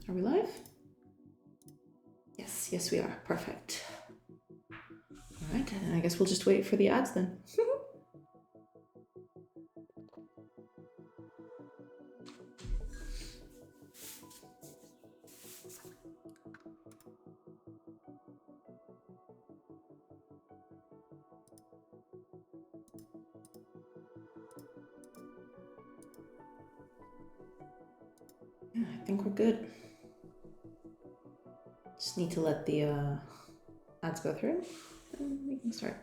Are we live? Yes, yes we are. Perfect. All right, and I guess we'll just wait for the ads then. Yeah, I think we're good. Just need to let the ads go through and we can start.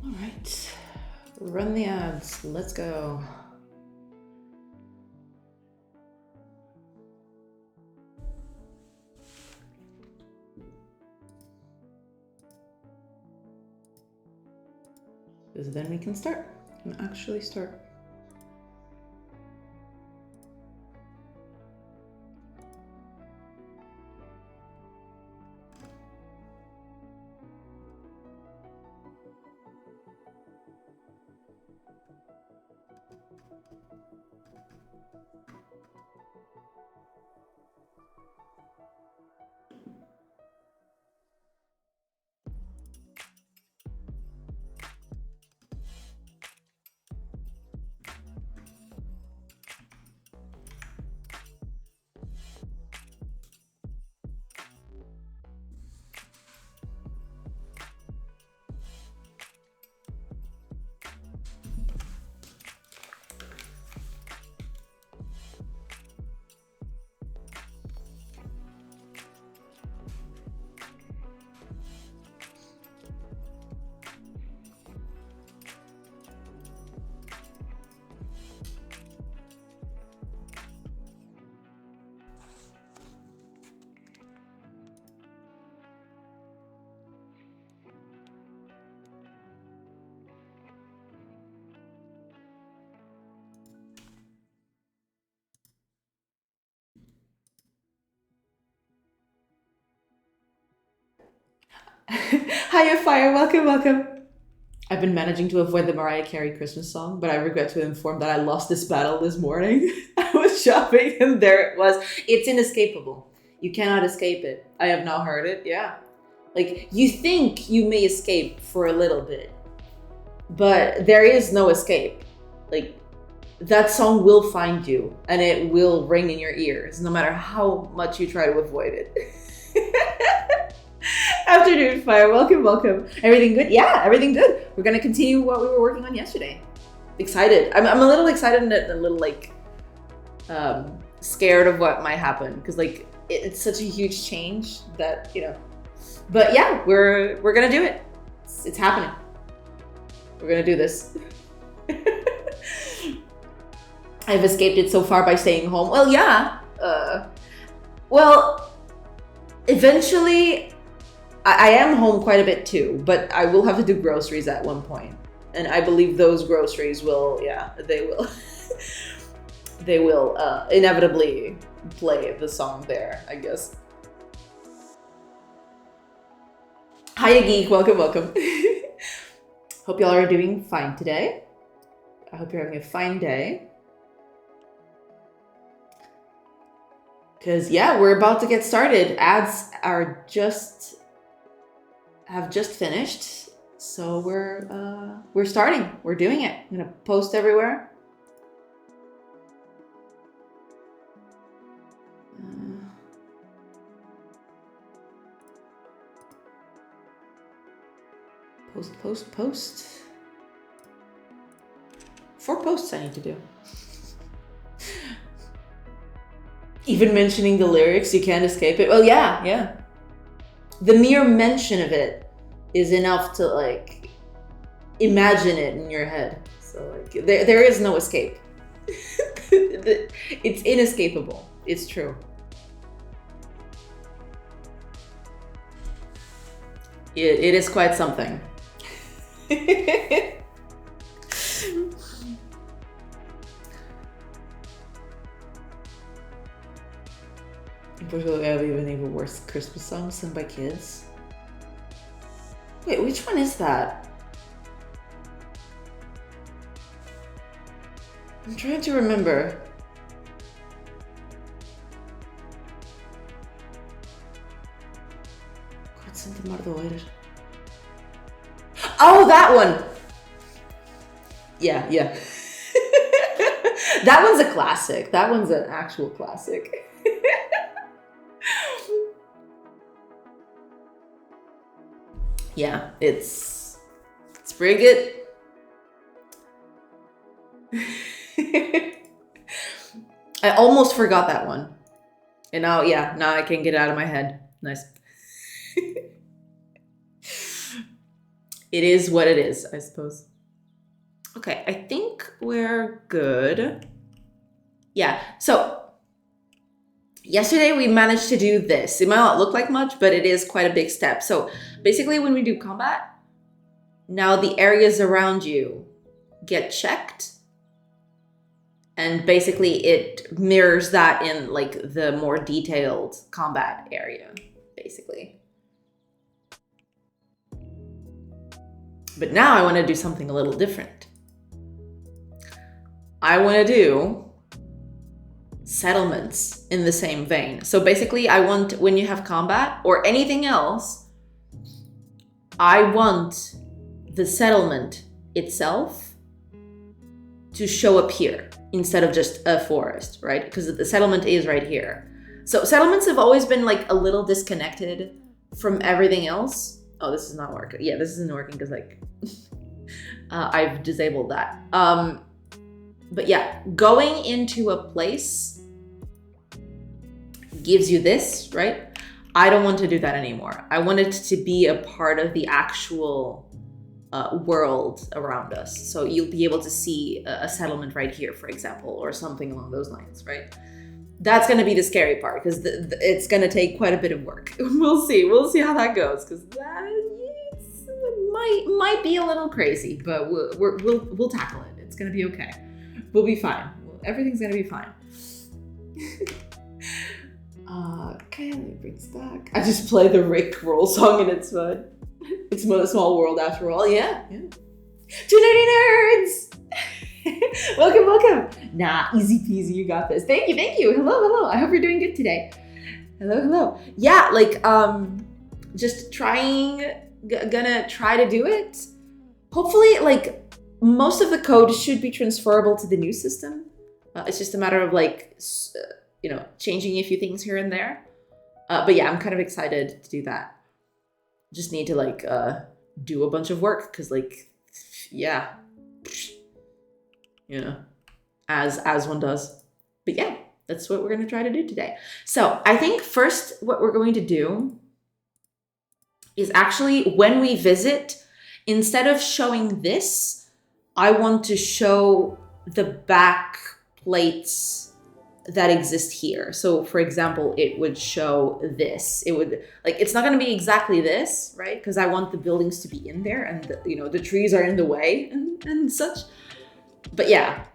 All right, run the ads. Let's go. Because then we can start and actually start. Hiya, Fire. Welcome, welcome. I've been managing to avoid the Mariah Carey Christmas song, but I regret to inform that I lost this battle this morning. I was shopping and there it was. It's inescapable. You cannot escape it. I have now heard it, yeah. Like, you think you may escape for a little bit, but there is no escape. Like, that song will find you and it will ring in your ears, no matter how much you try to avoid it. Afternoon, Fire. Welcome, welcome. Everything good? Yeah, everything good. We're gonna continue what we were working on yesterday. Excited. I'm a little excited and a little like scared of what might happen because like it's such a huge change that But yeah, we're gonna do it. It's happening. We're gonna do this. I've escaped it so far by staying home. Well, yeah. Well, eventually. I am home quite a bit too, but I will have to do groceries at one point. And I believe those groceries will, they will, they will inevitably play the song there, I guess. Hiya, Geek. Welcome, welcome. Hope y'all are doing fine today. I hope you're having a fine day. Because, yeah, we're about to get started. Ads are have just finished, so we're starting. We're doing it. I'm gonna post everywhere. Post. 4 posts I need to do. Even mentioning the lyrics, you can't escape it. Well, yeah. The mere mention of it is enough to like imagine it in your head. So like there is no escape. It's inescapable. It's true. It is quite something. In Portugal, we have even worse Christmas songs sung by kids. Wait, which one is that? I'm trying to remember. Oh, that one! Yeah. That one's a classic. That one's an actual classic. Yeah, it's pretty good. I almost forgot that one. And now I can get it out of my head. Nice. It is what it is, I suppose. Okay, I think we're good. Yeah, so yesterday we managed to do this. It might not look like much, but it is quite a big step. So basically when we do combat, now the areas around you get checked. And basically it mirrors that in like the more detailed combat area, basically. But now I want to do something a little different. I want to do settlements in the same vein. So basically I want, when you have combat or anything else, I want the settlement itself to show up here instead of just a forest, right? Because the settlement is right here. So settlements have always been like a little disconnected from everything else. Oh, this is not working. Yeah, this isn't working because like I've disabled that. But yeah, going into a place gives you this, right? I don't want to do that anymore. I want it to be a part of the actual world around us. So you'll be able to see a settlement right here, for example, or something along those lines, right? That's going to be the scary part because it's going to take quite a bit of work. We'll see how that goes because that might be a little crazy, but we'll tackle it. It's going to be okay. We'll be fine. Everything's going to be fine. Okay, let me bring this back. I just play the Rick Roll song and it's fun. It's a small world after all. Yeah. 2 nerdy nerds. Welcome. Nah, easy peasy. You got this. Thank you. Hello. I hope you're doing good today. Hello. Yeah, like just gonna try to do it. Hopefully, like most of the code should be transferable to the new system. It's just a matter of like changing a few things here and there. But yeah, I'm kind of excited to do that. Just need to like do a bunch of work because like as one does. But yeah, that's what we're going to try to do today. So I think first what we're going to do is actually when we visit, instead of showing this, I want to show the back plates that exist here. So for example, it would show this. It would like, it's not going to be exactly this, right? Because I want the buildings to be in there and the trees are in the way and such. But yeah,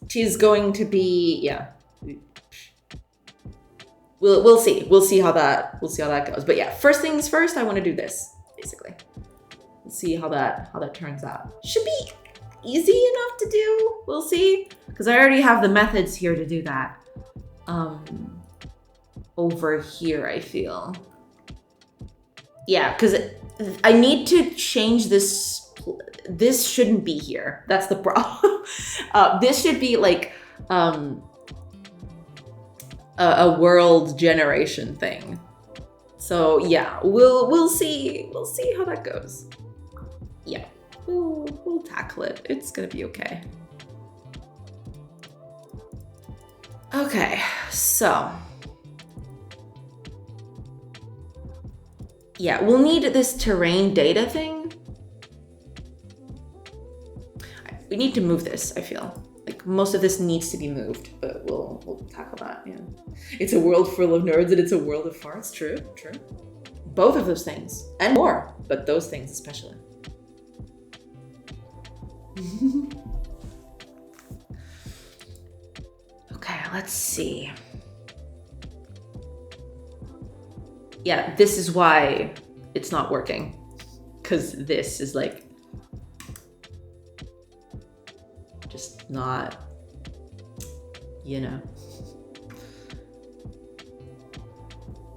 she's going to be, we'll see how that goes. But yeah, first things first, I want to do this basically. Let's see how that turns out. Should be easy enough to do. We'll see, because I already have the methods here to do that. Over here, I feel. Yeah, because I need to change this. This shouldn't be here. That's the problem. This should be like a world generation thing. So yeah, we'll see how that goes. Yeah. We'll tackle it. It's gonna be okay. Okay, so yeah, we'll need this terrain data thing. We need to move this, I feel. Like most of this needs to be moved, but we'll tackle that, yeah. It's a world full of nerds and it's a world of farts, true. Both of those things, and more, but those things especially. Okay, let's see. Yeah, this is why it's not working. Because this is like, just not, you know.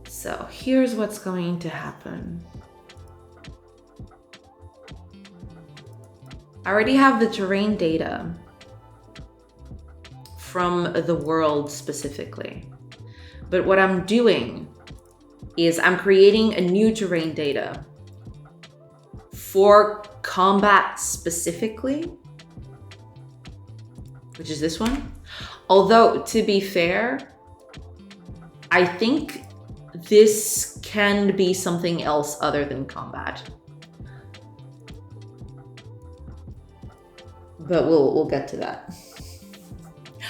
So here's what's going to happen. I already have the terrain data from the world specifically. But what I'm doing is I'm creating a new terrain data for combat specifically, which is this one. Although, to be fair, I think this can be something else other than combat. But we'll get to that.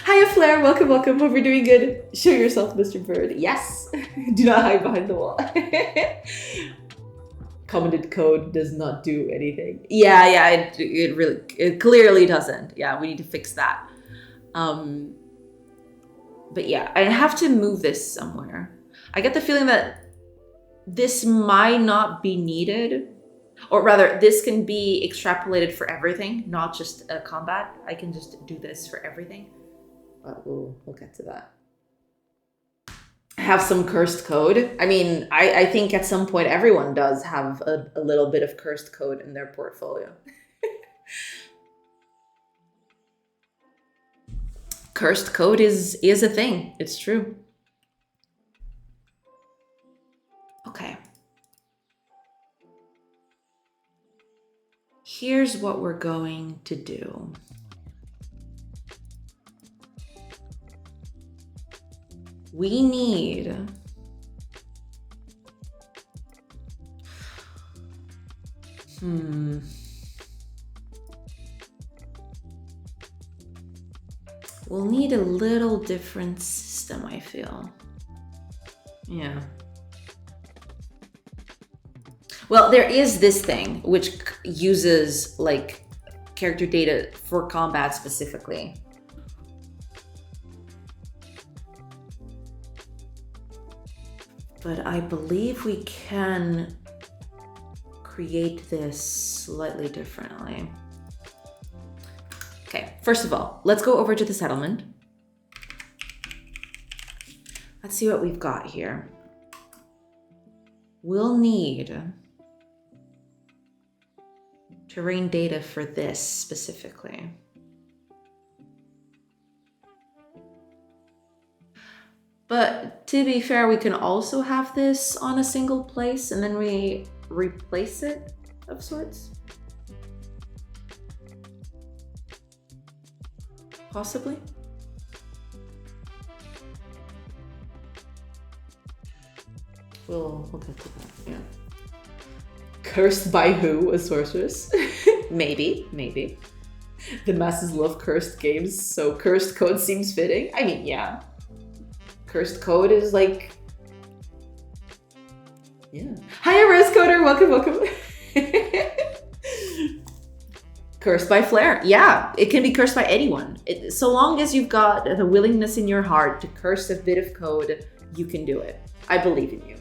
Hiya, Flair. Welcome. Hope you're doing good. Show yourself, Mr. Bird. Yes. Do not hide behind the wall. Commented code does not do anything. Yeah. It clearly doesn't. Yeah, we need to fix that. But yeah, I have to move this somewhere. I get the feeling that this might not be needed. Or rather, this can be extrapolated for everything, not just combat. I can just do this for everything. But we'll get to that. Have some cursed code. I mean, I think at some point everyone does have a little bit of cursed code in their portfolio. Cursed code is a thing. It's true. Okay. Here's what we're going to do. We need we'll need a little different system, I feel. Yeah. Well, there is this thing which uses like character data for combat specifically. But I believe we can create this slightly differently. Okay, first of all, let's go over to the settlement. Let's see what we've got here. We'll need terrain data for this specifically. But to be fair, we can also have this on a single place and then we replace it of sorts. Possibly. We'll get to that, yeah. Cursed by who? A sorceress? Maybe. The masses love cursed games, so cursed code seems fitting. I mean, yeah. Cursed code is like... Yeah. Hiya, Coder. Welcome. Cursed by Flair. Yeah, it can be cursed by anyone. So long as you've got the willingness in your heart to curse a bit of code, you can do it. I believe in you.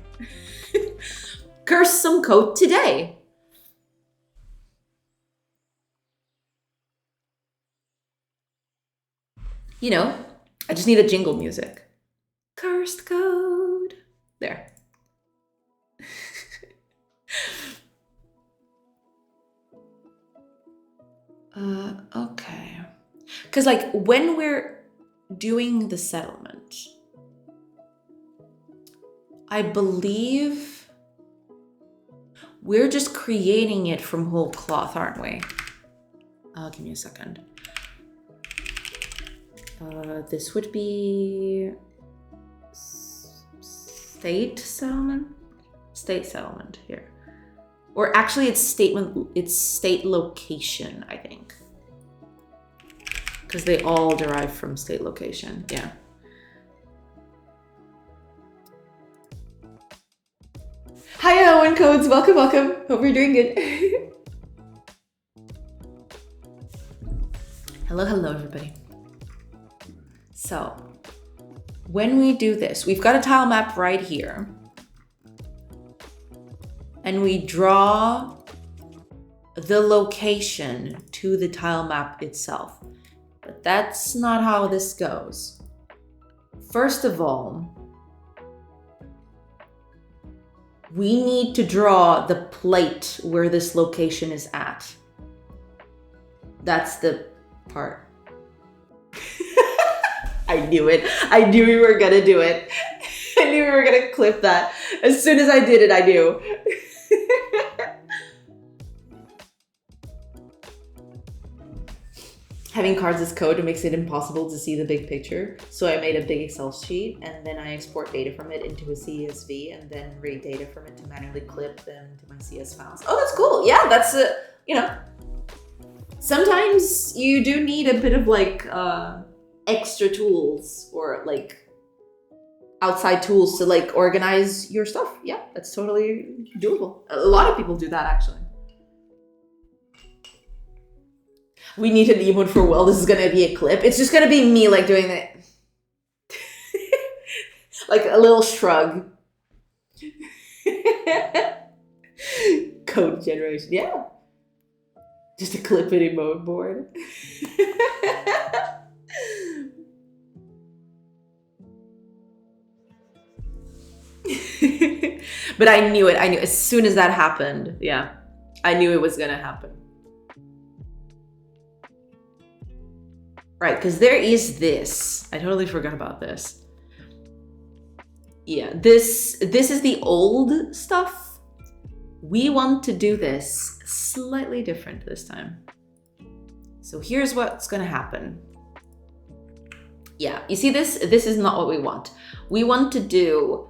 Curse some code today. You know, I just need a jingle music. Cursed code. There. Okay. Because like when we're doing the settlement, I believe we're just creating it from whole cloth, aren't we? Give me a second. This would be state settlement? State settlement here. Or actually it's state location, I think. Because they all derive from state location, yeah. Hi, Owen Codes, welcome, welcome. Hope you're doing good. Hello, hello, everybody. So, when we do this, we've got a tile map right here. And we draw the location to the tile map itself. But that's not how this goes. First of all, we need to draw the plate where this location is at. That's the part. I knew it. I knew we were gonna do it. I knew we were gonna clip that. As soon as I did it, I knew. Having cards as code makes it impossible to see the big picture. So I made a big Excel sheet and then I export data from it into a CSV and then read data from it to manually clip them to my CS files. Oh, that's cool. Yeah, that's, you know, sometimes you do need a bit of like extra tools or like outside tools to like organize your stuff. Yeah, that's totally doable. A lot of people do that actually. We need an emote for well. This is gonna be a clip. It's just gonna be me like doing that. Like a little shrug. Code generation, yeah. Just a clip it emote board. But I knew it. I knew as soon as that happened. Yeah, I knew it was gonna happen. Right, because there is this. I totally forgot about this. Yeah, this is the old stuff. We want to do this slightly different this time. So here's what's gonna happen. Yeah, you see this? This is not what we want. We want to do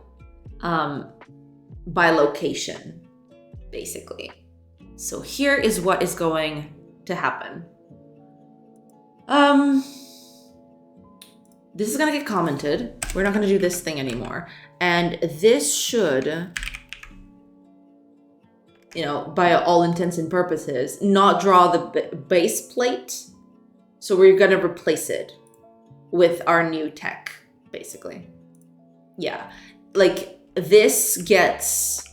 by location, basically. So here is what is going to happen. This is gonna get commented. We're not gonna do this thing anymore. And this should, you know, by all intents and purposes, not draw the base plate. So we're gonna replace it with our new tech, basically. Yeah, like this gets,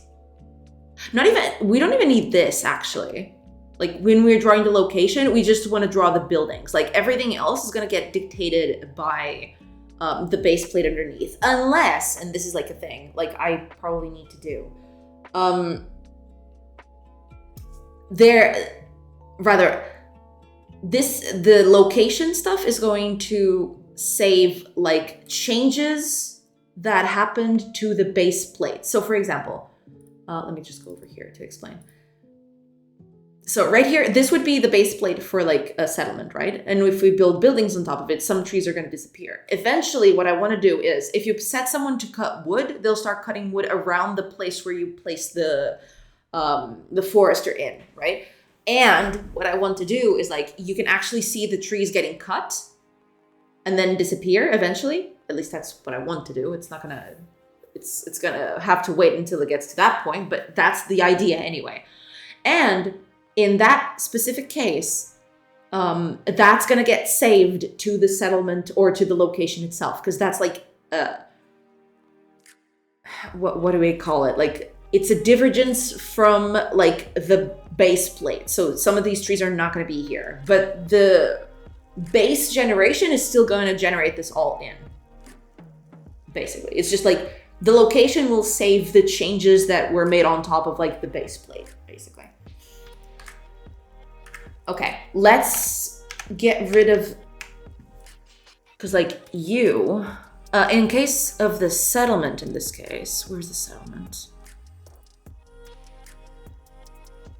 we don't even need this actually. Like when we're drawing the location, we just want to draw the buildings. Like everything else is going to get dictated by the base plate underneath. Unless, and this is like a thing, like I probably need to do. The location stuff is going to save like changes that happened to the base plate. So for example, let me just go over here to explain. So right here, this would be the base plate for like a settlement, right? And if we build buildings on top of it, some trees are going to disappear. Eventually, what I want to do is, if you set someone to cut wood, they'll start cutting wood around the place where you place the forester in, right? And what I want to do is like, you can actually see the trees getting cut and then disappear eventually. At least that's what I want to do. It's not gonna, it's gonna have to wait until it gets to that point, but that's the idea anyway. And in that specific case, that's going to get saved to the settlement or to the location itself. Because that's like, what do we call it? Like, it's a divergence from like the base plate. So some of these trees are not going to be here. But the base generation is still going to generate this all in. Basically, it's just like the location will save the changes that were made on top of like the base plate, basically. Okay, let's get rid of, because like you, in case of the settlement in this case, where's the settlement?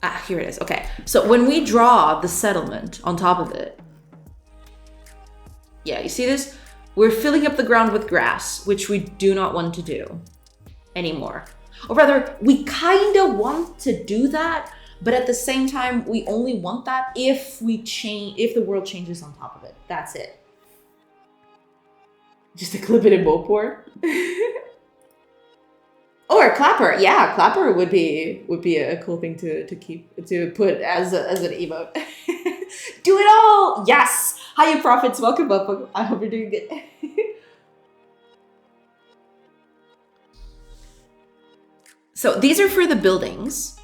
Ah, here it is. Okay, so when we draw the settlement on top of it, Yeah, you see this? We're filling up the ground with grass, which we do not want to do anymore. Or rather, we kind of want to do that, but at the same time, we only want that if the world changes on top of it. That's it. Just a clip it in Mopor. Or Clapper. Yeah, Clapper would be a cool thing to put as an emote. Do it all. Yes. Hiya, Prophets. Welcome up. I hope you're doing good. So these are for the buildings.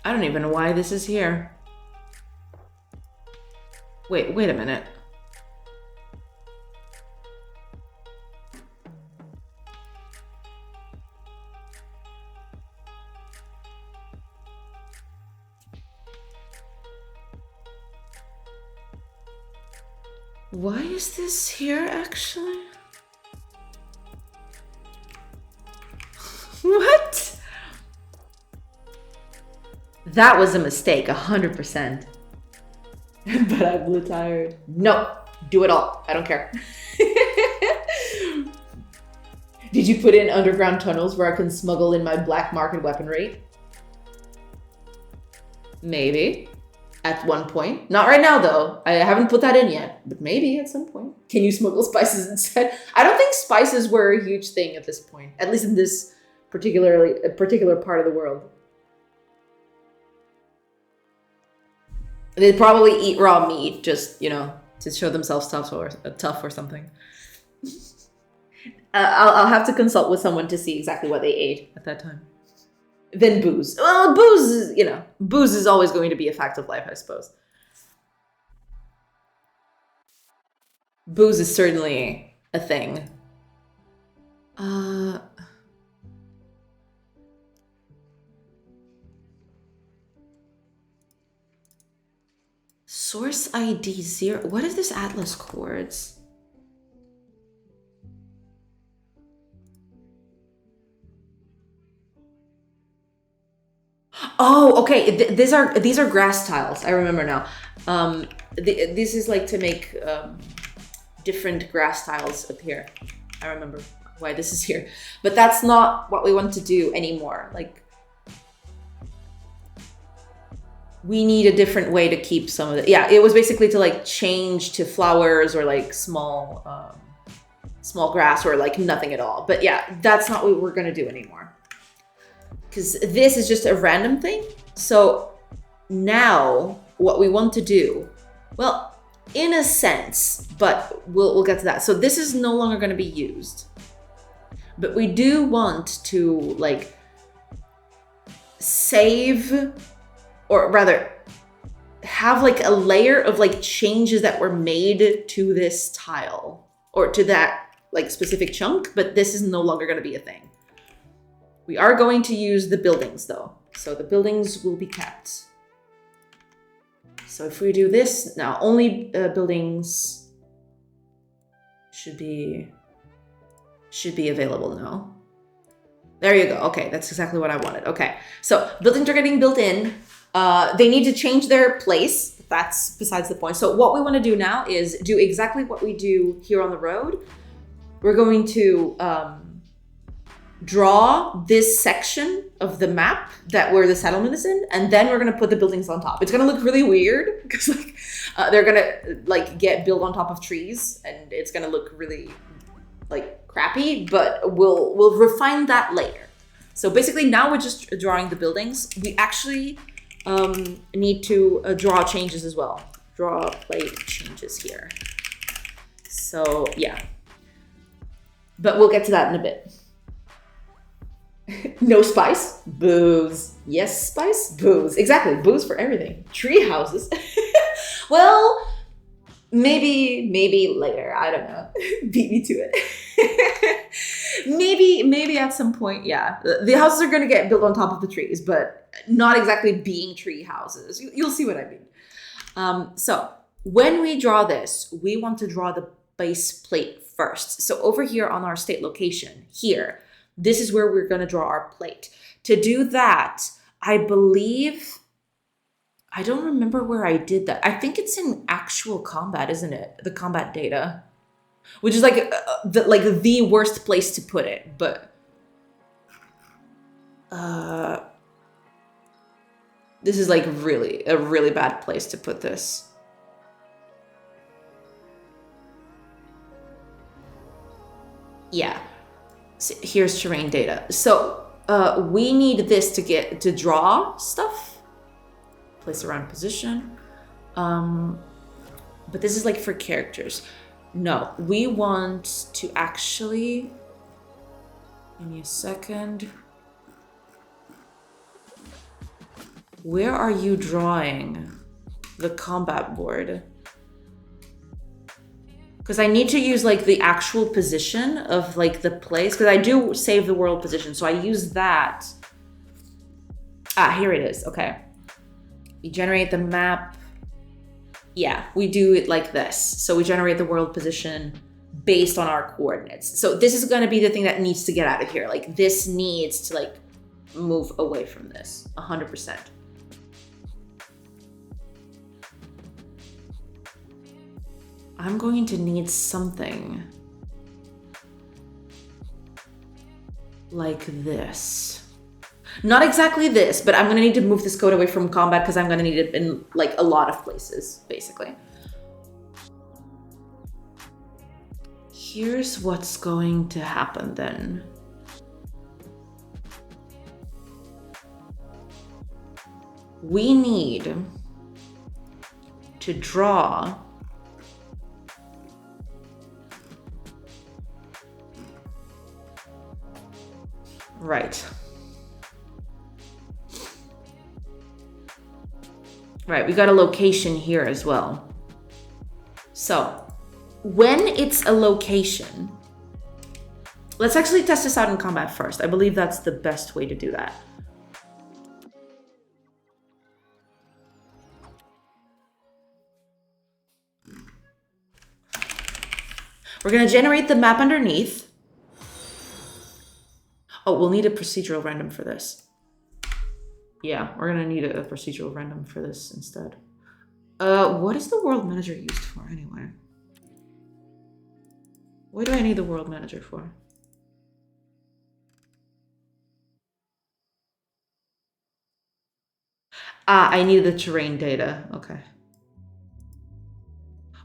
I don't even know why this is here. Wait a minute. Why is this here actually? What? That was a mistake, 100%. But I'm blue tired. No, do it all. I don't care. Did you put in underground tunnels where I can smuggle in my black market weaponry? Maybe. At one point. Not right now, though. I haven't put that in yet, but maybe at some point. Can you smuggle spices instead? I don't think spices were a huge thing at this point, at least in this particular part of the world. They'd probably eat raw meat, just, to show themselves tough or something. I'll have to consult with someone to see exactly what they ate at that time. Then booze. Well, booze is always going to be a fact of life, I suppose. Booze is certainly a thing. Source ID 0. What is this Atlas Quartz? Oh, okay. These are grass tiles. I remember now. This is like to make different grass tiles appear. I remember why this is here, but that's not what we want to do anymore. Like, we need a different way to keep some of it. Yeah, it was basically to like change to flowers or like small grass or like nothing at all. But yeah, that's not what we're gonna do anymore. Because this is just a random thing. So now what we want to do, well, in a sense, but we'll get to that. So this is no longer going to be used. But we do want to like save, or rather have like a layer of like changes that were made to this tile or to that like specific chunk, but this is no longer going to be a thing. We are going to use the buildings though. So the buildings will be kept. So if we do this now, only buildings should be available now. There you go. Okay, that's exactly what I wanted. Okay, so buildings are getting built in. They need to change their place. That's besides the point. So what we want to do now is do exactly what we do here on the road. We're going to draw this section of the map where the settlement is in, and then we're going to put the buildings on top. It's going to look really weird because like they're going to like get built on top of trees, and it's going to look really like crappy, but we'll refine that later. So basically now we're just drawing the buildings. We actually need to draw changes as well. Draw plate changes here. So yeah, but we'll get to that in a bit. No spice, booze. Yes, spice, booze. Exactly, booze for everything. Tree houses. Well, maybe later. I don't know. Beat me to it. maybe at some point. Yeah, the houses are gonna get built on top of the trees, but not exactly being tree houses. You'll see what I mean. So when we draw this, we want to draw the base plate first. So over here on our state location here. This is where we're going to draw our plate. To do that, I believe I don't remember where I did that. I think it's in actual combat, isn't it? The combat data, which is like the worst place to put it. But this is like really a really bad place to put this. Yeah. So here's terrain data. So we need this to draw stuff. Place around position. But this is like for characters. No, we want to actually, give me a second. Where are you drawing the combat board? Because I need to use like the actual position of like the place, because I do save the world position. So I use that. Ah, here it is. Okay. We generate the map. Yeah, we do it like this. So we generate the world position based on our coordinates. So this is going to be the thing that needs to get out of here. Like this needs to like move away from this 100%. I'm going to need something like this. Not exactly this, but I'm going to need to move this code away from combat because I'm going to need it in like a lot of places, basically. Here's what's going to happen then. We need to draw right. Right, we got a location here as well. So when it's a location, let's actually test this out in combat first. I believe that's the best way to do that. We're gonna generate the map underneath. Oh, we'll need a procedural random for this. Yeah, we're gonna need a procedural random for this instead. What is the world manager used for anyway? What do I need the world manager for? Ah, I need the terrain data. Okay.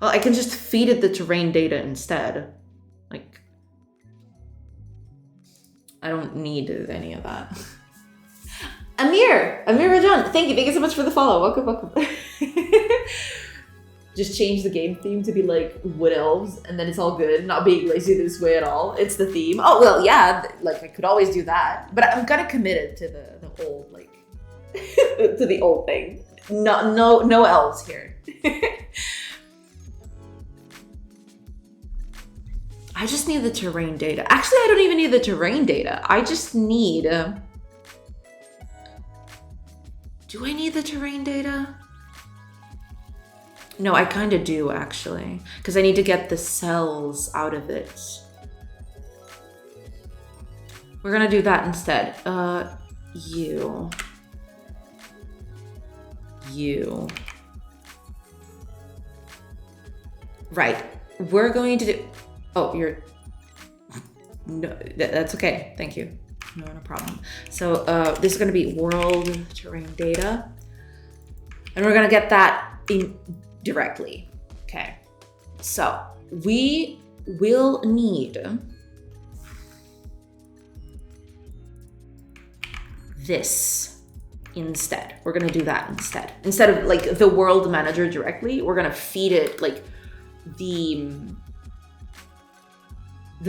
Well, I can just feed it the terrain data instead. Like, I don't need any of that. Amir Rajan, thank you so much for the follow. Welcome. Just change the game theme to be like wood elves, and then it's all good. Not being lazy this way at all. It's the theme. Oh well, yeah. Like I could always do that, but I'm kind of committed to the old like to the old thing. No elves here. I just need the terrain data. Actually, I don't even need the terrain data. I just need. Do I need the terrain data? No, I kind of do actually, because I need to get the cells out of it. We're gonna do that instead. You. Right. We're going to do. Oh, you're. No, that's okay. Thank you. No problem. So this is going to be world terrain data. And we're going to get that in directly. Okay. So we will need this instead. We're going to do that instead. Instead of like the world manager directly, we're going to feed it like the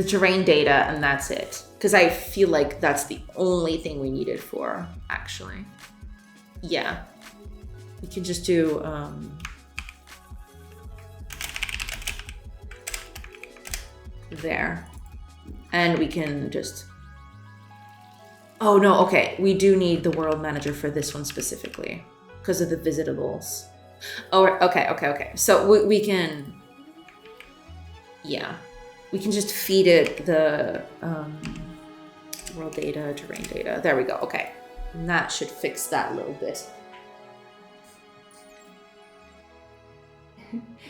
terrain data, and that's it. Because I feel like that's the only thing we need it for, actually. Yeah. We can just do... there. And we can just... Oh, no, okay. We do need the world manager for this one specifically. Because of the visitables. Oh, okay. So we can... Yeah. We can just feed it the world data, terrain data. There we go. Okay. And that should fix that a little bit.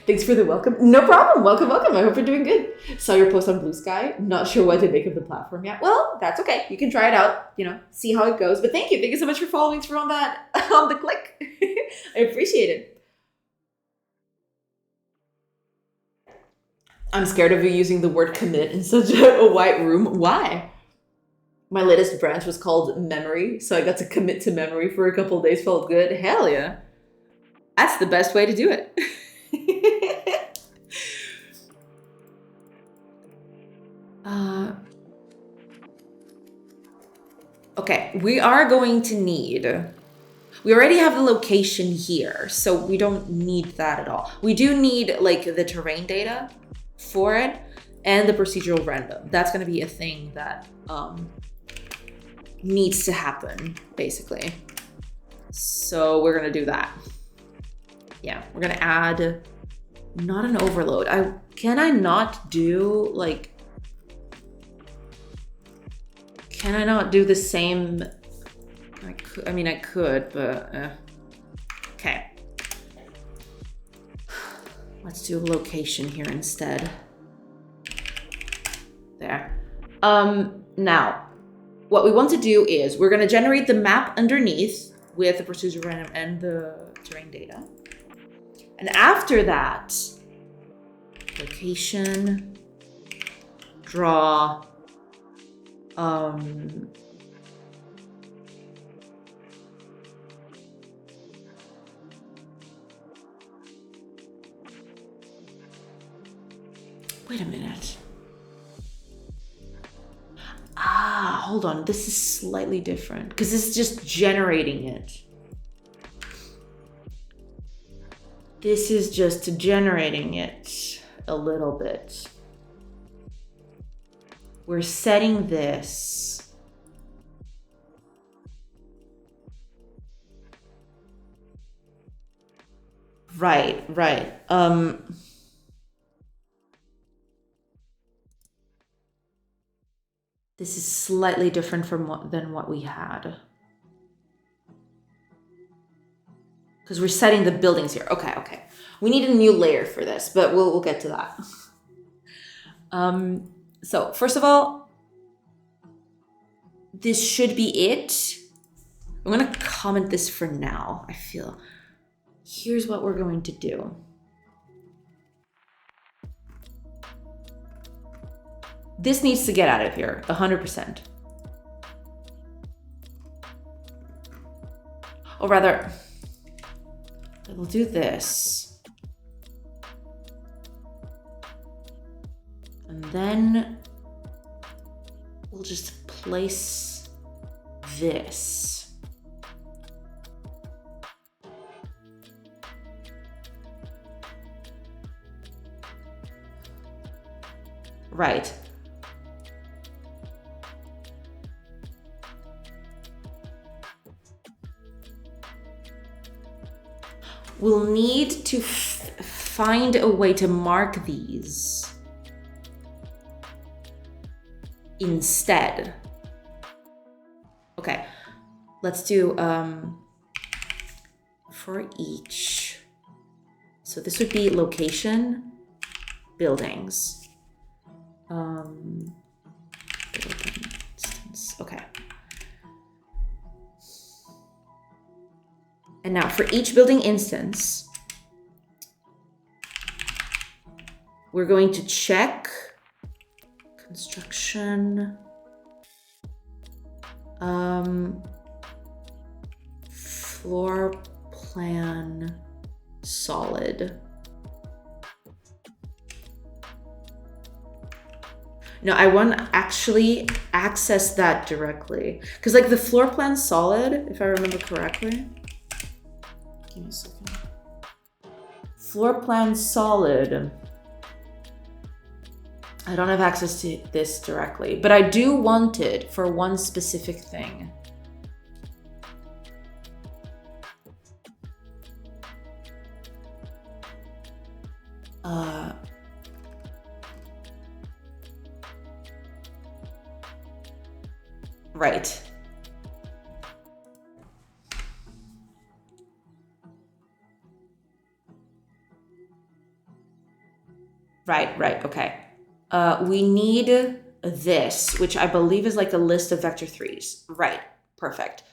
Thanks for the welcome. No problem. Welcome, welcome. I hope you're doing good. Saw your post on Blue Sky. Not sure what to make of the platform yet. Well, that's okay. You can try it out, see how it goes. But thank you. Thank you so much for following through on that, on the click. I appreciate it. I'm scared of you using the word commit in such a white room. Why? My latest branch was called memory, so I got to commit to memory for a couple of days. Felt good. Hell yeah. That's the best way to do it. Okay, we are going to need... We already have the location here, so we don't need that at all. We do need, like, the terrain data for it and the procedural random. That's going to be a thing that needs to happen, basically. So we're going to do that. Yeah, we're going to add... Not an overload. Can I not do, like... Can I not do the same... I could, but... Okay. Let's do a location here instead. There. Now, what we want to do is we're going to generate the map underneath with the procedural random and the terrain data. And after that, location, draw, wait a minute. Hold on. This is slightly different because this is just generating it. This is just generating it a little bit. We're setting this. Right. This is slightly different than what we had. Because we're setting the buildings here. Okay. We need a new layer for this, but we'll get to that. So first of all, this should be it. I'm gonna comment this for now, I feel. Here's what we're going to do. This needs to get out of here, 100%. Or rather, we'll do this. And then we'll just place this. Right. We'll need to find a way to mark these instead. Okay, let's do for each. So this would be location, buildings. Building instance. Okay. And now for each building instance, we're going to check construction, floor plan solid. No, I want to actually access that directly. Because like the floor plan solid, if I remember correctly. Give me a second. Floor plan solid. I don't have access to this directly, but I do want it for one specific thing. Right. Right, okay. We need this, which I believe is like a list of vector 3s. Right, perfect.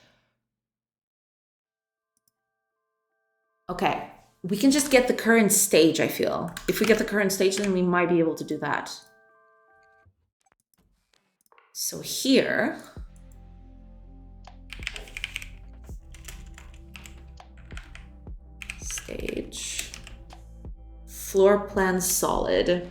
Okay, we can just get the current stage, I feel. If we get the current stage, then we might be able to do that. So here, stage, floor plan solid.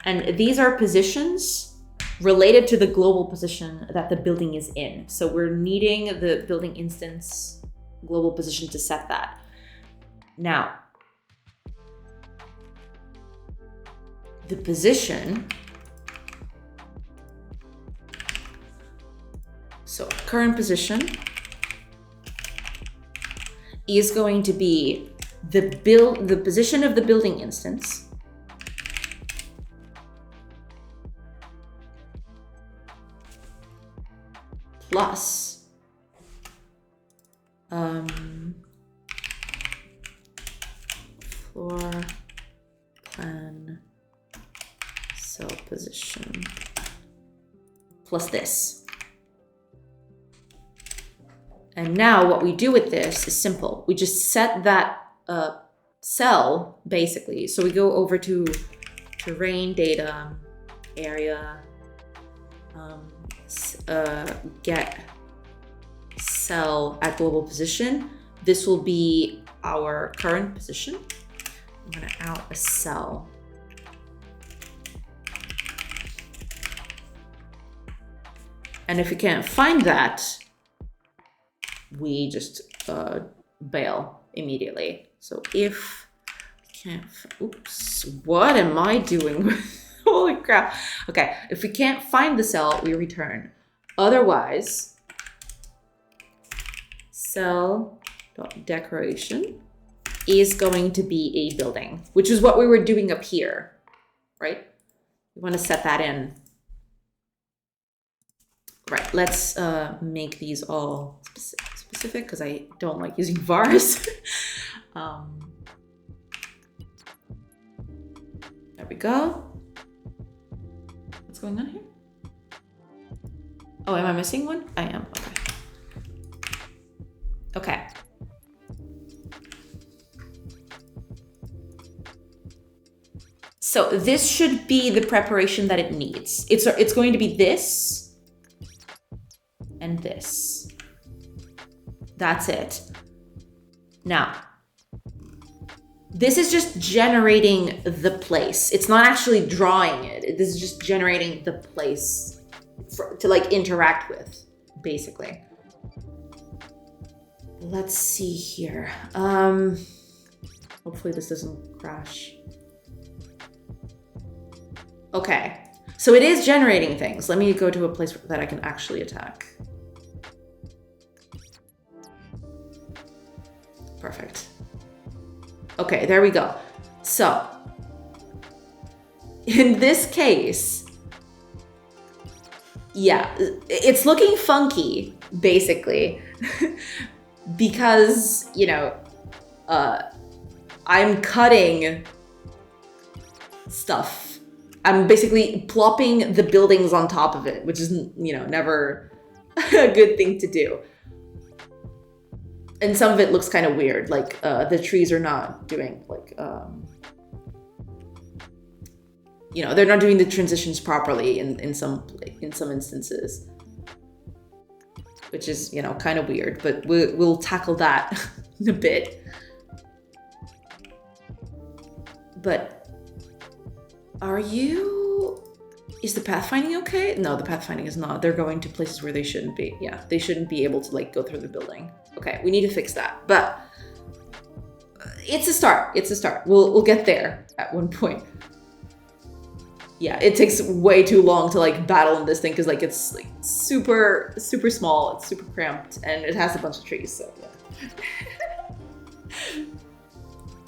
And these are positions related to the global position that the building is in. So we're needing the building instance global position to set that. Now, the position, so current position is going to be the position of the building instance plus floor plan cell position plus this. And now what we do with this is simple. We just set that cell basically. So we go over to terrain data area, get cell at global position. This will be our current position. I'm gonna out a cell. And if we can't find that, we just bail immediately. So if we can't, oops, what am I doing? Holy crap. Okay, if we can't find the cell, we return. Otherwise, cell.decoration is going to be a building, which is what we were doing up here, right? We want to set that in. Right, let's make these all specific because I don't like using vars. There we go. What's going on here? Oh, am I missing one? I am, okay. Okay. So this should be the preparation that it needs. It's going to be this and this. That's it. Now, this is just generating the place. It's not actually drawing it. This is just generating the place to like interact with, basically. Let's see here. Hopefully this doesn't crash. Okay, so it is generating things. Let me go to a place that I can actually attack. Perfect. Okay, there we go. So, in this case, yeah, it's looking funky, basically, because, you know, I'm cutting stuff. I'm basically plopping the buildings on top of it, which is, you know, never a good thing to do. And some of it looks kind of weird, like the trees are not doing like, you know, they're not doing the transitions properly in some instances, which is, you know, kind of weird. But we'll tackle that in a bit. But is the pathfinding okay? No, the pathfinding is not. They're going to places where they shouldn't be. Yeah, they shouldn't be able to like go through the building. Okay, we need to fix that. But it's a start. It's a start. We'll get there at one point. Yeah, it takes way too long to like battle in this thing because like it's like super small. It's super cramped and it has a bunch of trees. So yeah.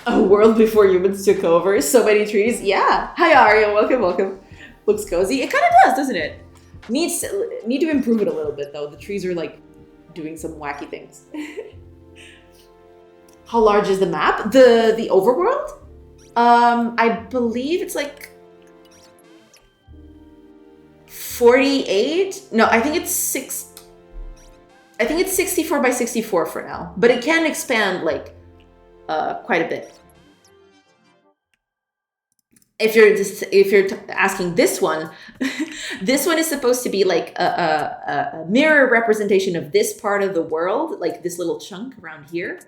A world before humans took over. So many trees. Yeah. Hi Arya. Welcome. Looks cozy. It kind of does, doesn't it? Need to improve it a little bit though. The trees are like doing some wacky things. How large is the map? The overworld? I believe it's like 48. No, I think it's 64 by 64 for now, but it can expand like quite a bit. If you're asking this one, this one is supposed to be like a mirror representation of this part of the world, like this little chunk around here.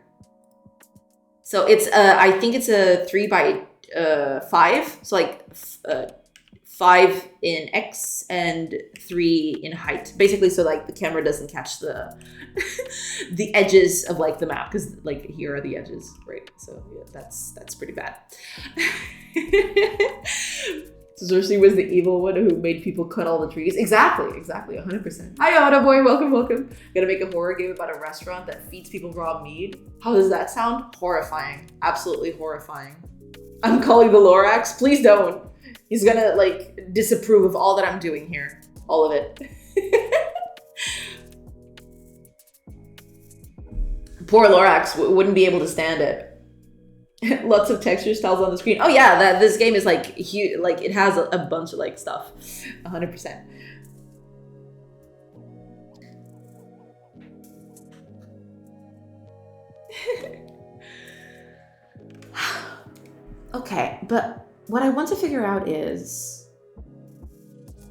So it's I think it's a 3 by 5, so like 5 in X and 3 in height, basically, so like the camera doesn't catch the the edges of like the map, because like here are the edges, right? So yeah, that's pretty bad. So Cersei was the evil one who made people cut all the trees. Exactly, 100%. Hi, Oda boy, welcome. Gonna make a horror game about a restaurant that feeds people raw meat. How does that sound? Horrifying, absolutely horrifying. I'm calling the Lorax. Please don't. He's gonna like disapprove of all that I'm doing here, all of it. Poor Lorax wouldn't be able to stand it. Lots of texture styles on the screen. Oh yeah, this game is like huge. Like it has a bunch of like stuff. 100%. Okay, but what I want to figure out is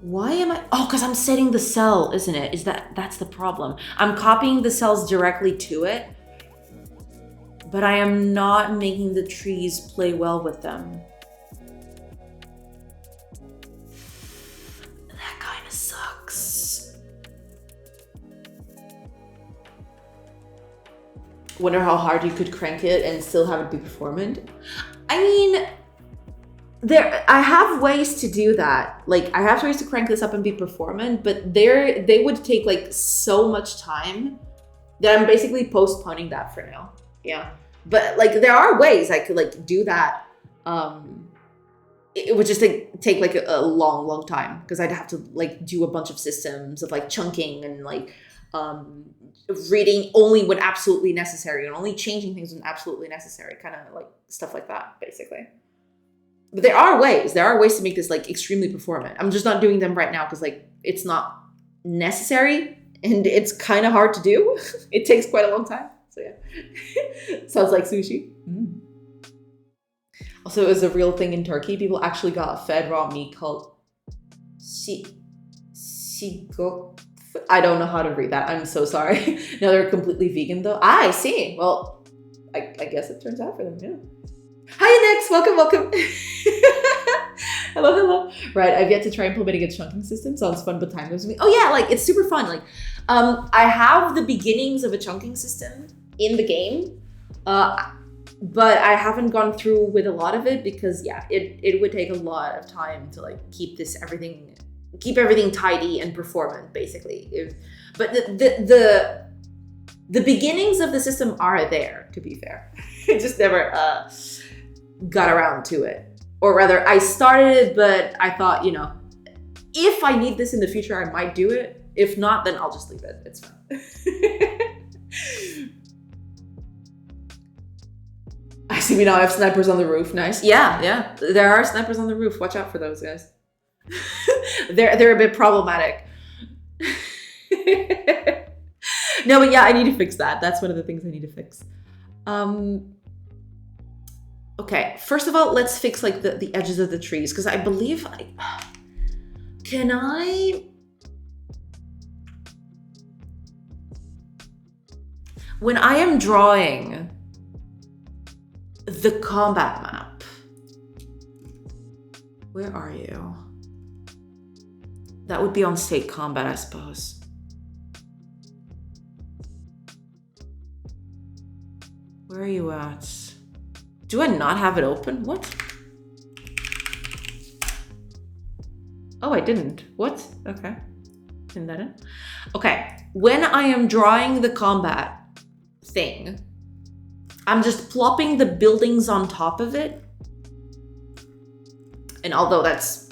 why am I? Oh, because I'm setting the cell, isn't it? That's the problem? I'm copying the cells directly to it, but I am not making the trees play well with them. That kind of sucks. Wonder how hard you could crank it and still have it be performant. I mean, I have ways to do that. Like I have ways to crank this up and be performant, but they would take like so much time that I'm basically postponing that for now. Yeah. But like there are ways I could like do that. It would just take like a long time, because I'd have to like do a bunch of systems of like chunking and like reading only when absolutely necessary and only changing things when absolutely necessary, kind of like stuff like that, basically. But there are ways to make this like extremely performant. I'm just not doing them right now because like it's not necessary and it's kind of hard to do. It takes quite a long time. So yeah. Sounds like sushi. Mm. Also, it was a real thing in Turkey. People actually got fed raw meat called sigok. I don't know how to read that. I'm so sorry. Now they're completely vegan though. I see. Well, I guess it turns out for them, yeah. Hi, Nix. Welcome. Hello. Right, I've yet to try implementing a chunking system. Sounds fun, but time consuming. Oh yeah, like it's super fun. Like, I have the beginnings of a chunking system in the game, but I haven't gone through with a lot of it because yeah, it would take a lot of time to like keep everything tidy and performant, basically. But the beginnings of the system are there, to be fair. I just never got around to it. Or rather, I started it, but I thought, you know, if I need this in the future, I might do it. If not, then I'll just leave it. It's fine. I see we now have snipers on the roof. Nice. Yeah. There are snipers on the roof. Watch out for those guys. They're a bit problematic. No, but yeah, I need to fix that. That's one of the things I need to fix. Okay, first of all, let's fix like the edges of the trees, because I believe when I am drawing the combat map, where are you? That would be on state combat, I suppose. Where are you at? Do I not have it open? What? Oh, I didn't. What? Okay. Isn't that it? Okay. When I am drawing the combat thing, I'm just plopping the buildings on top of it. And although that's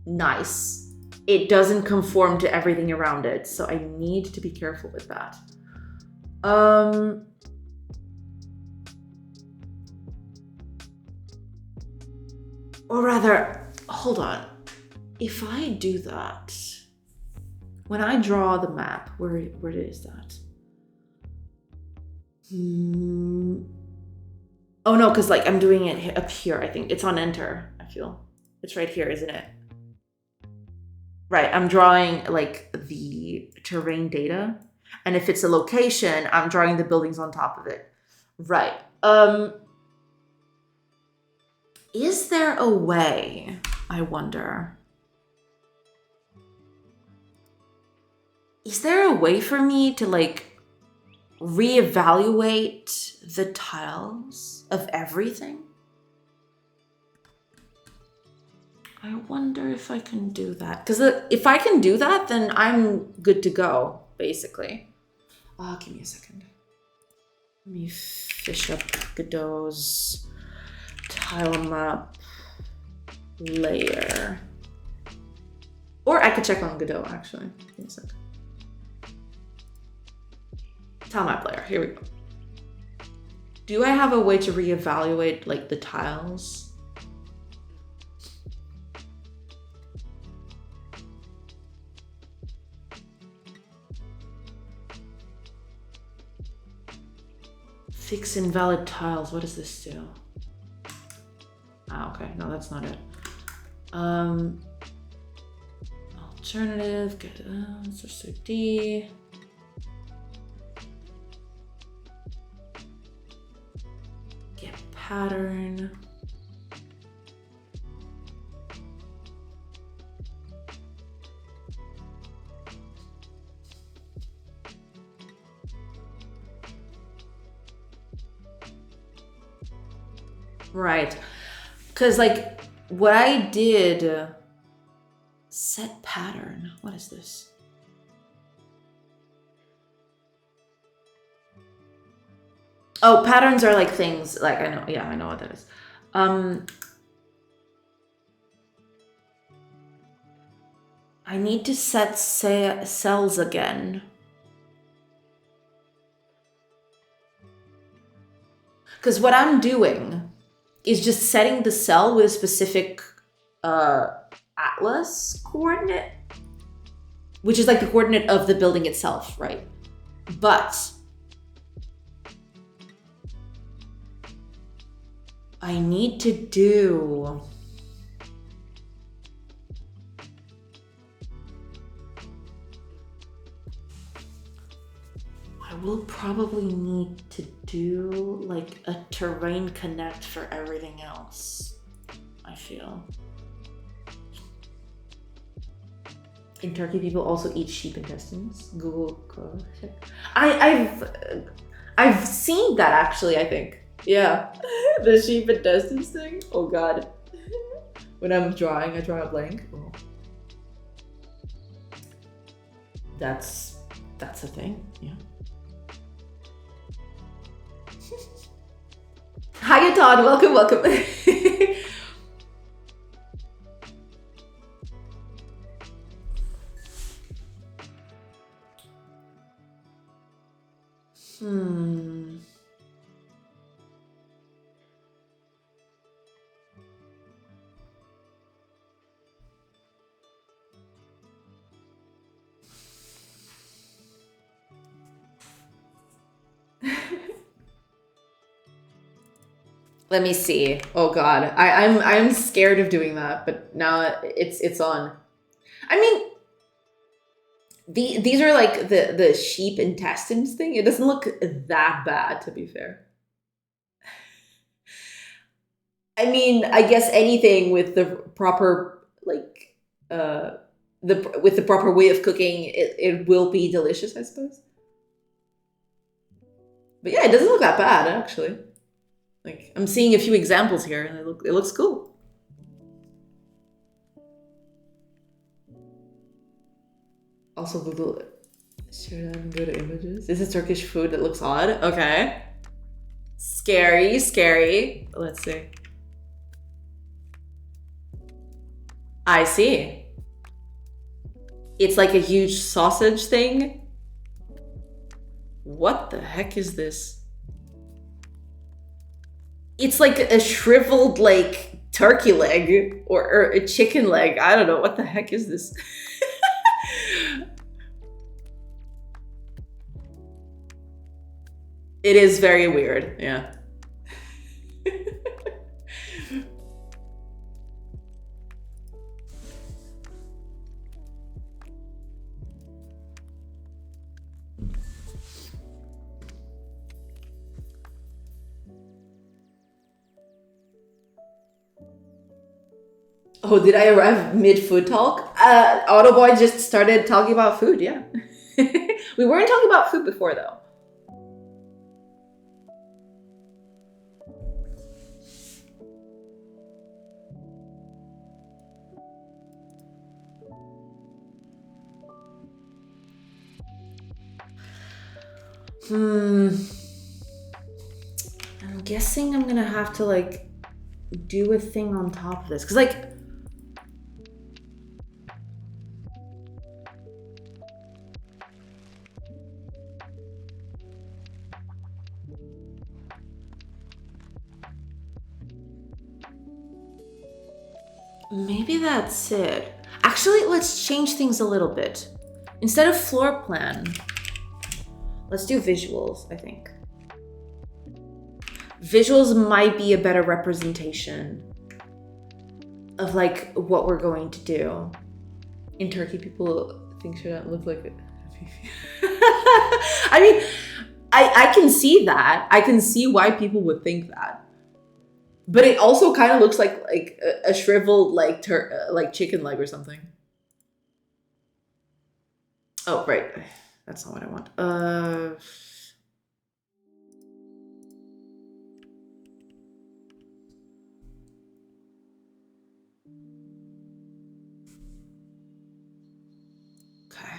nice, it doesn't conform to everything around it. So I need to be careful with that. Or rather, hold on. If I do that, when I draw the map, where is that? Oh no, because like I'm doing it up here, I think. It's on enter, I feel. It's right here, isn't it? Right, I'm drawing like the terrain data. And if it's a location, I'm drawing the buildings on top of it. Right. Is there a way, I wonder? Is there a way for me to like reevaluate the tiles of everything? I wonder if I can do that. Because if I can do that, then I'm good to go, basically. Give me a second. Let me fish up Godot's tile map layer. Or I could check on Godot, actually. Give me a second. Tile map layer, here we go. Do I have a way to reevaluate like the tiles? Fix invalid tiles. What does this do? Ah, okay. No, that's not it. Alternative. Get so D. Get pattern. Right. Because like what I did, set pattern. What is this? Oh, patterns are like things like I know. Yeah, I know what that is. I need to set cells again. Because what I'm doing is just setting the cell with a specific atlas coordinate, which is like the coordinate of the building itself, right? But I need to do I will probably need to do like a terrain connect for everything else, I feel. In Turkey, people also eat sheep intestines. Google. I've seen that actually, I think. Yeah. The sheep intestines thing. Oh god. When I'm drawing, I draw a blank. Oh. That's a thing, yeah. Hiya Todd, welcome. Let me see. Oh god, I'm scared of doing that, but now it's on. I mean, these are like the sheep intestines thing. It doesn't look that bad, to be fair. I mean, I guess anything with the proper like with the proper way of cooking, it will be delicious, I suppose. But yeah, it doesn't look that bad actually. Like, I'm seeing a few examples here, and it looks cool. Also, Google it. Should I go to images? This is Turkish food that looks odd. Okay. Scary. Let's see. I see. It's like a huge sausage thing. What the heck is this? It's like a shriveled, like, turkey leg or a chicken leg. I don't know. What the heck is this? It is very weird. Yeah. Oh, did I arrive mid-food talk? Autoboy just started talking about food, yeah. We weren't talking about food before, though. I'm guessing I'm gonna have to, like, do a thing on top of this. Because, like... maybe that's it. Actually, let's change things a little bit. Instead of floor plan, let's do visuals, I think. Visuals might be a better representation of like what we're going to do. In Turkey, people think shouldn't look like it. I mean, I can see that. I can see why people would think that. But it also kind of looks like a shriveled like chicken leg or something. Oh, right. That's not what I want. Okay.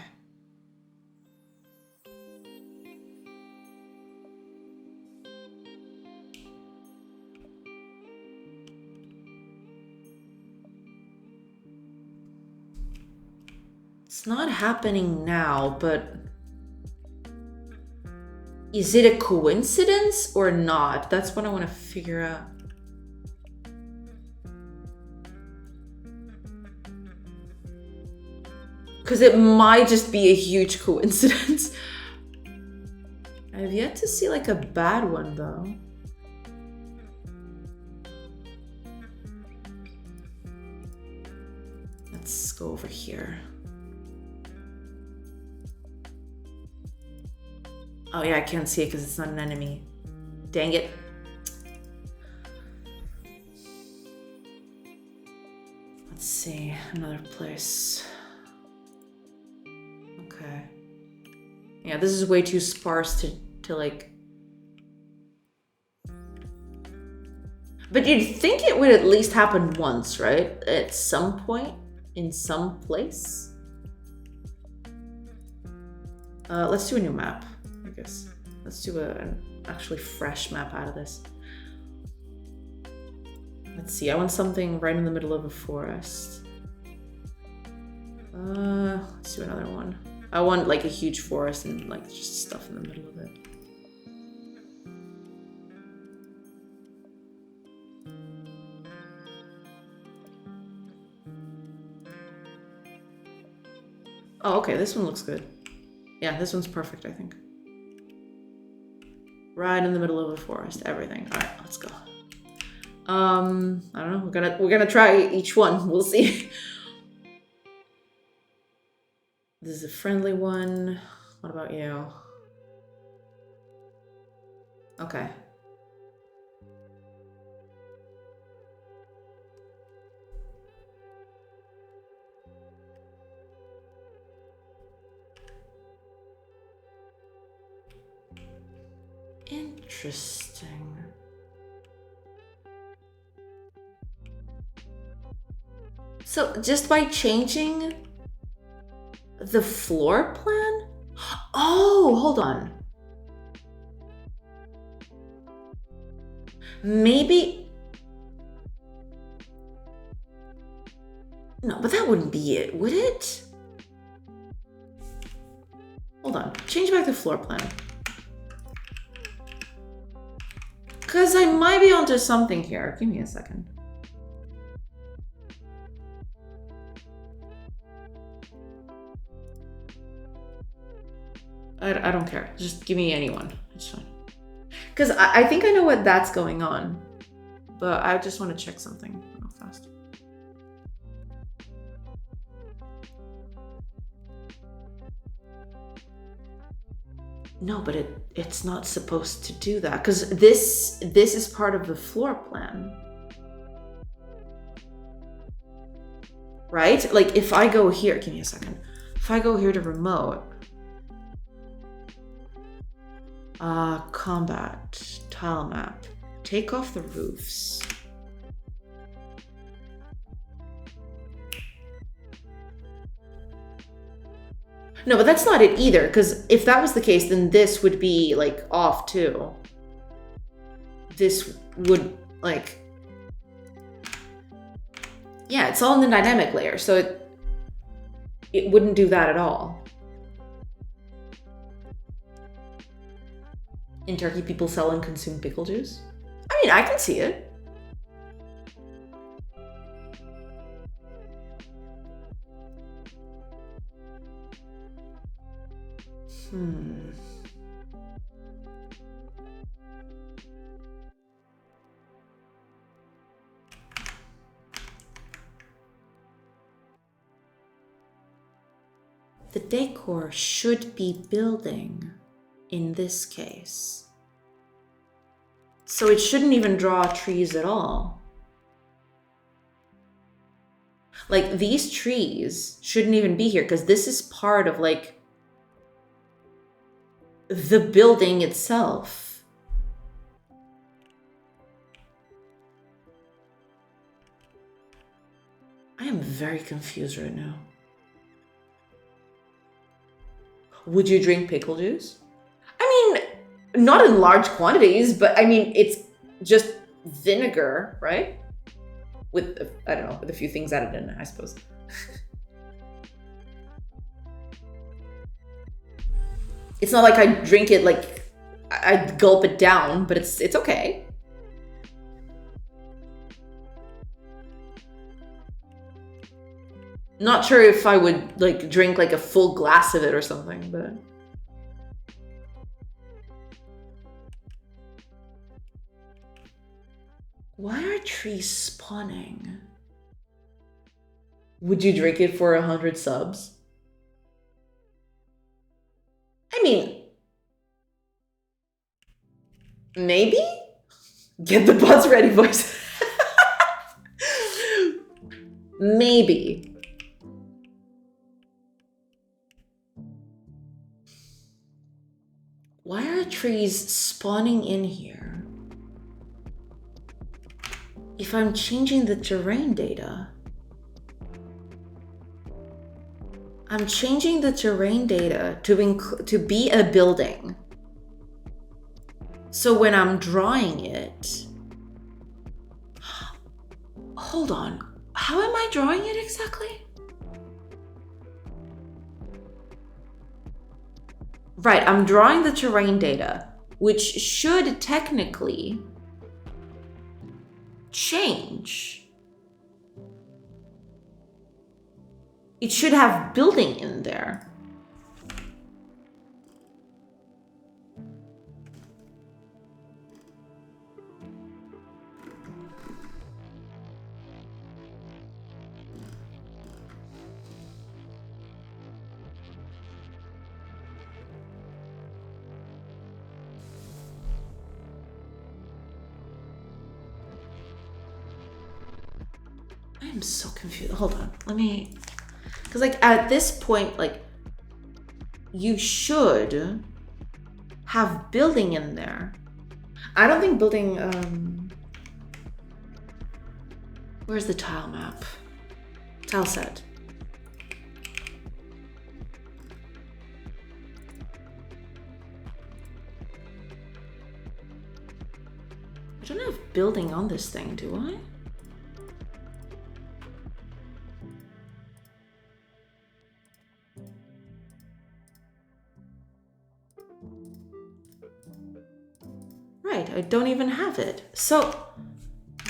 It's not happening now, but is it a coincidence or not? That's what I want to figure out. Because it might just be a huge coincidence. I have yet to see like a bad one though. Let's go over here. Oh yeah, I can't see it because it's not an enemy. Dang it. Let's see, another place. Okay. Yeah, this is way too sparse to like... But you'd think it would at least happen once, right? At some point, in some place. Let's do a new map. I guess. Let's do an actually fresh map out of this. Let's see, I want something right in the middle of a forest. Let's do another one. I want like a huge forest and like just stuff in the middle of it. Oh, okay, this one looks good. Yeah, this one's perfect, I think. Right in the middle of a forest, everything. All right, let's go. I don't know. We're gonna try each one. We'll see. This is a friendly one. What about you? Okay. Interesting. So just by changing the floor plan? Oh, hold on. Maybe... No, but that wouldn't be it, would it? Hold on. Change back the floor plan. Because I might be onto something here. Give me a second. I don't care. Just give me anyone. It's fine. Because I think I know what that's going on. But I just want to check something real fast. No, but it's not supposed to do that. Because this is part of the floor plan. Right? Like if I go here, give me a second. If I go here to remote, combat, tile map, take off the roofs. No, but that's not it either, because if that was the case, then this would be like off too. This would like, yeah, it's all in the dynamic layer, so it wouldn't do that at all. In Turkey, people sell and consume pickle juice. I mean, I can see it. The decor should be building in this case. So it shouldn't even draw trees at all. Like these trees shouldn't even be here because this is part of like the building itself. I am very confused right now. Would you drink pickle juice? I mean, not in large quantities, but I mean, it's just vinegar, right? With, I don't know, with a few things added in, I suppose. It's not like I drink it like I gulp it down, but it's okay. Not sure if I would like drink like a full glass of it or something, but why are trees spawning? Would you drink it for 100 subs? I mean, maybe? Get the butts ready, boys. Maybe. Why are trees spawning in here? If I'm changing the terrain data, I'm changing the terrain data to be a building. So when I'm drawing it, hold on, how am I drawing it exactly? Right, I'm drawing the terrain data, which should technically change. It should have building in there. I'm so confused. Hold on. Let me... Because, like, at this point, like, you should have building in there. I don't think building... Where's the tile map? Tile set. I don't have building on this thing, do I? Right, I don't even have it. So,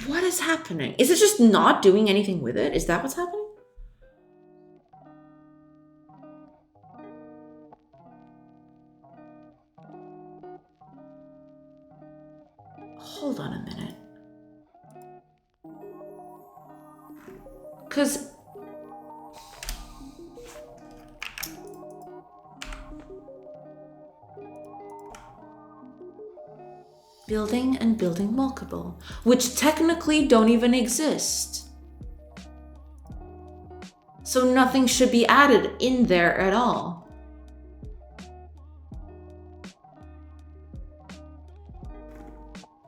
what is happening? Is it just not doing anything with it? Is that what's happening? Hold on a minute. Because building and building multiple, which technically don't even exist. So nothing should be added in there at all.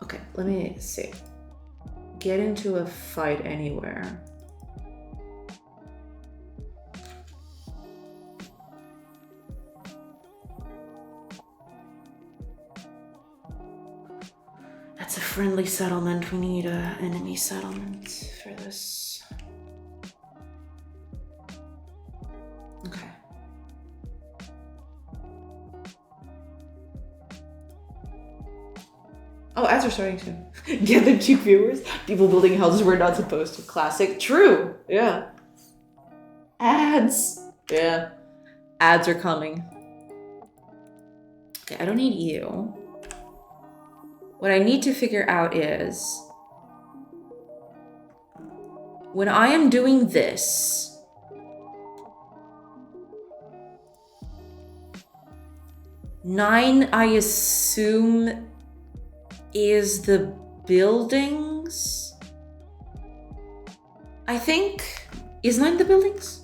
Okay, let me see. Get into a fight anywhere. That's a friendly settlement. We need an enemy settlement for this. Okay. Oh, ads are starting to get them cheap viewers. People building houses we're not supposed to. Classic. True. Yeah. Ads. Yeah. Ads are coming. Okay, I don't need you. What I need to figure out is when I am doing this, nine, I assume, is the buildings. I think, is 9 the buildings?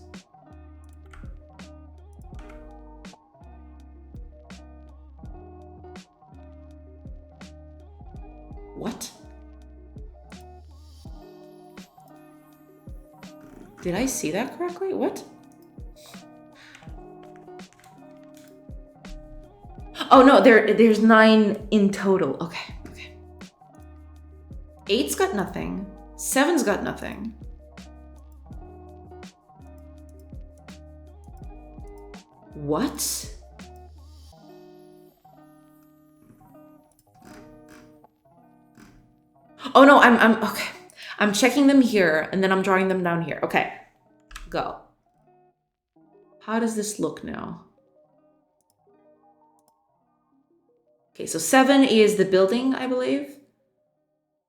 What? Did I see that correctly? What? Oh no, there's 9 in total. Okay. 8's got nothing. 7's got nothing. What? Oh no, I'm okay. I'm checking them here and then I'm drawing them down here. Okay, go. How does this look now? Okay, so 7 is the building, I believe.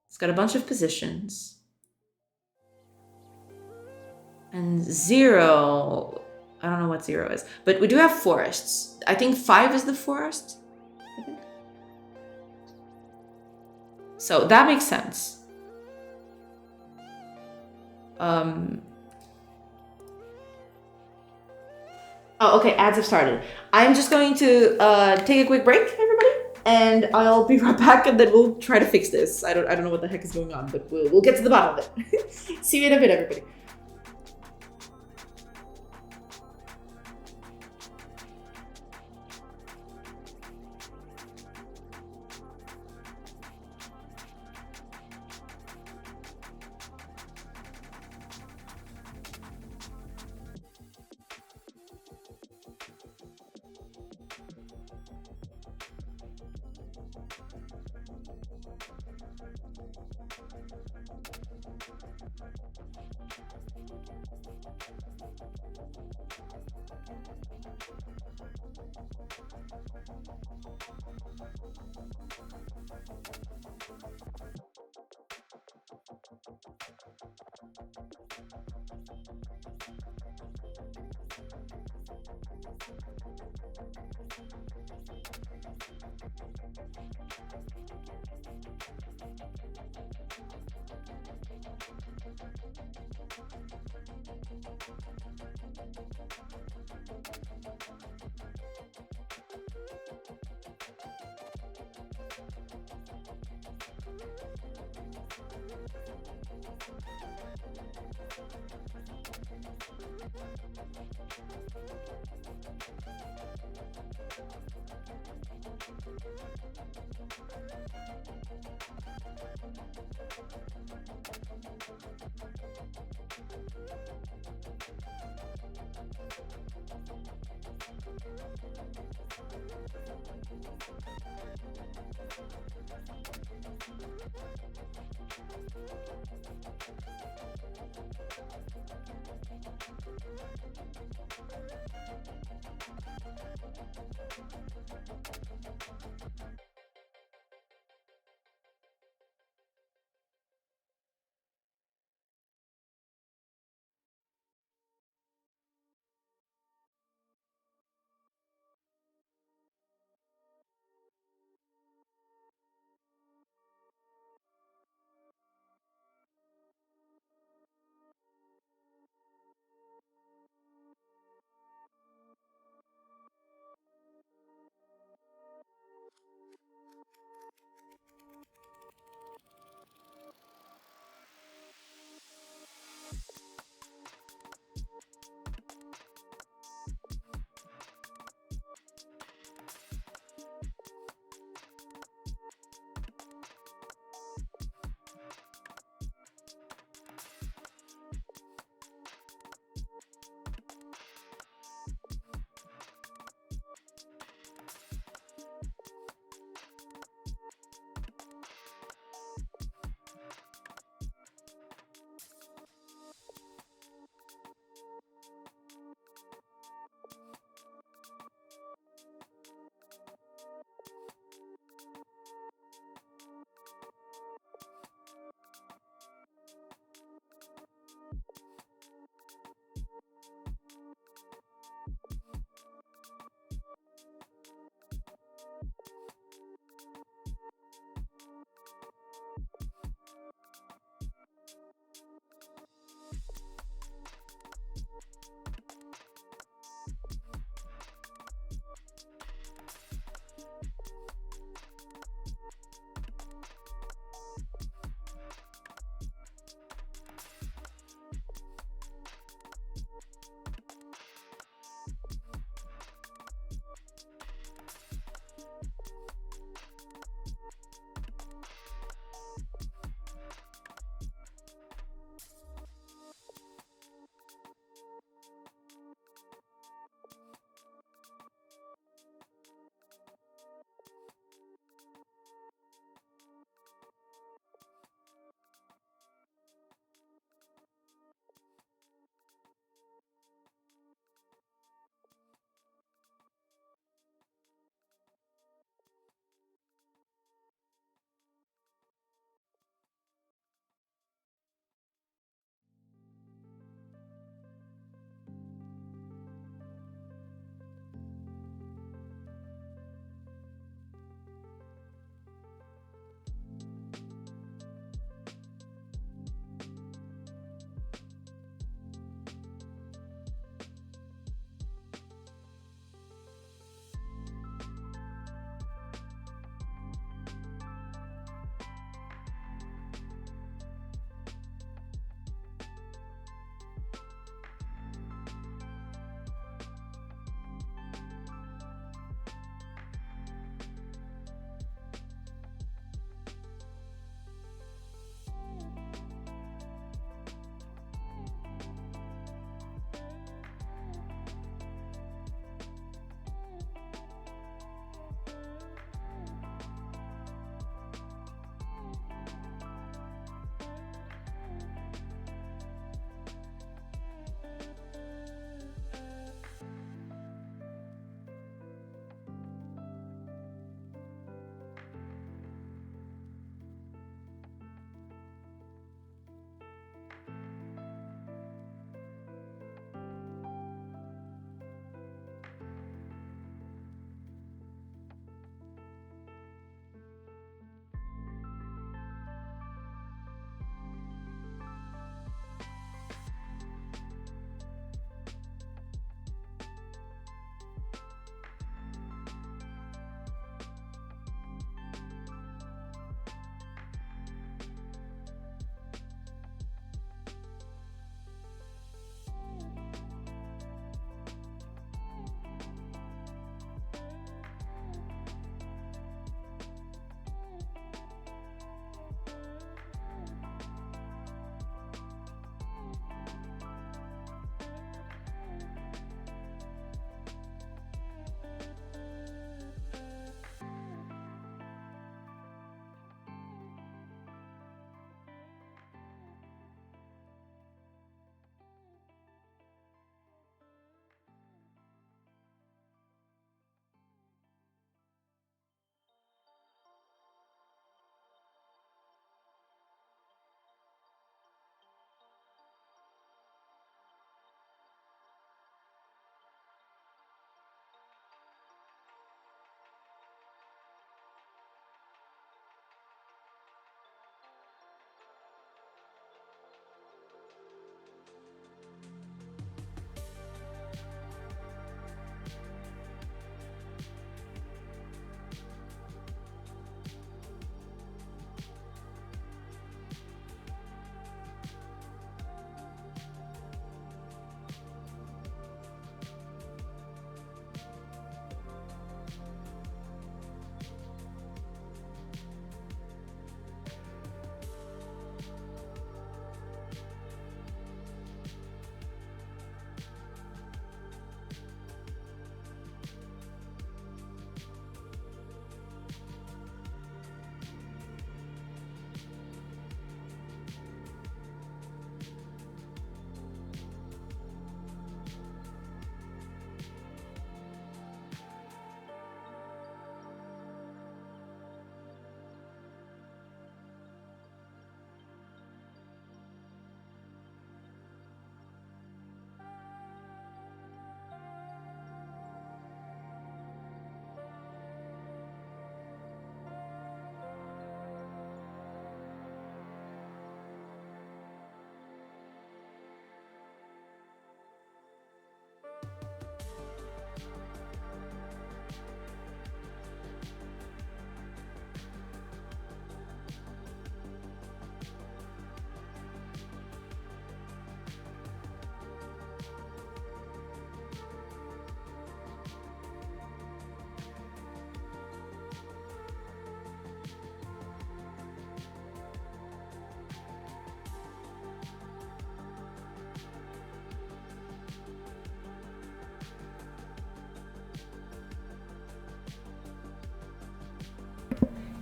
It's got a bunch of positions. And 0, I don't know what 0 is, but we do have forests. I think 5 is the forest. So that makes sense. Oh, okay, ads have started. I'm just going to take a quick break, everybody, and I'll be right back, and then we'll try to fix this. I don't know what the heck is going on, but we'll get to the bottom of it. See you in a bit, everybody.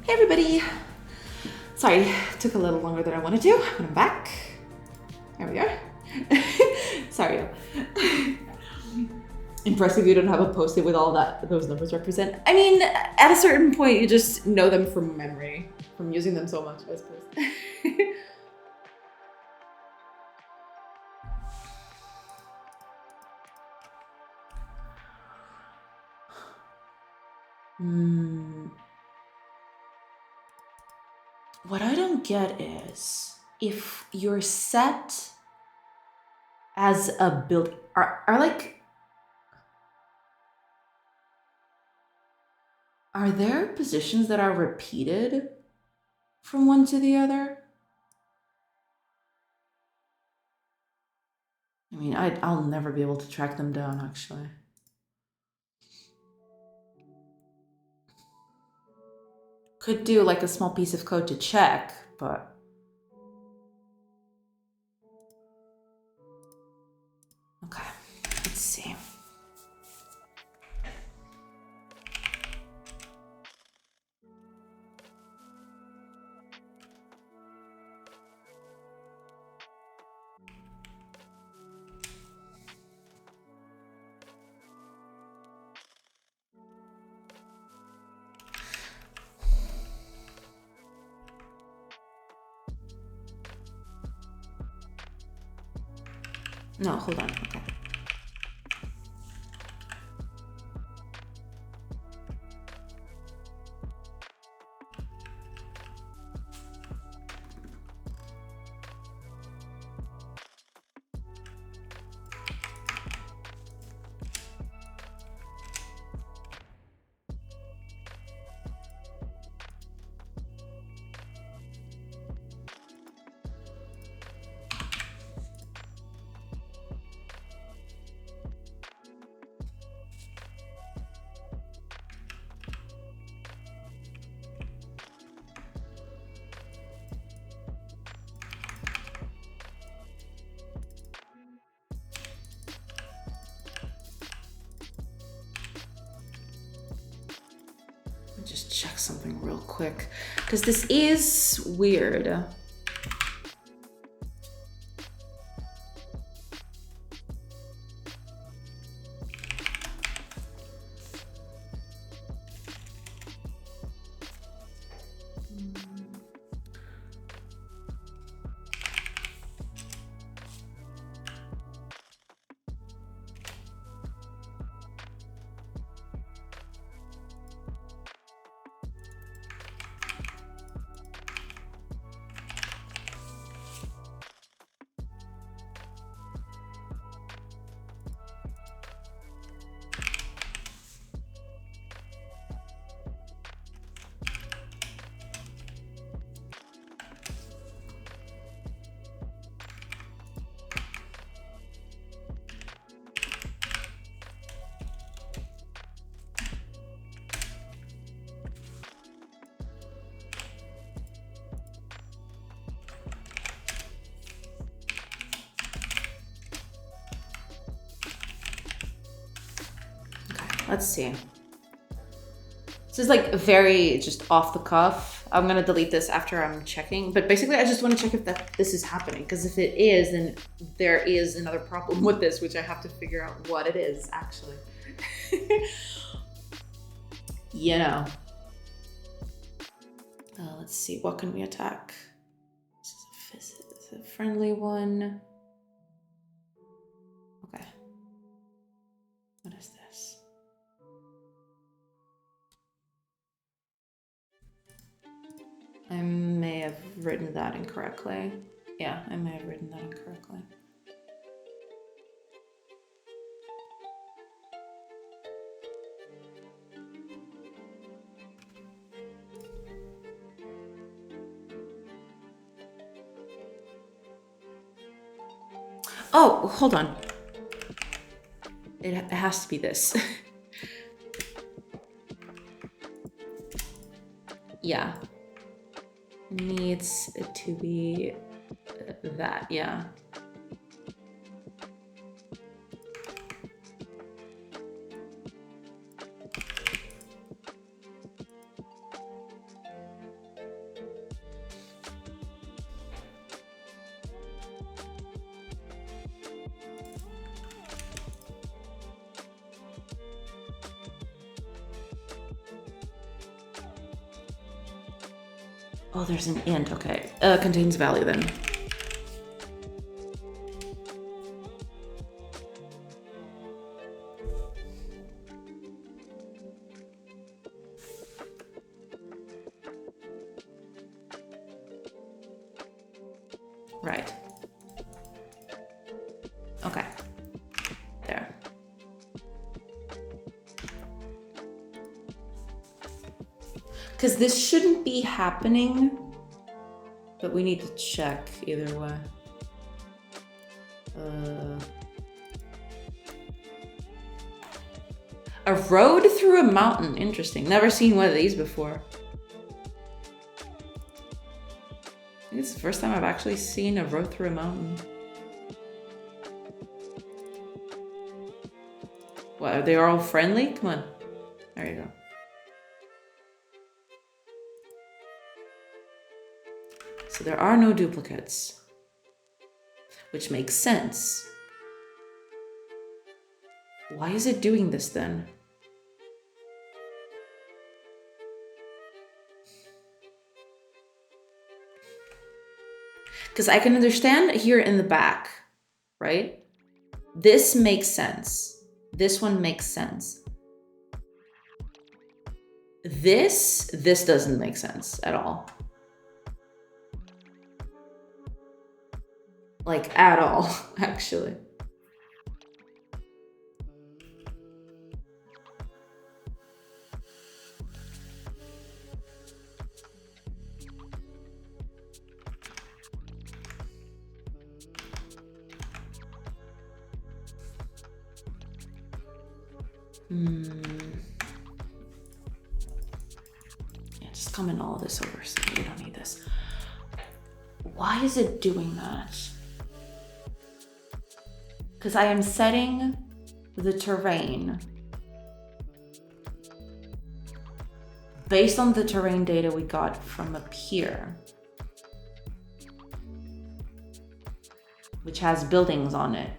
Hey everybody! Sorry, it took a little longer than I wanted to, but I'm back. There we are. Sorry. Impressive you don't have a post-it with all that those numbers represent. I mean, at a certain point, you just know them from memory, from using them so much, I suppose. What I don't get is if you're set as a build, are there positions that are repeated from one to the other? I mean, I'll never be able to track them down, actually. Could do like a small piece of code to check, but... Okay, let's see. No, hold on, okay. Just check something real quick, because this is weird. Let's see. This is like very just off the cuff. I'm gonna delete this after I'm checking, but basically I just want to check if this is happening, because if it is, then there is another problem with this, which I have to figure out what it is actually. You know. Let's see, what can we attack? This is a friendly one. Okay. What is this? I may have written that incorrectly. Yeah, I may have written that incorrectly. Oh, hold on. It has to be this. Yeah. Needs it to be that, yeah. Oh, there's an int, okay. Contains value then. Right. Okay. There. Because this shouldn't be happening, but we need to check either way. A road through a mountain. Interesting. Never seen one of these before. I think it's the first time I've actually seen a road through a mountain. What, are they all friendly? Come on. There you go. So there are no duplicates, which makes sense. Why is it doing this then? Because I can understand here in the back, right? This makes sense. This one makes sense. This doesn't make sense at all. Like, at all, actually. Yeah, just comment all of this over so we don't need this. Why is it doing that? Because I am setting the terrain based on the terrain data we got from up here, which has buildings on it.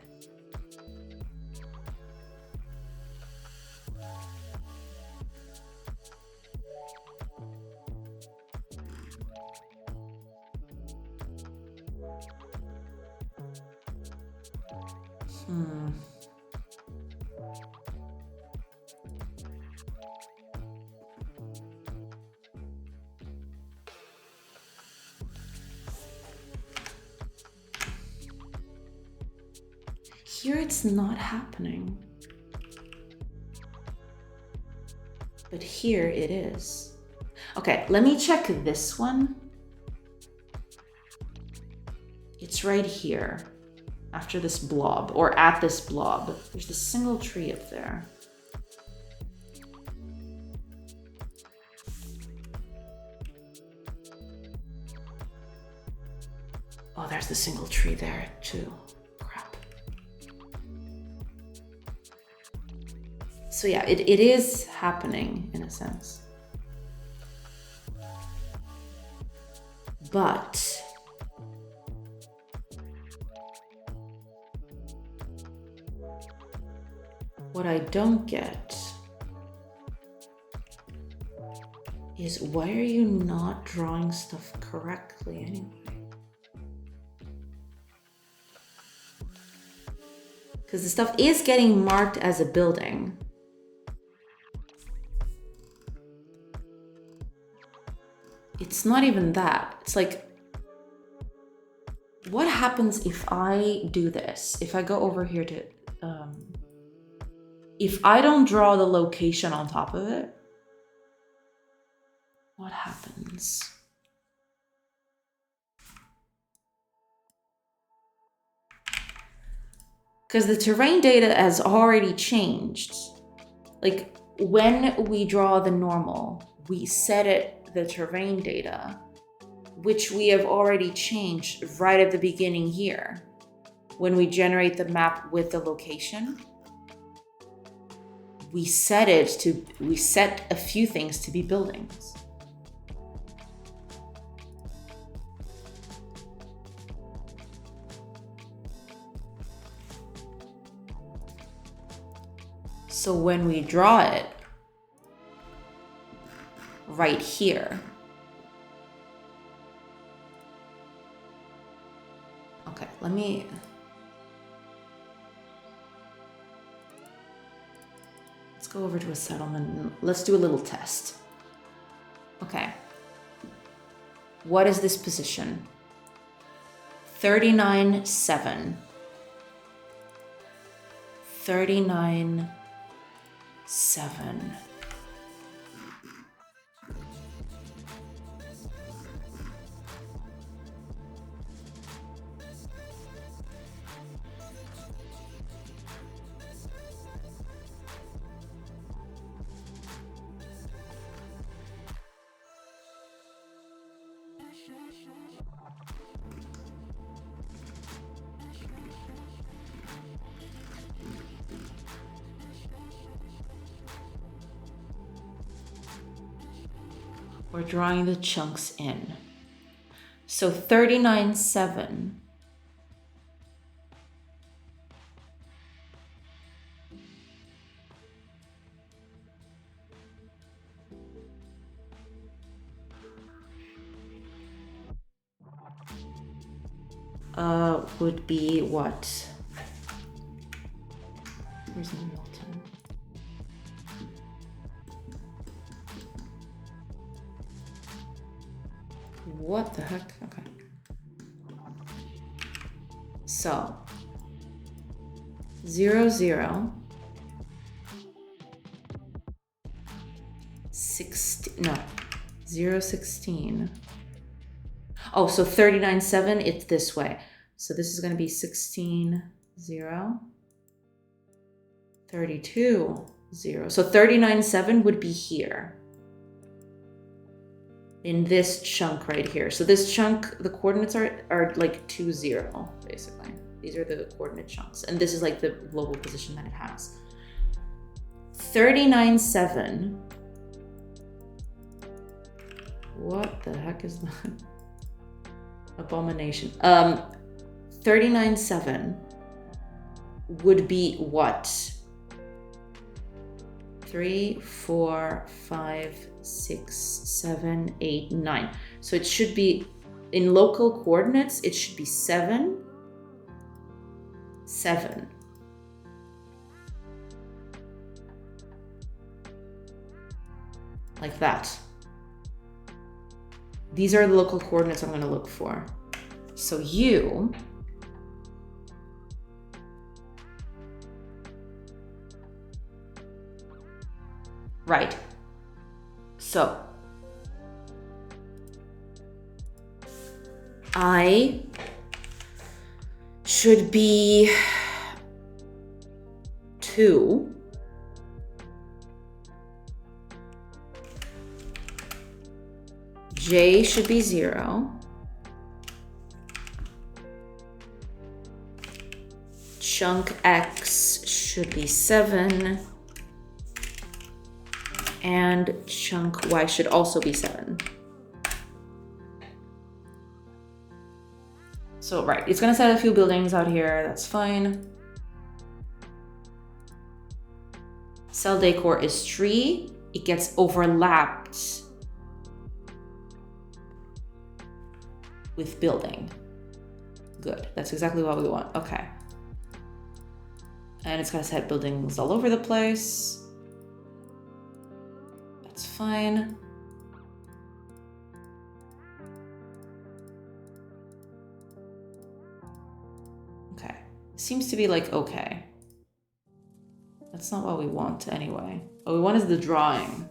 Here it's not happening. But here it is. Okay, let me check this one. It's right here, after this blob, or at this blob. There's a single tree up there. Oh, there's the single tree there too. Crap. So yeah, it is happening in a sense. But what I don't get is why are you not drawing stuff correctly anyway? Because the stuff is getting marked as a building. It's not even that. It's like, what happens if I do this? If I go over here to, if I don't draw the location on top of it, what happens? Because the terrain data has already changed. Like, when we draw the normal, we set it the terrain data, which we have already changed right at the beginning here. When we generate the map with the location, we set a few things to be buildings. So when we draw it right here, let me... Let's go over to a settlement. Let's do a little test. Okay. What is this position? 39-7. 39-7. We're drawing the chunks in. So 39-7. Would be what? Where's Milton? What the heck? Okay. So 0, 0, 16, no, 0, 16. Oh, so 39-7, it's this way. So this is going to be 16, 0, 32, 0. So 39-7 would be here. In this chunk right here. So this chunk, the coordinates are like 2, 0, basically. These are the coordinate chunks. And this is like the global position that it has. 39-7. What the heck is that? Abomination. 39-7 would be what? 3, 4, 5, 6, 7, 8, 9. So it should be, in local coordinates, it should be 7, 7. Like that. These are the local coordinates I'm going to look for. So you right. So I should be 2. J should be 0. Chunk X should be 7. And chunk Y should also be 7. So, right, it's gonna set a few buildings out here, that's fine. Cell decor is tree, it gets overlapped with building. Good, that's exactly what we want, okay. And it's gonna set buildings all over the place. That's fine. Okay, seems to be like okay. That's not what we want anyway. What we want is the drawing.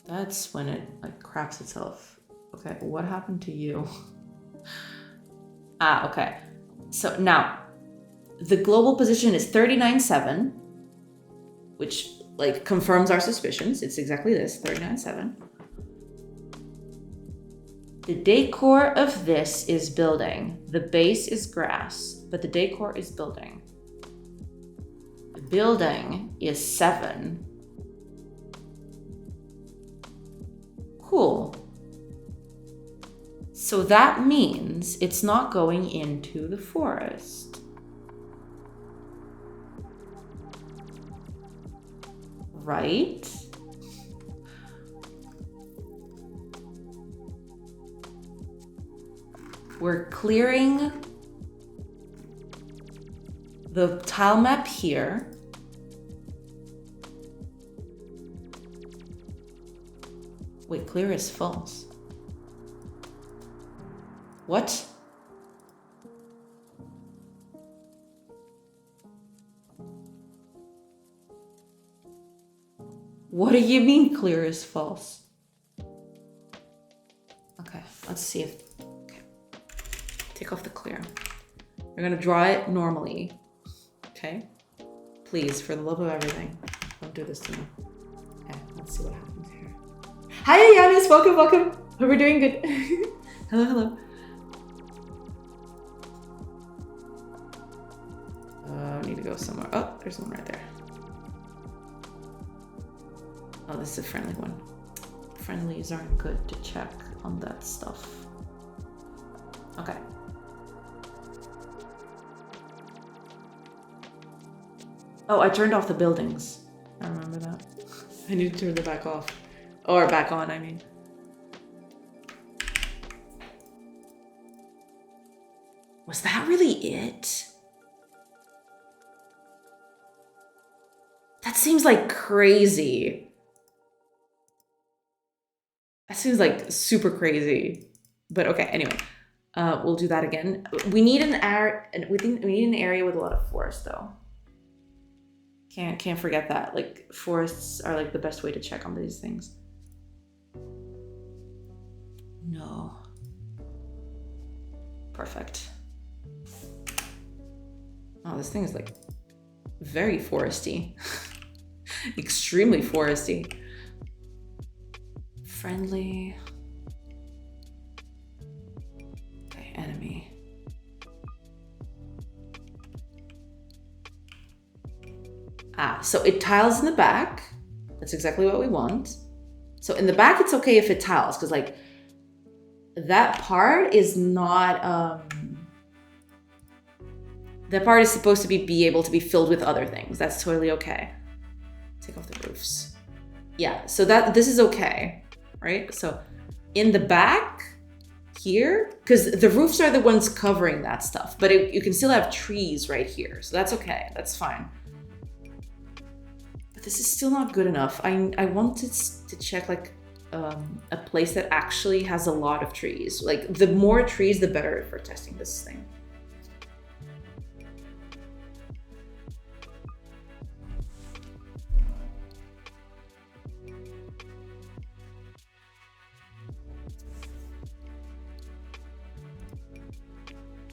That's when it like craps itself. Okay, what happened to you? Ah, okay. So now, the global position is 39-7, which like confirms our suspicions. It's exactly this, 39-7. The decor of this is building. The base is grass, but the decor is building. The building is 7. Cool. So that means it's not going into the forest. Right? we're clearing the tile map here. Wait, clear is false. What? What do you mean clear is false? Okay, let's see if, okay. Take off the clear. We're gonna draw it normally, okay? Please, for the love of everything, don't do this to me. Okay, let's see what happens here. Hi, Yanis, welcome, welcome. Hope we're doing good. Hello, hello. I need to go somewhere. Oh, there's one right there. Oh, this is a friendly one. Friendlies aren't good to check on that stuff. Okay. Oh, I turned off the buildings. I remember that. I need to turn them back off. Or back on, I mean. Was that really it? That seems like crazy. That seems like super crazy. But okay, anyway. We'll do that again. We need an area, we need an area with a lot of forest though. Can't forget that. Like forests are like the best way to check on these things. No. Perfect. Oh, this thing is like very foresty. Extremely foresty. Friendly. Okay, enemy. Ah, so it tiles in the back. That's exactly what we want. So in the back, it's okay if it tiles, because like that part is not, that part is supposed to be able to be filled with other things. That's totally okay. Take off the roofs. Yeah, so this is okay, right? So in the back here, because the roofs are the ones covering that stuff, but you can still have trees right here. So that's okay, that's fine. But this is still not good enough. I wanted to check like a place that actually has a lot of trees. Like the more trees, the better for testing this thing.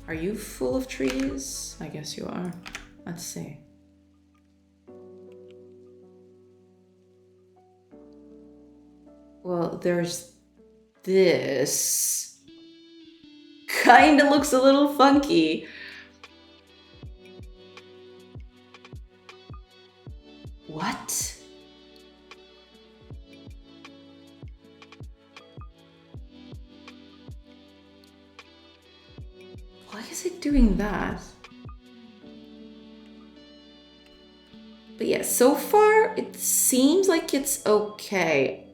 Are you full of trees? I guess you are. Let's see. Well, there's this. Kinda looks a little funky. What? Why is it doing that? But yeah, so far it seems like it's okay.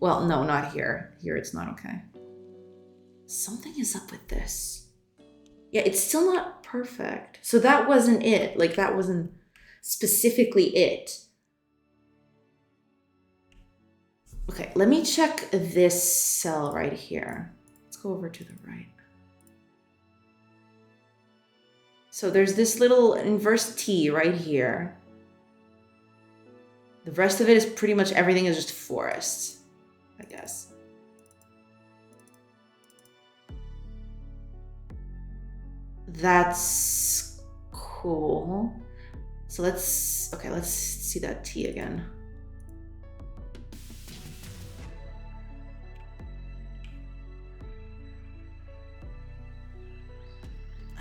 Well, no, not here. Here it's not okay. Something is up with this. Yeah, it's still not perfect. So that wasn't it. Like that wasn't specifically it. Okay, let me check this cell right here. Let's go over to the right. So there's this little inverse T right here. The rest of it is pretty much everything is just forest, I guess. That's cool. So let's see that T again.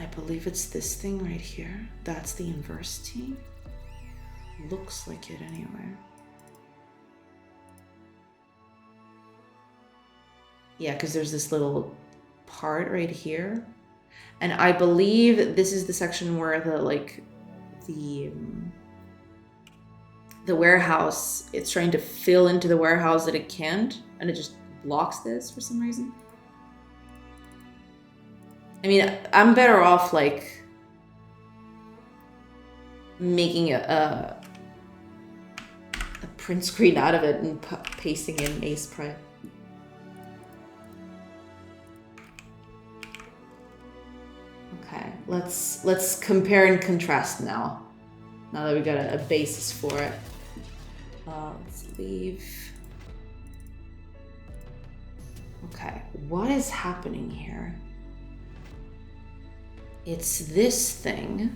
I believe it's this thing right here. That's the inverse T. Looks like it anyway. Yeah, because there's this little part right here. And I believe this is the section where the warehouse, it's trying to fill into the warehouse that it can't, and it just blocks this for some reason. I mean, I'm better off like making a print screen out of it and pasting in Ace Prime. Okay, let's compare and contrast now. Now that we got a basis for it. Let's leave. Okay, what is happening here? It's this thing.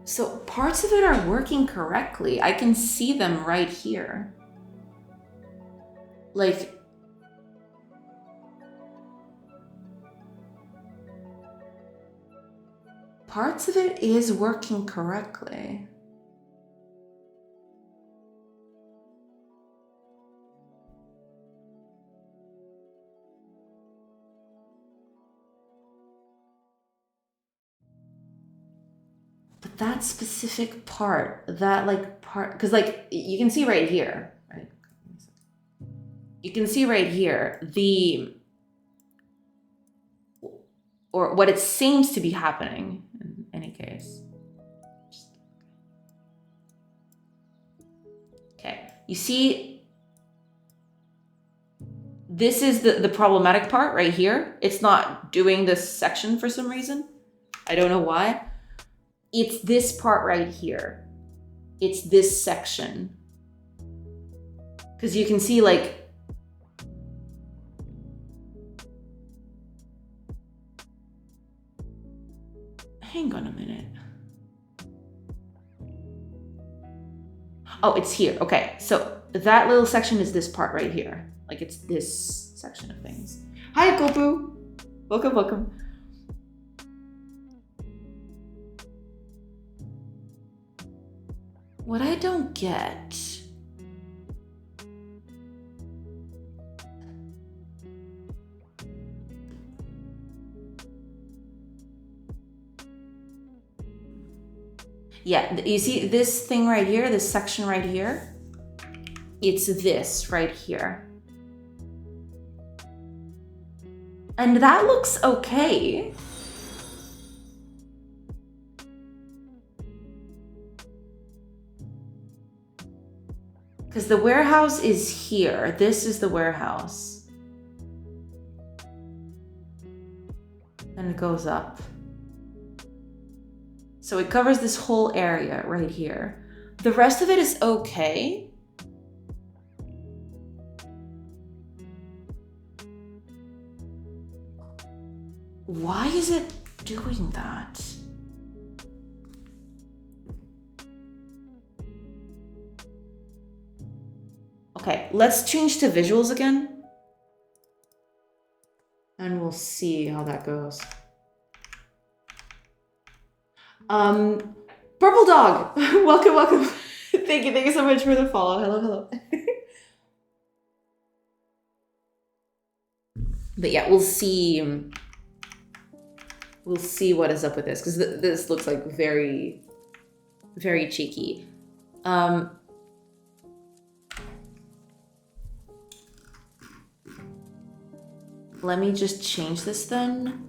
So parts of it are working correctly. I can see them right here. Like, parts of it is working correctly. But that specific part, that like part, because like you can see right here, right? You can see right here or what it seems to be happening in any case. Okay, you see, this is the problematic part right here. It's not doing this section for some reason. I don't know why. It's this part right here. It's this section. Because you can see like, hang on a minute. Oh, it's here. Okay, so that little section is this part right here. Like it's this section of things. Hi, Gopu. Welcome, welcome. What I don't get... Yeah, you see this thing right here, this section right here? It's this right here. And that looks okay. Because the warehouse is here. This is the warehouse. And it goes up. So it covers this whole area right here. The rest of it is okay. Why is it doing that? Okay, let's change to visuals again. And we'll see how that goes. Purple Dog, welcome, welcome. Thank you so much for the follow. Hello, hello. But yeah, we'll see what is up with this, because this looks like very, very cheeky. Let me just change this then,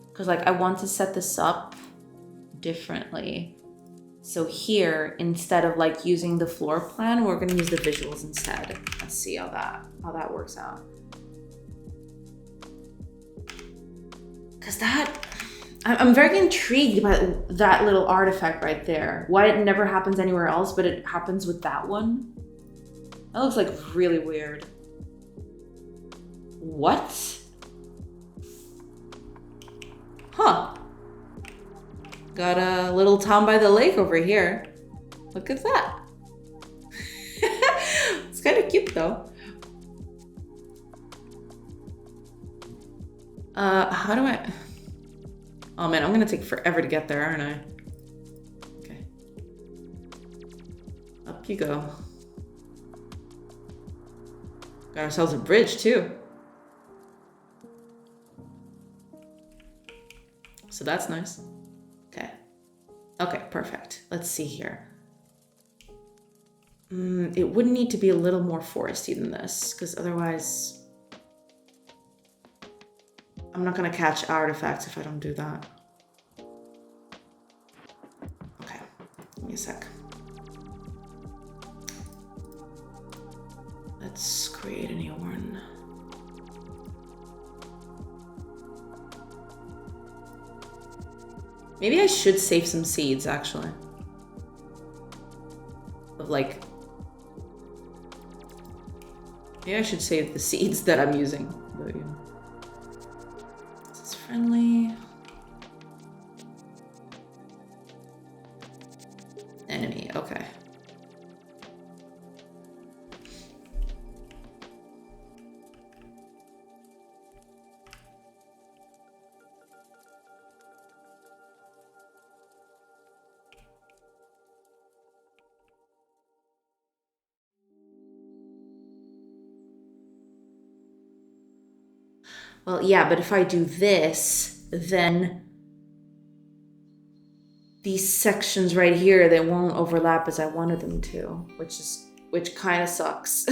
because like I want to set this up differently. So here, instead of like using the floor plan, we're gonna use the visuals instead. Let's see how that works out. Because I'm very intrigued by that little artifact right there. Why it never happens anywhere else, but it happens with that one. That looks like really weird. What? Huh. Got a little town by the lake over here. Look at that. It's kind of cute though. How do I... Oh man, I'm gonna take forever to get there, aren't I? Okay. Up you go. Got ourselves a bridge too. So that's nice. Okay. Okay, perfect. Let's see here. It would need to be a little more foresty than this, because otherwise I'm not gonna catch artifacts if I don't do that. Okay, give me a sec. Let's create a new one. Maybe I should save some seeds, actually. Of like... Maybe I should save the seeds that I'm using. But, yeah. This is friendly. Enemy, okay. Well, yeah, but if I do this, then these sections right here, they won't overlap as I wanted them to, which kind of sucks.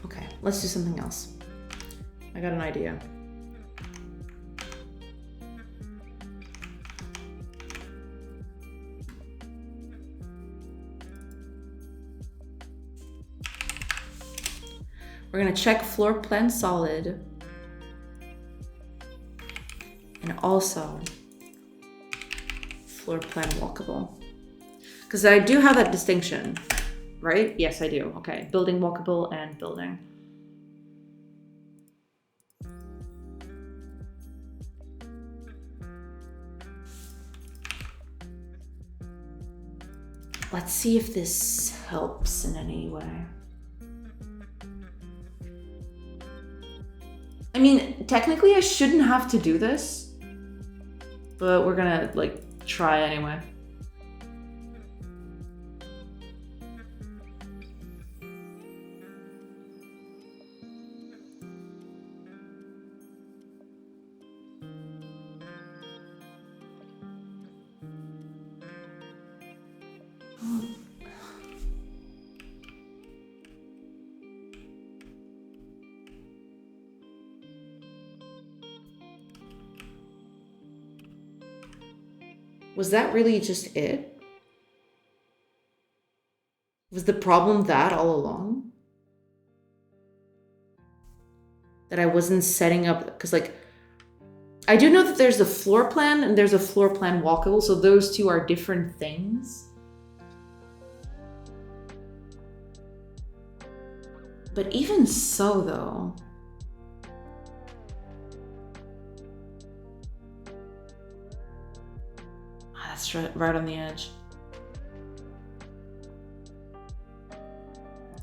Okay, let's do something else. I got an idea. We're gonna check floor plan solid. And also floor plan walkable. Because I do have that distinction, right? Yes, I do. Okay, building walkable and building. Let's see if this helps in any way. I mean, technically I shouldn't have to do this, but we're gonna like try anyway. Was that really just it? Was the problem that all along? That I wasn't setting up, because like, I do know that there's a floor plan and there's a floor plan walkable, so those two are different things. But even so though, that's right on the edge.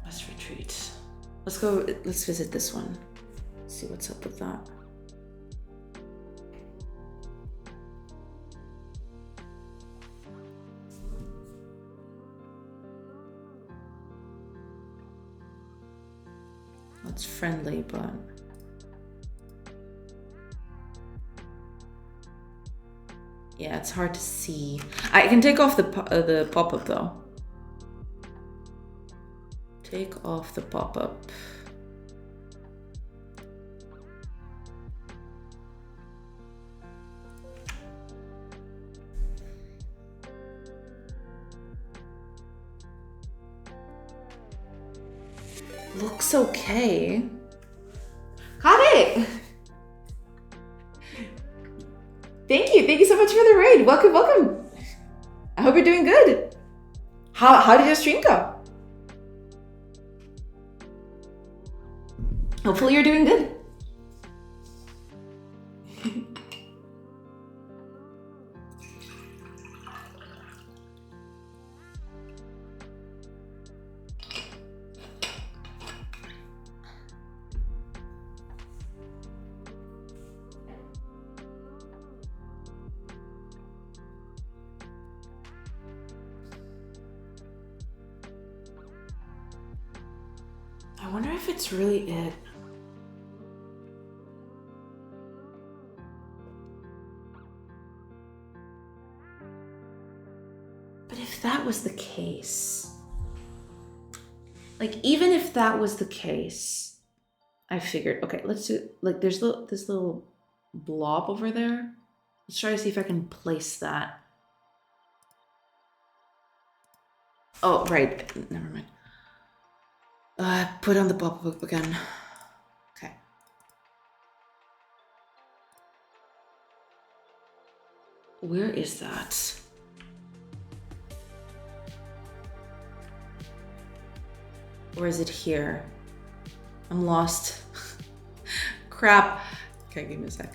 Let's retreat. Let's go, let's visit this one. See what's up with that. It's friendly, but yeah, it's hard to see. I can take off the pop-up though. Take off the pop-up. Looks okay. Got it! Thank you so much for the raid. Welcome. I hope you're doing good. How did your stream go? Hopefully you're doing good. I wonder if it's really it. But if that was the case, like even if that was the case, I figured, okay, let's do, like there's this little blob over there. Let's try to see if I can place that. Oh, right, never mind. Put on the pop-up again. Okay. Where is that? Or is it here? I'm lost. Crap. Okay, give me a sec.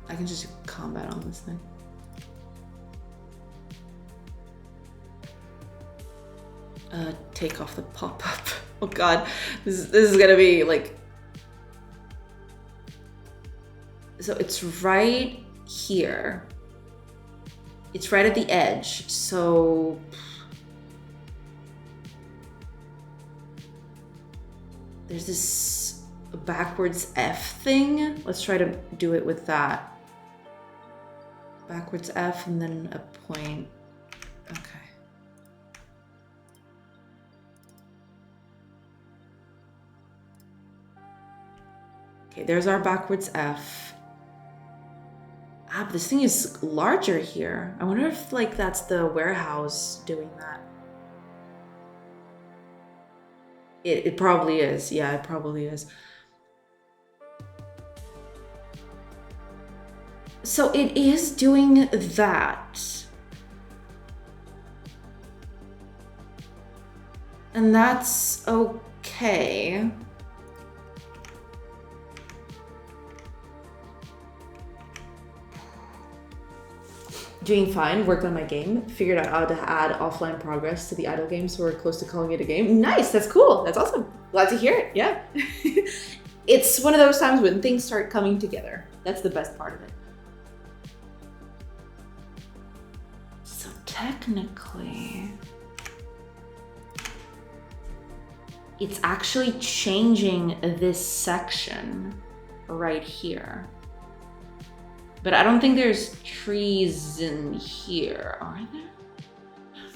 I can just do combat on this thing. Take off the pop-up. Oh god, this is gonna be like... So it's right here. It's right at the edge, so... There's this backwards F thing. Let's try to do it with that. Backwards F and then a point. Okay. Okay, there's our backwards F. Ah, but this thing is larger here. I wonder if like that's the warehouse doing that. It probably is. Yeah, it probably is. So it is doing that. And that's okay. Doing fine, worked on my game, figured out how to add offline progress to the idle game, so we're close to calling it a game. Nice, that's cool, that's awesome. Glad to hear it, yeah. It's one of those times when things start coming together. That's the best part of it. So technically, it's actually changing this section right here. But I don't think there's trees in here, are there?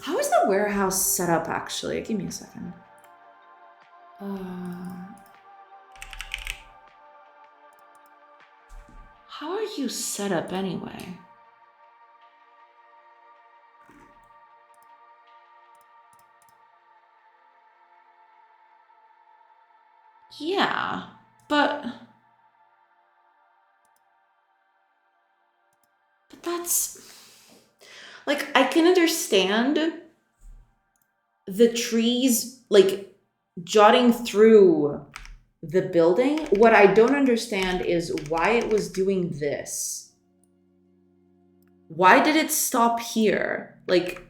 How is the warehouse set up actually? Give me a second. How are you set up anyway? Yeah, but that's... Like, I can understand the trees, like, jotting through the building. What I don't understand is why it was doing this. Why did it stop here? Like,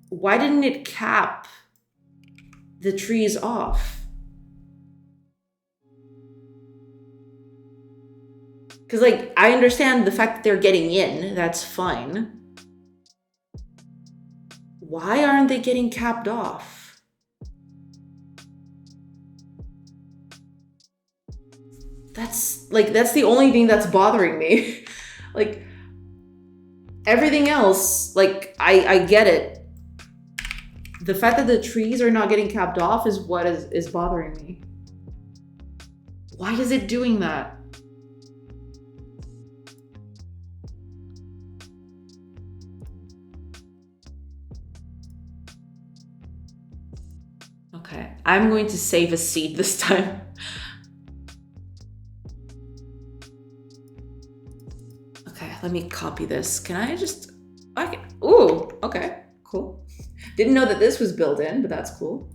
why didn't it cap the trees off? Because, like, I understand the fact that they're getting in. That's fine. Why aren't they getting capped off? That's the only thing that's bothering me. Like, everything else, like, I get it. The fact that the trees are not getting capped off is what is bothering me. Why is it doing that? Okay, I'm going to save a seed this time. Okay, let me copy this. Can I just... Okay. Ooh, okay, cool. Didn't know that this was built in, but that's cool.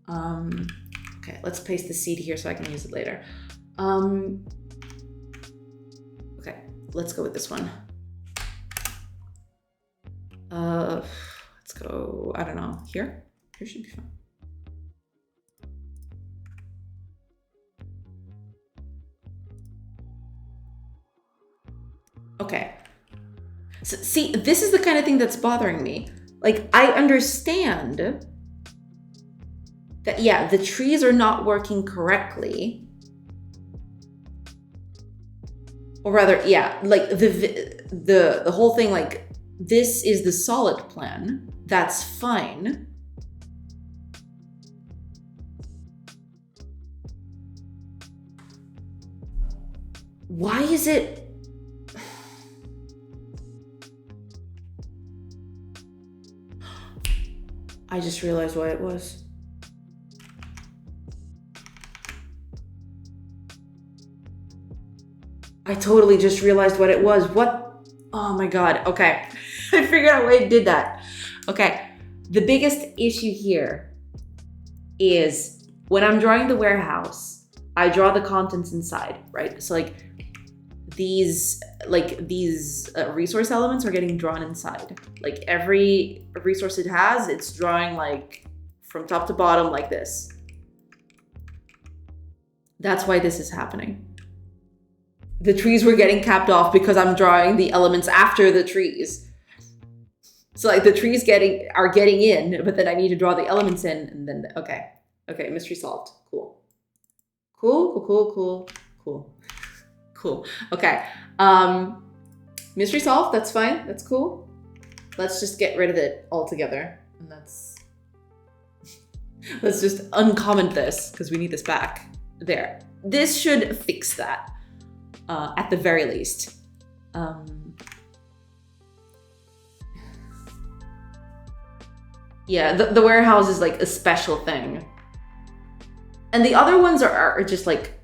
Okay, let's paste the seed here so I can use it later. Okay, let's go with this one. Let's go, I don't know, here? Here should be fine. Okay, So, see, this is the kind of thing that's bothering me. Like, I understand that, yeah, the trees are not working correctly. Or rather, yeah, like the whole thing, like, this is the solid plan. That's fine. Why is it... I just realized why it was. I totally just realized what it was. What? Oh my God. Okay. I figured out why it did that. Okay. The biggest issue here is when I'm drawing the warehouse, I draw the contents inside, right? So like these resource elements are getting drawn inside. Like every resource it has, it's drawing like from top to bottom like this. That's why this is happening. The trees were getting capped off because I'm drawing the elements after the trees. So like the trees are getting in, but then I need to draw the elements in, and then okay, mystery solved. Cool. Okay. Mystery solved, that's fine. That's cool. Let's just get rid of it altogether. And let's just uncomment this because we need this back. There. This should fix that. At the very least. Yeah, the warehouse is like a special thing. And the other ones are just like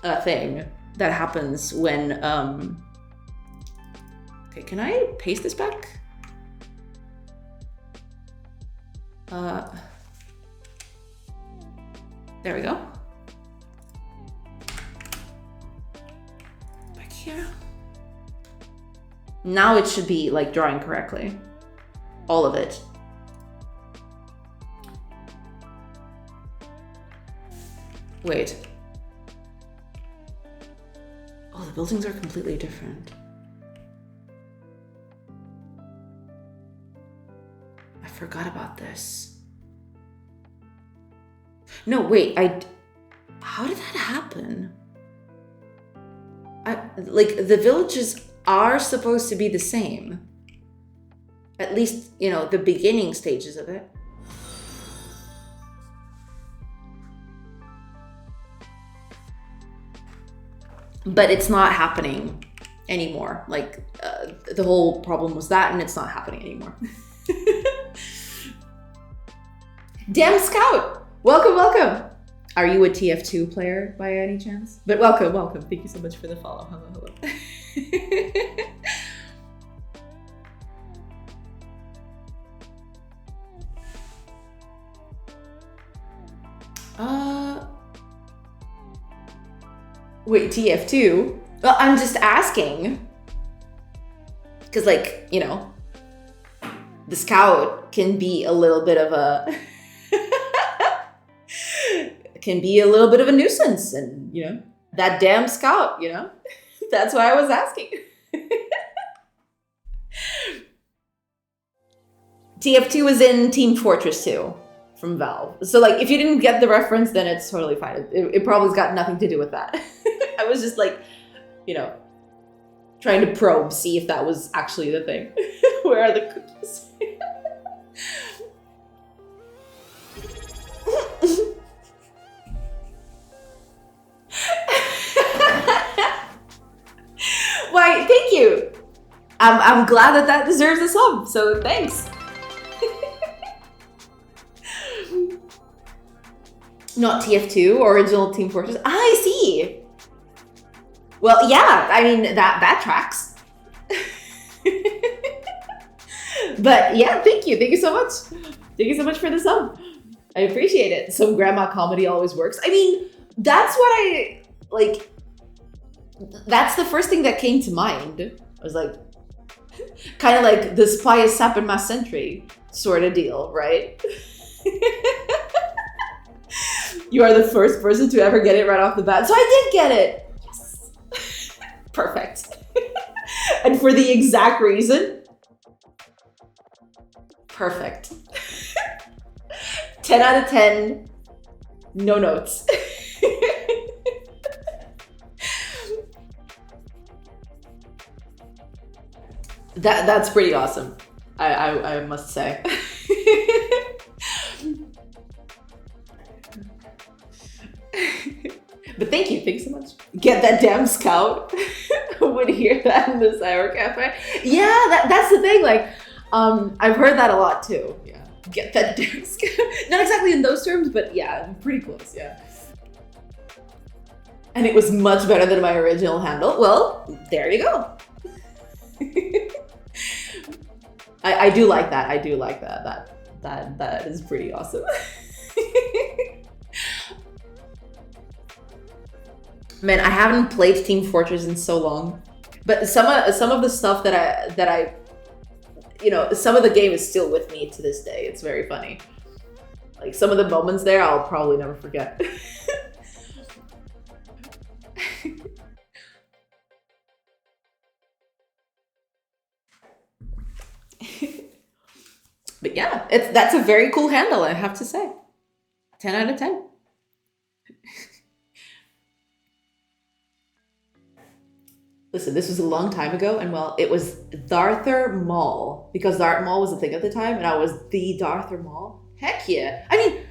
a thing that happens when, okay, can I paste this back? There we go. Back here. Now it should be like drawing correctly. All of it. Wait. Oh, the buildings are completely different. I forgot about this. No, wait, how did that happen? Like, the villages are supposed to be the same. At least, you know, the beginning stages of it. But it's not happening anymore. Like, the whole problem was that, and it's not happening anymore. Damn Scout! Welcome! Are you a TF2 player by any chance? But welcome. Thank you so much for the follow. Hello. Wait, TF2? Well, I'm just asking. Because, like, you know, the Scout can be a little bit of a... nuisance. And, you know, that damn Scout, you know? That's why I was asking. TF2 was in Team Fortress 2 from Valve. So, like, if you didn't get the reference, then it's totally fine. It probably's got nothing to do with that. I was just, like, you know, trying to probe, see if that was actually the thing. Where are the cookies? Why, thank you. I'm glad that deserves a sub, so thanks. Not TF2, original Team Fortress. I see. Well, yeah, I mean, that tracks. But yeah, thank you. Thank you so much. Thank you so much for the sub. I appreciate it. Some grandma comedy always works. I mean, that's what I, like, that's the first thing that came to mind. I was like, kind of like the spy is sapping my century sort of deal, right? You are the first person to ever get it right off the bat. So I did get it. Yes. Perfect. And for the exact reason, perfect. 10 out of 10, no notes. That's pretty awesome, I must say. But thank you so much. Get that damn scout. Who would hear that in the cyber cafe? Yeah, that's the thing. Like, I've heard that a lot too. Yeah, get that damn scout. Not exactly in those terms, but yeah, pretty close. Yeah. And it was much better than my original handle. Well, there you go. I do like that. I do like that. That is pretty awesome. Man, I haven't played Team Fortress in so long, but some of the stuff that I some of the game is still with me to this day. It's very funny. Like some of the moments there, I'll probably never forget. But yeah, that's a very cool handle, I have to say. 10 out of 10. Listen, this was a long time ago, and well, it was Darther Mall, because Darth Mall was a thing at the time, and I was the Darther Mall. Heck yeah. I mean,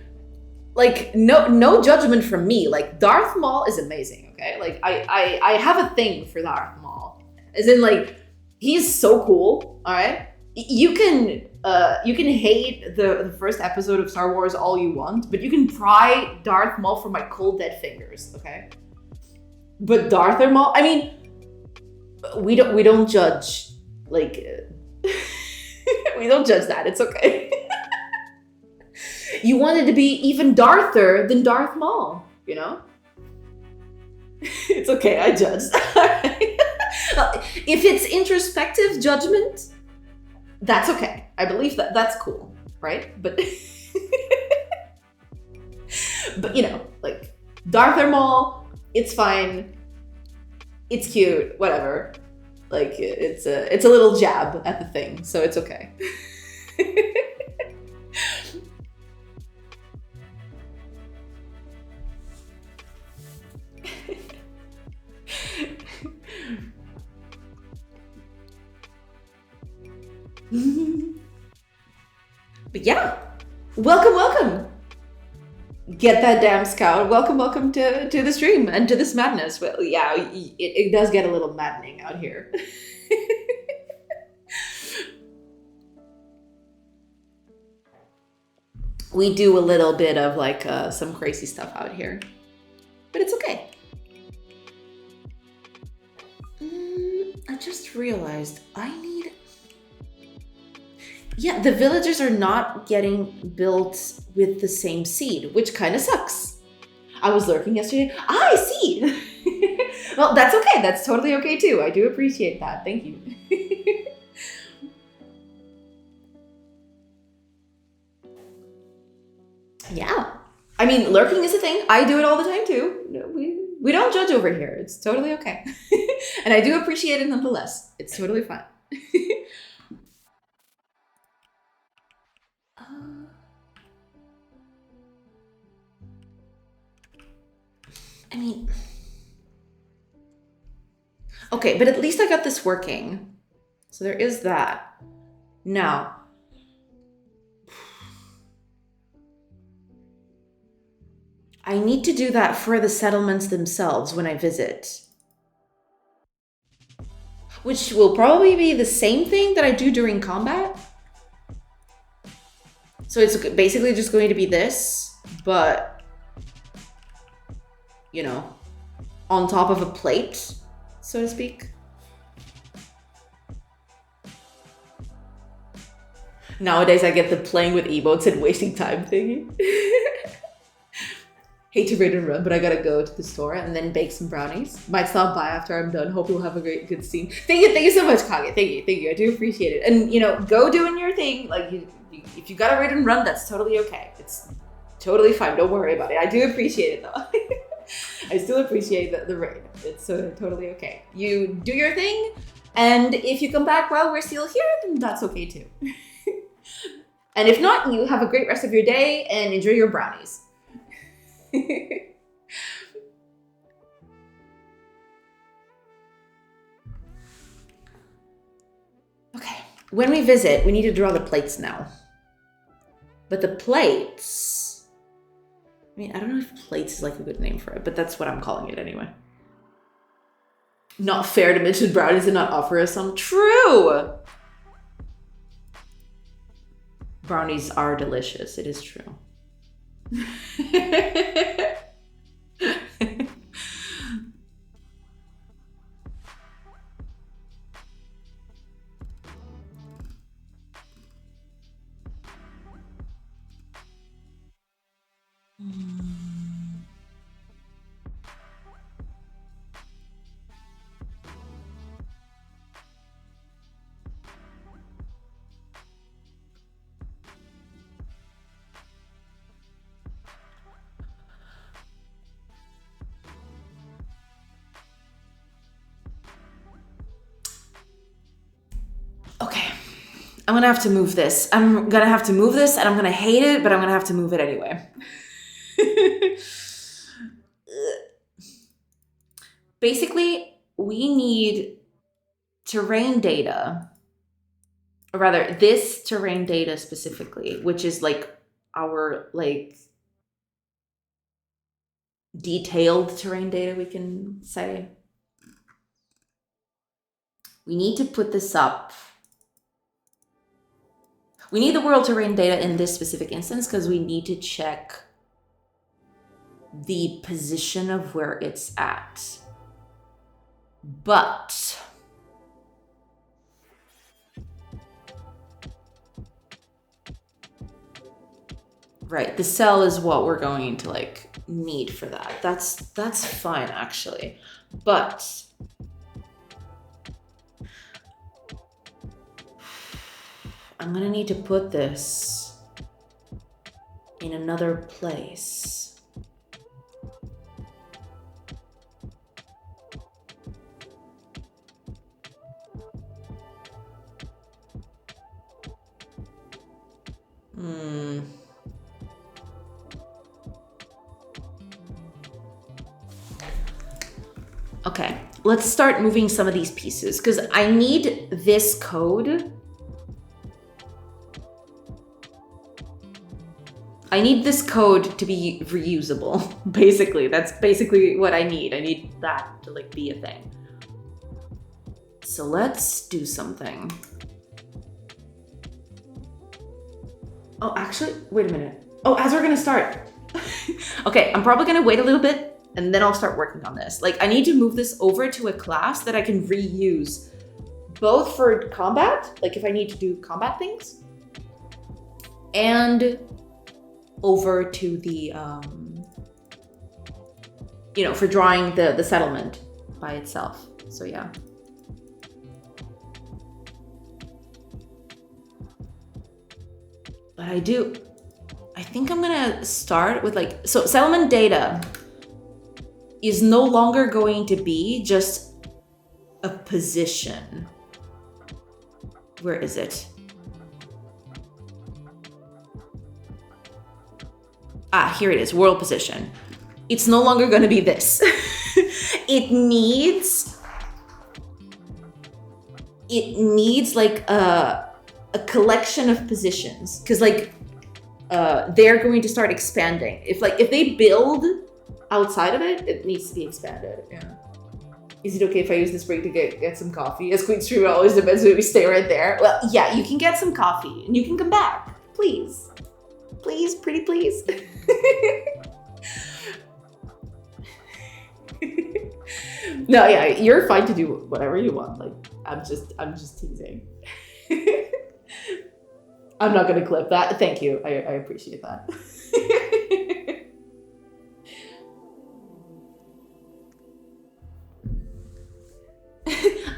like, no judgment from me. Like, Darth Maul is amazing, okay? Like, I have a thing for Darth Maul. As in, like, he's so cool, all right? You can hate the first episode of Star Wars all you want, but you can pry Darth Maul from my cold dead fingers, okay? But Darther Maul, I mean, we don't judge, like, we don't judge that. It's okay. You wanted to be even Darther than Darth Maul, you know? It's okay, I judged. If it's introspective judgment, that's okay. I believe that's cool, right? But, but you know, like, Darther Maul, it's fine. It's cute, whatever. Like, it's a little jab at the thing, so it's okay. But yeah, welcome. Get that damn scout. Welcome to the stream and to this madness. Well, yeah, it does get a little maddening out here. We do a little bit of like some crazy stuff out here, but it's okay. I just realized I need... Yeah, the villagers are not getting built with the same seed, which kind of sucks. I was lurking yesterday. I see. Well, that's okay. That's totally okay too. I do appreciate that. Thank you. Yeah. I mean, lurking is a thing. I do it all the time too. No, we don't judge over here. It's totally okay. And I do appreciate it nonetheless. It's totally fine. I mean, okay, but at least I got this working. So there is that. Now, I need to do that for the settlements themselves when I visit. Which will probably be the same thing that I do during combat. So it's basically just going to be this, but, you know, on top of a plate, so to speak. Nowadays I get the playing with emotes and wasting time thingy. Hate to raid and run, but I gotta go to the store and then bake some brownies. Might stop by after I'm done. Hope you'll have a good scene. Thank you so much, Kage. Thank you. I do appreciate it. And you know, go doing your thing. Like, if you gotta raid and run, that's totally okay. It's totally fine. Don't worry about it. I do appreciate it though. I still appreciate the raid. It's totally okay. You do your thing. And if you come back while we're still here, then that's okay too. And if not, you have a great rest of your day and enjoy your brownies. Okay, when we visit, we need to draw the plates now. But the plates, I mean, I don't know if plates is like a good name for it, but that's what I'm calling it anyway. Not fair to mention brownies and not offer us some. True! Brownies are delicious, it is true. Okay, I'm gonna have to move this. I'm gonna have to move this and I'm gonna hate it, but I'm gonna have to move it anyway. Basically, we need terrain data, or rather this terrain data specifically, which is like our like detailed terrain data, we can say. We need to put this up. We need the world terrain data in this specific instance because we need to check the position of where it's at. But right, the cell is what we're going to like need for that. That's fine actually. But I'm gonna need to put this in another place. Okay, let's start moving some of these pieces because I need this code. I need this code to be reusable, basically. That's basically what I need. I need that to like be a thing. So let's do something. Oh, actually, wait a minute. Oh, as we're gonna start. Okay, I'm probably gonna wait a little bit and then I'll start working on this. Like I need to move this over to a class that I can reuse both for combat, like if I need to do combat things, and over to the, for drawing the settlement by itself. So yeah. But I think I'm gonna start with like, so settlement data is no longer going to be just a position. Where is it? Ah, here it is, world position. It's no longer gonna be this. It needs like a collection of positions, because like they're going to start expanding. If they build outside of it, it needs to be expanded. Yeah. Is it okay if I use this break to get some coffee? As Queen Stream always depends when we stay right there. Well, yeah, you can get some coffee and you can come back. Please. Please, pretty please. No, yeah, you're fine to do whatever you want. Like, I'm just teasing. I'm not gonna clip that. Thank you. I appreciate that.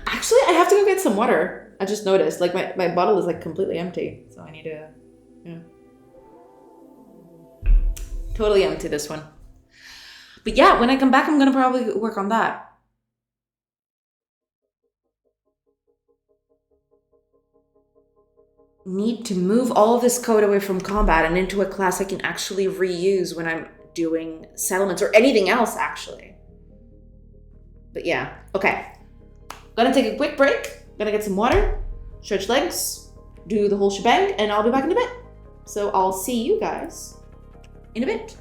Actually, I have to go get some water. I just noticed, like my bottle is like completely empty. So I need to, totally empty this one. But yeah, when I come back, I'm gonna probably work on that. need to move all of this code away from combat and into a class I can actually reuse when I'm doing settlements or anything else, actually. But yeah, okay. Gonna take a quick break. Gonna get some water, stretch legs, do the whole shebang, and I'll be back in a bit. So I'll see you guys in a bit.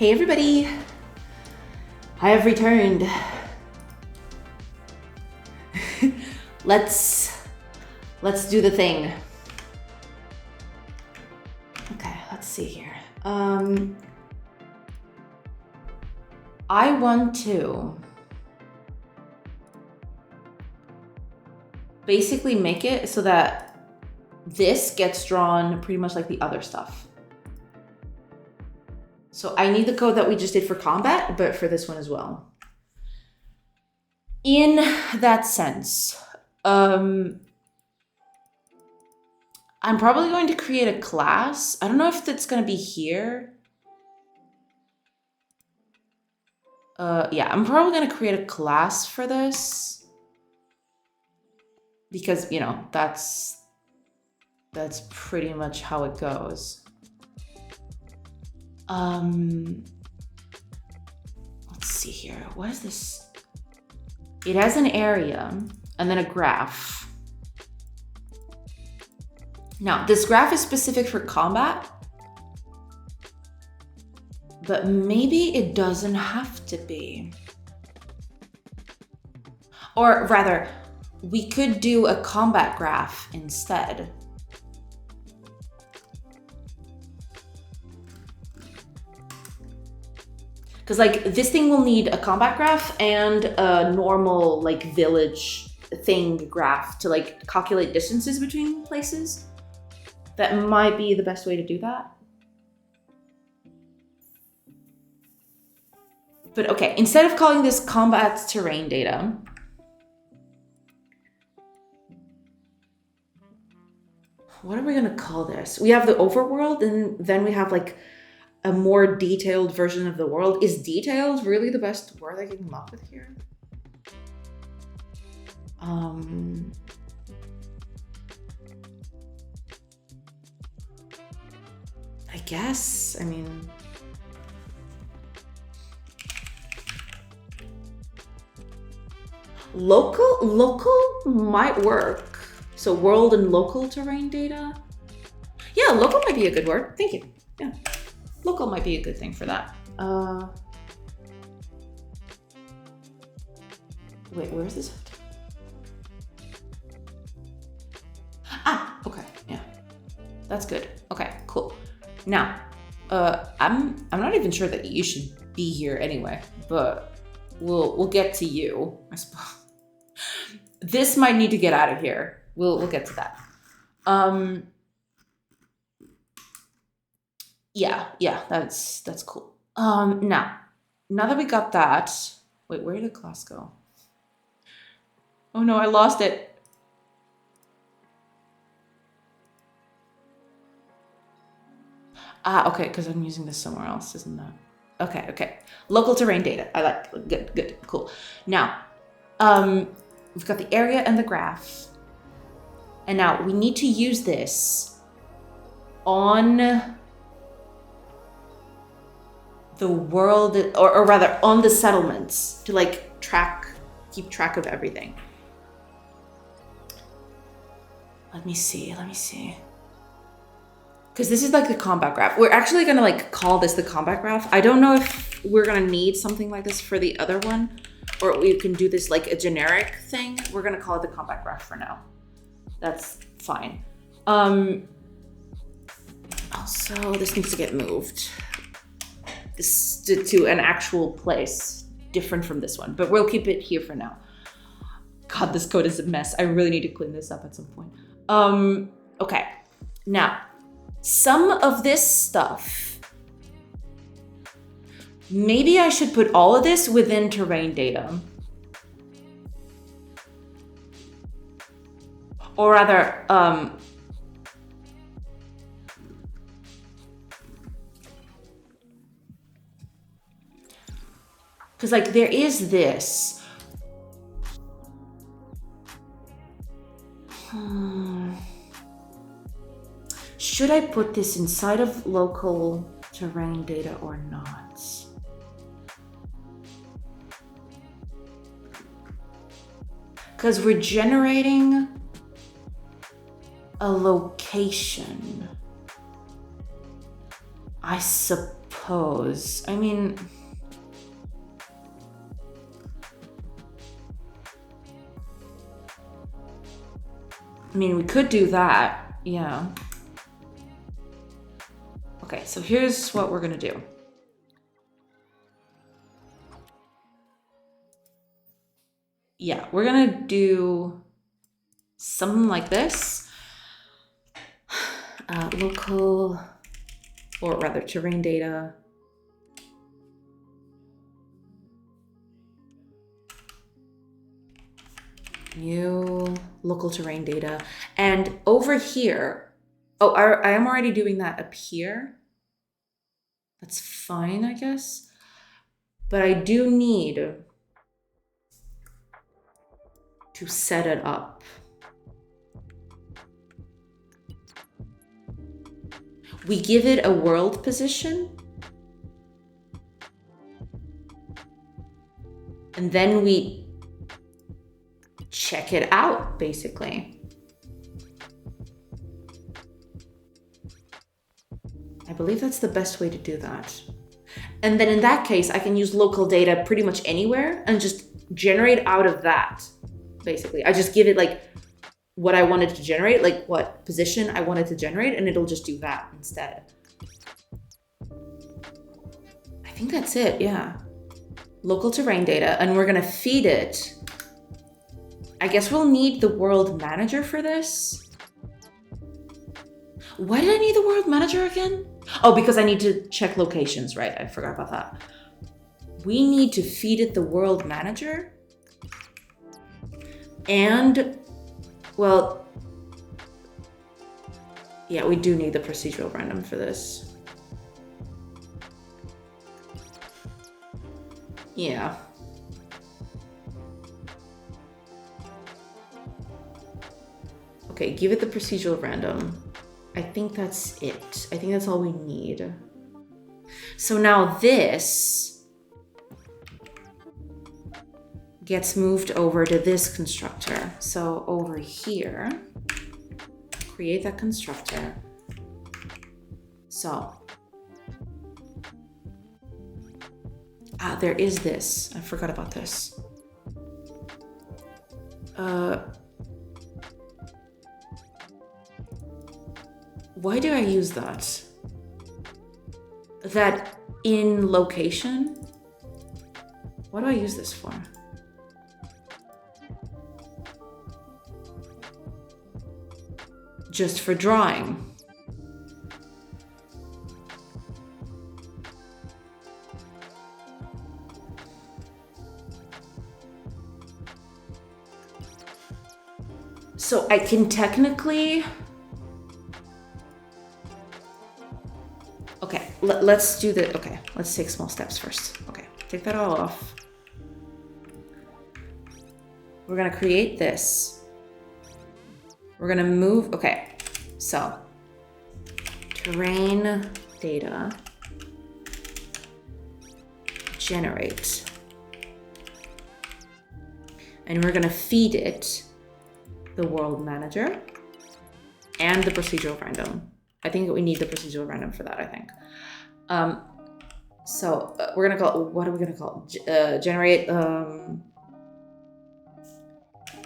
Hey everybody, I have returned. Let's do the thing. Okay, let's see here. I want to basically make it so that this gets drawn pretty much like the other stuff. So I need the code that we just did for combat, but for this one as well. In that sense, I'm probably going to create a class. I don't know if that's going to be here. Yeah, I'm probably going to create a class for this because, you know, that's pretty much how it goes. Let's see here. What is this? It has an area and then a graph. Now, this graph is specific for combat, but maybe it doesn't have to be. Or rather, we could do a combat graph instead. Because like this thing will need a combat graph and a normal like village thing graph to like calculate distances between places. That might be the best way to do that. But okay, instead of calling this combat terrain data, what are we gonna call this? We have the overworld and then we have like a more detailed version of the world. Is detailed really the best word I can come up with here? I guess, I mean, local might work. So world and local terrain data. Yeah, local might be a good word. Thank you. Yeah. Local might be a good thing for that. Wait, where is this at? Ah, okay, yeah. That's good. Okay, cool. Now, I'm not even sure that you should be here anyway, but we'll get to you, I suppose. This might need to get out of here. We'll get to that. Yeah, that's cool. Now that we got that, wait, where did the class go? Oh no, I lost it. Ah, okay, because I'm using this somewhere else, isn't that? Okay. Local terrain data. I like good, cool. Now, we've got the area and the graph. And now we need to use this on the world, or rather on the settlements to like keep track of everything. Let me see. Because this is like the combat graph. We're actually gonna like call this the combat graph. I don't know if we're gonna need something like this for the other one, or we can do this like a generic thing. We're gonna call it the combat graph for now. That's fine. Also, this needs to get moved. This to an actual place different from this one, but we'll keep it here for now. God, this code is a mess. I really need to clean this up at some point. Okay, now some of this stuff, maybe I should put all of this within terrain data. Or rather, because like there is this. Should I put this inside of local terrain data or not? Because we're generating a location, I suppose. suppose. I mean, we could do that. Yeah. Okay, so here's what we're gonna do. Yeah, we're gonna do something like this. Local, or rather terrain data. New local terrain data. And over here, oh, I am already doing that up here. That's fine, I guess. But I do need to set it up. We give it a world position. And then we check it out, basically. I believe that's the best way to do that. And then in that case, I can use local data pretty much anywhere and just generate out of that, basically. I just give it like what I wanted to generate, like what position I wanted to generate, and it'll just do that instead. I think that's it, yeah. Local terrain data, and we're gonna feed it. I guess we'll need the world manager for this. Why did I need the world manager again? Oh, because I need to check locations, right? I forgot about that. We need to feed it the world manager. And, well, yeah, we do need the procedural random for this. Yeah. Okay, give it the procedural random. I think that's it. I think that's all we need. So now this gets moved over to this constructor. So over here, create that constructor. So, there is this. I forgot about this. Why do I use that? That in location? What do I use this for? Just for drawing. So I can technically... Okay, let's do the... Okay, let's take small steps first. Okay, take that all off. We're gonna create this. We're gonna move... Okay, so... Terrain data. Generate. And we're gonna feed it the world manager and the procedural random. I think we need the procedural random for that, I think. So we're gonna call, what are we gonna call? Generate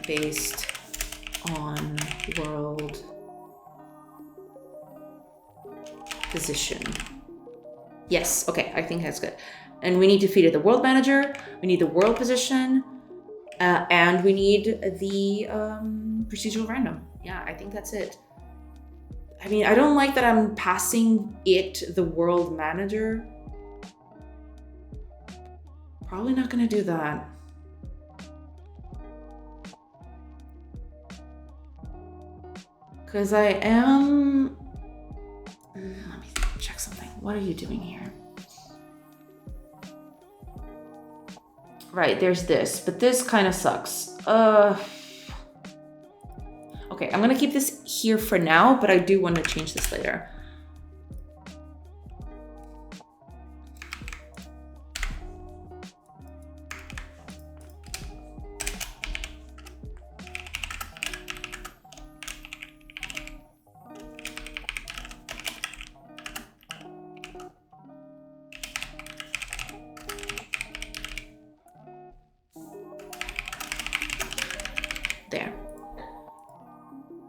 based on world position. Yes, okay, I think that's good. And we need to feed it the world manager, we need the world position, and we need the procedural random. Yeah, I think that's it. I mean, I don't like that I'm passing it the world manager. Probably not gonna do that. Because I am... Let me check something. What are you doing here? Right, there's this, but this kind of sucks. Okay, I'm gonna keep this here for now, but I do want to change this later.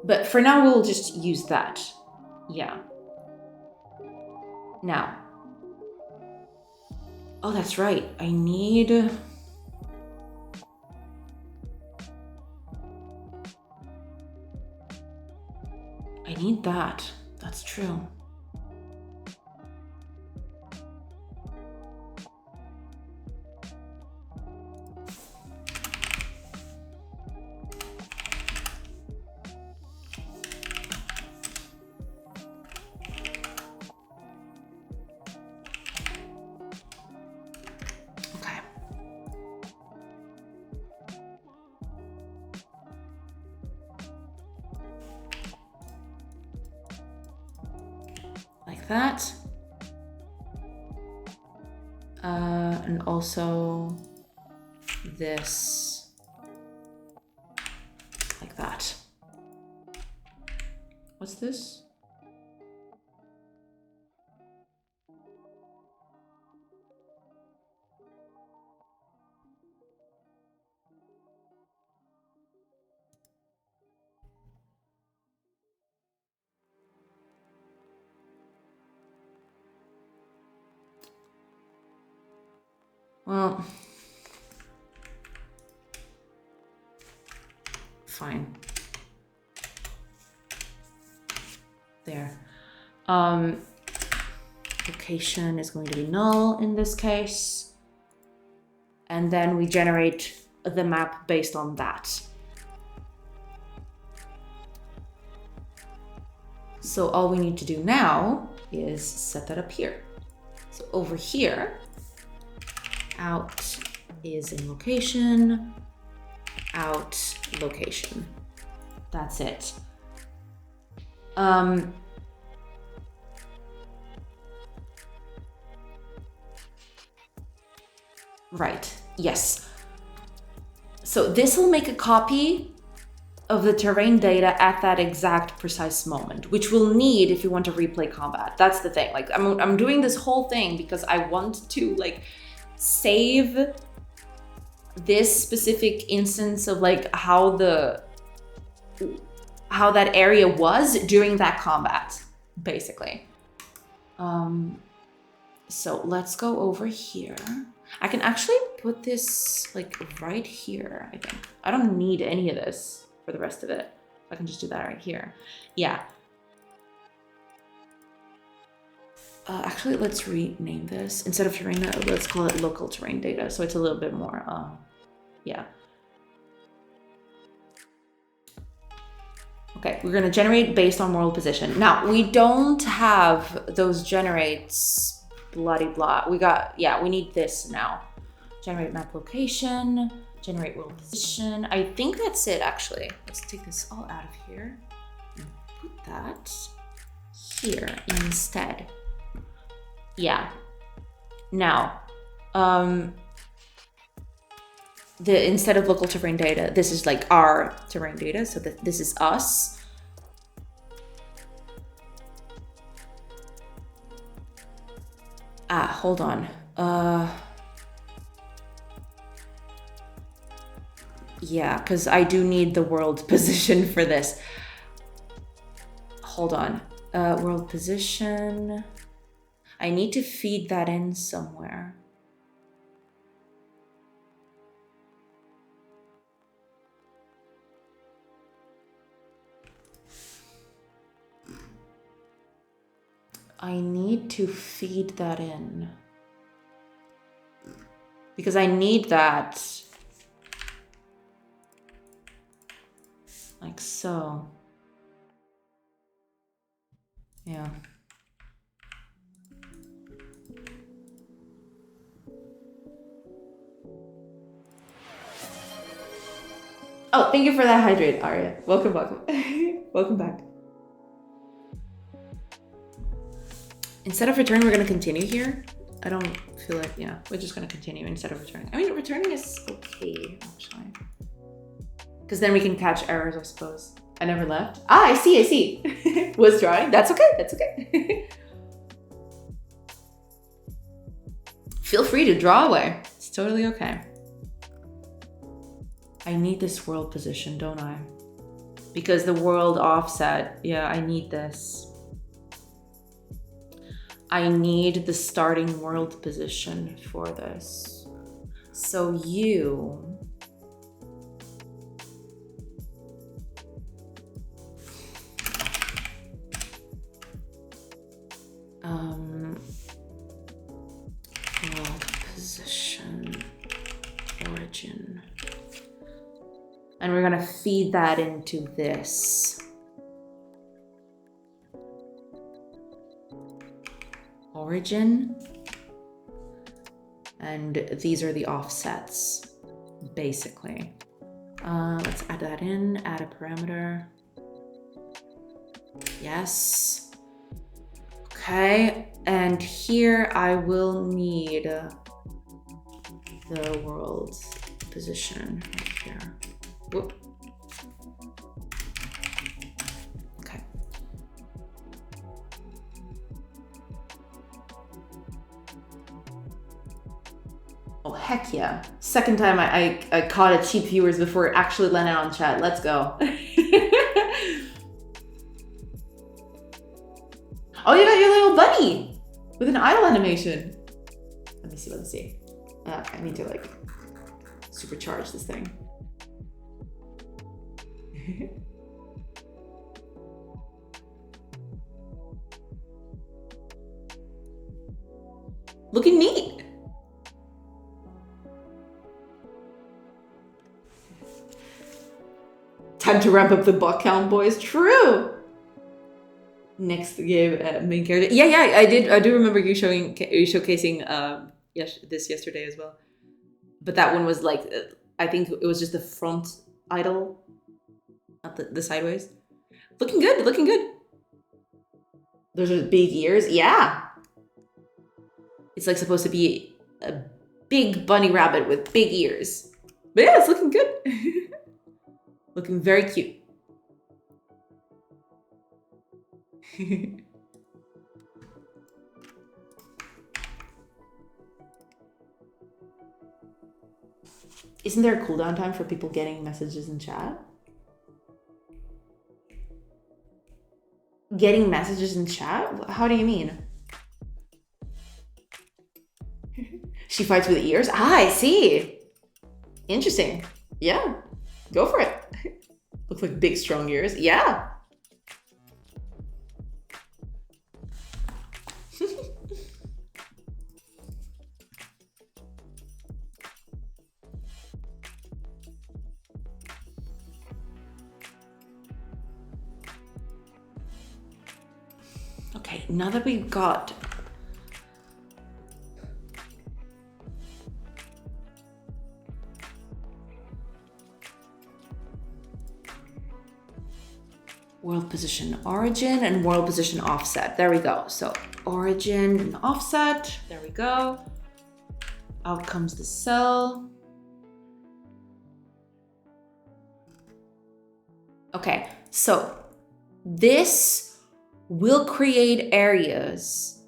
But for now, we'll just use that. Yeah. Now. Oh, that's right. I need that. That's true. That and also this like that. What's this? Well, fine. There. Location is going to be null in this case. And then we generate the map based on that. So all we need to do now is set that up here. So over here, out is in location, out location. That's it. Right, yes. So this will make a copy of the terrain data at that exact precise moment, which we'll need if you want to replay combat. That's the thing. Like I'm doing this whole thing because I want to like save this specific instance of like how that area was during that combat, basically. So let's go over here. I can actually put this like right here, I think. I don't need any of this for the rest of it. I can just do that right here. Yeah. Actually, let's rename this. Instead of terrain, let's call it local terrain data. So it's a little bit more, yeah. Okay, we're gonna generate based on world position. Now, we don't have those generates bloody blah. We need this now. Generate map location, generate world position. I think that's it, actually. Let's take this all out of here and put that here instead. Yeah. Now, instead of local terrain data, this is like our terrain data. So this is us. Hold on. Yeah, because I do need the world position for this. Hold on. World position. I need to feed that in somewhere. I need to feed that in. Because I need that. Like so. Yeah. Oh, thank you for that hydrate, Arya. Welcome. Welcome back. Instead of return, we're gonna continue here. I don't feel like, yeah, we're just gonna continue instead of returning. I mean, returning is okay, actually. Because then we can catch errors, I suppose. I never left. Ah, I see. Was drawing. That's okay. Feel free to draw away. It's totally okay. I need this world position, don't I? because the world offset, yeah, I need this. I need the starting world position for this. So you... world position, origin. And we're gonna feed that into this. Origin. And these are the offsets, basically. Let's add that in, add a parameter. Yes. Okay, and here I will need the world position right here. Whoop. Okay. Oh, heck yeah. Second time I caught a cheap viewers before it actually landed on chat. Let's go. Oh, you got your little bunny with an idle animation. Let me see. I need to like supercharge this thing. Looking neat. Time to ramp up the bot count, boys. True. Next game, main character. Yeah, I do remember you showcasing this yesterday as well. But that one was like, I think it was just the front idle, not the sideways. Looking good. Those are big ears. Yeah. It's like supposed to be a big bunny rabbit with big ears. But yeah, it's looking good. Looking very cute. Isn't there a cooldown time for people getting messages in chat? Getting messages in chat? How do you mean? She fights with ears? Ah, I see. Interesting. Yeah, go for it. Looks like big, strong ears. Yeah. Okay, now that we've got world position origin and world position offset. There we go. So origin and offset. There we go. Out comes the cell. Okay, so this will create areas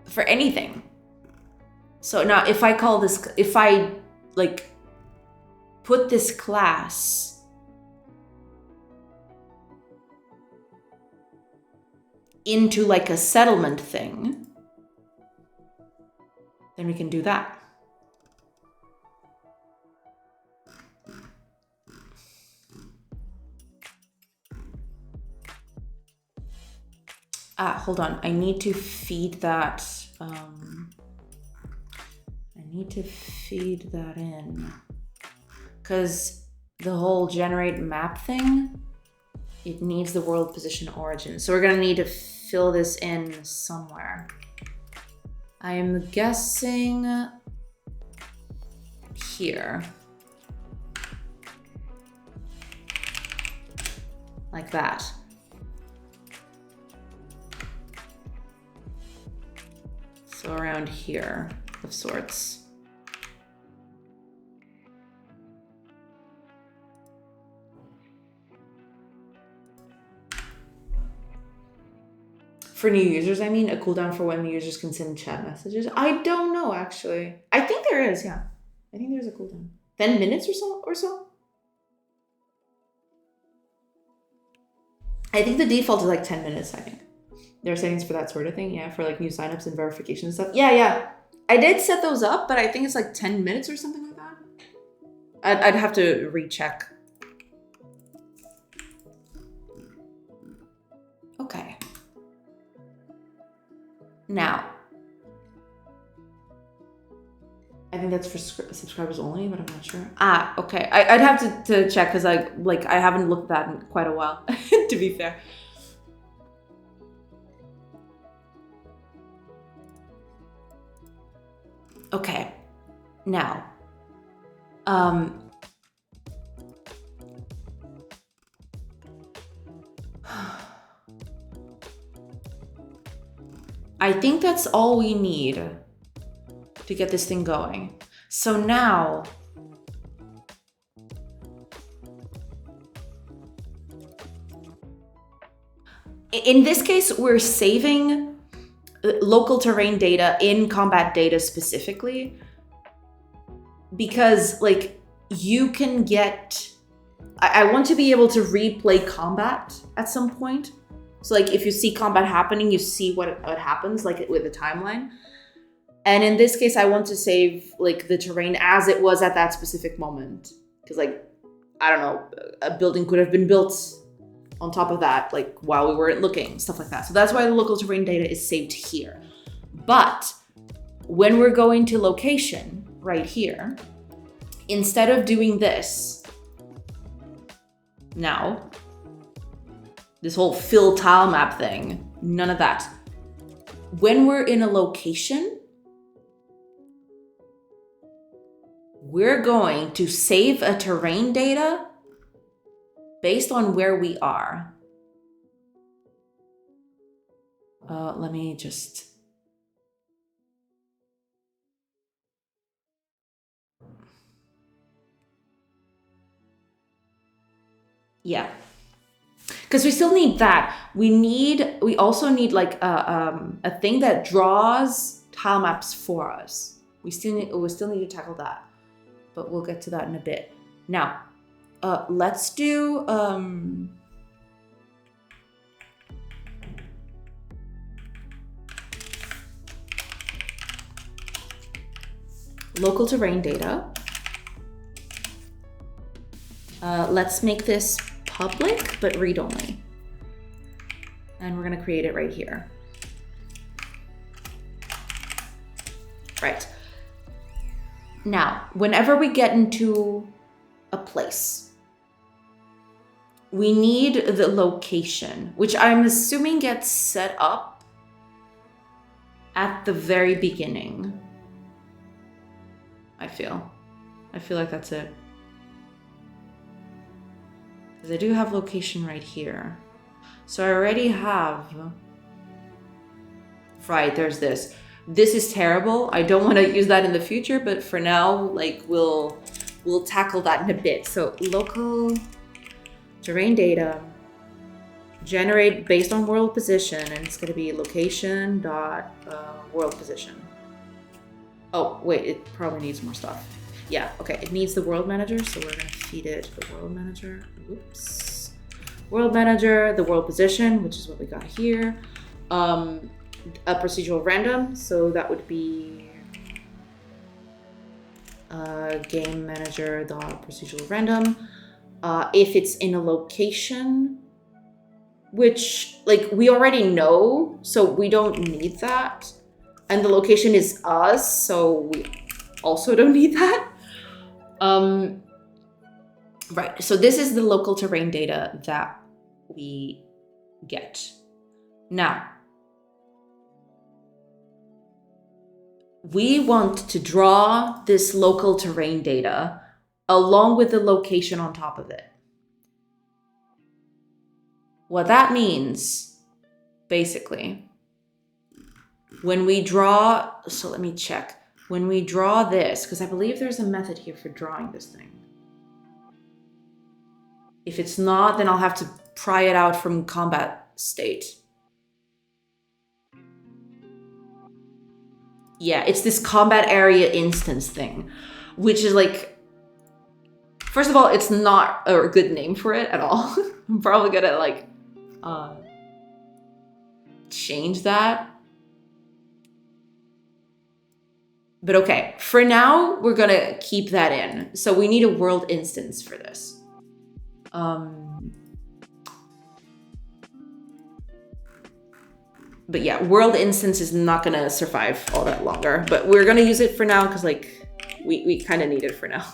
for anything. So now if I call this, if I like put this class into like a settlement thing, then we can do that. Hold on. I need to feed that. I need to feed that in. Because the whole generate map thing, it needs the world position origin. So we're going to need to fill this in somewhere. I'm guessing here. Like that. So around here of sorts. For new users, I mean, a cooldown for when the users can send chat messages. I don't know, actually. I think there is, yeah. I think there's a cooldown. 10 minutes or so? I think the default is like 10 minutes, I think. There are settings for that sort of thing, yeah, for like new signups and verification and stuff. Yeah. I did set those up, but I think it's like 10 minutes or something like that. I'd have to recheck. Okay. Now, I think that's for subscribers only, but I'm not sure. Okay. I'd have to check because I haven't looked at that in quite a while, to be fair. Okay. Now, I think that's all we need to get this thing going. So now, in this case, we're saving local terrain data in combat data specifically because like you can get, I want to be able to replay combat at some point. So like if you see combat happening, you see what happens like with the timeline. And in this case, I want to save like the terrain as it was at that specific moment. Because like, I don't know, a building could have been built on top of that, like while we weren't looking, stuff like that. So that's why the local terrain data is saved here. But when we're going to location right here, instead of doing this, now, this whole fill tile map thing, none of that. When we're in a location, we're going to save a terrain data based on where we are. Let me just... Yeah. Because we still need that. We also need like a thing that draws tile maps for us. We still need to tackle that, but we'll get to that in a bit. Now, let's do local terrain data. Let's make this public, but read-only. And we're gonna create it right here. Right. Now, whenever we get into a place, we need the location, which I'm assuming gets set up at the very beginning. I feel like that's it. Because I do have location right here. So I already have, right, there's this. This is terrible. I don't want to use that in the future, but for now, like we'll tackle that in a bit. So local terrain data, generate based on world position, and it's gonna be location dot world position. Oh, wait, it probably needs more stuff. Yeah, okay, it needs the world manager, so we're gonna feed it the world manager. Oops. World manager, the world position, which is what we got here. A procedural random, so that would be game manager dot procedural random. If it's in a location, which like we already know, so we don't need that. And the location is us, so we also don't need that. Right, so this is the local terrain data that we get. Now, we want to draw this local terrain data along with the location on top of it. What that means, basically, when we draw, so let me check. When we draw this, because I believe there's a method here for drawing this thing. If it's not, then I'll have to pry it out from combat state. Yeah, it's this combat area instance thing. which is like, first of all, it's not a good name for it at all. I'm probably gonna like change that. But okay, for now, we're gonna keep that in. So we need a world instance for this. But yeah, world instance is not gonna survive all that longer, but we're gonna use it for now because like we kind of need it for now.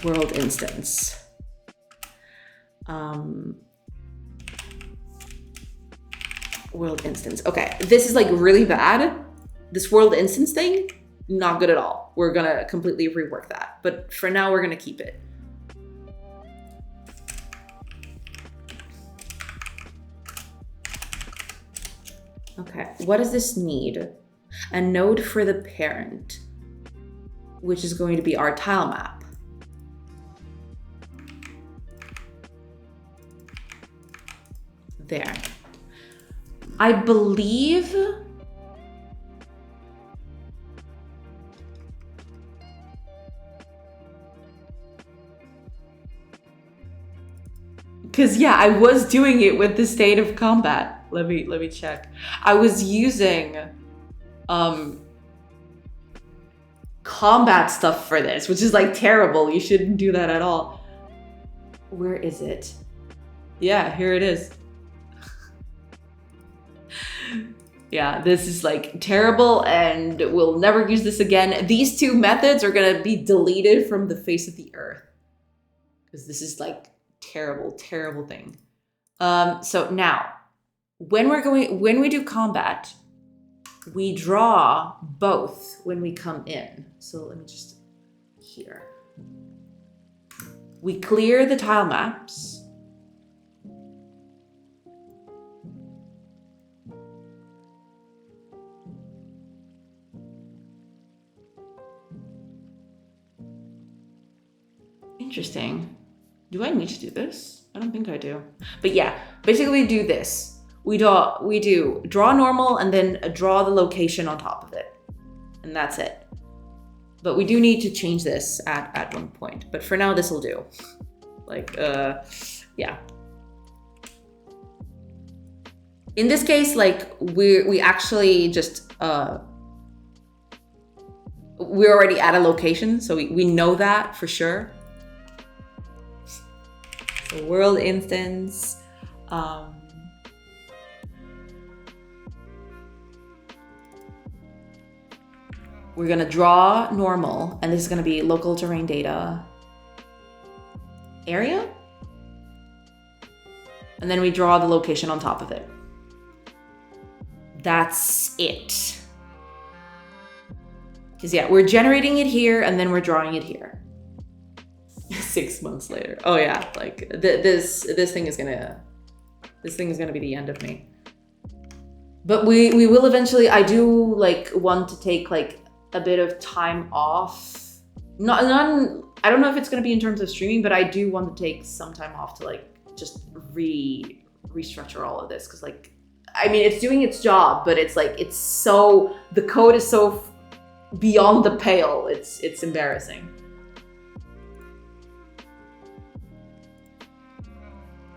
World instance. World instance. Okay, this is like really bad. This world instance thing, not good at all. We're gonna completely rework that. But for now, we're gonna keep it. Okay, what does this need? A node for the parent, which is going to be our tile map. There. I believe because yeah, I was doing it with the state of combat. Let me check. I was using combat stuff for this, which is like terrible. You shouldn't do that at all. Where is it? Yeah, here it is. Yeah, this is like terrible and we'll never use this again. These two methods are gonna be deleted from the face of the earth because this is like terrible, terrible thing. So now, when we do combat, we draw both when we come in. So let me just, here. We clear the tile maps. Interesting. Do I need to do this? I don't think I do. But yeah, basically do this. We do draw normal and then draw the location on top of it. And that's it. But we do need to change this at one point. But for now, this will do. Like, yeah. In this case, like, we actually just, we're already at a location, so we know that for sure. So world instance, we're gonna draw normal, and this is gonna be local terrain data area. And then we draw the location on top of it. That's it. Because yeah, we're generating it here and then we're drawing it here. 6 months later. Oh yeah, like this thing is gonna be the end of me. But we will eventually. I do like want to take like a bit of time off. Not I don't know if it's gonna be in terms of streaming, but I do want to take some time off to like just restructure all of this because like I mean it's doing its job, but it's like it's so the code is so beyond the pale. It's embarrassing.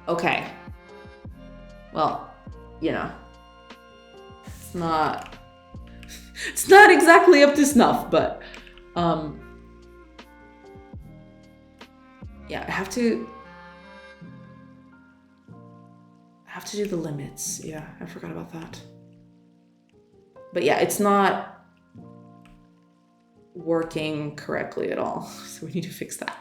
Okay. Well, you know, it's not exactly up to snuff, but yeah, I have to do the limits. Yeah, I forgot about that. But yeah, it's not working correctly at all. So we need to fix that.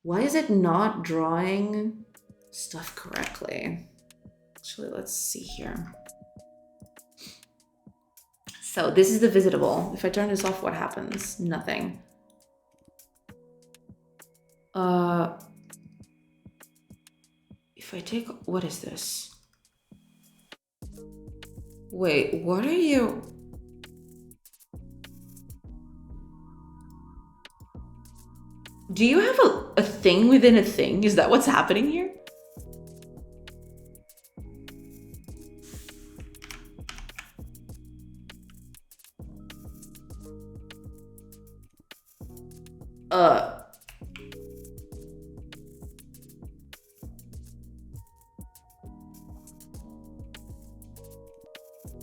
Why is it not drawing stuff correctly? Actually, let's see here. So this is the visitable. If I turn this off, what happens? Nothing. If I take, what is this? Wait, what are you? Do you have a thing within a thing? Is that what's happening here? Uh.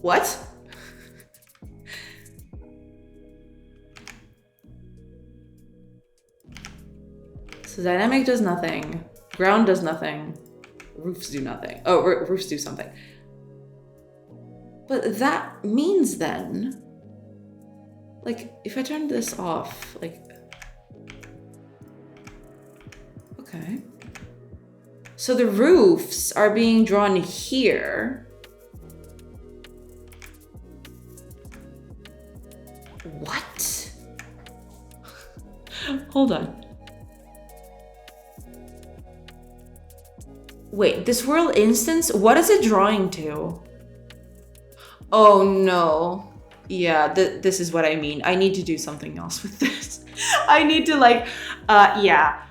What? So dynamic does nothing. Ground does nothing. Roofs do nothing. Oh, roofs do something. But that means then, like, if I turn this off, like, okay. So the roofs are being drawn here. What? Hold on. Wait, this world instance, what is it drawing to? Oh no. Yeah, this is what I mean. I need to do something else with this. I need to like, yeah.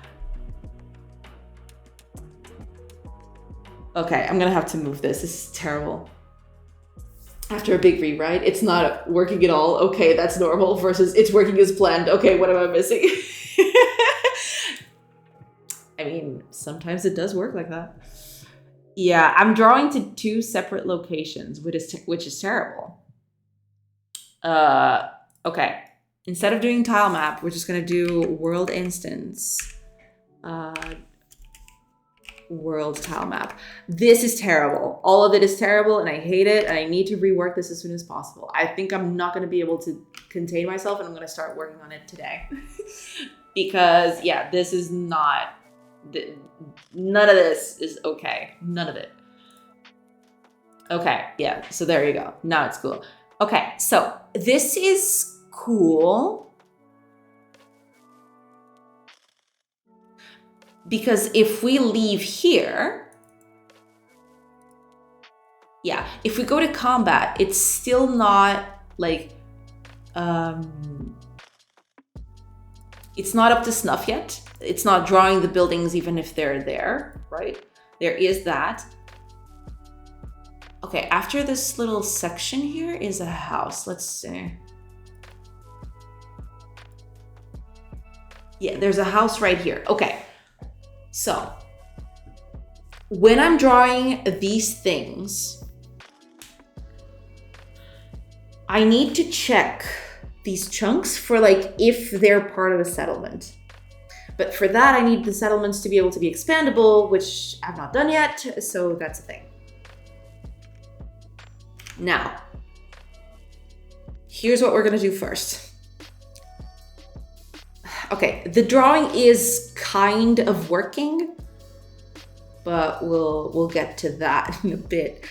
Okay, I'm gonna have to move this. This is terrible. After a big rewrite, it's not working at all. Okay, that's normal versus it's working as planned. Okay, what am I missing? I mean, sometimes it does work like that. Yeah, I'm drawing to 2 separate locations, which is terrible. Okay. Instead of doing tile map, we're just gonna do world instance. World tile map. This is terrible. All of it is terrible and I hate it and I need to rework this as soon as possible. I think I'm not gonna be able to contain myself and I'm gonna start working on it today. Because yeah, this is not, none of this is okay. None of it. Okay, yeah, so there you go. Now it's cool. Okay, so this is cool. Because if we leave here, yeah, if we go to combat, it's still not like, it's not up to snuff yet. It's not drawing the buildings even if they're there, right? There is that. Okay, after this little section here is a house. Let's see. Yeah, there's a house right here. Okay. So, when I'm drawing these things, I need to check these chunks for like if they're part of a settlement. But for that, I need the settlements to be able to be expandable, which I've not done yet, so that's a thing. Now, here's what we're gonna do first. Okay, the drawing is kind of working, but we'll get to that in a bit.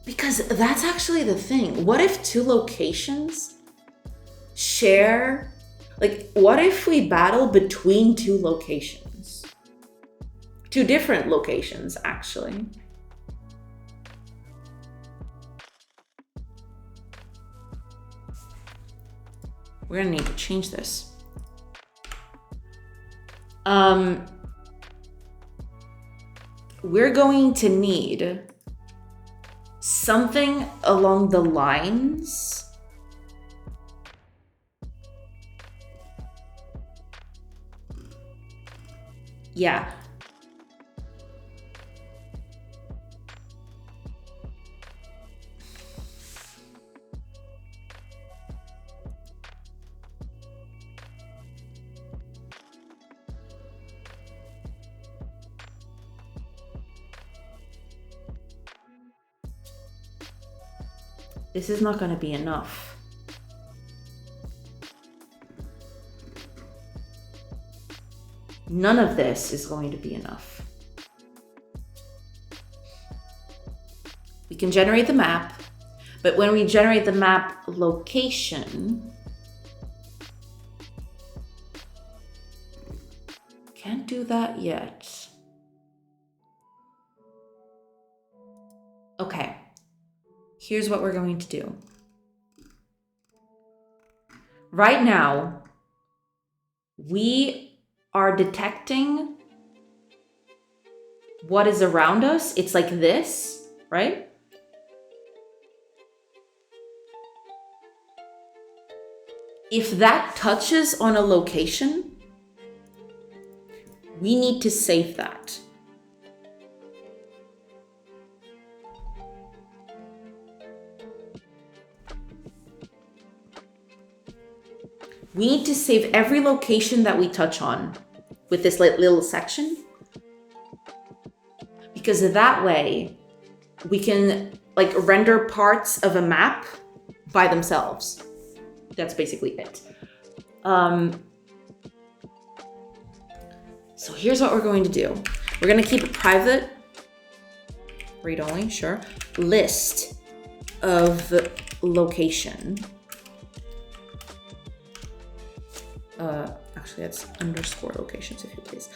Because that's actually the thing. What if 2 locations share? Like, what if we battle between 2 locations? 2 different locations, actually. We're gonna need to change this. We're going to need something along the lines. Yeah. This is not going to be enough. None of this is going to be enough. We can generate the map, but when we generate the map location, can't do that yet. Okay. Here's what we're going to do. Right now, we are detecting what is around us. It's like this, right? if that touches on a location, we need to save that. We need to save every location that we touch on with this little section, because that way we can like render parts of a map by themselves. That's basically it. So here's what we're going to do. We're going to keep it private, read only, sure. List of location. Actually, that's underscore locations, if you please.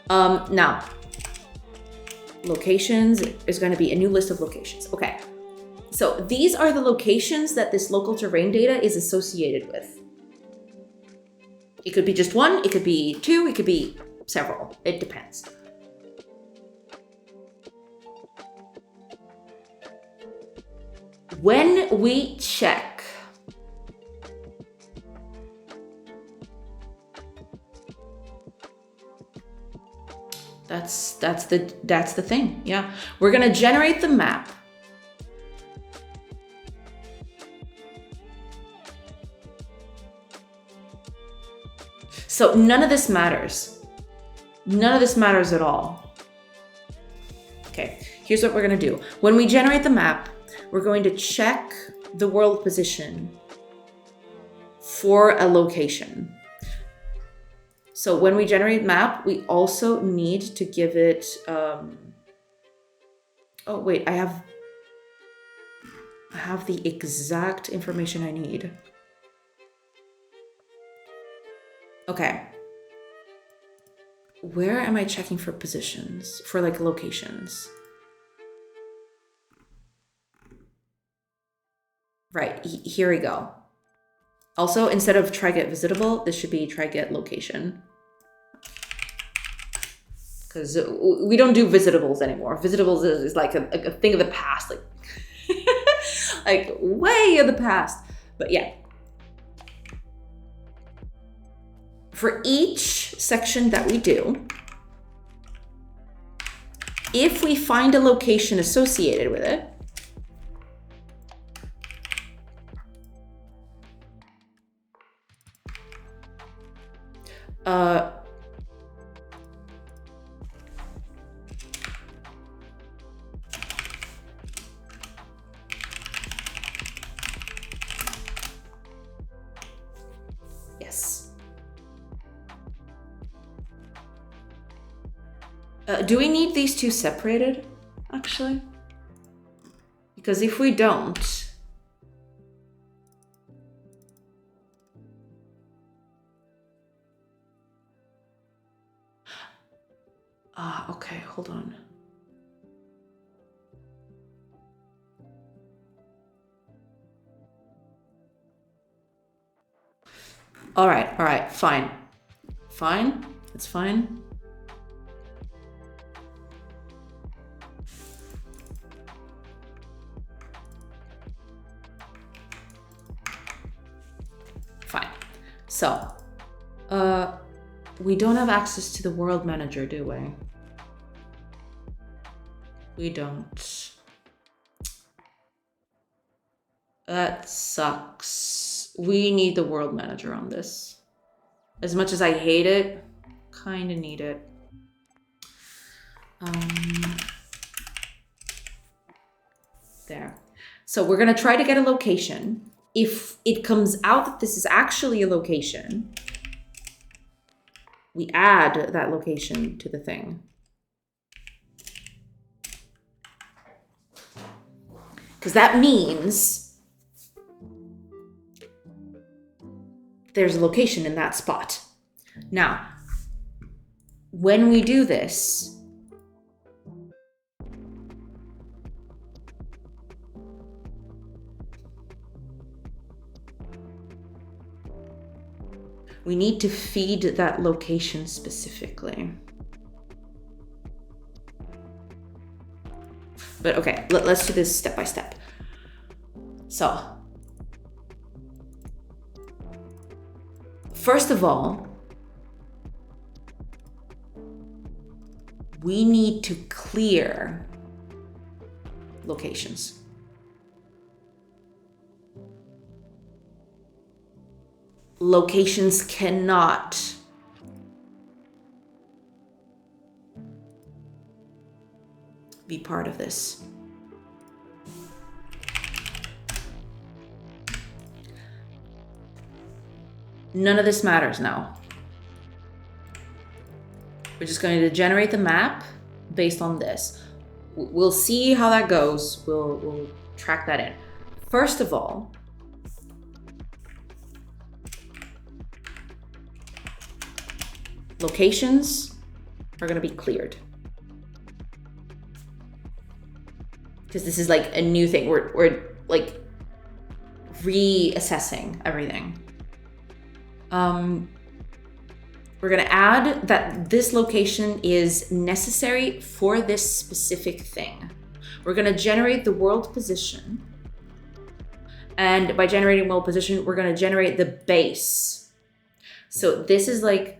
Now, locations is going to be a new list of locations. Okay, so these are the locations that this local terrain data is associated with. It could be just one, it could be two, it could be several. It depends. When we check that's the thing. Yeah, we're gonna generate the map. So none of this matters. None of this matters at all. Okay, here's what we're gonna do. When we generate the map, we're going to check the world position for a location. So when we generate map, we also need to give it, oh wait, I have the exact information I need. Okay. Where am I checking for positions, for like locations? Right, here we go. Also, instead of try get visitable, this should be try get location. Because we don't do visitables anymore. Visitables is like a thing of the past, like, like way in the past. But yeah. For each section that we do, if we find a location associated with it, yes. Do we need these two separated, actually? Because if we don't, okay, hold on. All right, fine. Fine, it's fine. Fine. So, we don't have access to the world manager, do we? We don't. That sucks. We need the world manager on this. As much as I hate it, kind of need it. There. So we're gonna try to get a location. If it comes out that this is actually a location, we add that location to the thing. Because that means there's a location in that spot. Now, when we do this, we need to feed that location specifically. But okay, let's do this step by step. So, first of all, we need to clear locations. Locations cannot be part of this. None of this matters now. We're just going to generate the map based on this. We'll see how that goes. We'll track that in. First of all, locations are going to be cleared. Because this is like a new thing. We're like reassessing everything. We're going to add that this location is necessary for this specific thing. We're going to generate the world position. And by generating world position, we're going to generate the base. So this is like,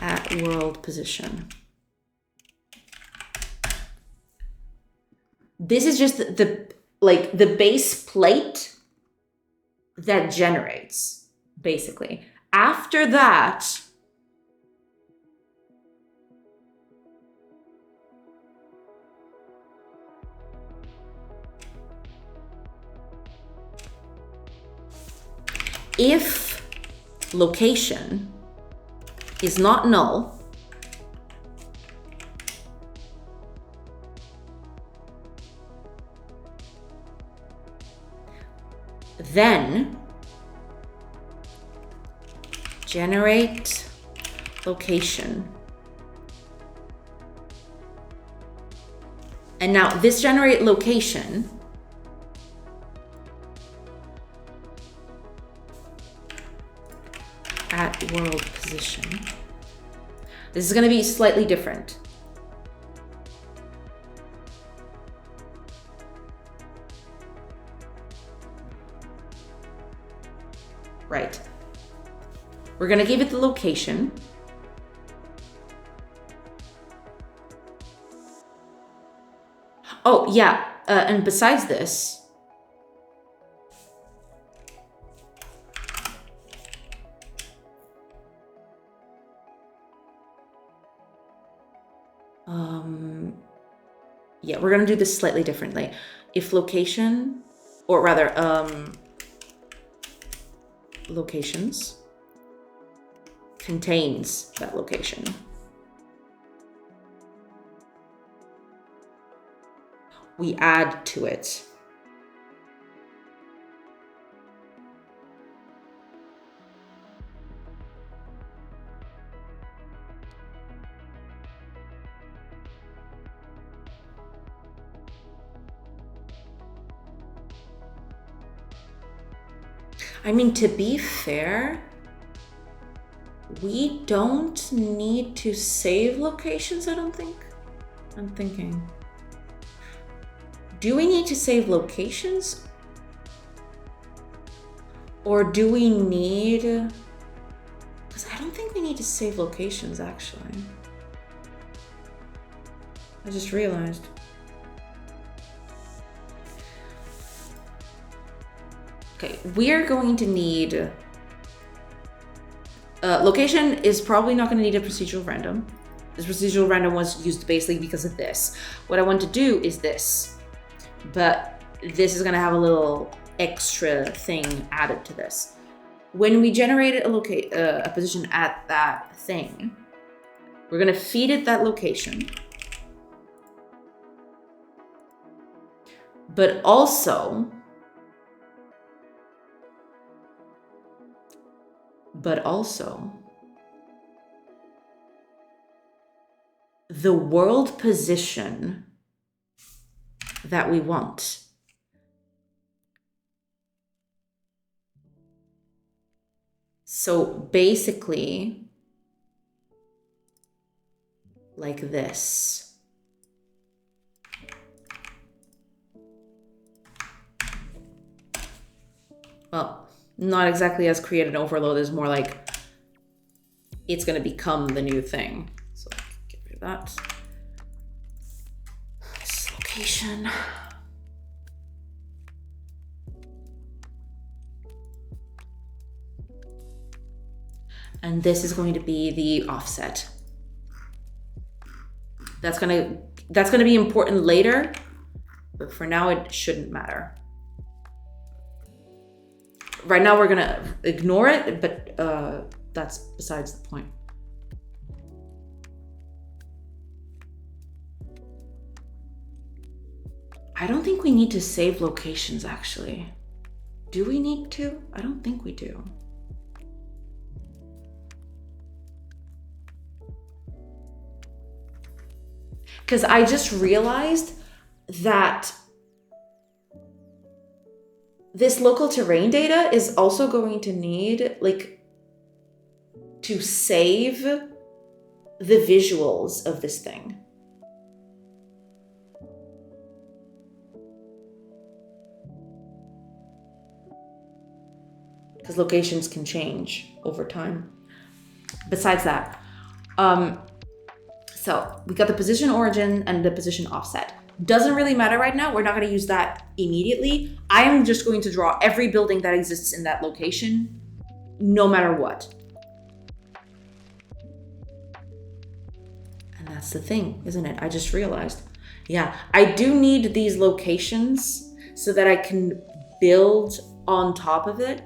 at world position. This is just the base plate that generates, basically. After that, if location is not null, then generate location. And now this generate location at world position. This is going to be slightly different. Right. We're going to give it the location. Oh, yeah. And besides this, yeah, we're going to do this slightly differently. If location, or rather, locations contains that location, we add to it. I mean, to be fair, we don't need to save locations, I don't think. I'm thinking. Do we need to save locations? Or do we need... Because I don't think we need to save locations, actually. I just realized. Okay, we're going to need... location is probably not going to need a procedural random. This procedural random was used basically because of this. What I want to do is this. But this is going to have a little extra thing added to this. When we generated a position at that thing, we're going to feed it that location. But also... the world position that we want. So basically, like this. Well, not exactly as create an overload, is more like it's going to become the new thing. So get rid of that. This location. And this is going to be the offset. That's gonna be important later, but for now it shouldn't matter. Right now we're gonna ignore it, but that's besides the point. I don't think we need to save locations, actually. Do we need to? I don't think we do. Because I just realized that this local terrain data is also going to need, like, to save the visuals of this thing. Because locations can change over time. Besides that, so we got the position origin and the position offset. Doesn't really matter right now. We're not going to use that immediately. I am just going to draw every building that exists in that location, no matter what. And that's the thing, isn't it? I just realized. Yeah, I do need these locations so that I can build on top of it.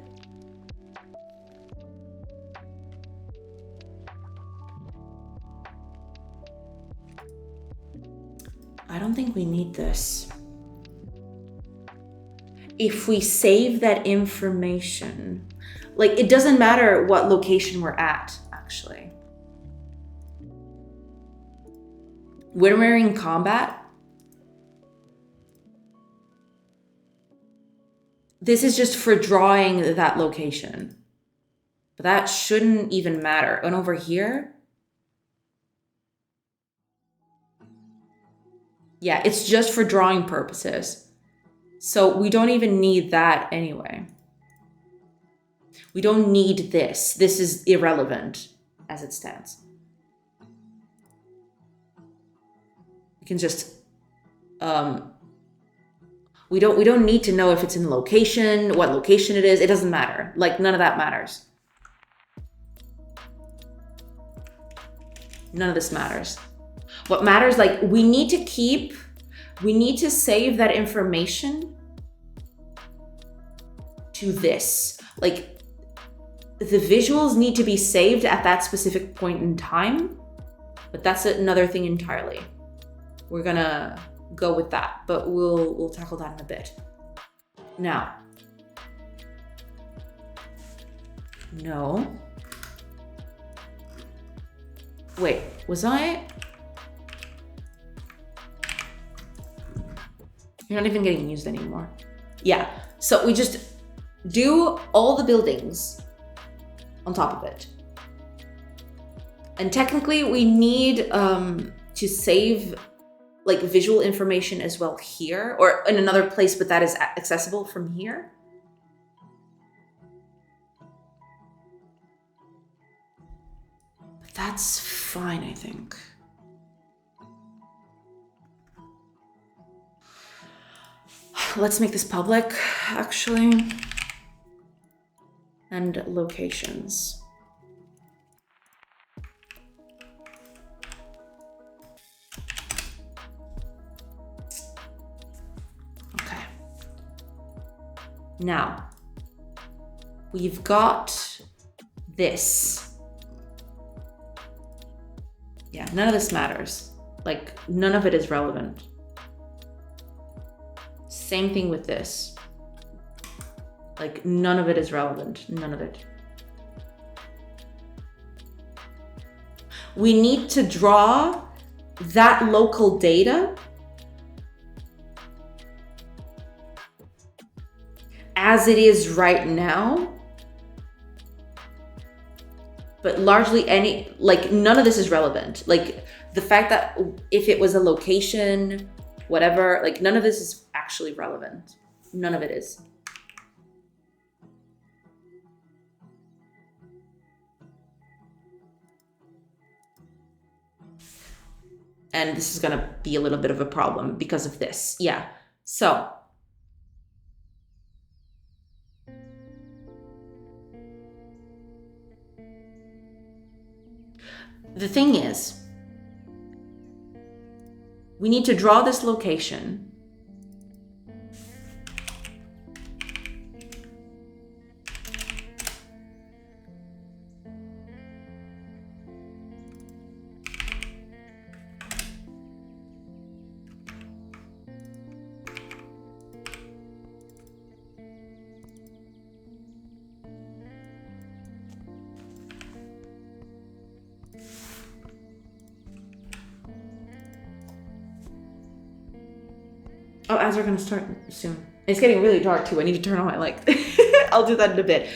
I don't think we need this. If we save that information, like, it doesn't matter what location we're at, actually. When we're in combat, this is just for drawing that location. But that shouldn't even matter. And over here, yeah, it's just for drawing purposes. So we don't even need that anyway. We don't need this. This is irrelevant as it stands. We can just, we don't need to know if it's in location, what location it is. It doesn't matter. Like, none of that matters. None of this matters. What matters, like, we need to save that information to this. Like, the visuals need to be saved at that specific point in time, but that's another thing entirely. We're gonna go with that, but we'll tackle that in a bit. Now, no. Wait, was I? You're not even getting used anymore. Yeah, so we just do all the buildings on top of it. And technically we need to save, like, visual information as well here, or in another place, but that is accessible from here. But that's fine, I think. Let's make this public, actually. And locations. Okay. Now, we've got this. Yeah, none of this matters. Like, none of it is relevant. Same thing with this. Like, none of it is relevant. None of it. We need to draw that local data as it is right now, but largely none of this is relevant. Like the fact that if it was a location, whatever, like none of this is actually relevant. None of it is. And this is gonna be a little bit of a problem because of this. Yeah, so. The thing is, we need to draw this location. Oh, ads are gonna start soon. It's getting really dark too. I need to turn on my light. I'll do that in a bit.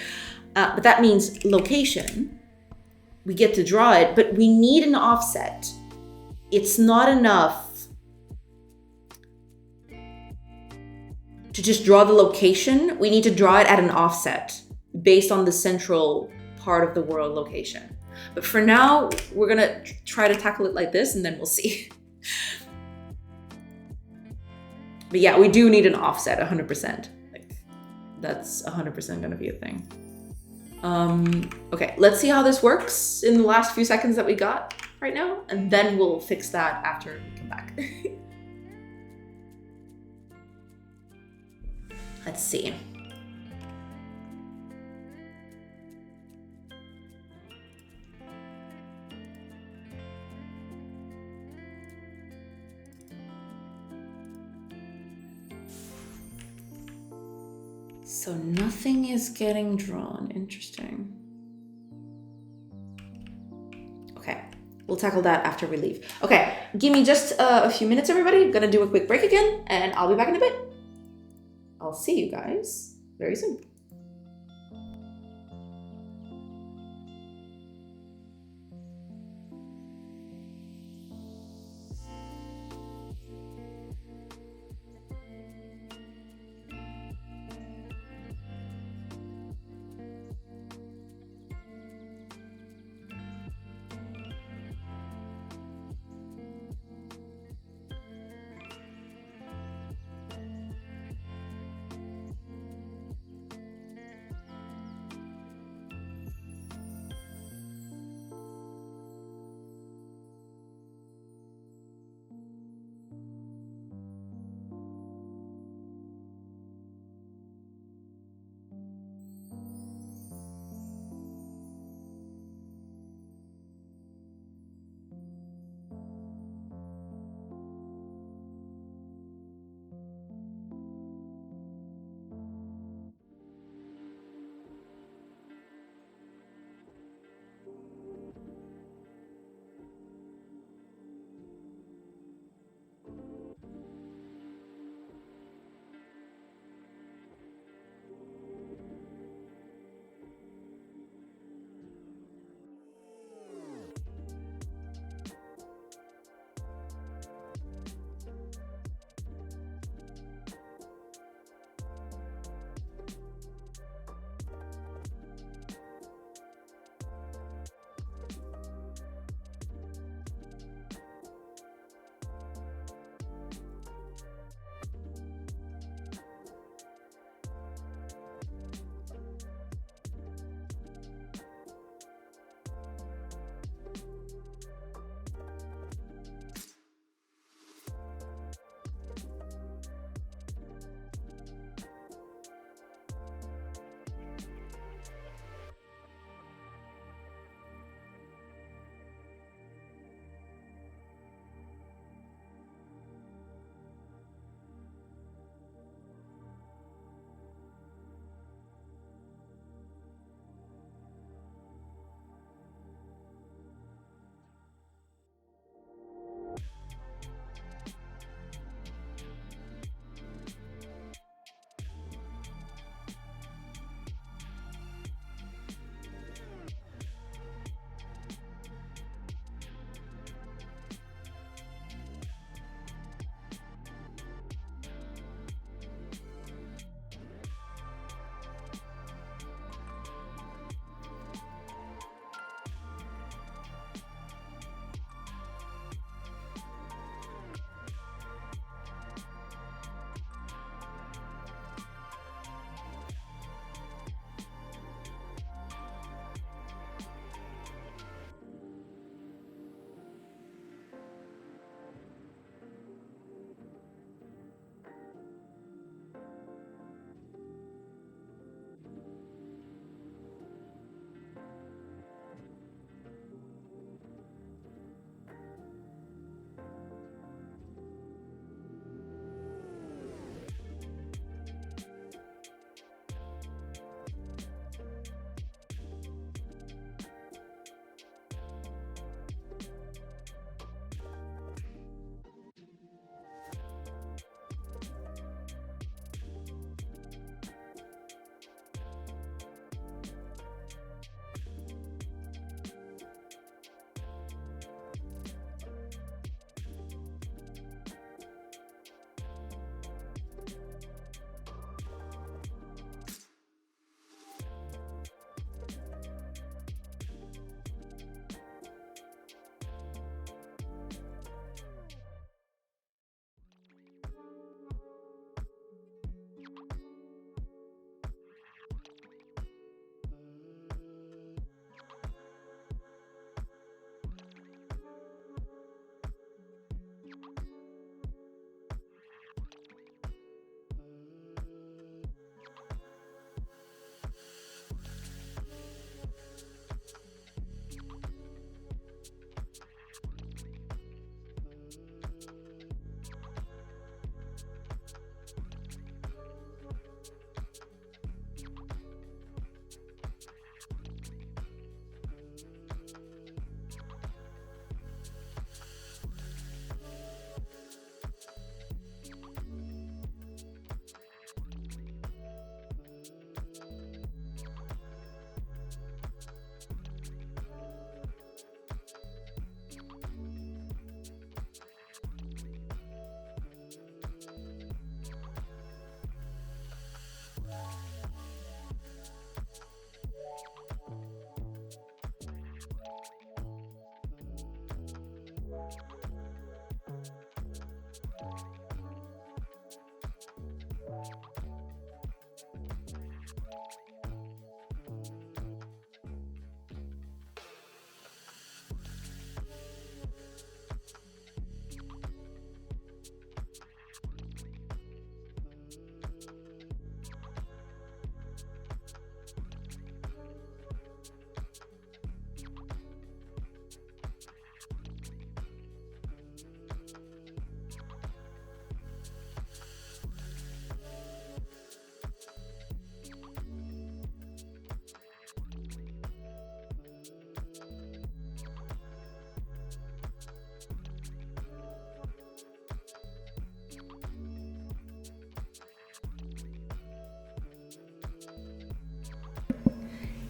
But that means location. We get to draw it, but we need an offset. It's not enough to just draw the location. We need to draw it at an offset based on the central part of the world location. But for now, we're gonna try to tackle it like this and then we'll see. But yeah, we do need an offset, 100%. Like, that's 100% gonna be a thing. Okay, let's see how this works in the last few seconds that we got right now, and then we'll fix that after we come back. Let's see. So nothing is getting drawn. Interesting. Okay, we'll tackle that after we leave. Okay, give me just a few minutes, everybody. I'm gonna do a quick break again, and I'll be back in a bit. I'll see you guys very soon.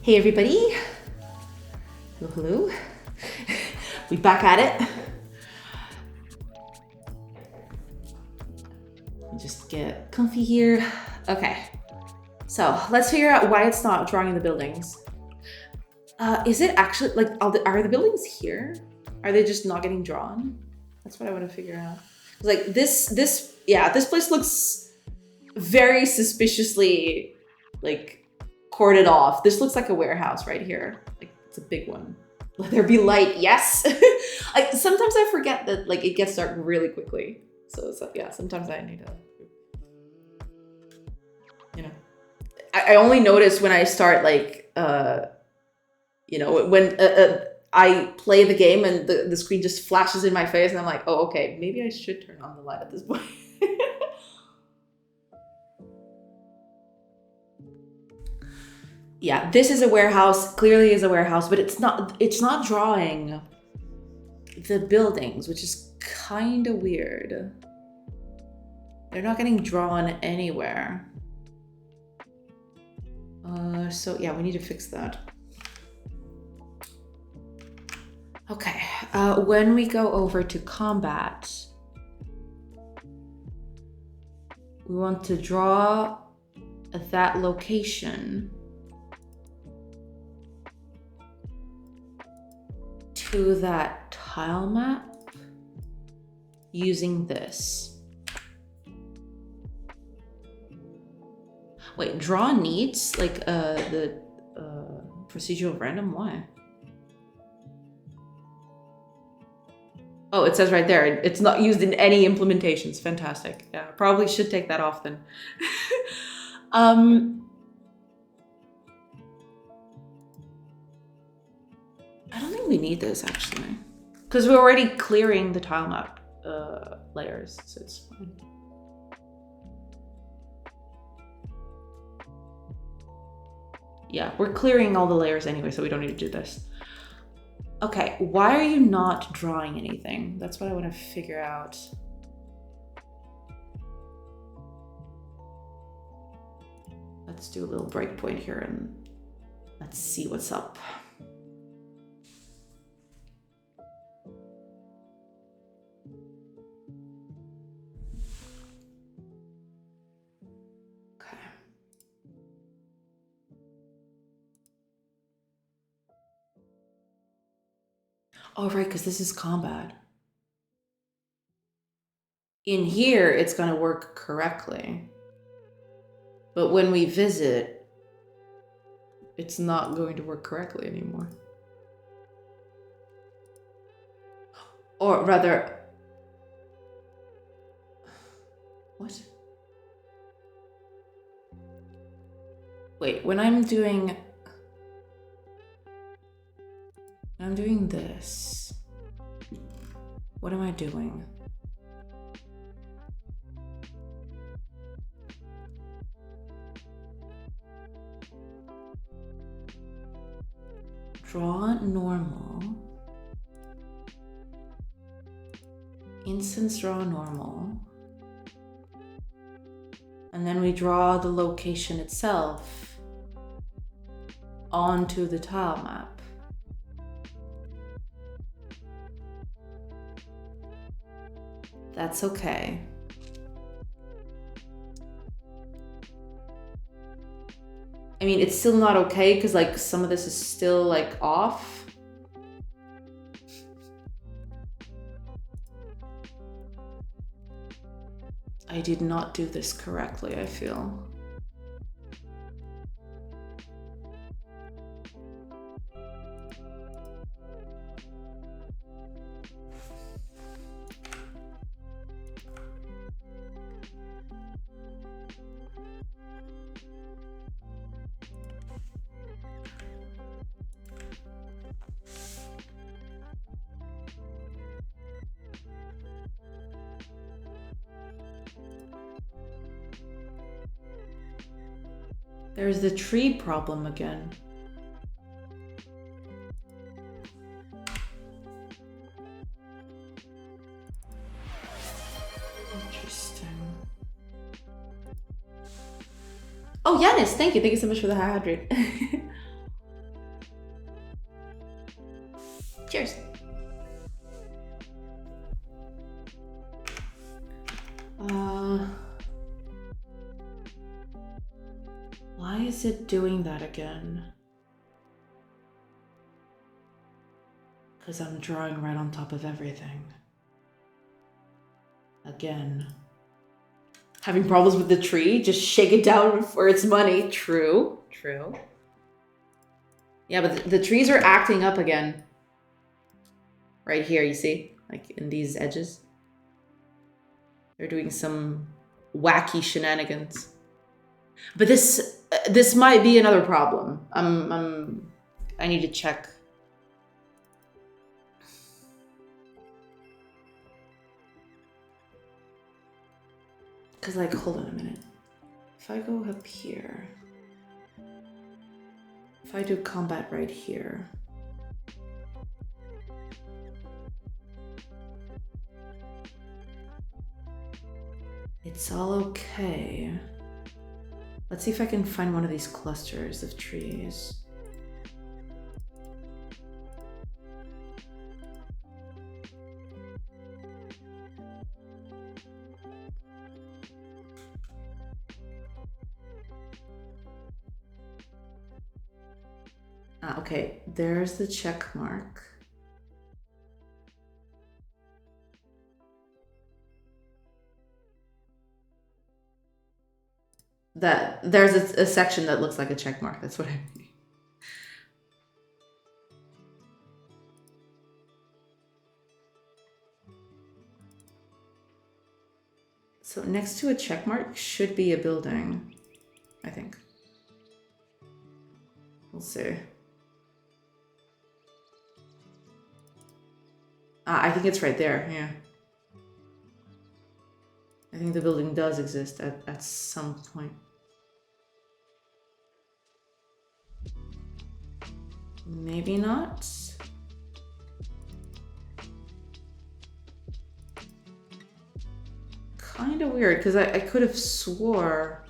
Hey everybody. Hello, hello. We back at it. Just get comfy here. Okay. So let's figure out why it's not drawing the buildings. Is it actually like are the buildings here? Are they just not getting drawn? That's what I want to figure out. Like this place looks very suspiciously like corded off. This looks like a warehouse right here. Like it's a big one. Let there be light. Yes. Like sometimes I forget that like it gets dark really quickly. So yeah, sometimes I need to, you know, I only notice when I start like, you know, when I play the game and the screen just flashes in my face and I'm like, oh, okay, maybe I should turn on the light at this point. Yeah, this is a warehouse, clearly is a warehouse, but it's not drawing the buildings, which is kind of weird. They're not getting drawn anywhere. So yeah, we need to fix that. Okay, when we go over to combat, we want to draw that location to that tile map using this. Wait, draw needs like the procedural random? Why? Oh, it says right there, it's not used in any implementations. Fantastic. Yeah, probably should take that off then. I don't think we need this actually, because we're already clearing the tile map layers, so it's fine. Yeah, we're clearing all the layers anyway, so we don't need to do this. Okay, why are you not drawing anything? That's what I want to figure out. Let's do a little breakpoint here and let's see what's up. Oh, right, because this is combat. In here, it's going to work correctly. But when we visit, it's not going to work correctly anymore. Or rather... What? Wait, when I'm doing this, what am I doing? Draw normal. Instance draw normal. And then we draw the location itself onto the tile map. That's okay. I mean, it's still not okay because like some of this is still like off. I did not do this correctly, I feel. There's the tree problem again. Interesting. Oh, Yanis, thank you. Thank you so much for the hydrate. is it doing that again? Because I'm drawing right on top of everything. Again. Having problems with the tree? Just shake it down for its money. True. True. Yeah, but the trees are acting up again. Right here, you see? Like in these edges. They're doing some wacky shenanigans. But this might be another problem. I need to check. Because, like, hold on a minute. If I go up here, if I do combat right here, it's all okay. Let's see if I can find one of these clusters of trees. Okay, there's the check mark. There's a section that looks like a check mark. That's what I mean. So next to a check mark should be a building, I think. We'll see. I think it's right there, yeah. I think the building does exist at some point. Maybe not. Kind of weird, because I could have swore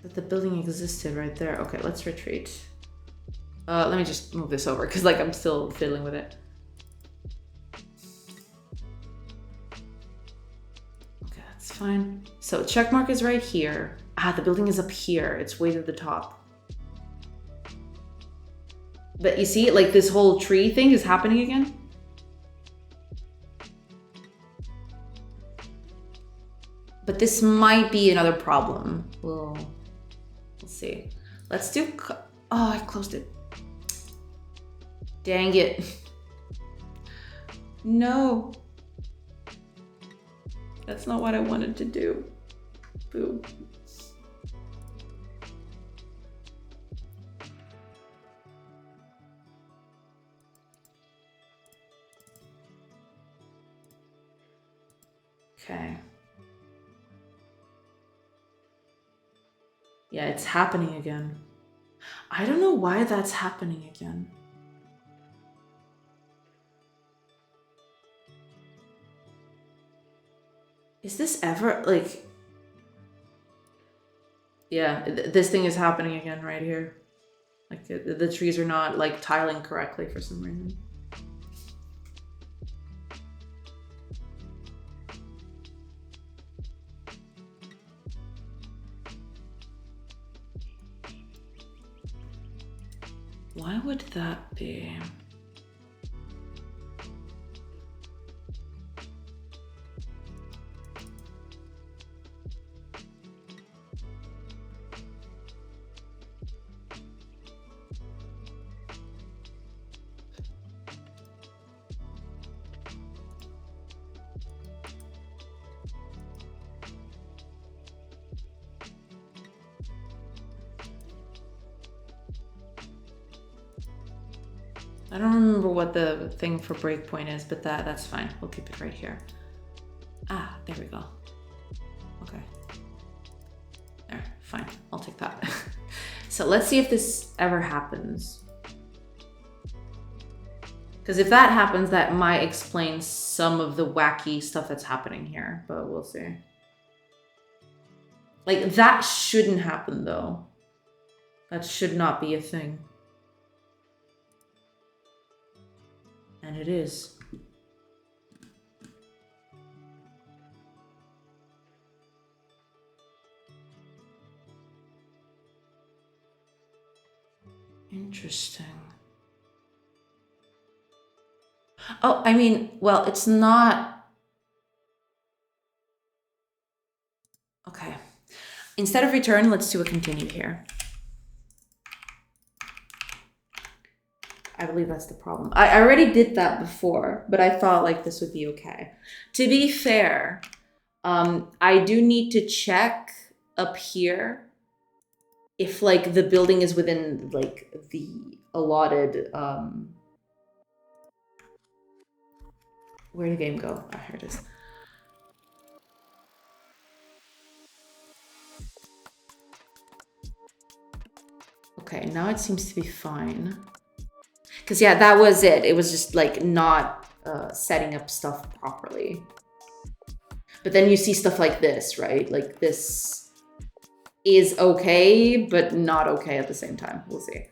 that the building existed right there. Okay, let's retreat. Let me just move this over, because like I'm still fiddling with it. Okay, that's fine. So check mark is right here. The building is up here. It's way to the top. But you see, like this whole tree thing is happening again. But this might be another problem. We'll see. Let's do... Oh, I closed it. Dang it. No. That's not what I wanted to do. Boo. Okay. Yeah, it's happening again. I don't know why that's happening again. Is this ever, like... Yeah, this thing is happening again right here. Like, the trees are not, like, tiling correctly for some reason. Why would that be? I don't remember what the thing for breakpoint is, but that's fine. We'll keep it right here. Ah, there we go. Okay. There, fine. I'll take that. So let's see if this ever happens. Because if that happens, that might explain some of the wacky stuff that's happening here, but we'll see. Like, that shouldn't happen, though. That should not be a thing. And it is. Interesting. Oh, I mean, well, it's not. Okay. Instead of return, let's do a continue here. I believe that's the problem. I already did that before, but I thought like this would be okay. To be fair, I do need to check up here if like the building is within like the allotted, where'd the game go? Ah, here it is. Okay, now it seems to be fine. Because yeah, that was it. It was just like not setting up stuff properly. But then you see stuff like this, right? Like this is okay, but not okay at the same time. We'll see.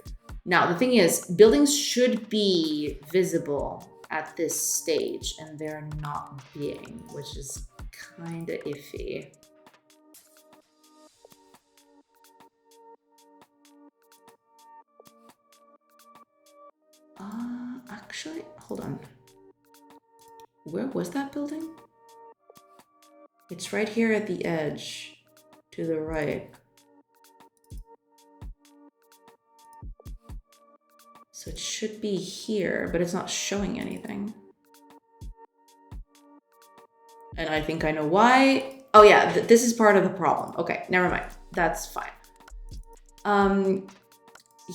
Now, the thing is, buildings should be visible at this stage, and they're not being, which is kind of iffy. Actually, hold on. Where was that building? It's right here at the edge, to the right. So it should be here, but it's not showing anything. And I think I know why. Oh yeah, this is part of the problem. Okay, never mind. That's fine.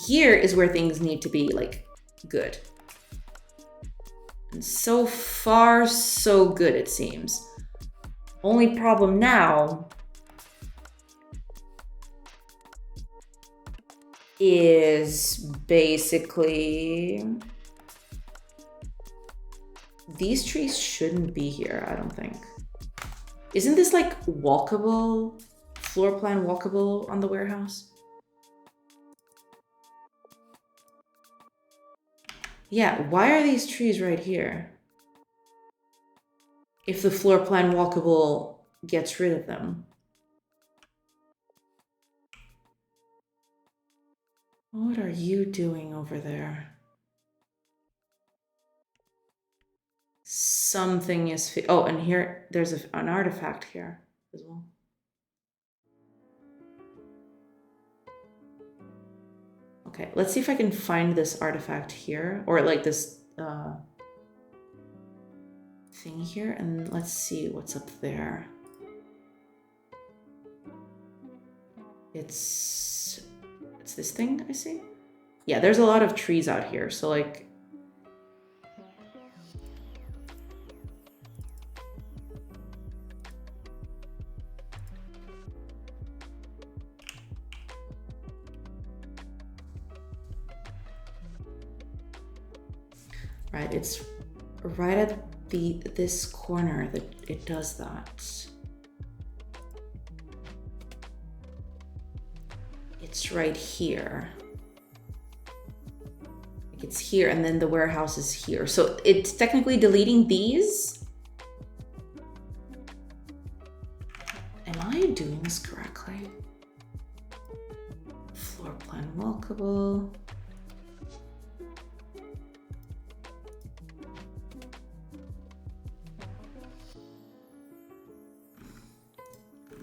Here is where things need to be like good. And so far, so good, it seems. Only problem now is basically these trees shouldn't be here, I don't think. Isn't this like walkable, floor plan walkable on the warehouse? Yeah, why are these trees right here? If the floor plan walkable gets rid of them. What are you doing over there? Something is... Oh, and here, there's an artifact here as well. Okay, let's see if I can find this artifact here, or like this thing here, and let's see what's up there. It's this thing I see. Yeah, there's a lot of trees out here, so like right, it's right at this corner that it does that. It's right here. Like it's here, and then the warehouse is here. So it's technically deleting these. Am I doing this correctly? Floor plan walkable.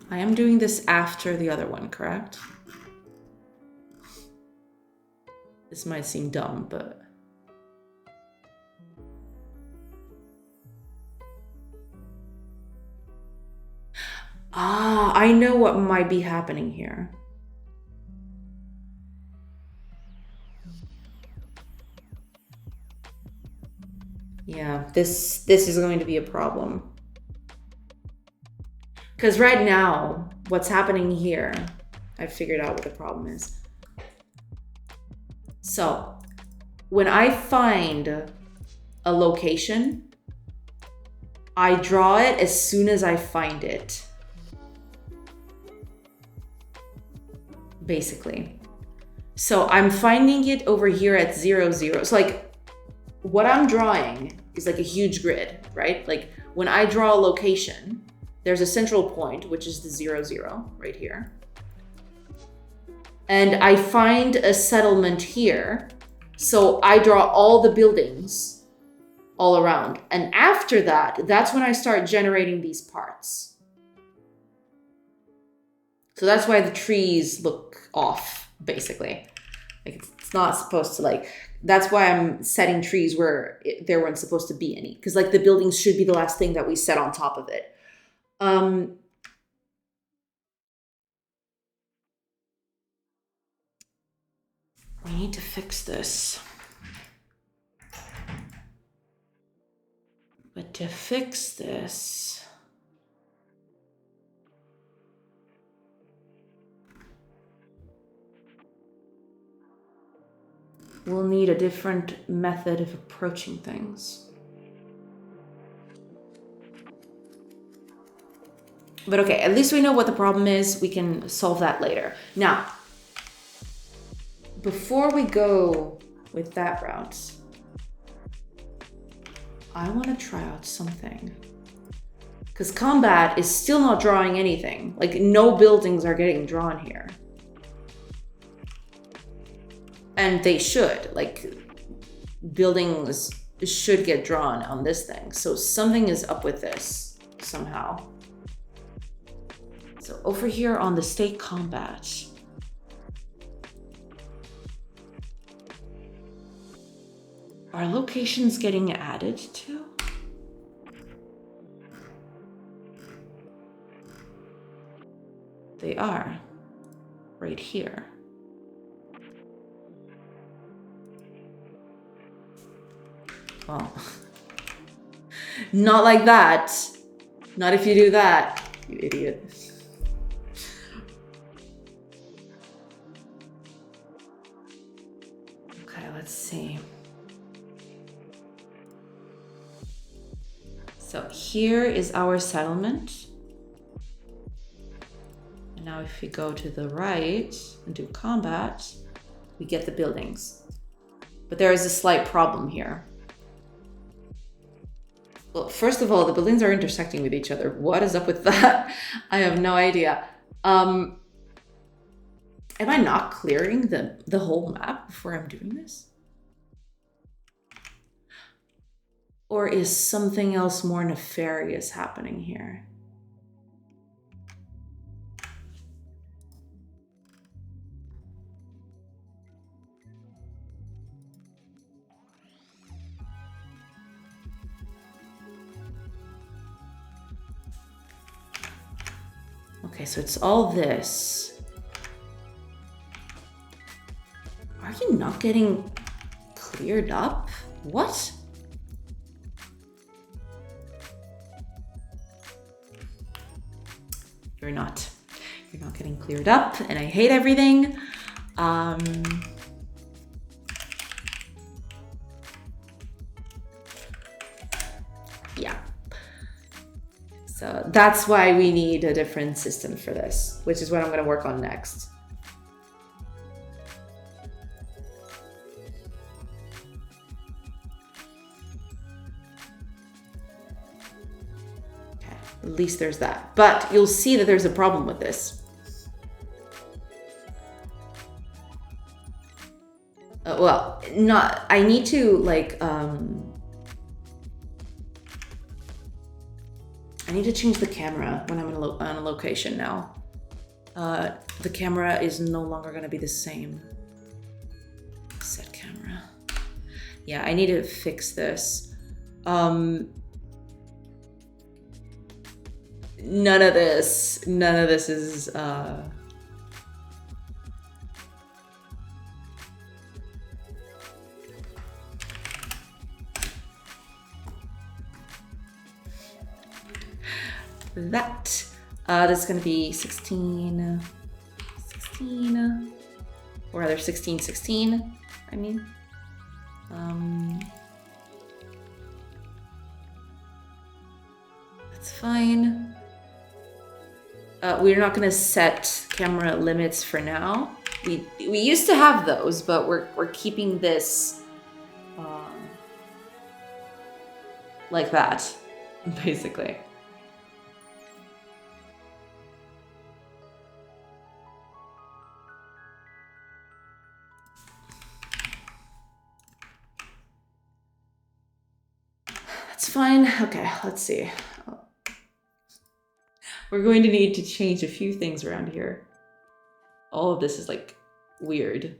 I am doing this after the other one, correct? This might seem dumb, but... Ah, I know what might be happening here. Yeah, this is going to be a problem. Because right now, what's happening here, I figured out what the problem is. So, when I find a location, I draw it as soon as I find it. Basically. So I'm finding it over here at 0, 0. So like, what I'm drawing is like a huge grid, right? Like when I draw a location, there's a central point, which is the 0, 0 right here. And I find a settlement here, So I draw all the buildings all around. And after that, that's when I start generating these parts. So that's why the trees look off, basically. Like it's not supposed to like, that's why I'm setting trees where there weren't supposed to be any. Because like the buildings should be the last thing that we set on top of it. We need to fix this. But to fix this, we'll need a different method of approaching things. But okay, at least we know what the problem is. We can solve that later. Now, before we go with that route, I want to try out something. Because combat is still not drawing anything. Like, no buildings are getting drawn here. And they should. Like, buildings should get drawn on this thing. So something is up with this somehow. So over here on the state combat, are locations getting added to? They are, right here. Well, not like that. Not if you do that, you idiot. Okay, let's see. So here is our settlement. And now if we go to the right and do combat, we get the buildings. But there is a slight problem here. Well, first of all, the buildings are intersecting with each other. What is up with that? I have no idea. Am I not clearing the whole map before I'm doing this? Or is something else more nefarious happening here? Okay, so it's all this. Are you not getting cleared up? What? You're not getting cleared up, and I hate everything. Yeah. So that's why we need a different system for this, which is what I'm going to work on next. At least there's that. But you'll see that there's a problem with this. Well, not, I need to like, I need to change the camera when I'm on a location now. The camera is no longer going to be the same. Set camera. Yeah, I need to fix this. None of this is that's gonna be 16, or rather 16, I mean. That's fine. We're not gonna set camera limits for now. We used to have those, but we're keeping this like that, basically. That's fine. Okay, let's see. We're going to need to change a few things around here. All of this is like weird.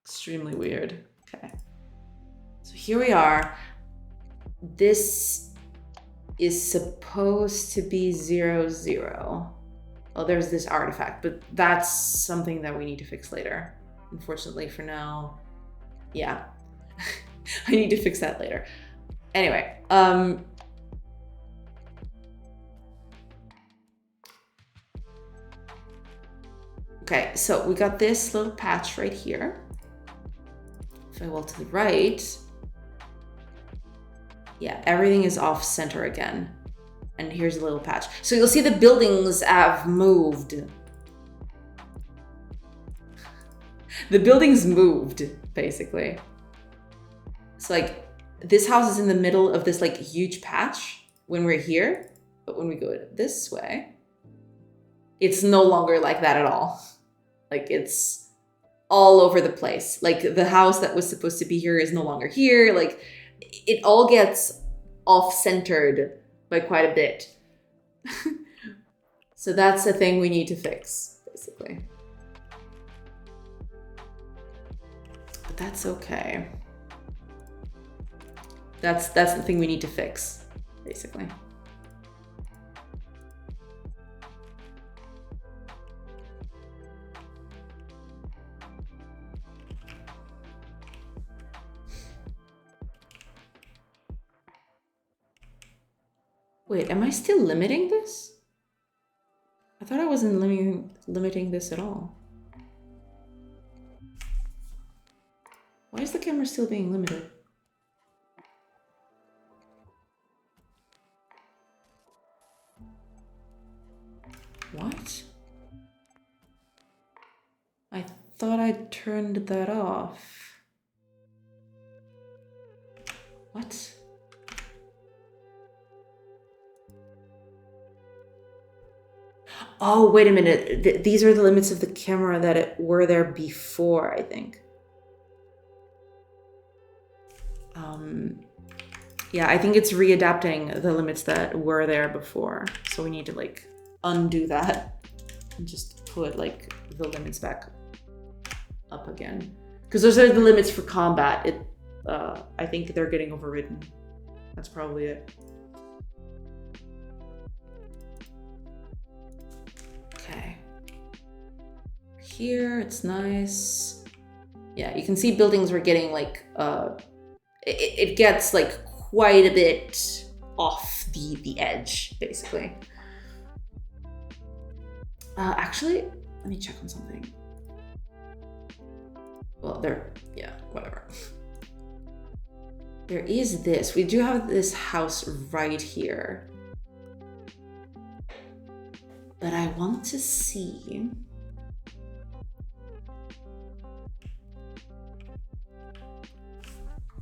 Extremely weird. Okay. So here we are. This is supposed to be 0, 0. Oh, there's this artifact, but that's something that we need to fix later. Unfortunately for now, yeah. I need to fix that later. Anyway, okay, so we got this little patch right here. If I go to the right, yeah, everything is off center again. And here's a little patch. So you'll see the buildings have moved. The buildings moved, basically. So like, this house is in the middle of this like huge patch when we're here, but when we go this way, it's no longer like that at all. Like it's all over the place. Like the house that was supposed to be here is no longer here. Like it all gets off-centered by quite a bit. So that's the thing we need to fix, basically. But that's okay. That's the thing we need to fix, basically. Wait, am I still limiting this? I thought I wasn't limiting this at all. Why is the camera still being limited? What? I thought I turned that off. What? Oh, wait a minute. These are the limits of the camera that were there before, I think. Yeah, I think it's readapting the limits that were there before. So we need to like undo that and just put like the limits back up again. Because those are the limits for combat. I think they're getting overridden. That's probably it. Okay. Here, it's nice. Yeah, you can see buildings were getting like, it gets like quite a bit off the edge, basically. Actually, let me check on something. Well, yeah, whatever. There is this. We do have this house right here. But I want to see.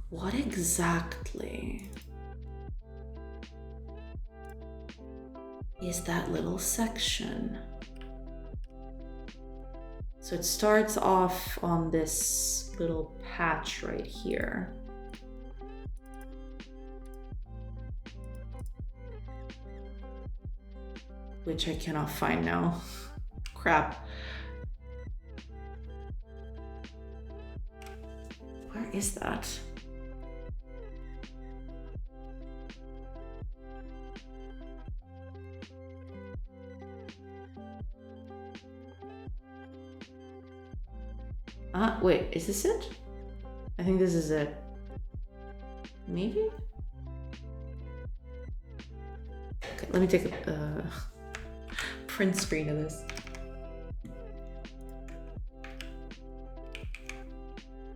What exactly is that little section? So it starts off on this little patch right here. Which I cannot find now. Crap. Where is that? Wait, is this it? I think this is it. Maybe? Okay, let me take a print screen of this.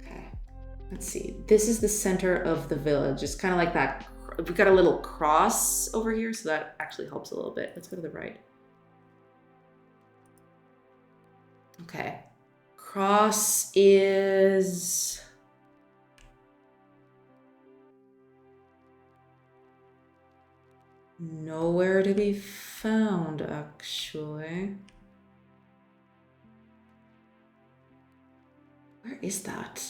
Okay, let's see. This is the center of the village. It's kind of like that. We've got a little cross over here, so that actually helps a little bit. Let's go to the right. Okay. Cross is... nowhere to be found, actually. Where is that?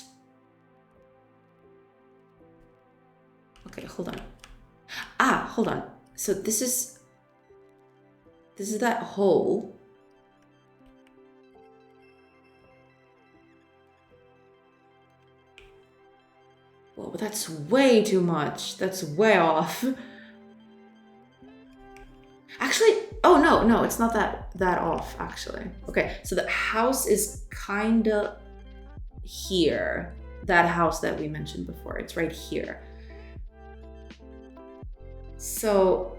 Okay, hold on. hold on. So this is that hole. Whoa, but that's way too much. That's way off. Actually, oh no, it's not that off actually. Okay, so the house is kind of here. That house that we mentioned before, it's right here. So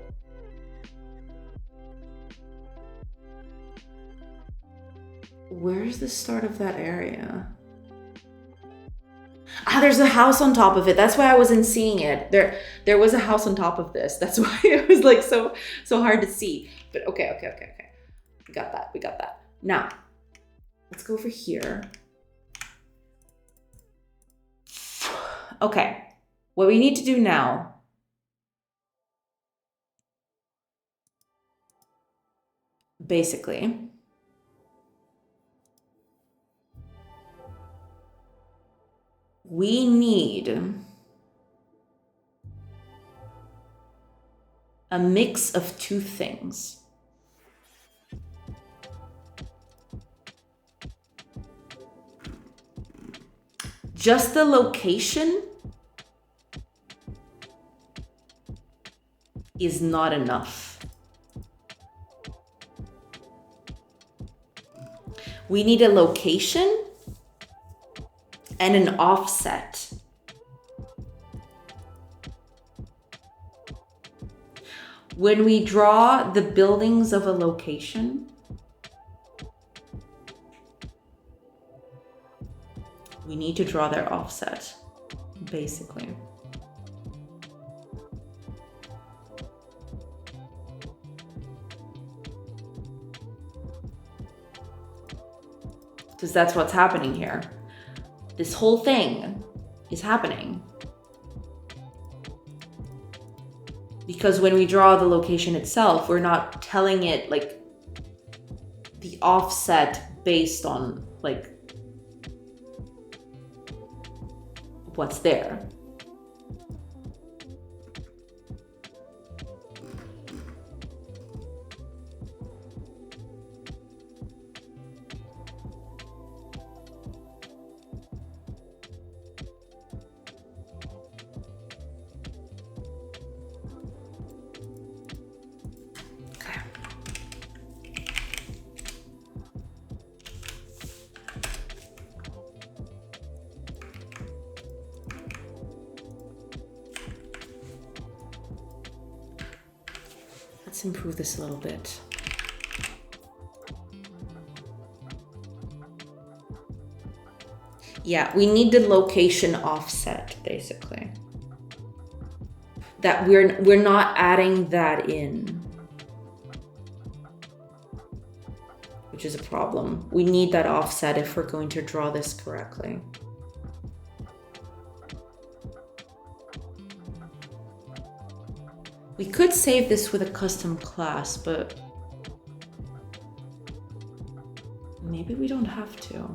where's the start of that area? Ah, there's a house on top of it. That's why I wasn't seeing it. There was a house on top of this. That's why it was like so hard to see. But okay. We got that. Now, let's go over here. Okay. What we need to do now basically we need a mix of two things. Just the location is not enough. We need a location and an offset. When we draw the buildings of a location, we need to draw their offset, basically. Because that's what's happening here. This whole thing is happening. Because when we draw the location itself, we're not telling it like the offset based on like what's there. Let's improve this a little bit. Yeah, we need the location offset, basically. That we're not adding that in, which is a problem. We need that offset if we're going to draw this correctly. We could save this with a custom class, but maybe we don't have to.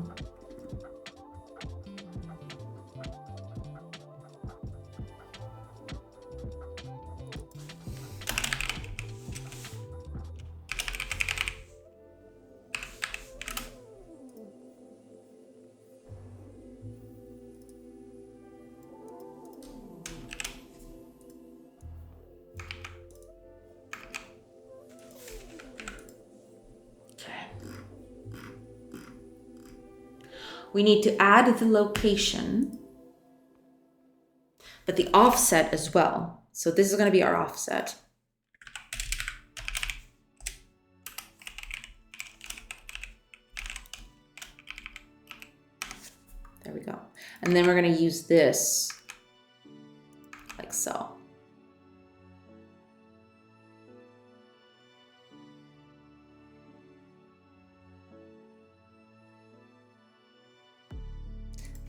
We need to add the location, but the offset as well. So this is going to be our offset. There we go. And then we're going to use this like so.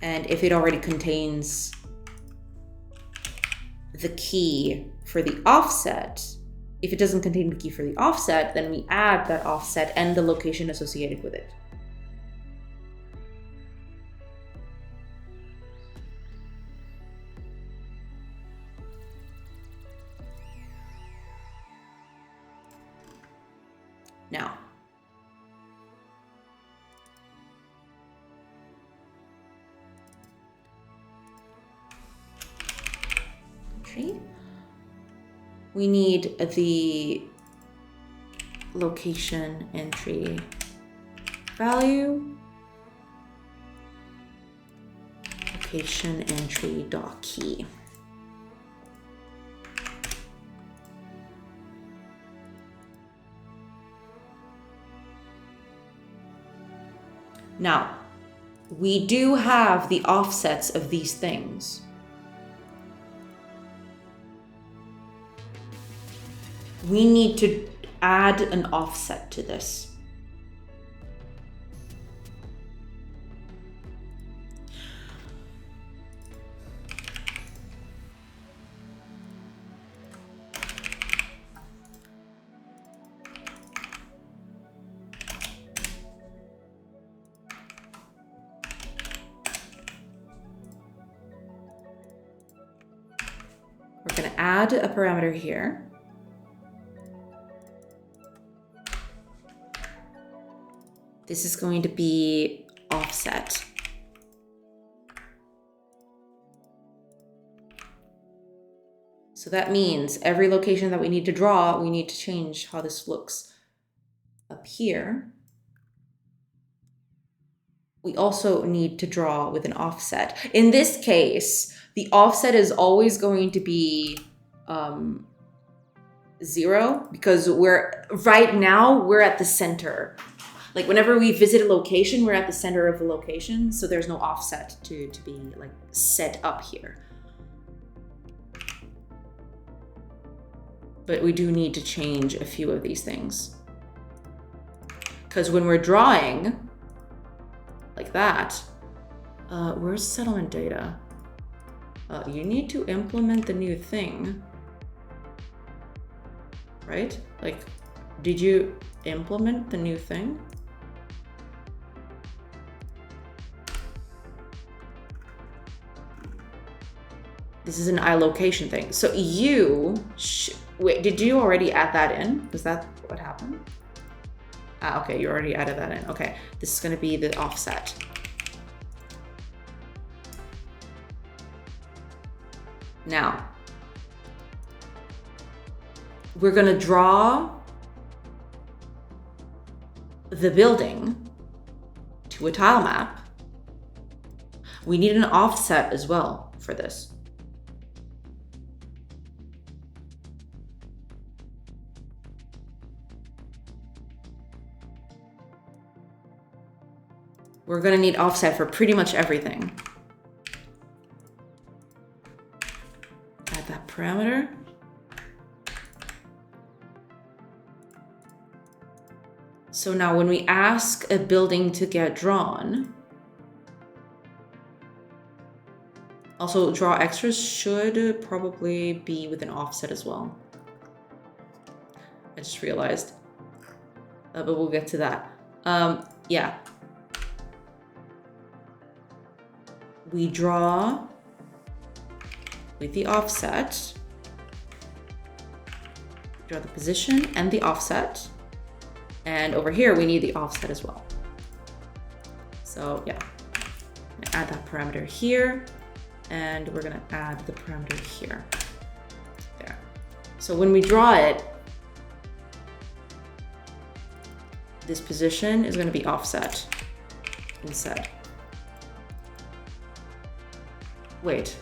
And if it already contains the key for the offset, if it doesn't contain the key for the offset, then we add that offset and the location associated with it. Now, we need the location entry value, location entry dot key. Now, we do have the offsets of these things. We need to add an offset to this. We're going to add a parameter here. This is going to be offset. So that means every location that we need to draw, we need to change how this looks up here. We also need to draw with an offset. In this case, the offset is always going to be 0 because right now we're at the center. Like whenever we visit a location, we're at the center of the location. So there's no offset to be like set up here. But we do need to change a few of these things. Because when we're drawing like that, where's settlement data? You need to implement the new thing, right? Like, did you implement the new thing? This is an iLocation thing. So wait, did you already add that in? Was that what happened? Ah, okay, you already added that in. Okay, this is gonna be the offset. Now, we're gonna draw the building to a tile map. We need an offset as well for this. We're gonna need offset for pretty much everything. Add that parameter. So now when we ask a building to get drawn, also draw extras should probably be with an offset as well. I just realized, but we'll get to that. Yeah. We draw with the offset, draw the position and the offset. And over here, we need the offset as well. So yeah, I'm gonna add that parameter here, and we're gonna add the parameter here, there. So when we draw it, this position is gonna be offset instead. Wait.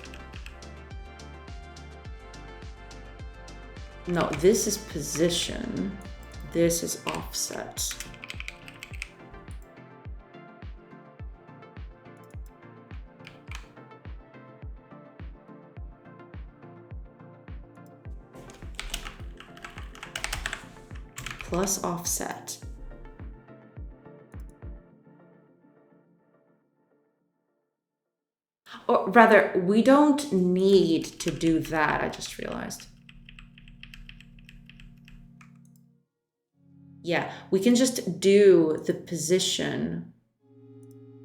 No, this is position. This is offset. Plus offset. Or rather, we don't need to do that, I just realized. Yeah, we can just do the position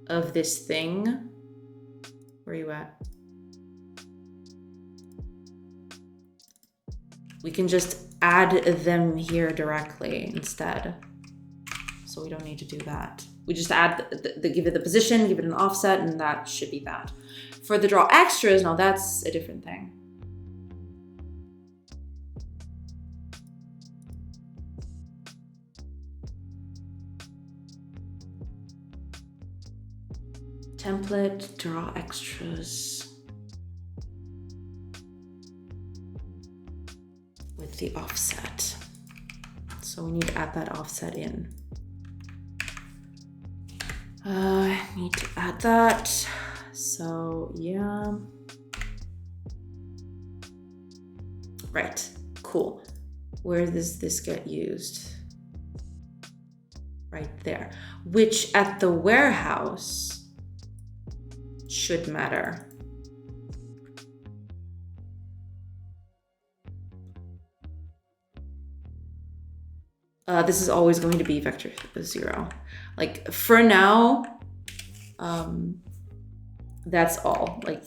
of this thing. Where are you at? We can just add them here directly instead. so we don't need to do that. We just add give it the position, give it an offset, and that should be that. For the draw extras, now that's a different thing. Template, draw extras with the offset. So we need to add that offset in. I need to add that. So yeah. Right, cool. Where does this get used? Right there, which at the warehouse should matter. This is always going to be vector 0. Like for now, that's all. Like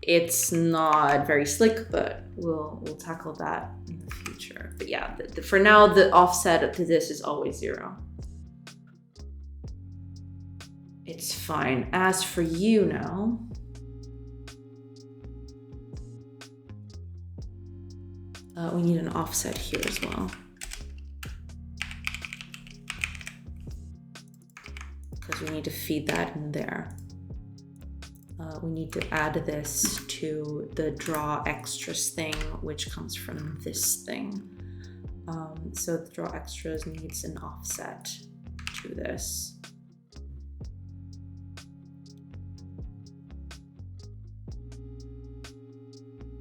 it's not very slick, but we'll tackle that in the future. But yeah, for now, the offset to this is always 0. It's fine. As for you now, we need an offset here as well. Because we need to feed that in there. We need to add this to the draw extras thing, which comes from this thing. So the draw extras needs an offset to this.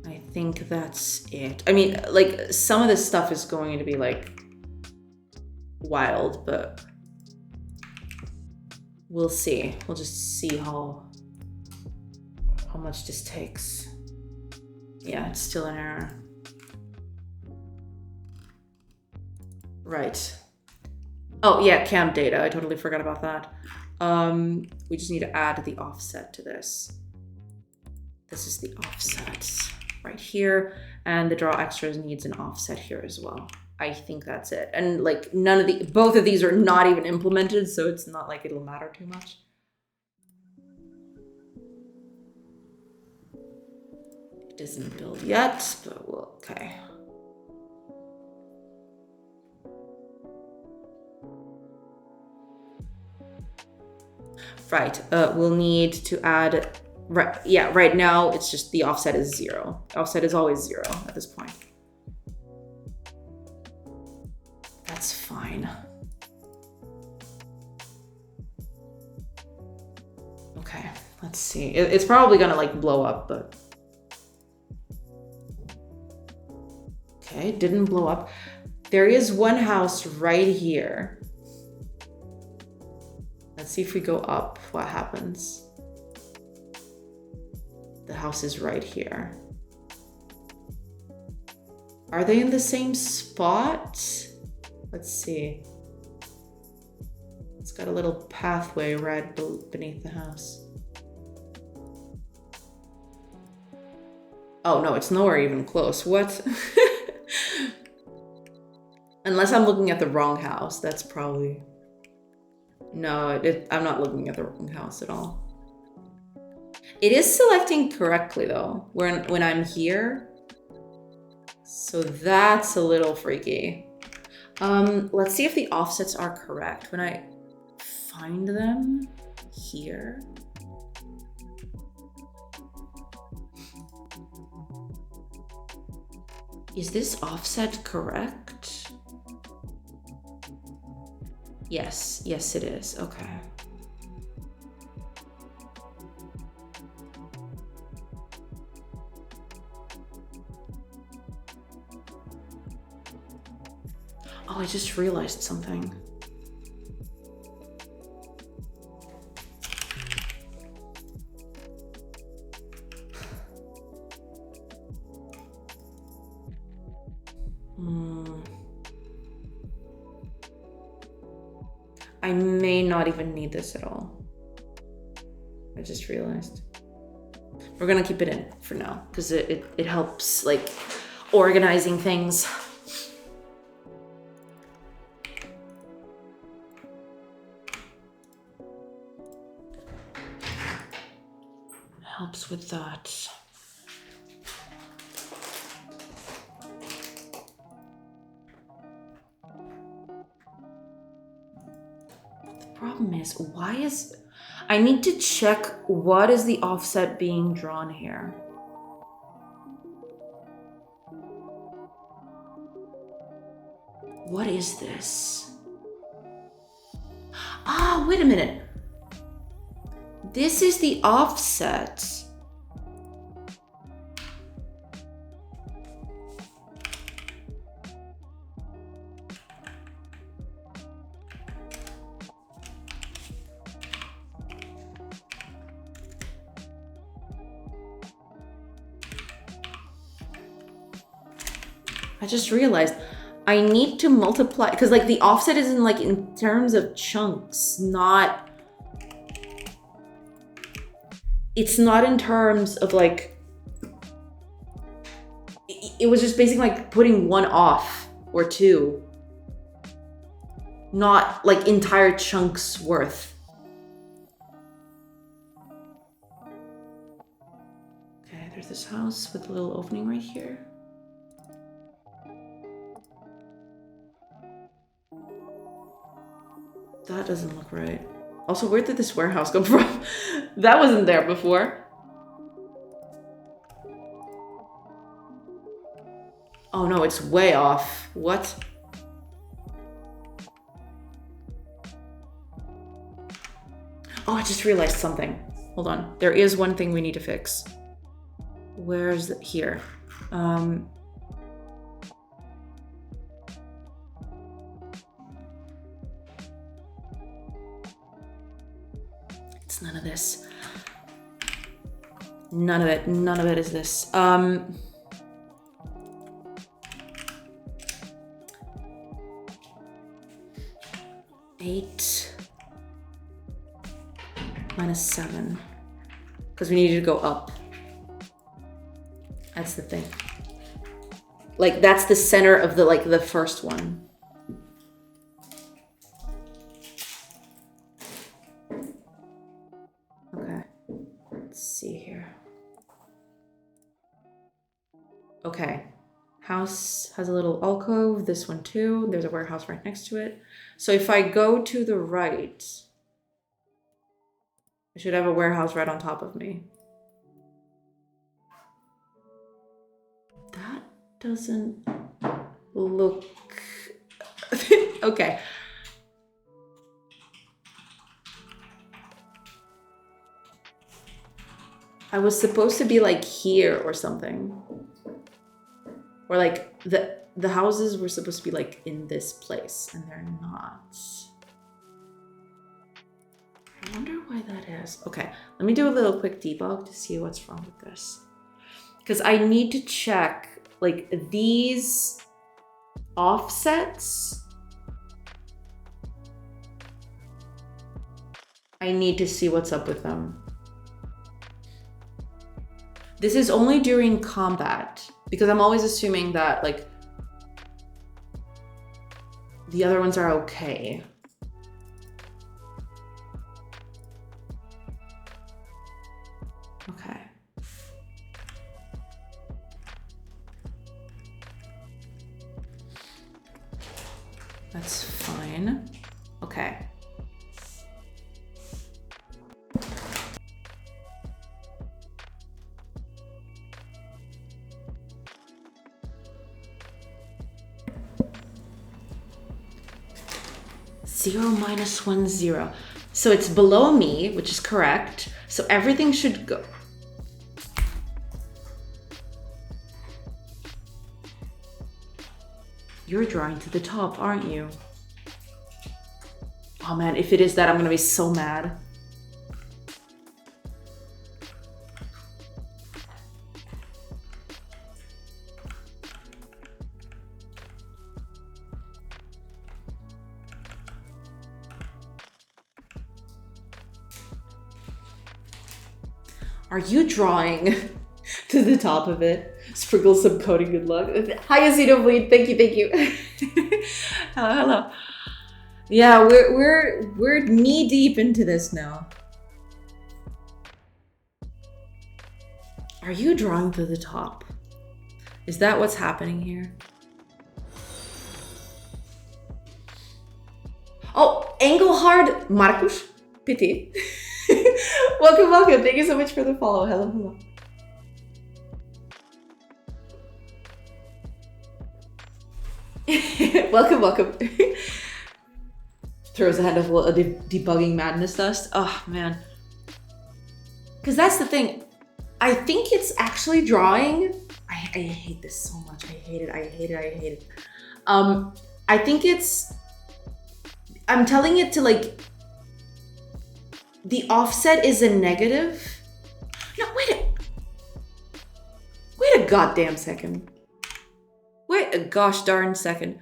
I think that's it. I mean, like some of this stuff is going to be like wild, but we'll see. We'll just see how much this takes. Yeah, it's still an error. Right. Oh yeah, cam data. I totally forgot about that. We just need to add the offset to this. This is the offset right here, and the draw extras needs an offset here as well. I think that's it. And like both of these are not even implemented, so it's not like it'll matter too much. It doesn't build yet, but okay. Right, we'll need to add, right now it's just the offset is 0. Offset is always 0 at this point. That's fine. Okay, let's see. It's probably gonna like blow up, but. Okay, didn't blow up. There is one house right here. Let's see if we go up, what happens. The house is right here. Are they in the same spot? Let's see. It's got a little pathway right beneath the house. Oh no, it's nowhere even close. What? Unless I'm looking at the wrong house, that's probably... No, I'm not looking at the wrong house at all. It is selecting correctly though, when I'm here. So that's a little freaky. Let's see if the offsets are correct. When I find them here. Is this offset correct? Yes, yes it is, okay. Oh, I just realized something. I may not even need this at all. I just realized. We're gonna keep it in for now because it helps like organizing things. goes with that. The problem is, I need to check what is the offset being drawn here. What is this? Ah, wait a minute. This is the offset. I just realized I need to multiply, because like the offset is in terms of chunks, not, it's not in terms of like, it was just basically like putting one off or two, not like entire chunks worth. Okay, there's this house with a little opening right here. That doesn't look right. Also, where did this warehouse come from? That wasn't there before. Oh no, it's way off. What? Oh, I just realized something. Hold on. There is one thing we need to fix. Where's it? Here. It's none of this. None of it. None of it is this. 8 minus 7. Because we needed to go up. That's the thing. Like, that's the center of the first one. Okay. Let's see here. Okay. House has a little alcove. This one too. There's a warehouse right next to it. So if I go to the right, I should have a warehouse right on top of me. That doesn't look... Okay. I was supposed to be like here or something. Or like the houses were supposed to be like in this place and they're not. I wonder why that is. Okay, let me do a little quick debug to see what's wrong with this. Because I need to check like these offsets. I need to see what's up with them. This is only during combat, because I'm always assuming that like the other ones are okay. Okay. That's fine. Okay. Zero minus 1, 0. So it's below me, which is correct. So everything should go. You're drawing to the top, aren't you? Oh man, if it is that, I'm gonna be so mad. Are you drawing to the top of it? Sprinkle some coating, good luck. Hi, Xenobleed. Thank you, thank you. Hello, hello. Yeah, we're knee deep into this now. Are you drawing to the top? Is that what's happening here? Oh, Engelhard Marcus, pity. Welcome, welcome. Thank you so much for the follow. Hello, hello. Welcome, welcome. Throws a handful of debugging madness dust. Oh, man. Because that's the thing. I think it's actually drawing. I hate this so much. I hate it. I hate it. I hate it. I think it's... I'm telling it to like... The offset is a negative. No, wait a goddamn second. Wait a gosh darn second.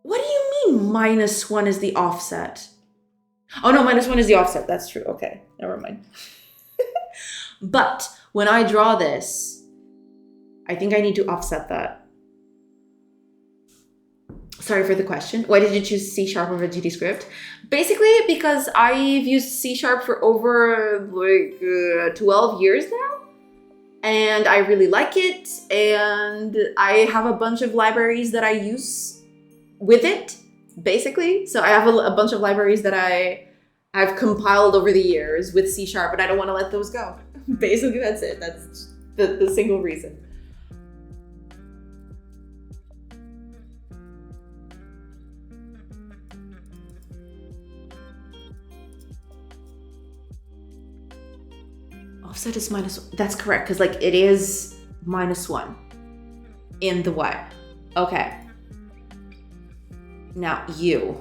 What do you mean -1 is the offset? Oh no, -1 is the offset. That's true. Okay, never mind. But when I draw this, I think I need to offset that. Sorry for the question. Why did you choose C# over GDScript? Basically because I've used C# for over like 12 years now. And I really like it. And I have a bunch of libraries that I use with it, basically. So I have a bunch of libraries that I've compiled over the years with C# and I don't want to let those go. Basically, that's it. That's the single reason. Offset is -1. That's correct, because like it is -1 in the Y. Okay. Now you.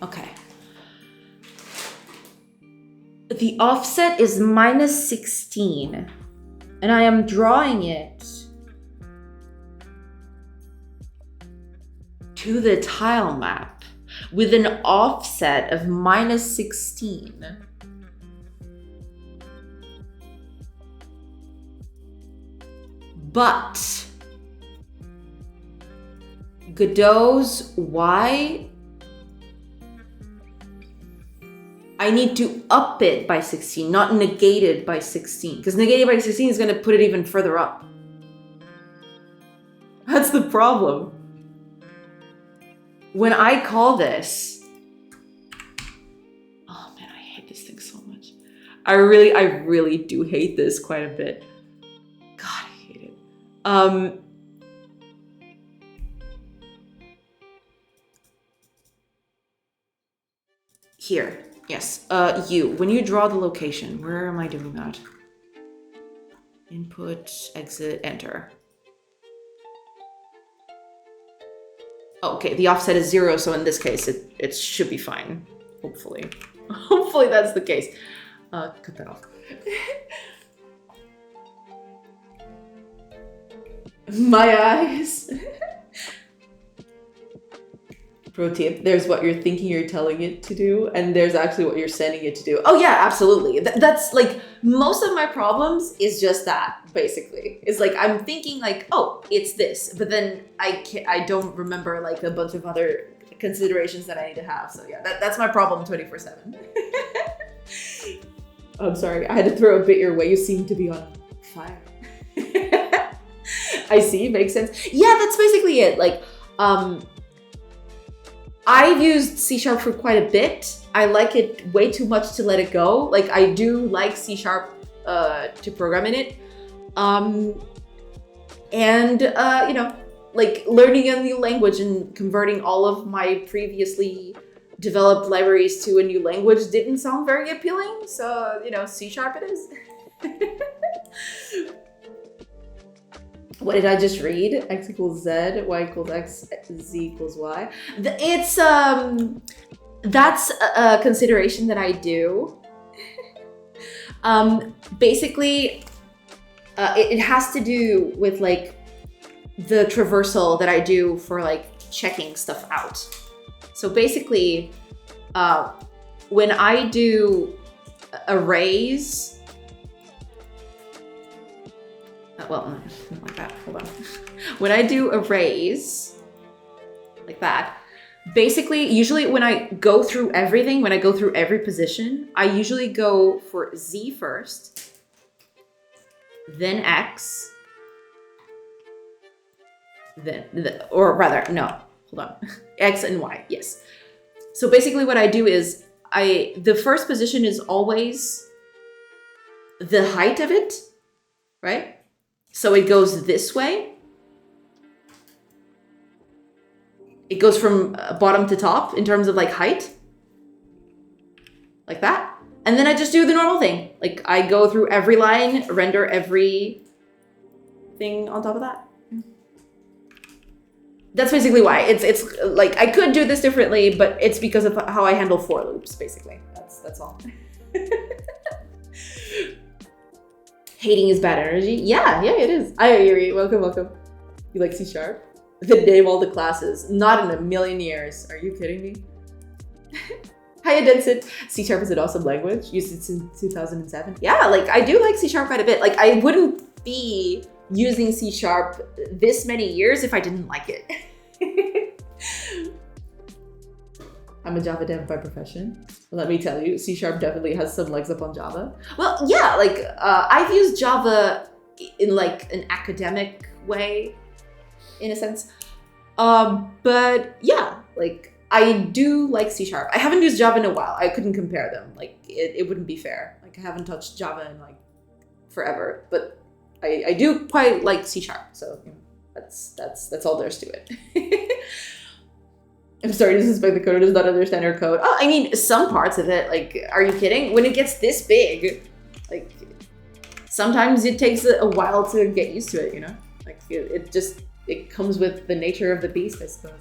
Okay. The offset is -16, and I am drawing it to the tile map with an offset of -16. But Godot's Y, I need to up it by 16, not negate it by 16. Because negated by 16 is going to put it even further up. That's the problem. When I call this... Oh man, I hate this thing so much. I really do hate this quite a bit. God, I hate it. Here. Yes, when you draw the location, where am I doing that? Input, exit, enter. Oh, okay, the offset is 0, so in this case, it should be fine. Hopefully. Hopefully that's the case. Cut that off. My eyes. Pro tip, there's what you're thinking you're telling it to do, and there's actually what you're sending it to do. Oh yeah, absolutely. That's like, most of my problems is just that, basically. It's like, I'm thinking like, oh, it's this, but then I don't remember like a bunch of other considerations that I need to have. So yeah, that's my problem 24/7. I'm sorry, I had to throw a bit your way. You seem to be on fire. I see, makes sense. Yeah, that's basically it. Like, I've used C# for quite a bit. I like it way too much to let it go. Like, I do like C# to program in it. You know, like learning a new language and converting all of my previously developed libraries to a new language didn't sound very appealing. So, you know, C# it is. What did I just read? X equals Z, Y equals X, Z equals Y. It's, that's a consideration that I do. Basically, it has to do with like the traversal that I do for like checking stuff out. So basically, when I do arrays, well, not like that, hold on. When I do arrays, like that, basically, usually when I go through everything, when I go through every position, I usually go for Z first, then X, then, or rather, no, hold on, X and Y, yes. So basically what I do is, the first position is always the height of it, right? So it goes this way. It goes from bottom to top in terms of like height. Like that. And then I just do the normal thing. Like I go through every line, render every thing on top of that. That's basically why. It's like I could do this differently, but it's because of how I handle for loops, basically. That's all. Hating is bad energy. Yeah, it is. I hear you. Welcome. You like C#? Then name all the classes. Not in a million years. Are you kidding me? Hiya, Densit. C# is an awesome language. Used it since 2007. Yeah, like I do like C# quite a bit. Like I wouldn't be using C# this many years if I didn't like it. I'm a Java dev by profession. Let me tell you, C# definitely has some legs up on Java. Well, yeah, like I've used Java in like an academic way, in a sense. But yeah, like I do like C#. I haven't used Java in a while. I couldn't compare them. Like it wouldn't be fair. Like I haven't touched Java in like forever, but I do quite like C#. So you know, that's all there's to it. I'm starting to suspect the coder does not understand our code. Oh, I mean, some parts of it, like, are you kidding? When it gets this big, like, sometimes it takes a while to get used to it, you know? Like, it comes with the nature of the beast, I suppose.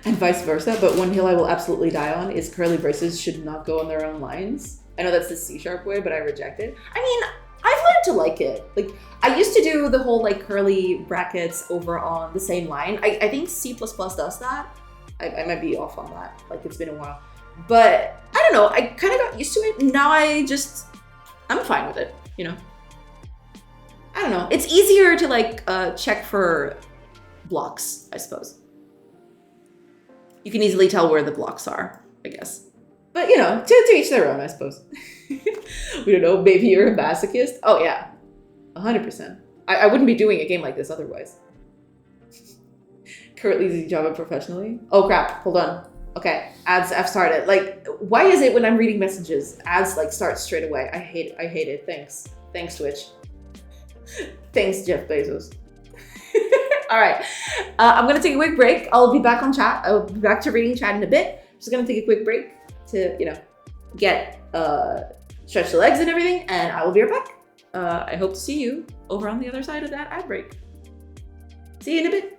And vice versa, but one hill I will absolutely die on is curly braces should not go on their own lines. I know that's the C# way, but I reject it. I mean, I've learned to like it. Like, I used to do the whole like curly brackets over on the same line. I think C++ does that. I might be off on that. Like, it's been a while. But I don't know, I kind of got used to it. Now I'm fine with it, you know? I don't know. It's easier to like check for blocks, I suppose. You can easily tell where the blocks are, I guess. But you know, to each their own, I suppose. We don't know, maybe you're a masochist? Oh yeah, 100%. I wouldn't be doing a game like this otherwise. Currently using Java professionally. Oh crap, hold on. Okay, ads have started. Like, why is it when I'm reading messages, ads like start straight away? I hate it, Thanks Twitch. Thanks Jeff Bezos. All right, I'm gonna take a quick break. I'll be back on chat. I'll be back to reading chat in a bit. Just gonna take a quick break to, you know, get stretch the legs and everything, and I will be right back. I hope to see you over on the other side of that ad break. See you in a bit.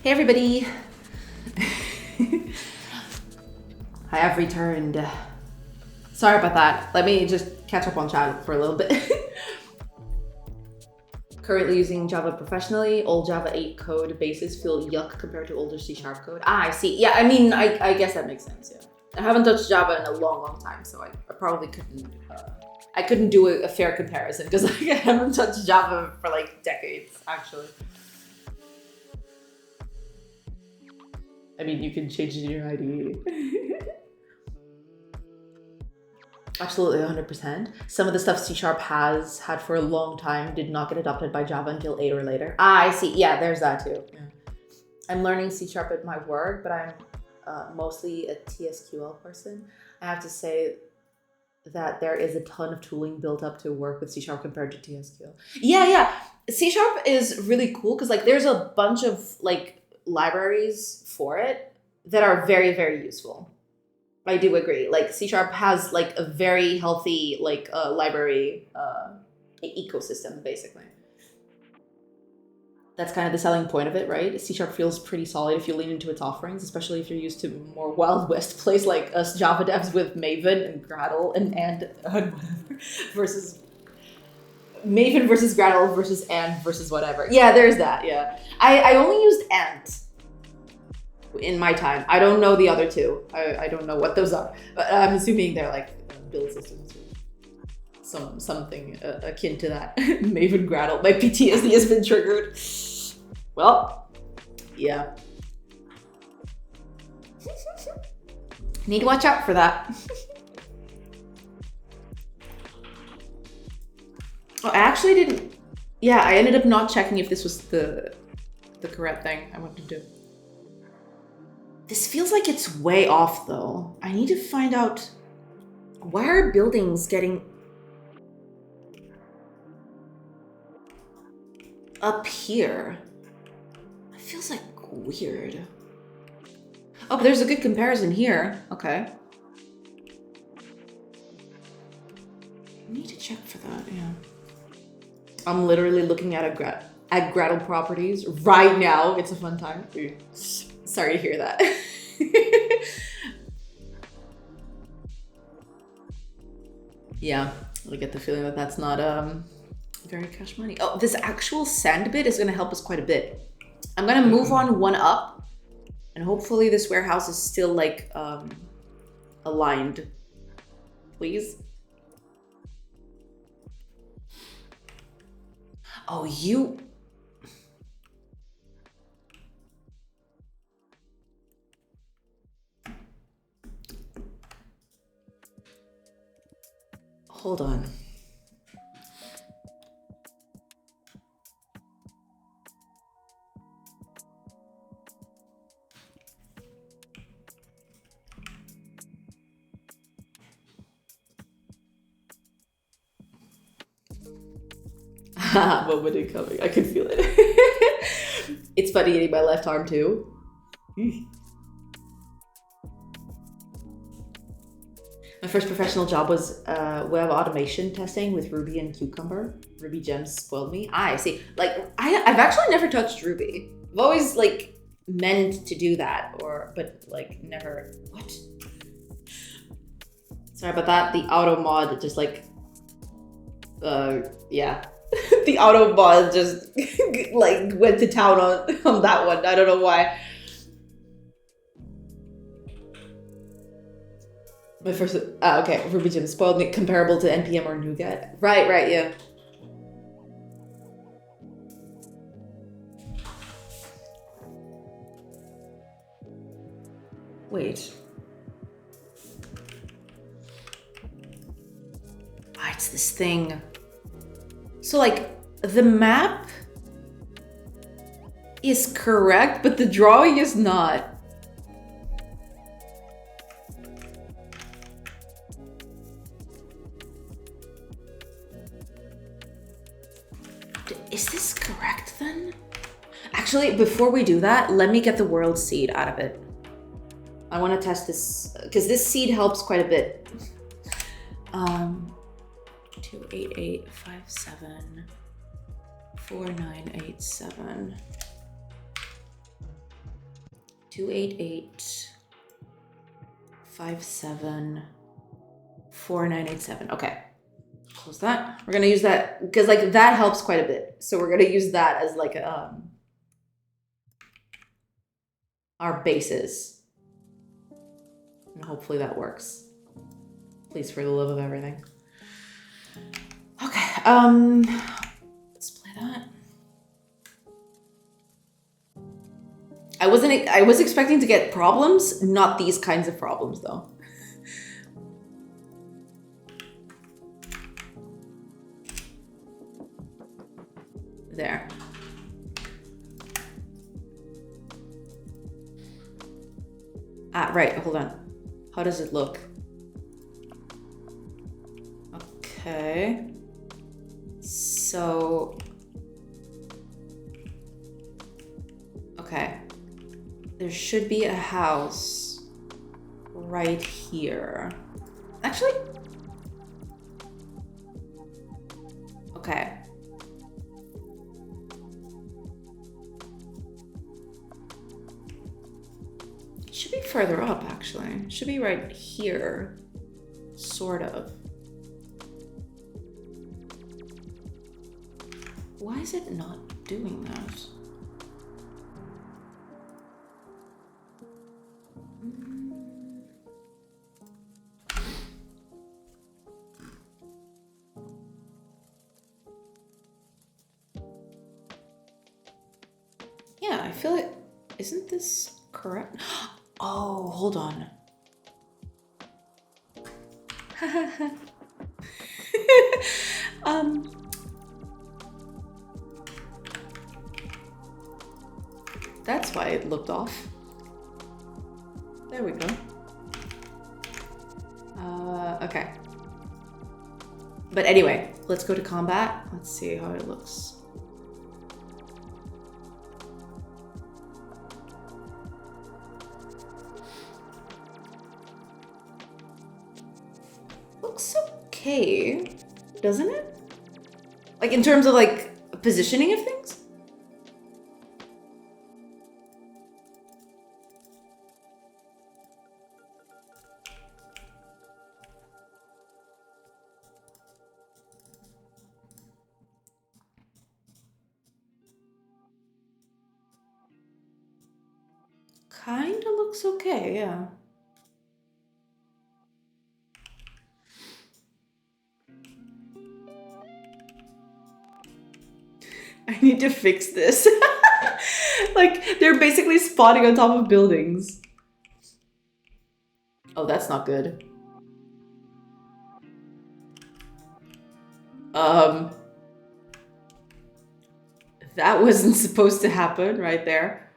Hey everybody! I have returned. Sorry about that. Let me just catch up on chat for a little bit. Currently using Java professionally. Old Java 8 code bases feel yuck compared to older C# code. Ah, I see. Yeah, I mean, I guess that makes sense, yeah. I haven't touched Java in a long time, so I probably couldn't, I couldn't do a fair comparison because like, I haven't touched Java for like decades, actually. I mean, you can change it in your IDE. Absolutely, 100%. Some of the stuff C# has had for a long time did not get adopted by Java until 8 or later. Ah, I see. Yeah, there's that too. Yeah. I'm learning C# at my work, but I'm mostly a TSQL person. I have to say that there is a ton of tooling built up to work with C# compared to TSQL. Yeah. C# is really cool because like there's a bunch of like libraries for it that are very, very useful. I do agree. Like C# has like a very healthy like library ecosystem basically. That's kind of the selling point of it, right? C# feels pretty solid if you lean into its offerings, especially if you're used to more Wild West plays like us Java devs with Maven and Gradle and whatever versus Maven versus Gradle versus and versus whatever. Yeah, there's that. Yeah, I only used Ant in my time. I don't know the other two. I don't know what those are, but I'm assuming they're like build systems or something akin to that. Maven Gradle. My PTSD has been triggered. Well, yeah. Need to watch out for that. Oh, I actually didn't. Yeah, I ended up not checking if this was the correct thing I wanted to do. This feels like it's way off though. I need to find out why are buildings getting up here? It feels like weird. Oh, but there's a good comparison here. Okay. I need to check for that, yeah. I'm literally looking at Gradle properties right now. It's a fun time. Sorry to hear that. Yeah, I get the feeling that that's not very cash money. Oh, this actual sand bit is gonna help us quite a bit. I'm gonna move on one up, and hopefully this warehouse is still like aligned. Please. Oh, you. Hold on. Moment incoming. I can feel it. It's funny hitting my left arm too. My first professional job was web automation testing with Ruby and Cucumber. Ruby gems spoiled me. I see. Like I've actually never touched Ruby. I've always like meant to do that, but like never. What? Sorry about that. The auto mod just like, yeah. The auto mod just like went to town on that one. I don't know why. My first, okay, Ruby Gem spoiled me, comparable to NPM or NuGet. Right, yeah. Wait. Ah, it's this thing. So like, the map is correct, but the drawing is not. Is this correct then? Actually, before we do that, let me get the world seed out of it. I want to test this, because this seed helps quite a bit. 28857 4987. 288-57-4987. Okay. Close that. We're gonna use that because like that helps quite a bit. So we're gonna use that as like our basis. And hopefully that works. Please, for the love of everything. Okay, let's play that. I was expecting to get problems, not these kinds of problems though. There. Ah, right, hold on. How does it look? Okay. So... Okay. There should be a house right here. Actually... Okay. It should be further up, actually. It should be right here. Sort of. Why is it not doing that? Yeah, I feel like... Isn't this correct? Oh, hold on. That's why it looked off. There we go. Okay. But anyway, let's go to combat. Let's see how it looks. Looks okay, doesn't it? Like in terms of like positioning of things? Kinda looks okay, yeah. I need to fix this. Like, they're basically spawning on top of buildings. Oh, that's not good. That wasn't supposed to happen right there.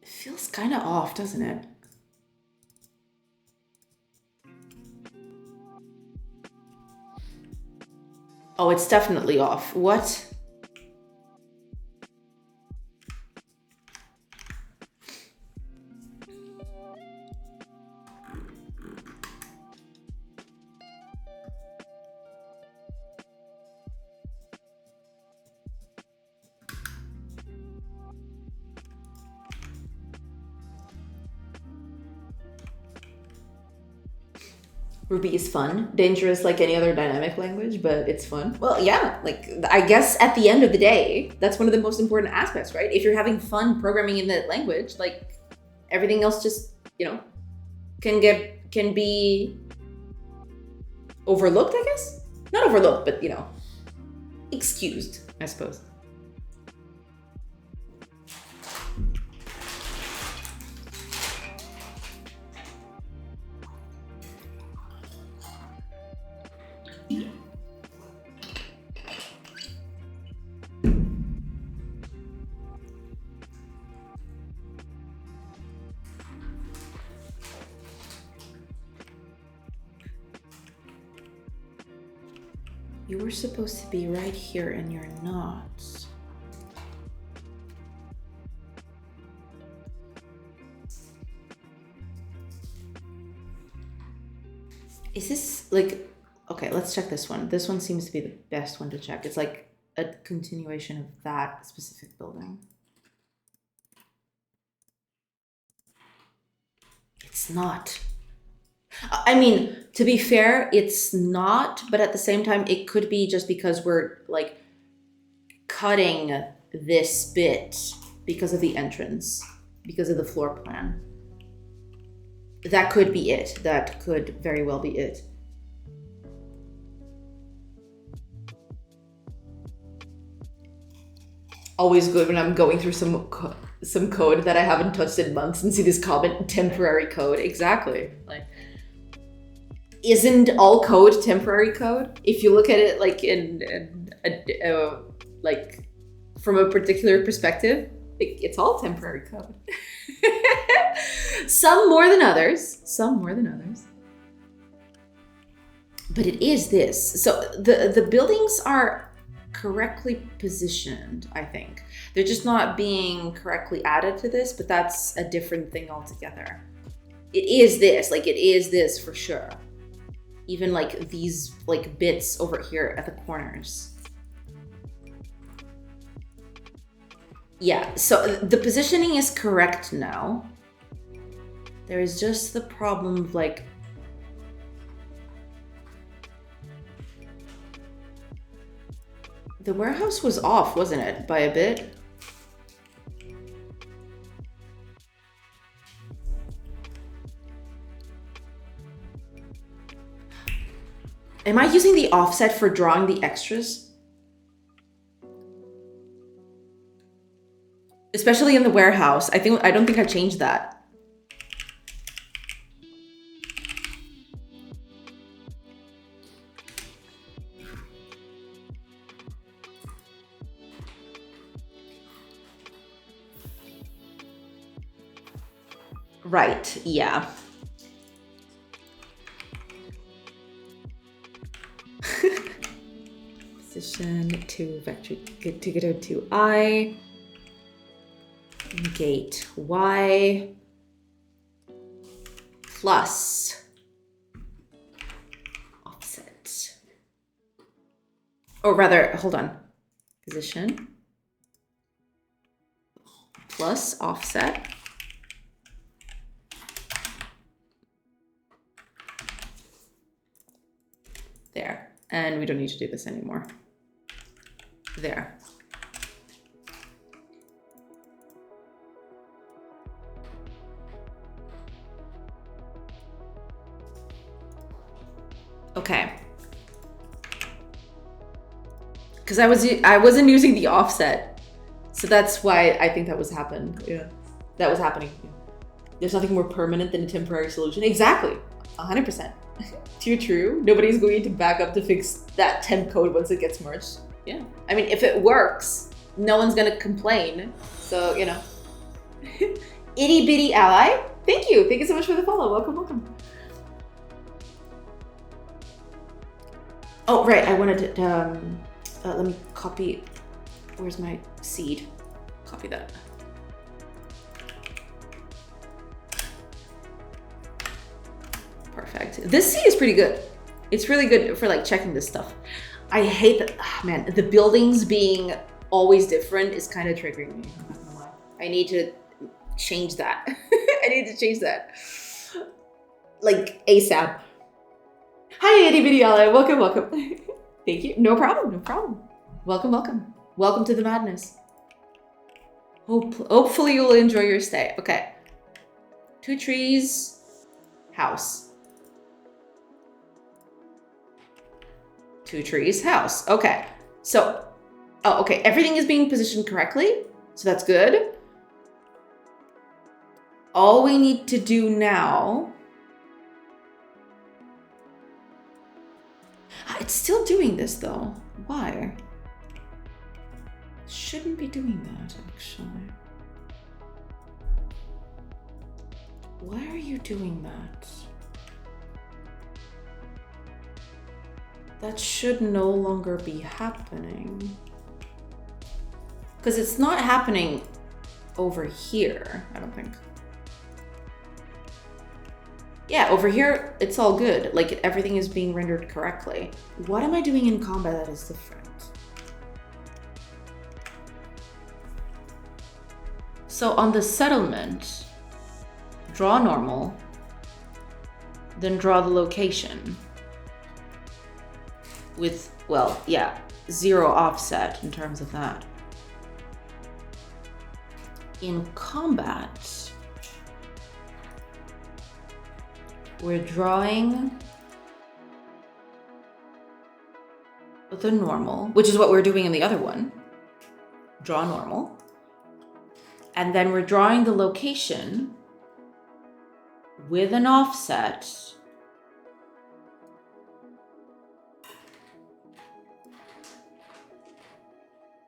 It feels kind of off, doesn't it? Oh, it's definitely off. What? Ruby is fun, dangerous like any other dynamic language, but it's fun. Well, yeah, like I guess at the end of the day, that's one of the most important aspects, right? If you're having fun programming in that language, like everything else just, you know, can be overlooked, I guess? Not overlooked, but you know, excused, I suppose. You were supposed to be right here and you're not. Is this like Okay, let's check this one. This one seems to be the best one to check. It's like a continuation of that specific building. It's not. I mean, to be fair, it's not, but at the same time, it could be just because we're like cutting this bit because of the entrance, because of the floor plan. That could be it. That could very well be it. Always good when I'm going through some code that I haven't touched in months and see this comment, temporary code. Exactly. Like, isn't all code temporary code? If you look at it like like from a particular perspective, it's all temporary code. Some more than others. Some more than others. But it is this. So the buildings are correctly positioned, I think. They're just not being correctly added to this, but that's a different thing altogether. It is this for sure. Even like these like bits over here at the corners. Yeah, so the positioning is correct now. There is just the problem of like the warehouse was off, wasn't it, by a bit? Am I using the offset for drawing the extras? Especially in the warehouse. I don't think I changed that. Right, yeah. Position to vector to get to I. Gate Y plus offset. Or rather, hold on. Position plus offset. There. And we don't need to do this anymore. There. Okay. Because I wasn't using the offset. So that's why I think that was happening. Yeah. That was happening. There's nothing more permanent than a temporary solution. Exactly. 100%. Too true. Nobody's going to back up to fix that temp code once it gets merged. Yeah. I mean, if it works, no one's going to complain. So, you know. Itty bitty ally. Thank you. Thank you so much for the follow. Welcome, welcome. Oh, right. I wanted to, let me copy. Where's my seed? Copy that. Perfect. This seed is pretty good. It's really good for like checking this stuff. I hate that, man, the buildings being always different is kind of triggering me. I'm not gonna lie. I need to change that. I need to change that. Like ASAP. Hi, Itty Bitty Ally. Welcome, welcome. Thank you. No problem, no problem. Welcome, welcome. Welcome to the madness. Hopefully you'll enjoy your stay. Okay. 2 trees, house. 2 trees, house. Okay. So, oh, okay. Everything is being positioned correctly. So that's good. All we need to do now. It's still doing this though. Why? Shouldn't be doing that actually. Why are you doing that? That should no longer be happening. Because it's not happening over here, I don't think. Yeah, over here, it's all good. Like, everything is being rendered correctly. What am I doing in combat that is different? So on the settlement, draw normal, then draw the location with, well, yeah, 0 offset in terms of that. In combat, we're drawing the normal, which is what we're doing in the other one. Draw normal. And then we're drawing the location with an offset.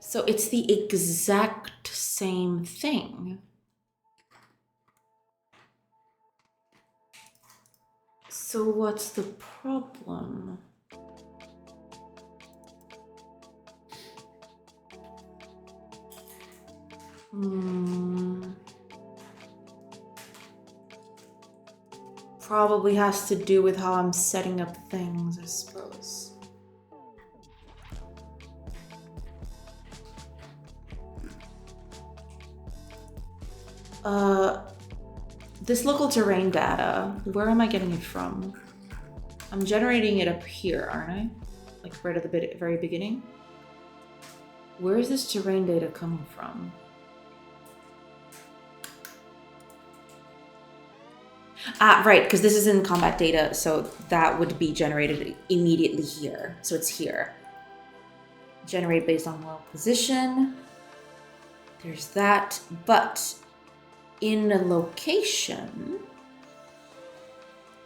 So it's the exact same thing. So what's the problem? Probably has to do with how I'm setting up things, I suppose. This local terrain data, where am I getting it from? I'm generating it up here, aren't I? Like right at the very beginning. Where is this terrain data coming from? Ah, right, because this is in combat data, so that would be generated immediately here. So it's here. Generate based on world position. There's that, but in the location,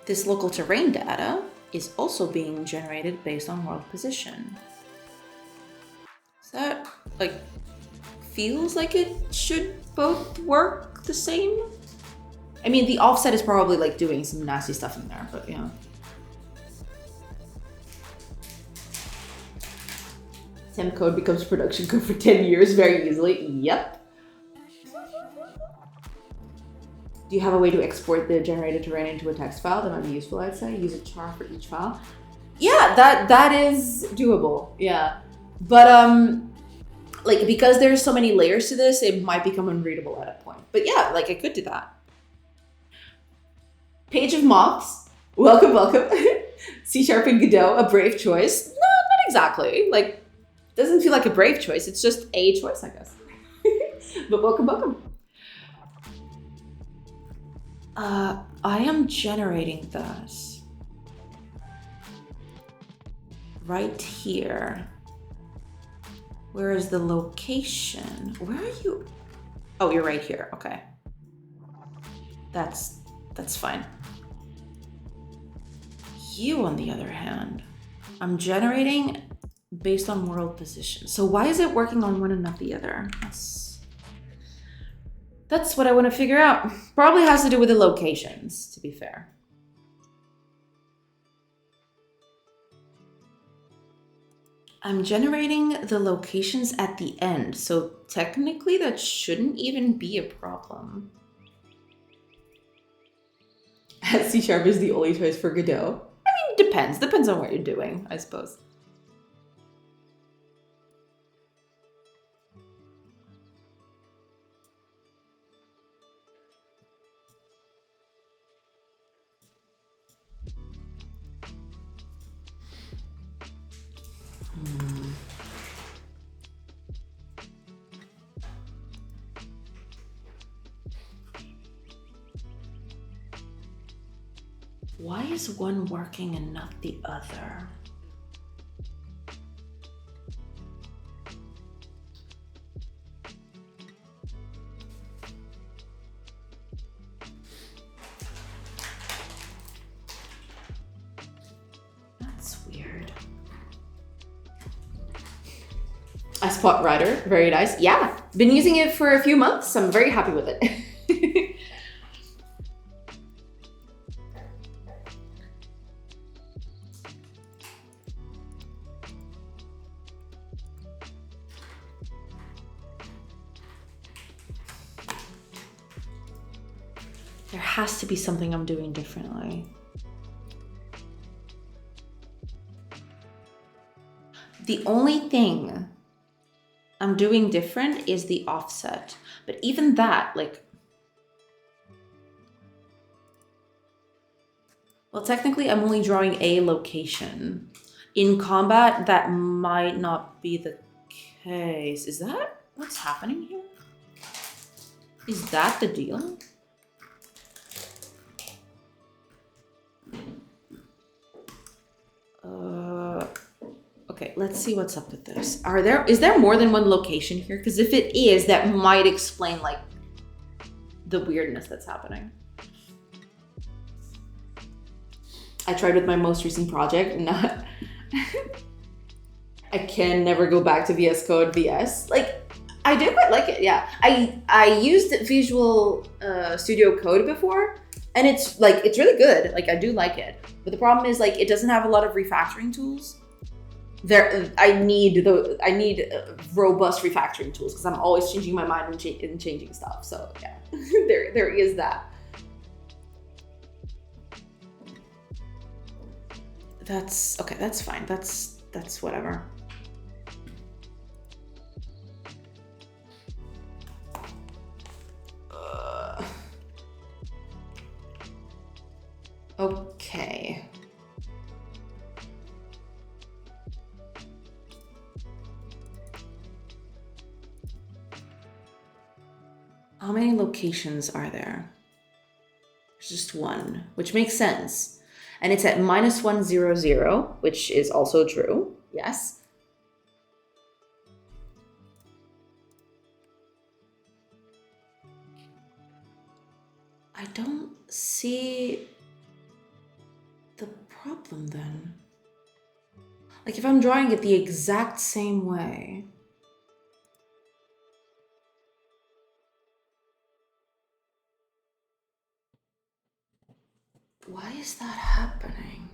this local terrain data is also being generated based on world position. Is that, like, feels like it should both work the same? I mean, the offset is probably like doing some nasty stuff in there, but yeah. Temp code becomes production code for 10 years very easily. Yep. Do you have a way to export the generated terrain into a text file? That might be useful, I'd say. Use a char for each file. Yeah, that is doable. Yeah. But like, because there's so many layers to this, it might become unreadable at a point. But yeah, like, I could do that. Page of Moths. Welcome, welcome. C# and Godot, a brave choice. No, not exactly. Like, doesn't feel like a brave choice. It's just a choice, I guess. But welcome, welcome. I am generating that right here. Where is the location? Where are you? Oh, you're right here. Okay. That's fine. You, on the other hand, I'm generating based on world position. So why is it working on one and not the other? That's what I want to figure out. Probably has to do with the locations, to be fair. I'm generating the locations at the end, so technically that shouldn't even be a problem. C# is the only choice for Godot. I mean, depends. Depends on what you're doing, I suppose. Why is one working and not the other? That's weird. A spot writer, very nice. Yeah, been using it for a few months. I'm very happy with it. There has to be something I'm doing differently. The only thing I'm doing different is the offset. But even that, like, well, technically I'm only drawing a location. In combat, that might not be the case. Is that what's happening here? Is that the deal? Okay, let's see what's up with this. Is there more than one location here? Because if it is, that might explain like the weirdness that's happening. I tried with my most recent project, not I can never go back to VS Code VS. Like, I do quite like it, yeah. I used Visual Studio Code before, and it's really good. Like, I do like it. But the problem is, like, it doesn't have a lot of refactoring tools. I need robust refactoring tools because I'm always changing my mind and changing stuff. So yeah, there is that. That's okay. That's fine. That's whatever. Okay. How many locations are there? There's just one, which makes sense. And it's at -100, which is also true. Yes. I don't see the problem then. Like, if I'm drawing it the exact same way. Why is that happening?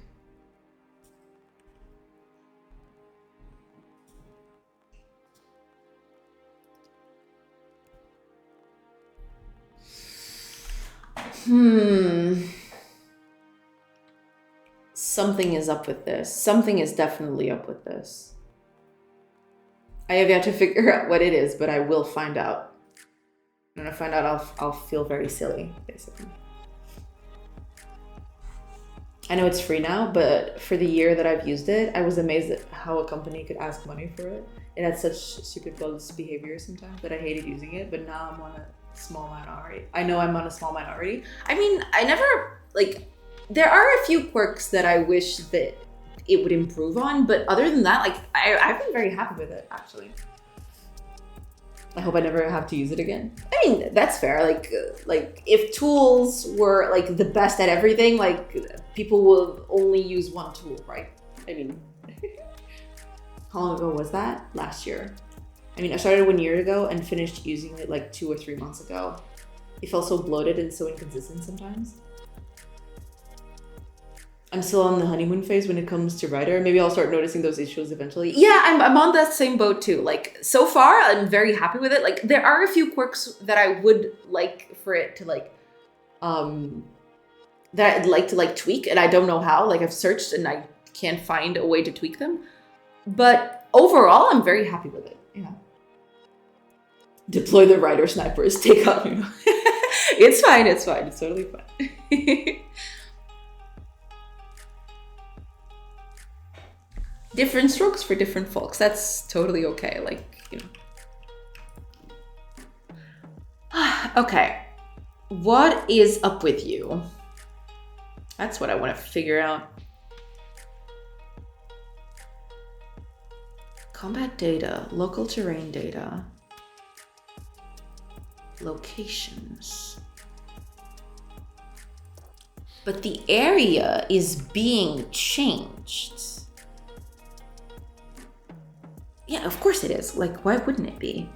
Something is up with this. Something is definitely up with this. I have yet to figure out what it is, but I will find out. When I find out, I'll feel very silly, basically. I know it's free now, but for the year that I've used it, I was amazed at how a company could ask money for it. It had such stupid behavior sometimes that I hated using it, but now I'm on a small minority. I know I'm on a small minority. I mean, I never, like, there are a few quirks that I wish that it would improve on, but other than that, like, I've been very happy with it, actually. I hope I never have to use it again. I mean, that's fair. Like if tools were like the best at everything, like people will only use one tool, right? I mean, how long ago was that? Last year. I mean, I started 1 year ago and finished using it like 2 or 3 months ago. It felt so bloated and so inconsistent sometimes. I'm still on the honeymoon phase when it comes to writer. Maybe I'll start noticing those issues eventually. Yeah, I'm on that same boat too. Like, so far, I'm very happy with it. Like, there are a few quirks that I would like for it to like, that I'd like to like tweak, and I don't know how. Like, I've searched and I can't find a way to tweak them. But overall, I'm very happy with it. Yeah. Deploy the writer snipers. Take out, you know. It's fine. It's fine. It's totally fine. Different strokes for different folks. That's totally okay. Like, you know. Okay. What is up with you? That's what I want to figure out. Combat data, local terrain data, locations. But the area is being changed. Yeah, of course it is. Like, why wouldn't it be?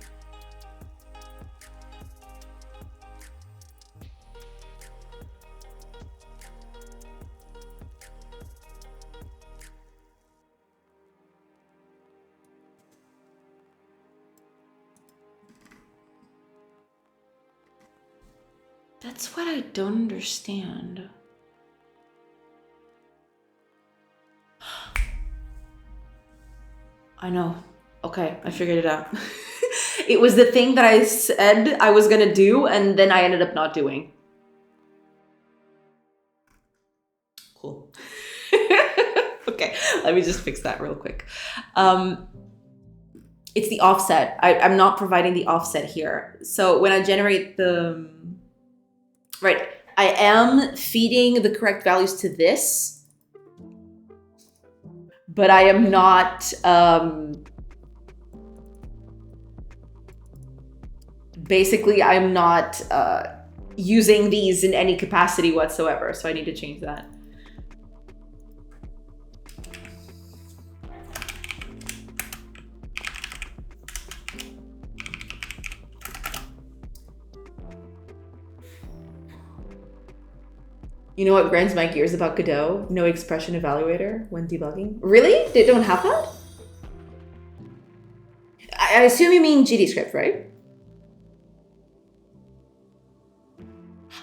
That's what I don't understand. I know. Okay, I figured it out. It was the thing that I said I was gonna do, and then I ended up not doing. Cool. Okay, let me just fix that real quick. It's the offset. I'm not providing the offset here. So when I generate the... Right, I am feeding the correct values to this, but I am not... basically, I'm not using these in any capacity whatsoever, so I need to change that. You know what grinds my gears about Godot? No expression evaluator when debugging. Really? They don't have that? I assume you mean GDScript, right?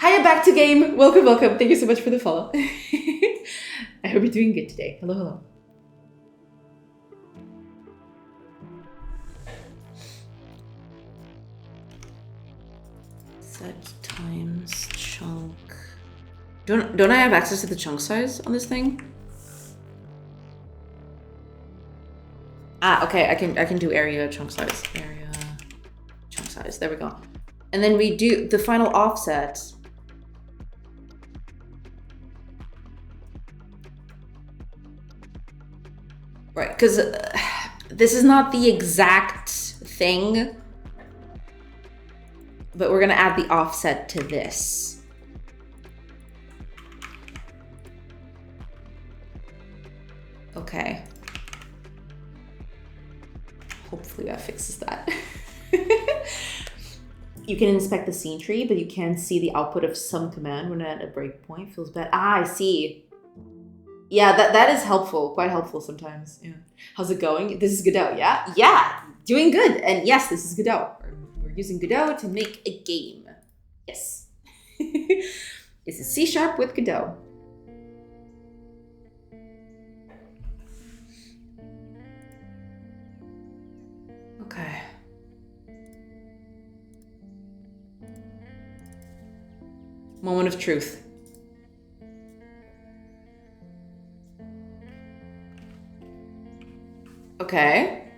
Hiya, back to game. Welcome, welcome. Thank you so much for the follow. I hope you're doing good today. Hello, hello. Set times chunk. Don't I have access to the chunk size on this thing? Ah, okay, I can do area chunk size. Area chunk size. There we go. And then we do the final offset. Right, because this is not the exact thing, but we're gonna add the offset to this. Okay. Hopefully that fixes that. You can inspect the scene tree, but you can't see the output of some command when at a breakpoint. Feels bad. Ah, I see. Yeah, that is helpful. Quite helpful sometimes. Yeah. How's it going? This is Godot, yeah? Yeah, doing good. And yes, this is Godot. We're using Godot to make a game. Yes. This is C# with Godot. Okay. Moment of truth. Okay.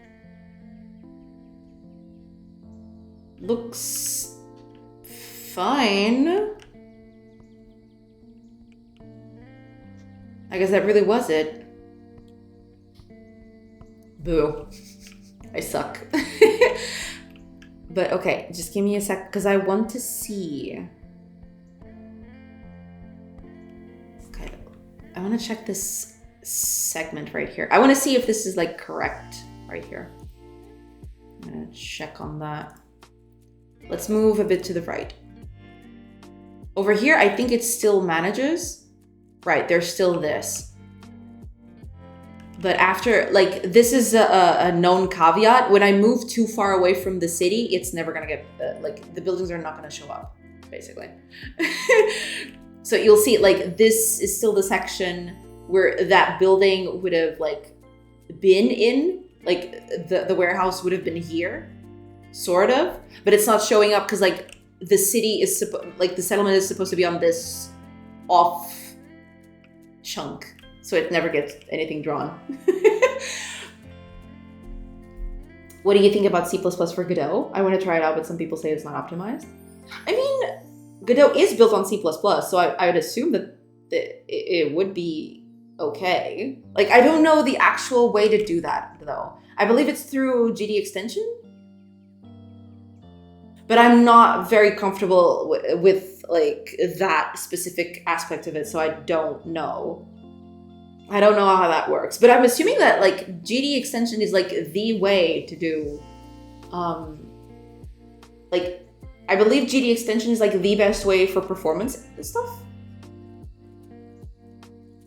Looks fine. I guess that really was it. Boo. I suck. But okay, just give me a sec, because I want to see. Okay, I want to check this segment right here. I want to see if this is like correct right here. I'm gonna check on that. Let's move a bit to the right. Over here, I think it still manages. Right, there's still this. But after, like, this is a known caveat. When I move too far away from the city, it's never gonna get, like, the buildings are not gonna show up, basically. So you'll see, like, this is still the section where that building would have, like, been in. Like, the warehouse would have been here, sort of. But it's not showing up because, like, the city is, the settlement is supposed to be on this off chunk. So it never gets anything drawn. What do you think about C++ for Godot? I want to try it out, but some people say it's not optimized. I mean, Godot is built on C++, so I would assume that it would be okay. Like, I don't know the actual way to do that, though. I believe it's through GD extension. But I'm not very comfortable with like, that specific aspect of it, so I don't know. I don't know how that works, but I'm assuming that like GD extension is like the way to do, like, I believe GD extension is like the best way for performance and stuff.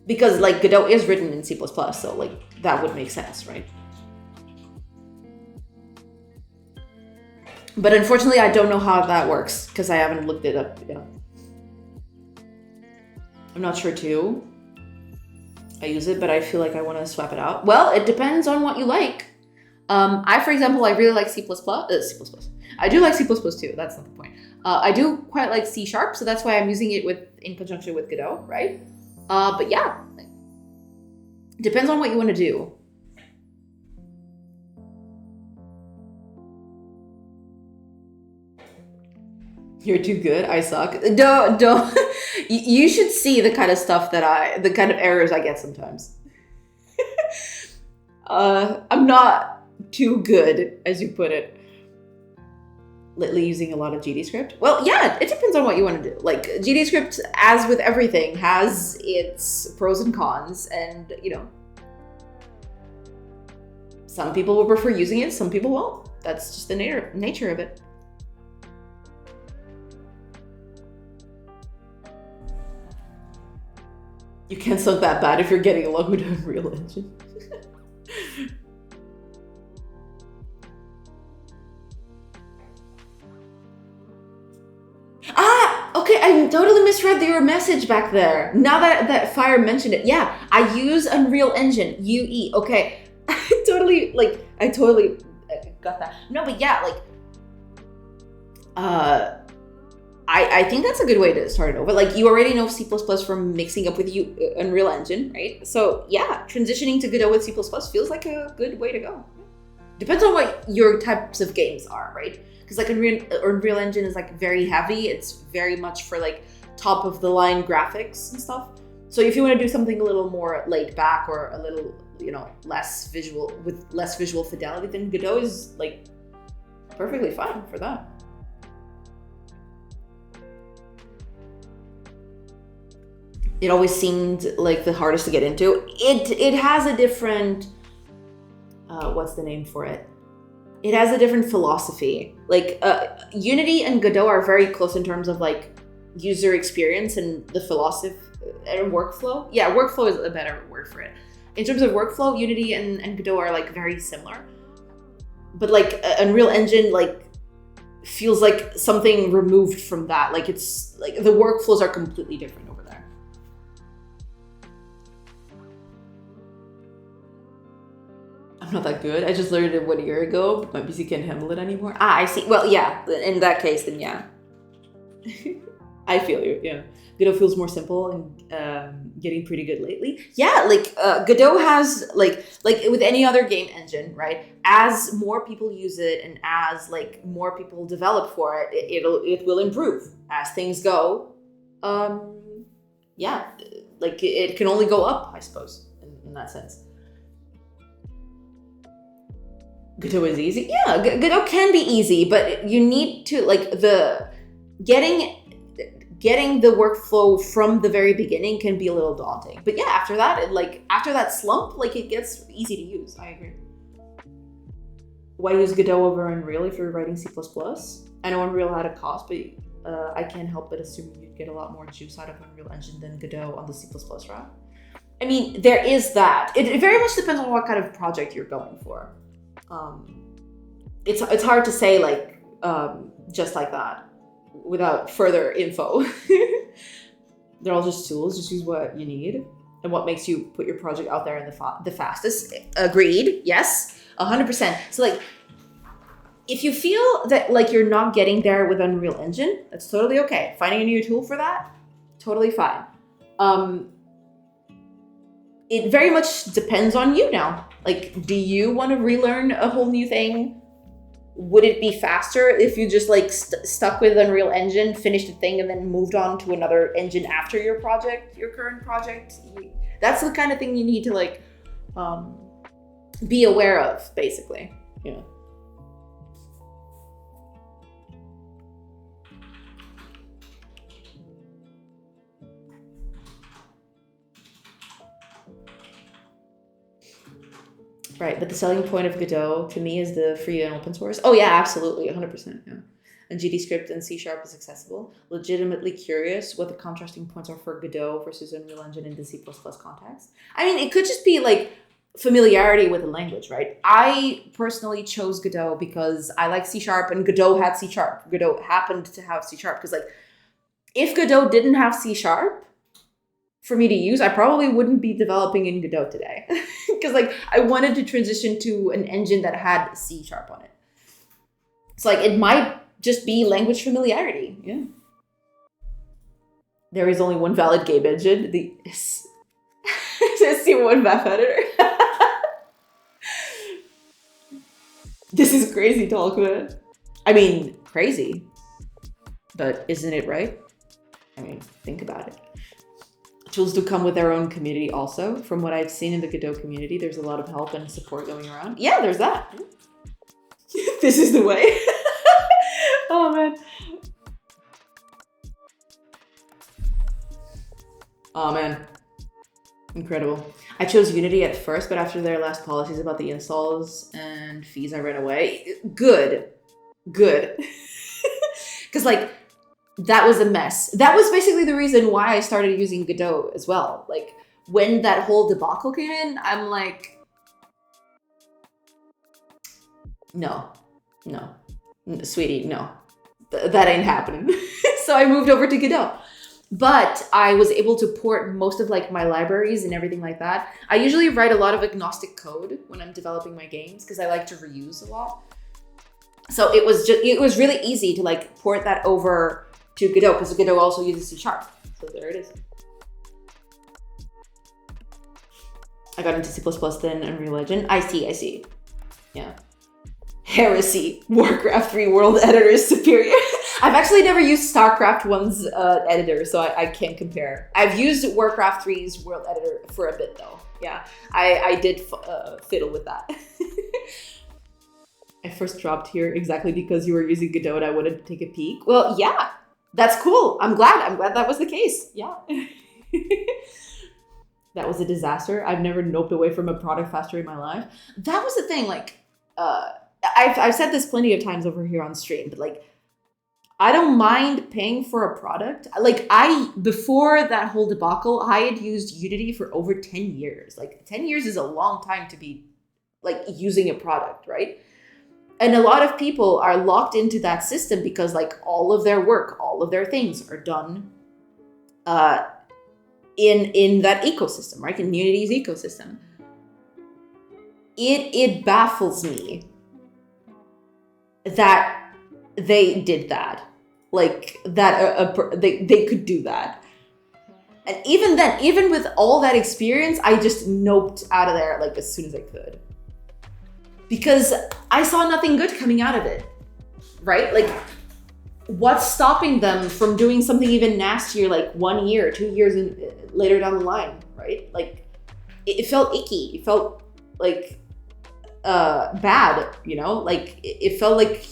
Because like Godot is written in C++, so like that would make sense, right? But unfortunately, I don't know how that works because I haven't looked it up yet. I'm not sure too. I use it, but I feel like I want to swap it out. Well, it depends on what you like. For example, I really like C++. I do like C++ too. That's not the point. I do quite like C#, so that's why I'm using it in conjunction with Godot, right? But yeah, depends on what you want to do. You're too good. I suck. Don't. You should see the kind of stuff the kind of errors I get sometimes. I'm not too good, as you put it. Lately using a lot of GDScript. Well, yeah, it depends on what you want to do. Like GDScript, as with everything, has its pros and cons, and some people will prefer using it, some people won't. That's just the nature of it. You can't suck that bad if you're getting along with Unreal Engine. Okay, I totally misread your message back there. Now that Fire mentioned it, yeah, I use Unreal Engine, UE. Okay, I totally got that. No, but yeah, I think that's a good way to start it over. Like, you already know C++ from mixing up with Unreal Engine, right? So yeah, transitioning to Godot with C++ feels like a good way to go. Depends on what your types of games are, right? Because like Unreal Engine is like very heavy. It's very much for like top of the line graphics and stuff. So if you want to do something a little more laid back or a little, less visual fidelity, then Godot is like perfectly fine for that. It always seemed like the hardest to get into. It has a different, what's the name for it? It has a different philosophy. Like Unity and Godot are very close in terms of like user experience and the philosophy and workflow. Yeah, workflow is a better word for it. In terms of workflow, Unity and Godot are like very similar. But like Unreal Engine like feels like something removed from that. Like it's like the workflows are completely different over there. I'm not that good. I just learned it 1 year ago, but my PC can't handle it anymore. I see. Well, yeah, in that case, then yeah. I feel you, yeah. Godot feels more simple and getting pretty good lately. Yeah, like Godot has, like with any other game engine, right? As more people use it and as like more people develop for it, it will improve as things go. Yeah, like it can only go up, I suppose, in that sense. Godot is easy. Yeah, Godot can be easy, but you need to like getting the workflow from the very beginning can be a little daunting. But yeah, after that, after that slump, like it gets easy to use. I agree. Why use Godot over Unreal if you're writing C++? I know Unreal had a cost, but I can't help but assume you'd get a lot more juice out of Unreal Engine than Godot on the C++ route. I mean, there is that. It very much depends on what kind of project you're going for. It's hard to say like just like that without further info. They're all just tools. Just use what you need and what makes you put your project out there in the fastest. Agreed. Yes, 100%. So like, if you feel that like you're not getting there with Unreal Engine, that's totally okay. Finding a new tool for that, totally fine. It very much depends on you now. Like, do you want to relearn a whole new thing? Would it be faster if you just like stuck with Unreal Engine, finished the thing, and then moved on to another engine after your current project? That's the kind of thing you need to like be aware of, basically. Yeah. Right, but the selling point of Godot to me is the free and open source. Oh yeah, absolutely, 100%. Yeah, and GDScript and C# is accessible. Legitimately curious what the contrasting points are for Godot versus Unreal Engine in the C++ context. I mean, it could just be like familiarity with the language, right? I personally chose Godot because I like C# and Godot had C#. Godot happened to have C# because like if Godot didn't have C#, for me to use, I probably wouldn't be developing in Godot today. Because like I wanted to transition to an engine that had C# on it. So like it might just be language familiarity. Yeah. There is only one valid game engine. The C1 map editor. This is crazy talk, man. I mean, crazy. But isn't it right? I mean, think about it. Tools do come with their own community also. From what I've seen in the Godot community, there's a lot of help and support going around. Yeah, there's that. This is the way. Oh, man. Oh, man. Incredible. I chose Unity at first, but after their last policies about the installs and fees, I ran away. Good. Because, like, that was a mess. That was basically the reason why I started using Godot as well. Like, when that whole debacle came in, I'm like, no, sweetie, no. That ain't happening. So I moved over to Godot. But I was able to port most of like my libraries and everything like that. I usually write a lot of agnostic code when I'm developing my games because I like to reuse a lot. So it was really easy to like port that over to Godot because Godot also uses C#. So there it is. I got into C++ then Unreal Engine. I see. Yeah. Heresy. Warcraft 3 world editor is superior. I've actually never used StarCraft 1's editor, so I can't compare. I've used Warcraft 3's world editor for a bit though. Yeah, I did fiddle with that. I first dropped here exactly because you were using Godot and I wanted to take a peek. Well, yeah, that's cool. I'm glad that was the case. Yeah. That was a disaster. I've never noped away from a product faster in my life. That was the thing, like, I've said this plenty of times over here on stream, but like, I don't mind paying for a product. Like before that whole debacle, I had used Unity for over 10 years. Like 10 years is a long time to be like using a product, right? And a lot of people are locked into that system because like all of their work, all of their things are done in that ecosystem, right? In Unity's ecosystem. It baffles me that they did that. Like that they could do that. And even then, even with all that experience, I just noped out of there like as soon as I could. Because I saw nothing good coming out of it, right? Like, what's stopping them from doing something even nastier, like 1 year, 2 years later down the line, right? Like, it felt icky. It felt like bad, you know? Like, it felt like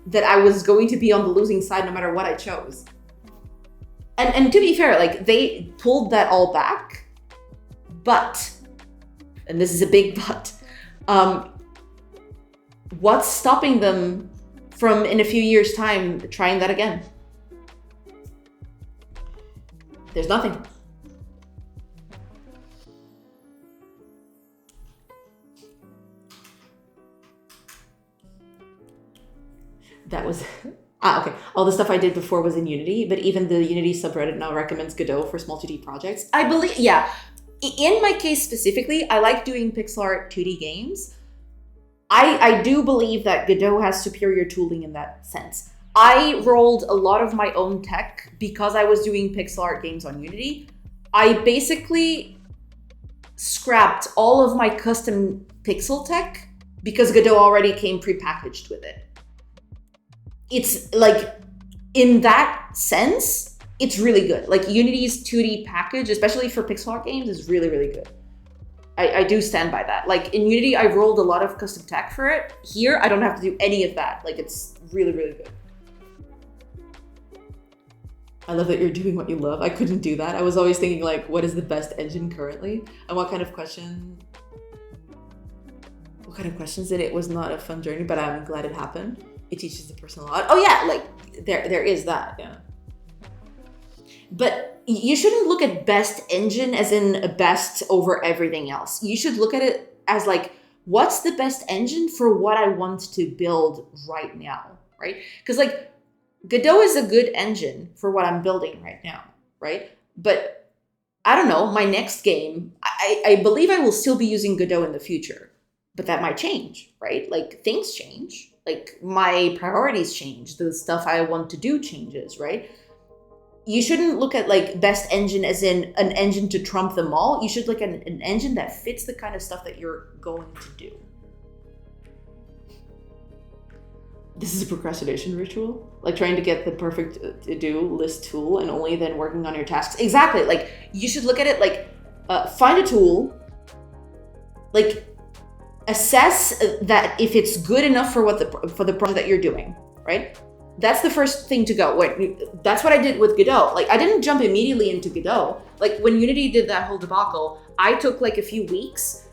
that I was going to be on the losing side no matter what I chose. And to be fair, like, they pulled that all back, but, and this is a big but, what's stopping them from, in a few years' time, trying that again? There's nothing. That was, okay. All the stuff I did before was in Unity, but even the Unity subreddit now recommends Godot for small 2D projects. I believe, yeah. In my case specifically, I like doing pixel art 2D games. I do believe that Godot has superior tooling in that sense. I rolled a lot of my own tech because I was doing pixel art games on Unity. I basically scrapped all of my custom pixel tech because Godot already came prepackaged with it. It's like, in that sense, it's really good. Like Unity's 2D package, especially for pixel art games, is really, really good. I do stand by that. Like in Unity, I rolled a lot of custom tech for it. Here, I don't have to do any of that. Like it's really, really good. I love that you're doing what you love. I couldn't do that. I was always thinking like, what is the best engine currently? And what kind of questions did it? Was not a fun journey, but I'm glad it happened. It teaches the person a lot. Oh yeah, like there is that, yeah. But you shouldn't look at best engine as in a best over everything else. You should look at it as like, what's the best engine for what I want to build right now, right? Because like Godot is a good engine for what I'm building right now, right? But I don't know, my next game, I believe I will still be using Godot in the future, but that might change, right? Like things change, like my priorities change, the stuff I want to do changes, right? You shouldn't look at like best engine as in an engine to trump them all. You should look at an engine that fits the kind of stuff that you're going to do. This is a procrastination ritual, like trying to get the perfect to-do list tool and only then working on your tasks. Exactly. Like you should look at it like find a tool, like assess that if it's good enough for for the project that you're doing, right? That's the first thing to go. That's what I did with Godot. Like I didn't jump immediately into Godot. Like when Unity did that whole debacle, I took like a few weeks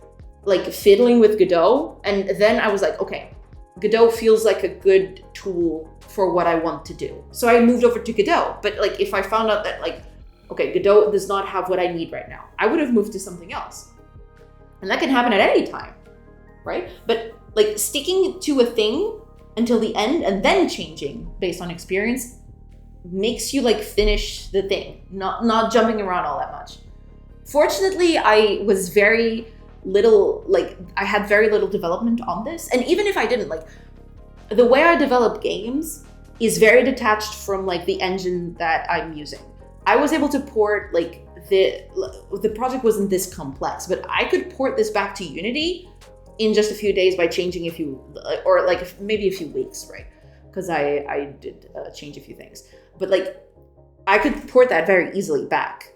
like fiddling with Godot, and then I was like, okay, Godot feels like a good tool for what I want to do. So I moved over to Godot. But like if I found out that like, okay, Godot does not have what I need right now, I would have moved to something else. And that can happen at any time, right? But like sticking to a thing until the end and then changing based on experience makes you like finish the thing, not jumping around all that much. Fortunately, I was very little, like I had very little development on this. And even if I didn't, like the way I develop games is very detached from like the engine that I'm using. I was able to port like the project wasn't this complex, but I could port this back to Unity in just a few days by changing a few, or like maybe a few weeks, right? Because I did change a few things, but like I could port that very easily back,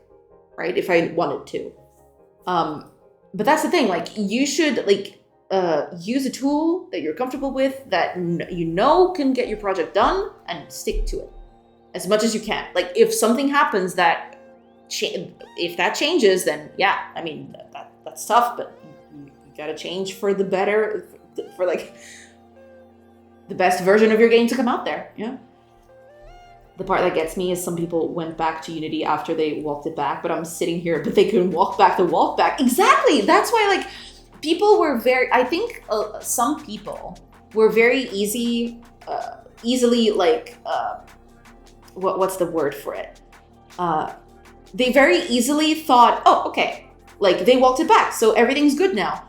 right? If I wanted to. But that's the thing, like you should like use a tool that you're comfortable with, that you know can get your project done, and stick to it as much as you can. Like if something happens that, if that changes, then yeah, I mean, that's tough, but you gotta change for the better, for like the best version of your game to come out there, yeah. The part that gets me is some people went back to Unity after they walked it back, but I'm sitting here, but they couldn't walk back the walk back. Exactly. That's why like people were I think some people were very easily like, what's the word for it? They very easily thought, oh, okay, like they walked it back, so everything's good now.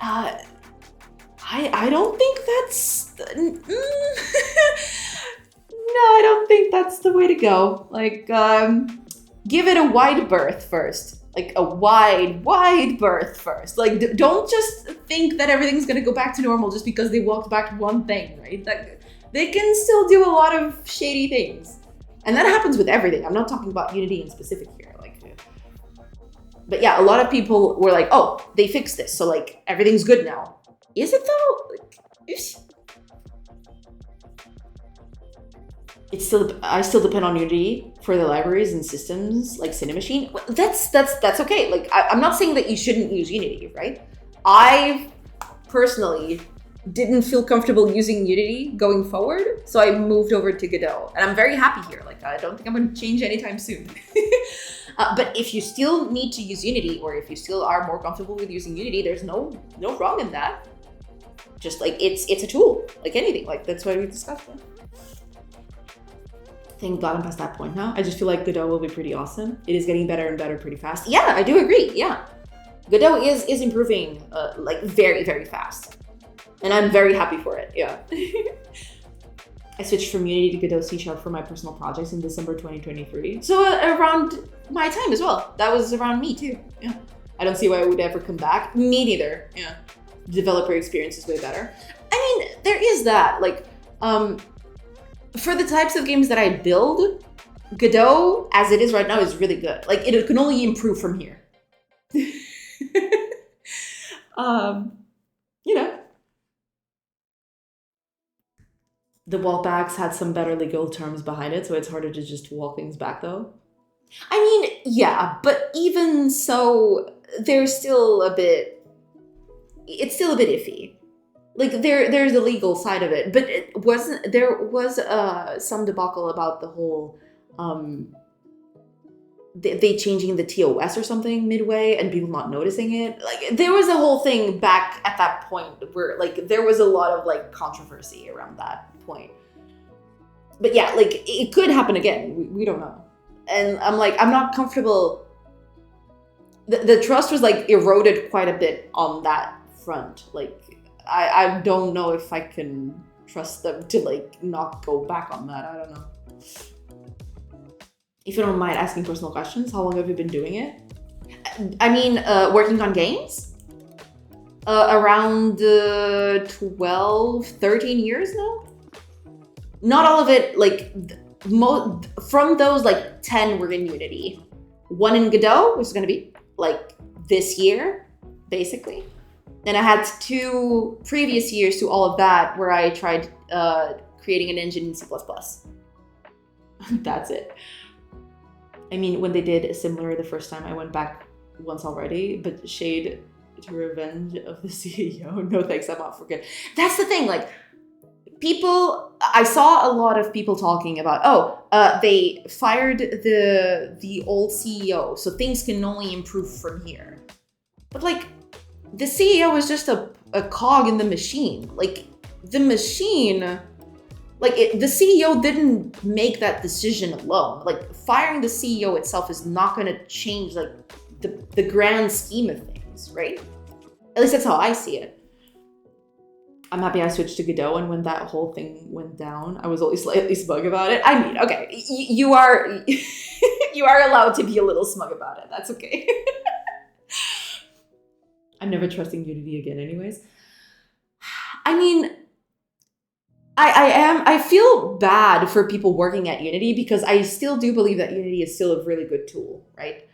I don't think that's... No, I don't think that's the way to go. Like, give it a wide berth first. Like a wide berth first. Like, don't just think that everything's gonna go back to normal just because they walked back one thing, right? Like, they can still do a lot of shady things. And that happens with everything. I'm not talking about Unity in specific here. Like, but yeah, a lot of people were like, oh, they fixed this, so like, everything's good now. Is it though? Like, I still depend on Unity for the libraries and systems like Cinemachine. That's okay. Like I'm not saying that you shouldn't use Unity, right? I personally didn't feel comfortable using Unity going forward, so I moved over to Godot, and I'm very happy here. Like I don't think I'm going to change anytime soon. But if you still need to use Unity, or if you still are more comfortable with using Unity, there's no wrong in that. Just like it's a tool, like anything. Like that's why we discussed it. Thank God I'm past that point now. I just feel like Godot will be pretty awesome. It is getting better and better pretty fast. Yeah, I do agree. Yeah, Godot is improving like very, very fast, and I'm very happy for it. Yeah. I switched from Unity to Godot C# for my personal projects in December 2023. So around my time as well. That was around me too. Yeah. I don't see why I would ever come back. Me neither. Yeah. The developer experience is way better. I mean, there is that. Like, for the types of games that I build, Godot, as it is right now, is really good. Like, it can only improve from here. You know. The walkbacks had some better legal terms behind it, so it's harder to just walk things back, though. I mean, yeah, but even so, there's still a bit... It's still a bit iffy. Like there's the legal side of it, but there was some debacle about the whole they changing the TOS or something midway and people not noticing it. Like there was a whole thing back at that point where like there was a lot of like controversy around that point. But yeah, like it could happen again. We don't know. And I'm like, I'm not comfortable the trust was like eroded quite a bit on that front. Like I don't know if I can trust them to like not go back on that. I don't know. If you don't mind asking personal questions, how long have you been doing it? I mean, working on games? Around 12, 13 years now? Not all of it, like, from those, like, 10 were in Unity. 1 in Godot, which is going to be, like, this year, basically. Then I had 2 previous years to all of that where I tried creating an engine in C++. That's it. I mean, when they did similar the first time, I went back once already, but Shade to Revenge of the CEO. No thanks, I'm not for good. That's the thing, like, I saw a lot of people talking about, they fired the old CEO, so things can only improve from here. But, like, the CEO is just a cog in the machine. Like, the machine... Like, the CEO didn't make that decision alone. Like, firing the CEO itself is not going to change, like, the grand scheme of things, right? At least that's how I see it. I'm happy I switched to Godot, and when that whole thing went down, I was always slightly smug about it. I mean, okay, you are you are allowed to be a little smug about it. That's okay. I'm never trusting Unity again anyways. I mean... I feel bad for people working at Unity because I still do believe that Unity is still a really good tool, right?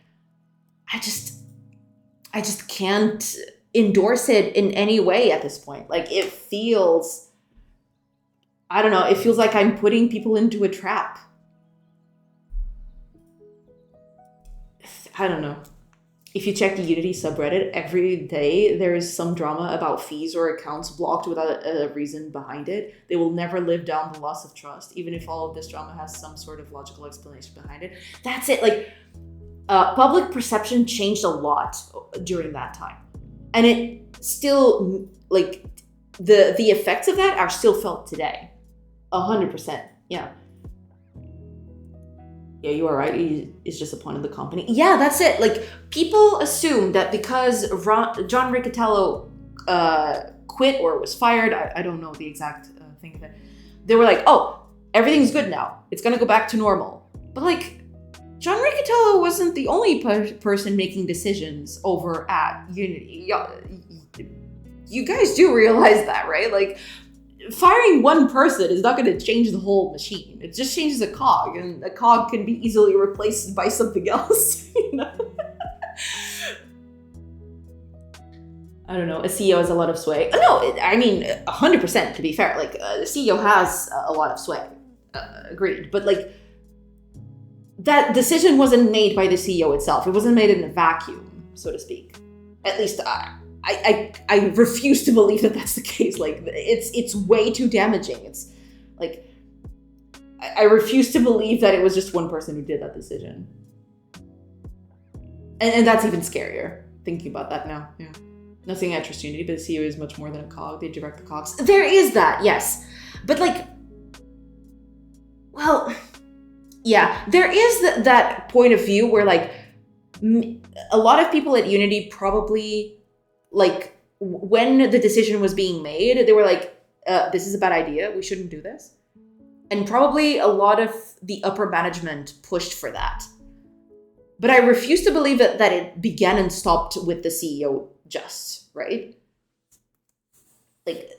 I just can't endorse it in any way at this point. Like, it feels, I don't know, it feels like I'm putting people into a trap. I don't know. If you check the Unity subreddit, every day there is some drama about fees or accounts blocked without a reason behind it. They will never live down the loss of trust, even if all of this drama has some sort of logical explanation behind it. That's it. Like, public perception changed a lot during that time. And it still, like, the effects of that are still felt today. 100%. Yeah. Yeah, you are right. It's just a pawn in the company. Yeah, that's it. Like, people assume that because John Riccatello quit or was fired, I don't know the exact thing of it. They were like, oh, everything's good now. It's going to go back to normal. But, like, John Riccatello wasn't the only person making decisions over at Unity. You guys do realize that, right? Like, firing one person is not going to change the whole machine. It just changes a cog, and a cog can be easily replaced by something else. You know? I don't know. A CEO has a lot of sway. No, I mean, 100%, to be fair. Like, the CEO has a lot of sway. Agreed. But, like, that decision wasn't made by the CEO itself. It wasn't made in a vacuum, so to speak. At least I refuse to believe that that's the case. Like, it's way too damaging. It's like, I refuse to believe that it was just one person who did that decision. And that's even scarier, thinking about that now. Yeah. Nothing I trust Unity, but the CEO is much more than a cog. They direct the cogs. There is that, yes. But, like, well, yeah, there is that point of view where, like, a lot of people at Unity probably, like, when the decision was being made, they were like, this is a bad idea. We shouldn't do this. And probably a lot of the upper management pushed for that. But I refuse to believe that it began and stopped with the CEO just, right? Like,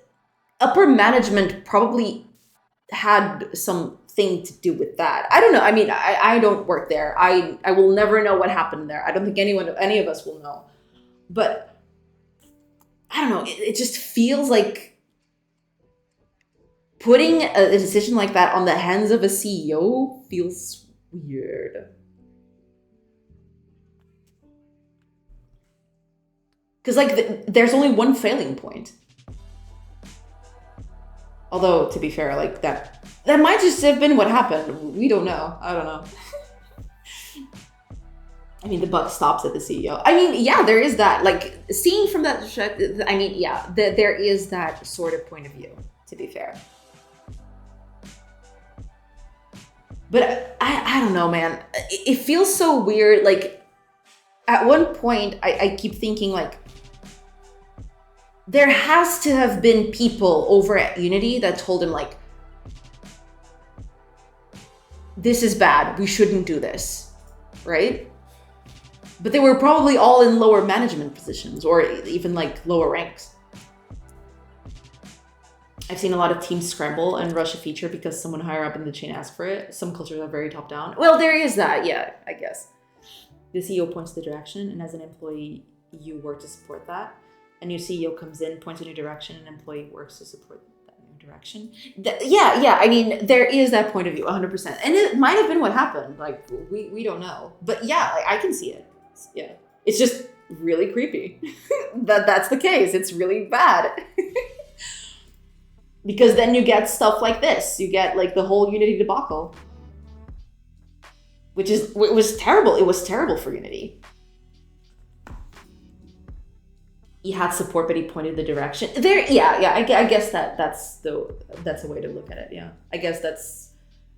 upper management probably had something to do with that. I don't know. I mean, I don't work there. I will never know what happened there. I don't think any of us will know. But I don't know. It just feels like putting a decision like that on the hands of a CEO feels weird. Because, like, there's only one failing point. Although, to be fair, like, that might just have been what happened. We don't know. I don't know. I mean, the buck stops at the CEO. I mean, yeah, there is that. Like, seeing from that perspective, I mean, yeah, there is that sort of point of view, to be fair. But I don't know, man. It feels so weird. Like, at one point, I keep thinking like, there has to have been people over at Unity that told him like, this is bad, we shouldn't do this, right? But they were probably all in lower management positions or even like lower ranks. I've seen a lot of teams scramble and rush a feature because someone higher up in the chain asked for it. Some cultures are very top down. Well, there is that, yeah, I guess. The CEO points the direction, and as an employee, you work to support that. A new CEO comes in, points a new direction, and an employee works to support that new direction. Yeah, I mean, there is that point of view, 100%. And it might have been what happened. Like, we don't know. But yeah, I can see it. Yeah. It's just really creepy. That's the case. It's really bad. Because then you get stuff like this. You get like the whole Unity debacle. It was terrible. It was terrible for Unity. He had support, but he pointed the direction. I guess that's a way to look at it. Yeah, I guess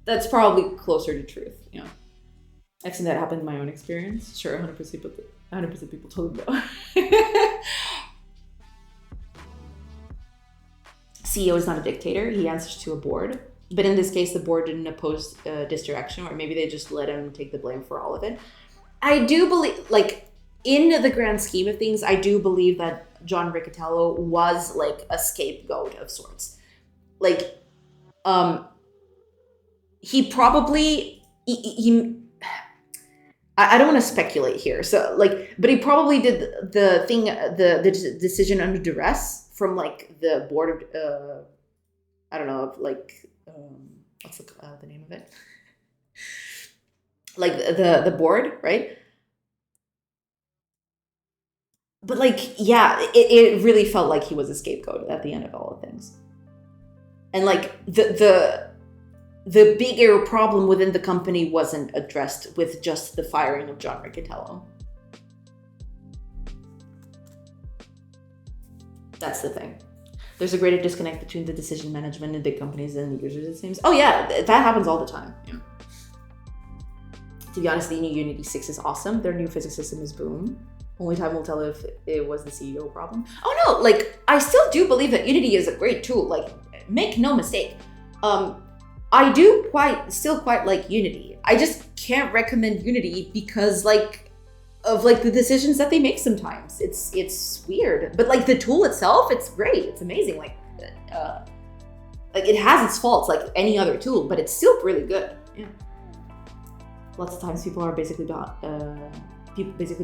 that's probably closer to truth. Yeah, I've seen that happen in my own experience. Sure, 100% people told me no. CEO is not a dictator. He answers to a board. But in this case, the board didn't oppose this direction, or maybe they just let him take the blame for all of it. I do believe, like, in the grand scheme of things, I do believe that John Riccitiello was like a scapegoat of sorts. Like, he probably, I don't want to speculate here. So like, but he probably did the decision under duress from like the board of, I don't know, like, what's the name of it? Like the board, right? But like, yeah, it really felt like he was a scapegoat at the end of all of things. And like the bigger problem within the company wasn't addressed with just the firing of John Riccitiello. That's the thing. There's a greater disconnect between the decision management in big companies and the users, it seems. Oh yeah, that happens all the time. Yeah. To be honest, the new Unity 6 is awesome. Their new physics system is boom. Only time will tell if it was the CEO problem. Oh no, like, I still do believe that Unity is a great tool. Like, make no mistake. I do still quite like Unity. I just can't recommend Unity because like of like the decisions that they make sometimes. It's weird. But like the tool itself, it's great. It's amazing. Like it has its faults like any other tool, but it's still really good. Yeah. Lots of times people are basically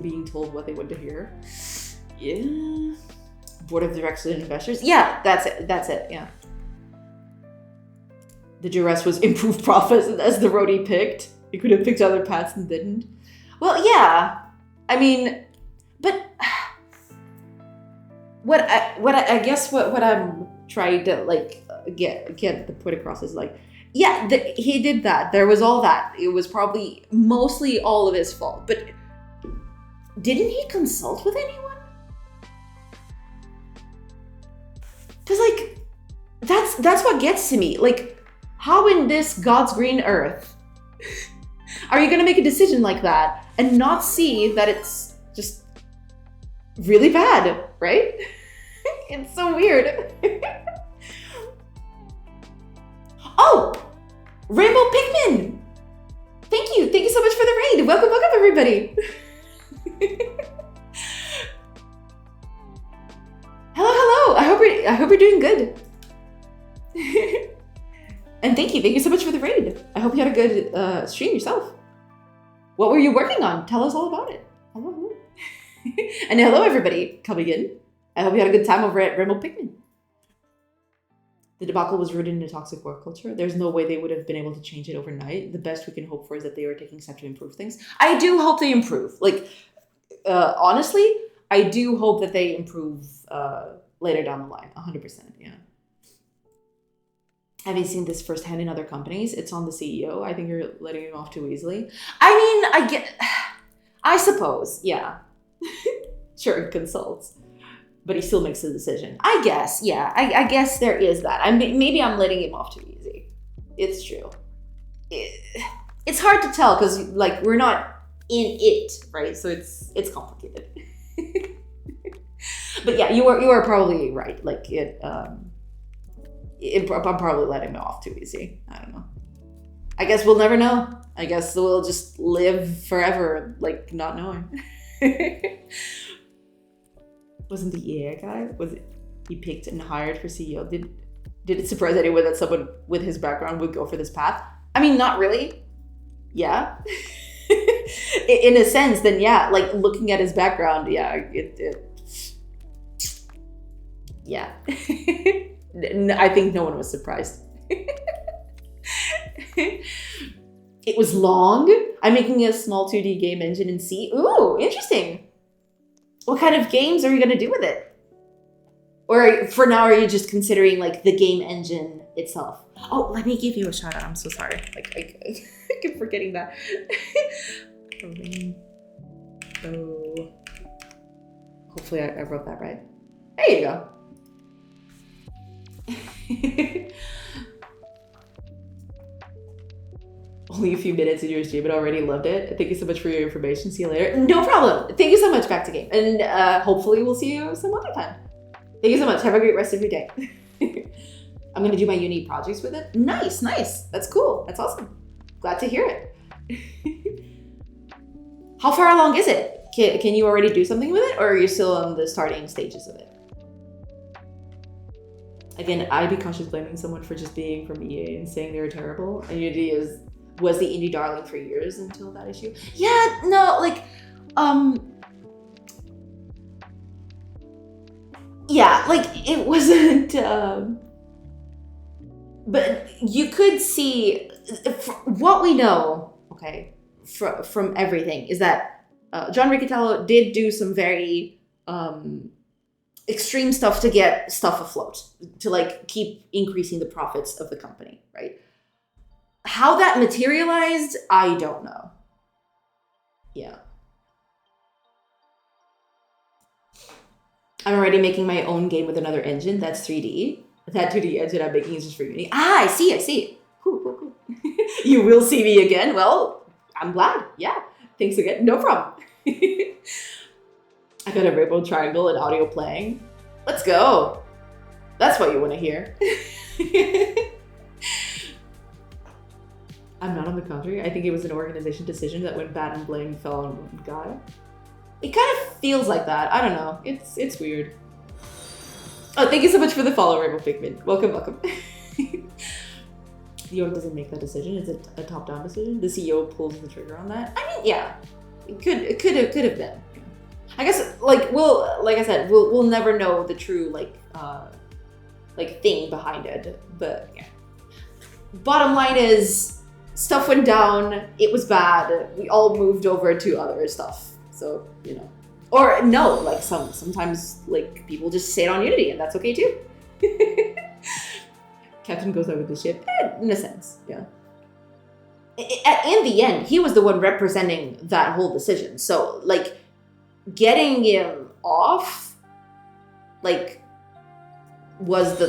being told what they want to hear. Yeah. Board of directors and investors. Yeah, that's it. Yeah. The duress was improved profits as the road he picked. He could have picked other paths and didn't. Well, yeah. I mean, but what I'm trying to like get the point across is like, yeah, he did that. There was all that. It was probably mostly all of his fault. But didn't he consult with anyone? Because like, that's what gets to me. Like, how in this God's green earth are you going to make a decision like that and not see that it's just really bad, right? It's so weird. Oh, Rainbow Pikmin. Thank you so much for the raid. Welcome, everybody. Hello. I hope you're doing good. And thank you so much for the raid. I hope you had a good stream yourself. What were you working on? Tell us all about it. Hello. And hello everybody coming in. I hope you had a good time over at Rainbow Pikmin. The debacle was rooted in a toxic work culture. There's no way they would have been able to change it overnight. The best we can hope for is that they are taking steps to improve things. I do hope they improve. Like, honestly, I do hope that they improve later down the line. 100%, yeah. Having seen this firsthand in other companies, it's on the CEO. I think you're letting him off too easily. I mean, I suppose, yeah. Sure, it consults. But he still makes the decision. I guess, yeah. I guess there is that. Maybe I'm letting him off too easy. It's true. It's hard to tell because, like, we're not in it, right? So it's complicated. But yeah, you are probably right. Like I'm probably letting me off too easy. I don't know. I guess we'll never know. I guess we'll just live forever, like not knowing. Wasn't the EA guy? Was it he picked and hired for CEO? Did it surprise anyone that someone with his background would go for this path? I mean, not really. Yeah. In a sense, then yeah, like looking at his background, yeah, yeah. I think no one was surprised. It was long. I'm making a small 2D game engine in C. Ooh, interesting. What kind of games are you gonna do with it? Or for now, are you just considering like the game engine itself? Oh, let me give you a shout out. I'm so sorry. Like I keep forgetting that. Oh, hopefully I wrote that right. There you go. Only a few minutes in your stream, but already loved it. Thank you so much for your information. See you later. No problem. Thank you so much, Back to Game. And hopefully we'll see you some other time. Thank you so much. Have a great rest of your day. I'm going to do my uni projects with it. Nice. That's cool. That's awesome. Glad to hear it. How far along is it? Can you already do something with it, or are you still on the starting stages of it? Again, I'd be cautious blaming someone for just being from EA and saying they were terrible. And Unity was the indie darling for years until that issue. Yeah, no, like, yeah, like it wasn't, but you could see, what we know, okay, from everything is that John Riccitiello did do some very extreme stuff to get stuff afloat, to like keep increasing the profits of the company, right? How that materialized, I don't know. Yeah. I'm already making my own game with another engine that's 3D. That 2D engine I'm making is just for Unity. Ah, I see. Cool. You will see me again? Well, I'm glad. Yeah. Thanks again. No problem. I got a rainbow triangle and audio playing. Let's go. That's what you want to hear. I'm not on the contrary. I think it was an organization decision that when bad and blame fell on Gaia. It kind of feels like that. I don't know. It's weird. Oh, thank you so much for the follow, Rainbow Pigment. Welcome. The org doesn't make that decision. It's a top-down decision. The CEO pulls the trigger on that. I mean, yeah, it could have been. I guess like we'll never know the true like thing behind it. But yeah. Bottom line is, stuff went down. It was bad. We all moved over to other stuff. So, you know, or no, like sometimes like people just stayed on Unity, and that's okay too. Captain goes out with the ship, in a sense, yeah. In the end, he was the one representing that whole decision. So, like, getting him off, like, was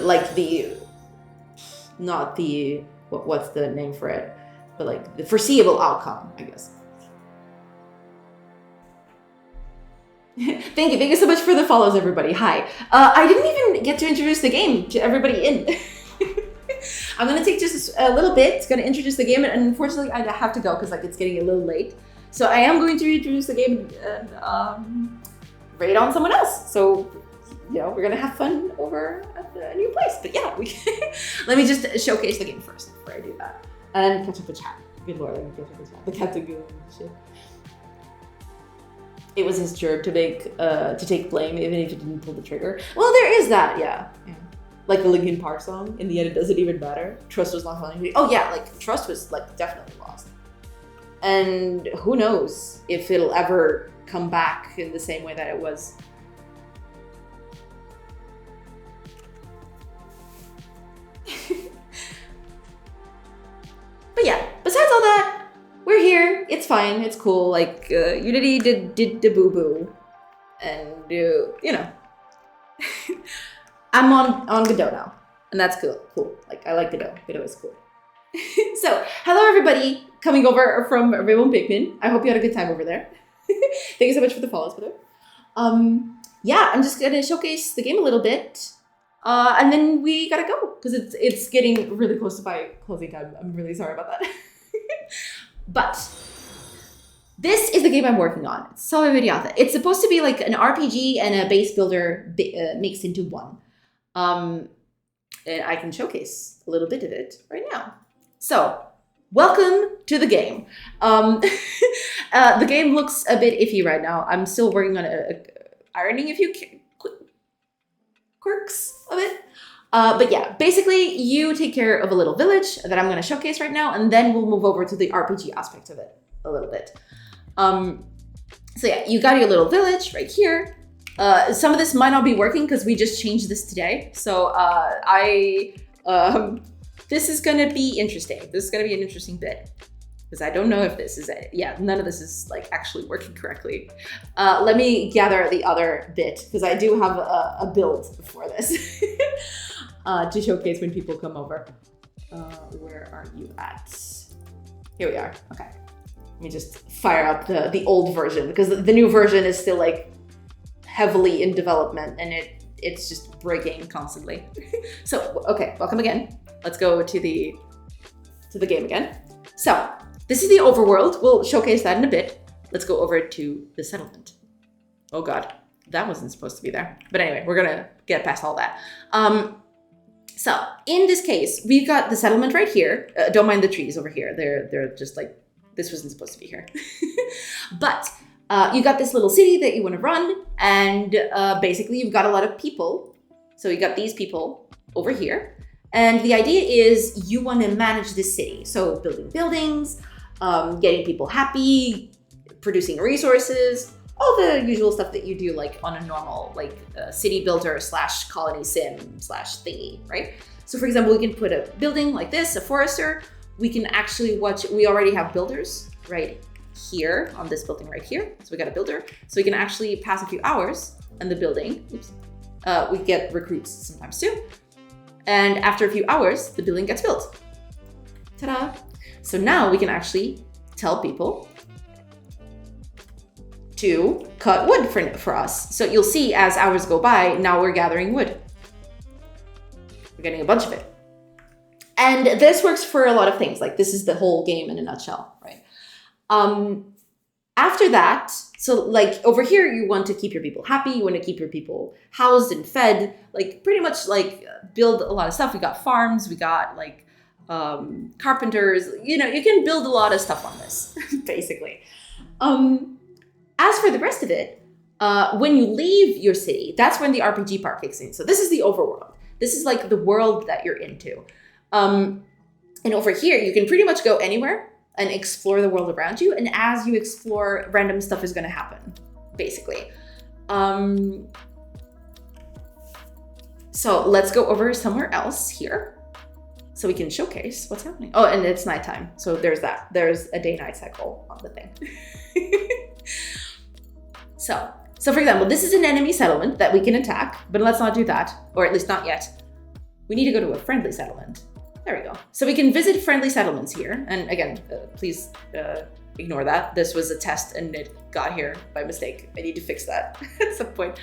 not the what's the name for it, but like the foreseeable outcome, I guess. Thank you so much for the follows, everybody. Hi. I didn't even get to introduce the game to everybody in. I'm gonna take just a little bit. It's gonna introduce the game, and unfortunately I have to go because like it's getting a little late. So I am going to introduce the game and raid on someone else. So, you know, we're gonna have fun over at the new place. But yeah, let me just showcase the game first before I do that. And catch up with chat. Good lord, let me catch up with chat. The Captain Goon shit. It was his job to take blame even if he didn't pull the trigger. Well, there is that, yeah. Like the Linkin Park song, in the end it doesn't even matter. Trust was lost on Unity. Oh yeah, like trust was like definitely lost. And who knows if it'll ever come back in the same way that it was. But yeah, besides all that, we're here. It's fine. It's cool. Like Unity did the boo-boo, and you know, I'm on Godot now, and that's cool. Like I like Godot. Godot is cool. So hello everybody. coming over from Rainbow Pikmin. I hope you had a good time over there. Thank you so much for the follows, by the way. Yeah, I'm just gonna showcase the game a little bit. And then we gotta go because it's getting really close to my closing time. I'm really sorry about that. But this is the game I'm working on. It's Salve Mediata. It's supposed to be like an RPG and a base builder mixed into one. And I can showcase a little bit of it right now. So, welcome to the game. The game looks a bit iffy right now. I'm still working on ironing a few quirks of it. But yeah, basically you take care of a little village that I'm going to showcase right now, and then we'll move over to the RPG aspect of it a little bit. So yeah, you got your little village right here. Some of this might not be working because we just changed this today. So this is going to be interesting. This is going to be an interesting bit because I don't know if this is it. Yeah, none of this is like actually working correctly. Let me gather the other bit because I do have a build for this to showcase when people come over. Where are you at? Here we are. Okay. Let me just fire up the old version because the new version is still like heavily in development and it's just breaking constantly. So, okay, welcome again. Let's go to the game again. So, this is the overworld. We'll showcase that in a bit. Let's go over to the settlement. Oh God, that wasn't supposed to be there. But anyway, we're gonna get past all that. So, in this case, we've got the settlement right here. Don't mind the trees over here. They're just like, this wasn't supposed to be here. But you got this little city that you want to run, and basically you've got a lot of people. So you got these people over here, and the idea is you want to manage this city. So building buildings, getting people happy, producing resources, all the usual stuff that you do like on a normal like city builder / colony sim / thingy, right? So for example, we can put a building like this, a forester. We can actually watch, we already have builders right here on this building right here. So we got a builder. So we can actually pass a few hours and the building, we get recruits sometimes too. And after a few hours, the building gets built. Ta-da! So now we can actually tell people to cut wood for us. So you'll see as hours go by, now we're gathering wood. We're getting a bunch of it. And this works for a lot of things. Like this is the whole game in a nutshell, right? After that, so like over here, you want to keep your people happy. You want to keep your people housed and fed, like pretty much like build a lot of stuff. We got farms, we got like carpenters, you know, you can build a lot of stuff on this, basically. As for the rest of it, when you leave your city, that's when the RPG part kicks in. So this is the overworld. This is like the world that you're into. And over here, you can pretty much go anywhere and explore the world around you. And as you explore, random stuff is going to happen, basically. So let's go over somewhere else here so we can showcase what's happening. Oh, and it's nighttime. So there's that. There's a day-night cycle on the thing. So for example, this is an enemy settlement that we can attack, but let's not do that, or at least not yet. We need to go to a friendly settlement. There we go. So we can visit friendly settlements here. And again, please ignore that. This was a test and it got here by mistake. I need to fix that at some point.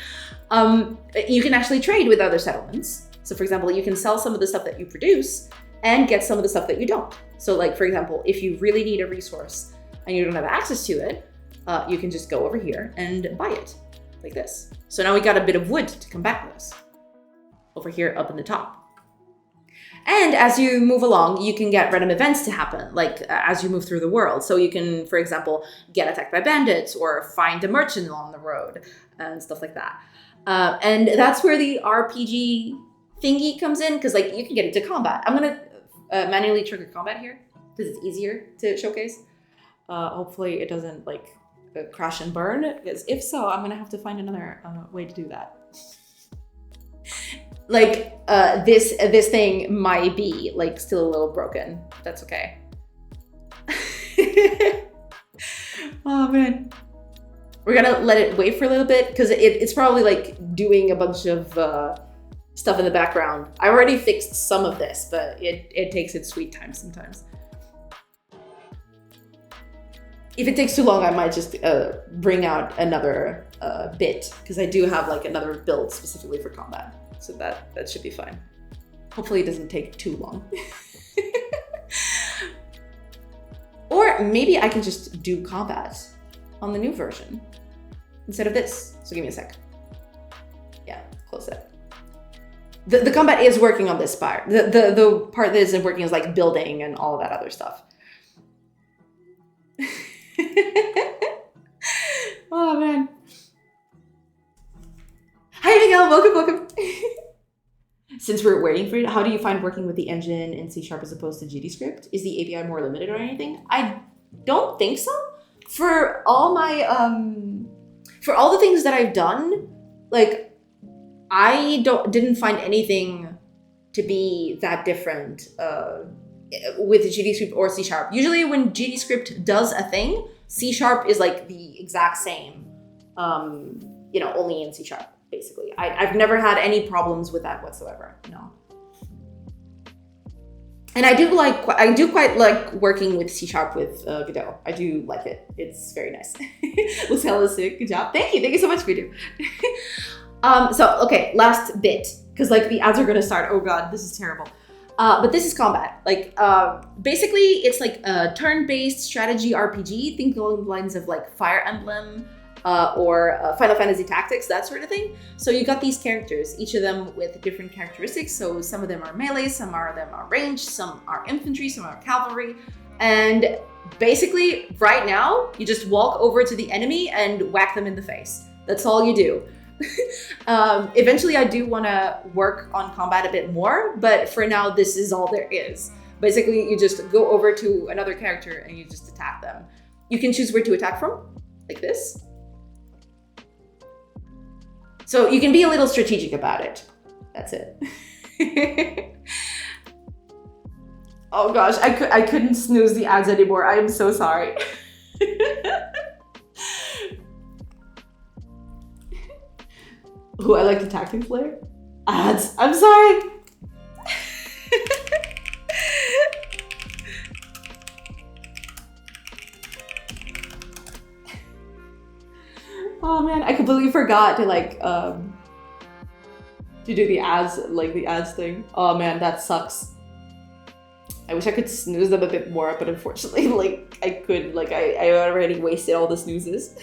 You can actually trade with other settlements. So for example, you can sell some of the stuff that you produce and get some of the stuff that you don't. So like, for example, if you really need a resource and you don't have access to it, you can just go over here and buy it like this. So now we got a bit of wood to come back with us over here up in the top. And as you move along, you can get random events to happen, like as you move through the world. So you can, for example, get attacked by bandits or find a merchant along the road and stuff like that. And that's where the RPG thingy comes in, because like you can get into combat. I'm going to manually trigger combat here because it's easier to showcase. Hopefully it doesn't like crash and burn, because if so, I'm going to have to find another way to do that. Like this thing might be like still a little broken. That's okay. Oh man, we're gonna let it wait for a little bit because it's probably like doing a bunch of stuff in the background. I already fixed some of this, but it takes its sweet time sometimes. If it takes too long, I might just bring out another bit, because I do have like another build specifically for combat. So that should be fine. Hopefully it doesn't take too long. Or maybe I can just do combat on the new version instead of this. So give me a sec. Yeah, close that. The combat is working on this part. The part that isn't working is like building and all of that other stuff. Oh man. Hi Miguel, welcome. Since we're waiting for it, how do you find working with the engine in C# as opposed to GDScript? Is the API more limited or anything? I don't think so. For all my for all the things that I've done, like I didn't find anything to be that different with GDScript or C#. Usually when GDScript does a thing, C# is like the exact same, only in C#, basically. I've never had any problems with that whatsoever, no. And I do quite like working with C# with Godot. I do like it. It's very nice. Lucella is sick, good job. Thank you so much, Vidoo. So, okay, last bit, because like the ads are gonna start. Oh God, this is terrible. But this is combat. Like, basically, it's like a turn-based strategy RPG. Think along the lines of like Fire Emblem or Final Fantasy Tactics, that sort of thing. So you got these characters, each of them with different characteristics. So some of them are melee, some of them are ranged, some are infantry, some are cavalry. And basically, right now, you just walk over to the enemy and whack them in the face. That's all you do. Eventually I do want to work on combat a bit more, but for now this is all there is. Basically you just go over to another character and you just attack them. You can choose where to attack from, like this. So you can be a little strategic about it. That's it. Oh gosh, I couldn't snooze the ads anymore. I am so sorry. Ooh, I like the tactics layer. Ads. I'm sorry. Oh man, I completely forgot to like to do the ads, like the ads thing. Oh man, that sucks. I wish I could snooze them a bit more, but unfortunately, like I could, like I already wasted all the snoozes.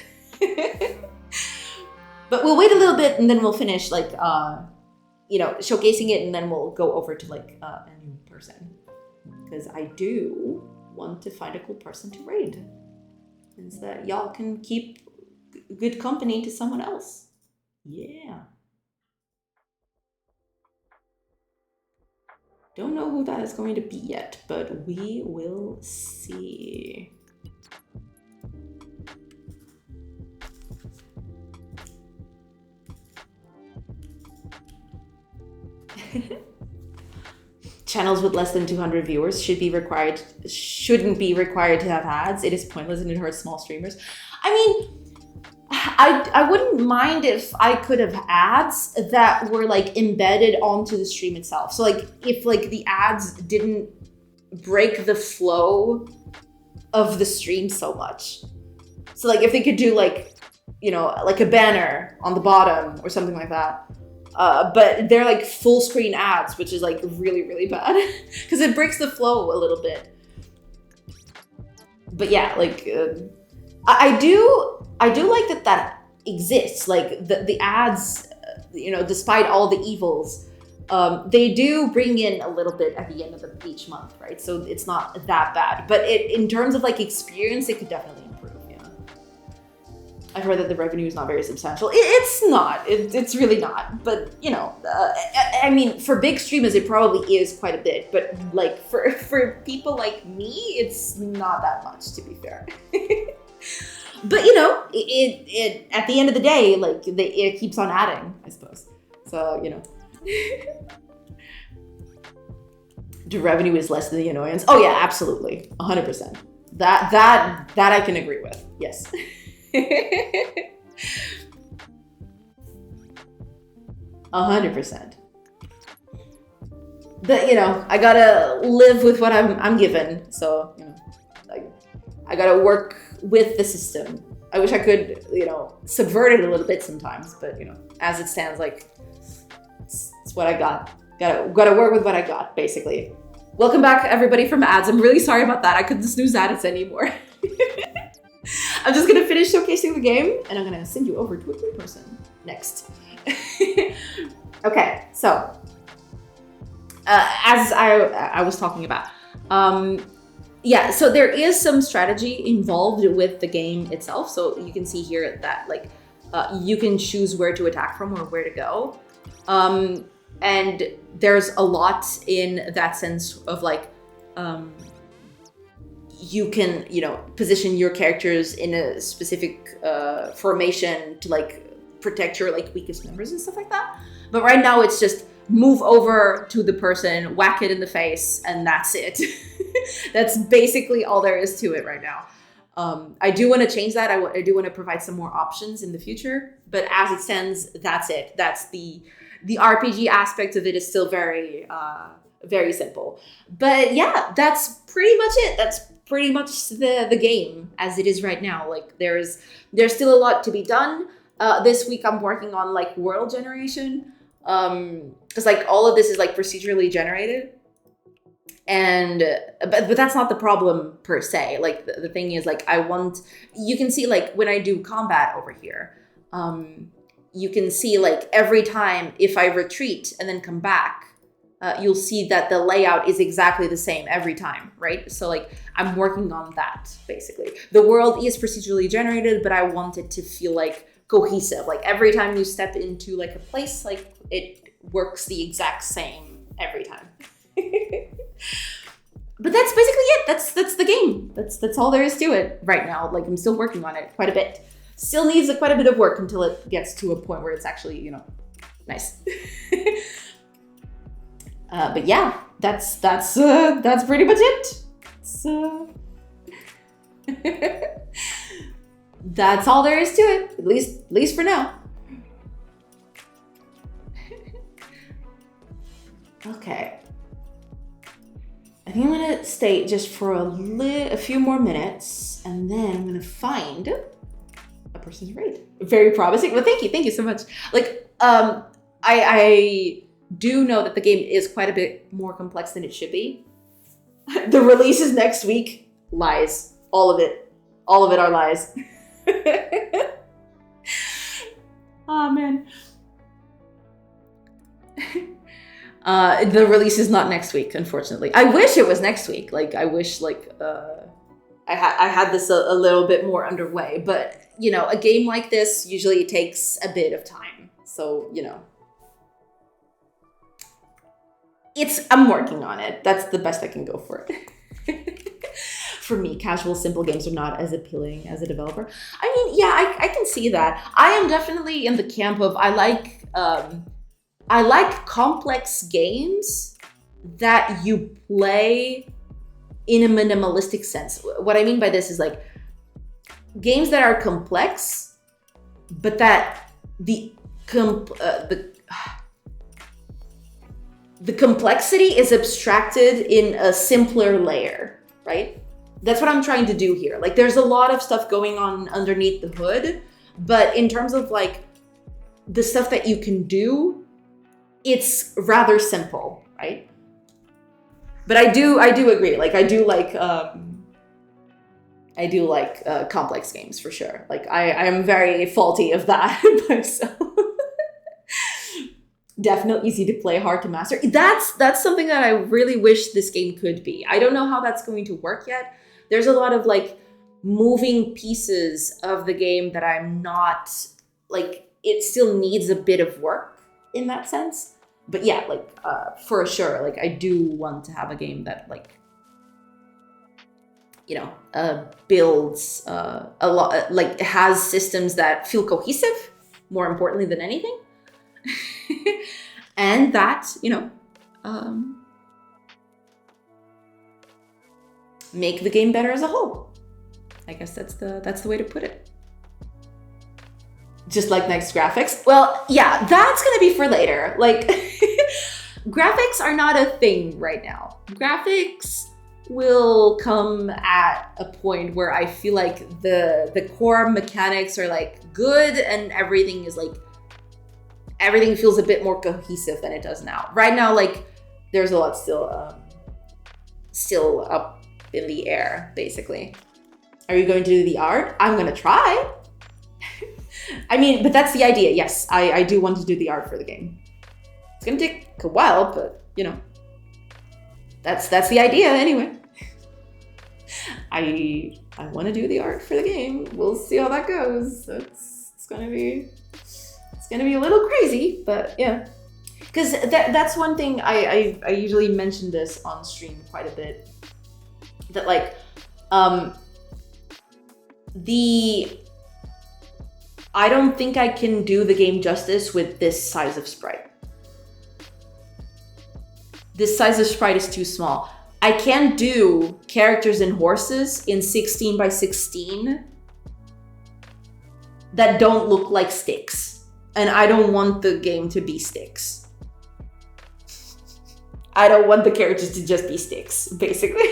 But we'll wait a little bit and then we'll finish like, showcasing it, and then we'll go over to like a new person. Because I do want to find a cool person to raid. And so that y'all can keep good company to someone else. Yeah. Don't know who that is going to be yet, but we will see. Channels with less than 200 viewers shouldn't be required to have ads. It is pointless and it hurts small streamers. I mean, I wouldn't mind if I could have ads that were like embedded onto the stream itself. So like if like the ads didn't break the flow of the stream so much. So like if they could do like, like a banner on the bottom or something like that. But they're like full screen ads, which is like really, really bad because it breaks the flow a little bit. But yeah, like I do like that exists. Like the ads, despite all the evils, they do bring in a little bit at the end of each month, right? So it's not that bad. But in terms of like experience, it could definitely improve. I've heard that the revenue is not very substantial. It's not. It's really not. But, I mean, for big streamers, it probably is quite a bit. But, like, for people like me, it's not that much, to be fair. But, it at the end of the day, like, it keeps on adding, I suppose. So, The revenue is less than the annoyance. Oh, yeah, absolutely. 100%. That I can agree with. Yes. 100%. But I gotta live with what I'm given. So I gotta work with the system. I wish I could, subvert it a little bit sometimes, but as it stands, like it's what I got. Gotta work with what I got, basically. Welcome back, everybody, from ads. I'm really sorry about that. I couldn't snooze ads anymore. I'm just gonna finish showcasing the game, and I'm gonna send you over to a third person next. Okay, so as I was talking about, so there is some strategy involved with the game itself. So you can see here that you can choose where to attack from or where to go. And there's a lot in that sense of you can, position your characters in a specific formation to protect your weakest members and stuff like that. But right now it's just move over to the person, whack it in the face, and that's it. That's basically all there is to it right now. I do want to change that. I do want to provide some more options in the future, but as it stands, that's it. That's the RPG aspect of it is still very, very simple. But yeah, that's pretty much it. That's pretty much the game as it is right now. There's still a lot to be done. This week I'm working on world generation. Because all of this is procedurally generated. And but that's not the problem per se. The thing is you can see when I do combat over here, you can see every time if I retreat and then come back, you'll see that the layout is exactly the same every time, right? So I'm working on that basically. The world is procedurally generated, but I want it to feel cohesive. Every time you step into a place, it works the exact same every time. But that's basically it. That's the game. That's all there is to it right now. I'm still working on it quite a bit. Still needs quite a bit of work until it gets to a point where it's actually, nice. But yeah, that's pretty much it. That's all there is to it, at least for now. Okay. I think I'm gonna stay just for a few more minutes, and then I'm gonna find a person's raid. Very promising. Well, thank you so much. I do know that the game is quite a bit more complex than it should be. The release is next week. Lies. All of it are lies. Oh man. The release is not next week, unfortunately. I wish it was next week. I wish I had this a little bit more underway, but a game like this usually takes a bit of time. So, I'm working on it. That's the best I can go for it. For me, casual, simple games are not as appealing as a developer. I mean, yeah, I can see that. I am definitely in the camp of I like complex games that you play in a minimalistic sense. What I mean by this is games that are complex, but that the complexity is abstracted in a simpler layer, right? That's what I'm trying to do here. There's a lot of stuff going on underneath the hood, but in terms of the stuff that you can do, it's rather simple, right? But I do agree. I do like complex games for sure. I'm very faulty of that myself. Definitely easy to play, hard to master. That's something that I really wish this game could be. I don't know how that's going to work yet. There's a lot of moving pieces of the game that I'm not it still needs a bit of work in that sense. But yeah, for sure, I do want to have a game that builds a lot, has systems that feel cohesive, more importantly than anything. And that, make the game better as a whole. I guess that's the way to put it. Just next graphics. Well, yeah, that's gonna be for later. Graphics are not a thing right now. Graphics, will come at a point where I feel like the core mechanics are like good and everything feels a bit more cohesive than it does now. Right now, like there's a lot still up in the air, basically. Are you going to do the art? I'm gonna try. I mean, but that's the idea. Yes, I do want to do the art for the game. It's gonna take a while, but you know, that's the idea anyway. I want to do the art for the game. We'll see how that goes. It's gonna be a little crazy, but yeah. Because that's one thing I usually mention this on stream quite a bit. That like I don't think I can do the game justice with this size of sprite. This size of sprite is too small. I can't do characters and horses in 16 by 16 that don't look like sticks. And I don't want the game to be sticks. I don't want the characters to just be sticks, basically.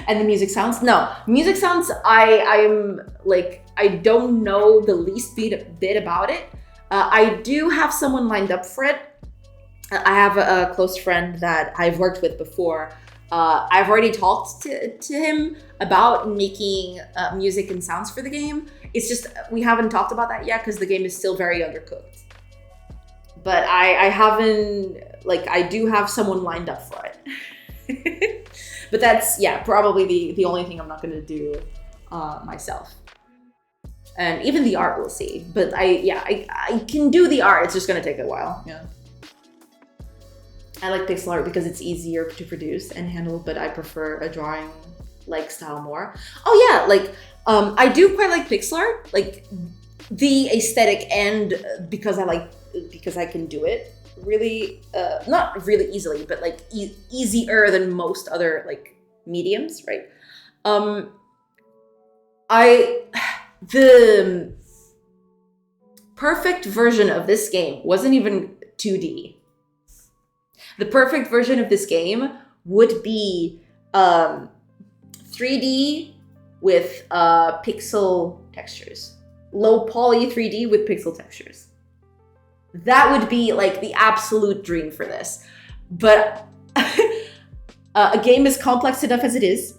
And the music sounds? No. Music sounds, I'm like, I don't know the least bit about it. I do have someone lined up for it. I have a close friend that I've worked with before. I've already talked to him about making music and sounds for the game. It's just, we haven't talked about that yet because the game is still very undercooked. But I haven't, like, I do have someone lined up for it. But that's, yeah, probably the only thing I'm not gonna do myself. And even the art we'll see. But I can do the art, it's just gonna take a while, yeah. I like pixel art because it's easier to produce and handle, but I prefer a drawing-like style more. Oh yeah, like, I do quite like pixel art, like the aesthetic and because I can do it really, not really easily, but like easier than most other like mediums, right? The perfect version of this game wasn't even 2D. The perfect version of this game would be 3D with pixel textures. Low poly 3D with pixel textures. That would be like the absolute dream for this. But a game is complex enough as it is.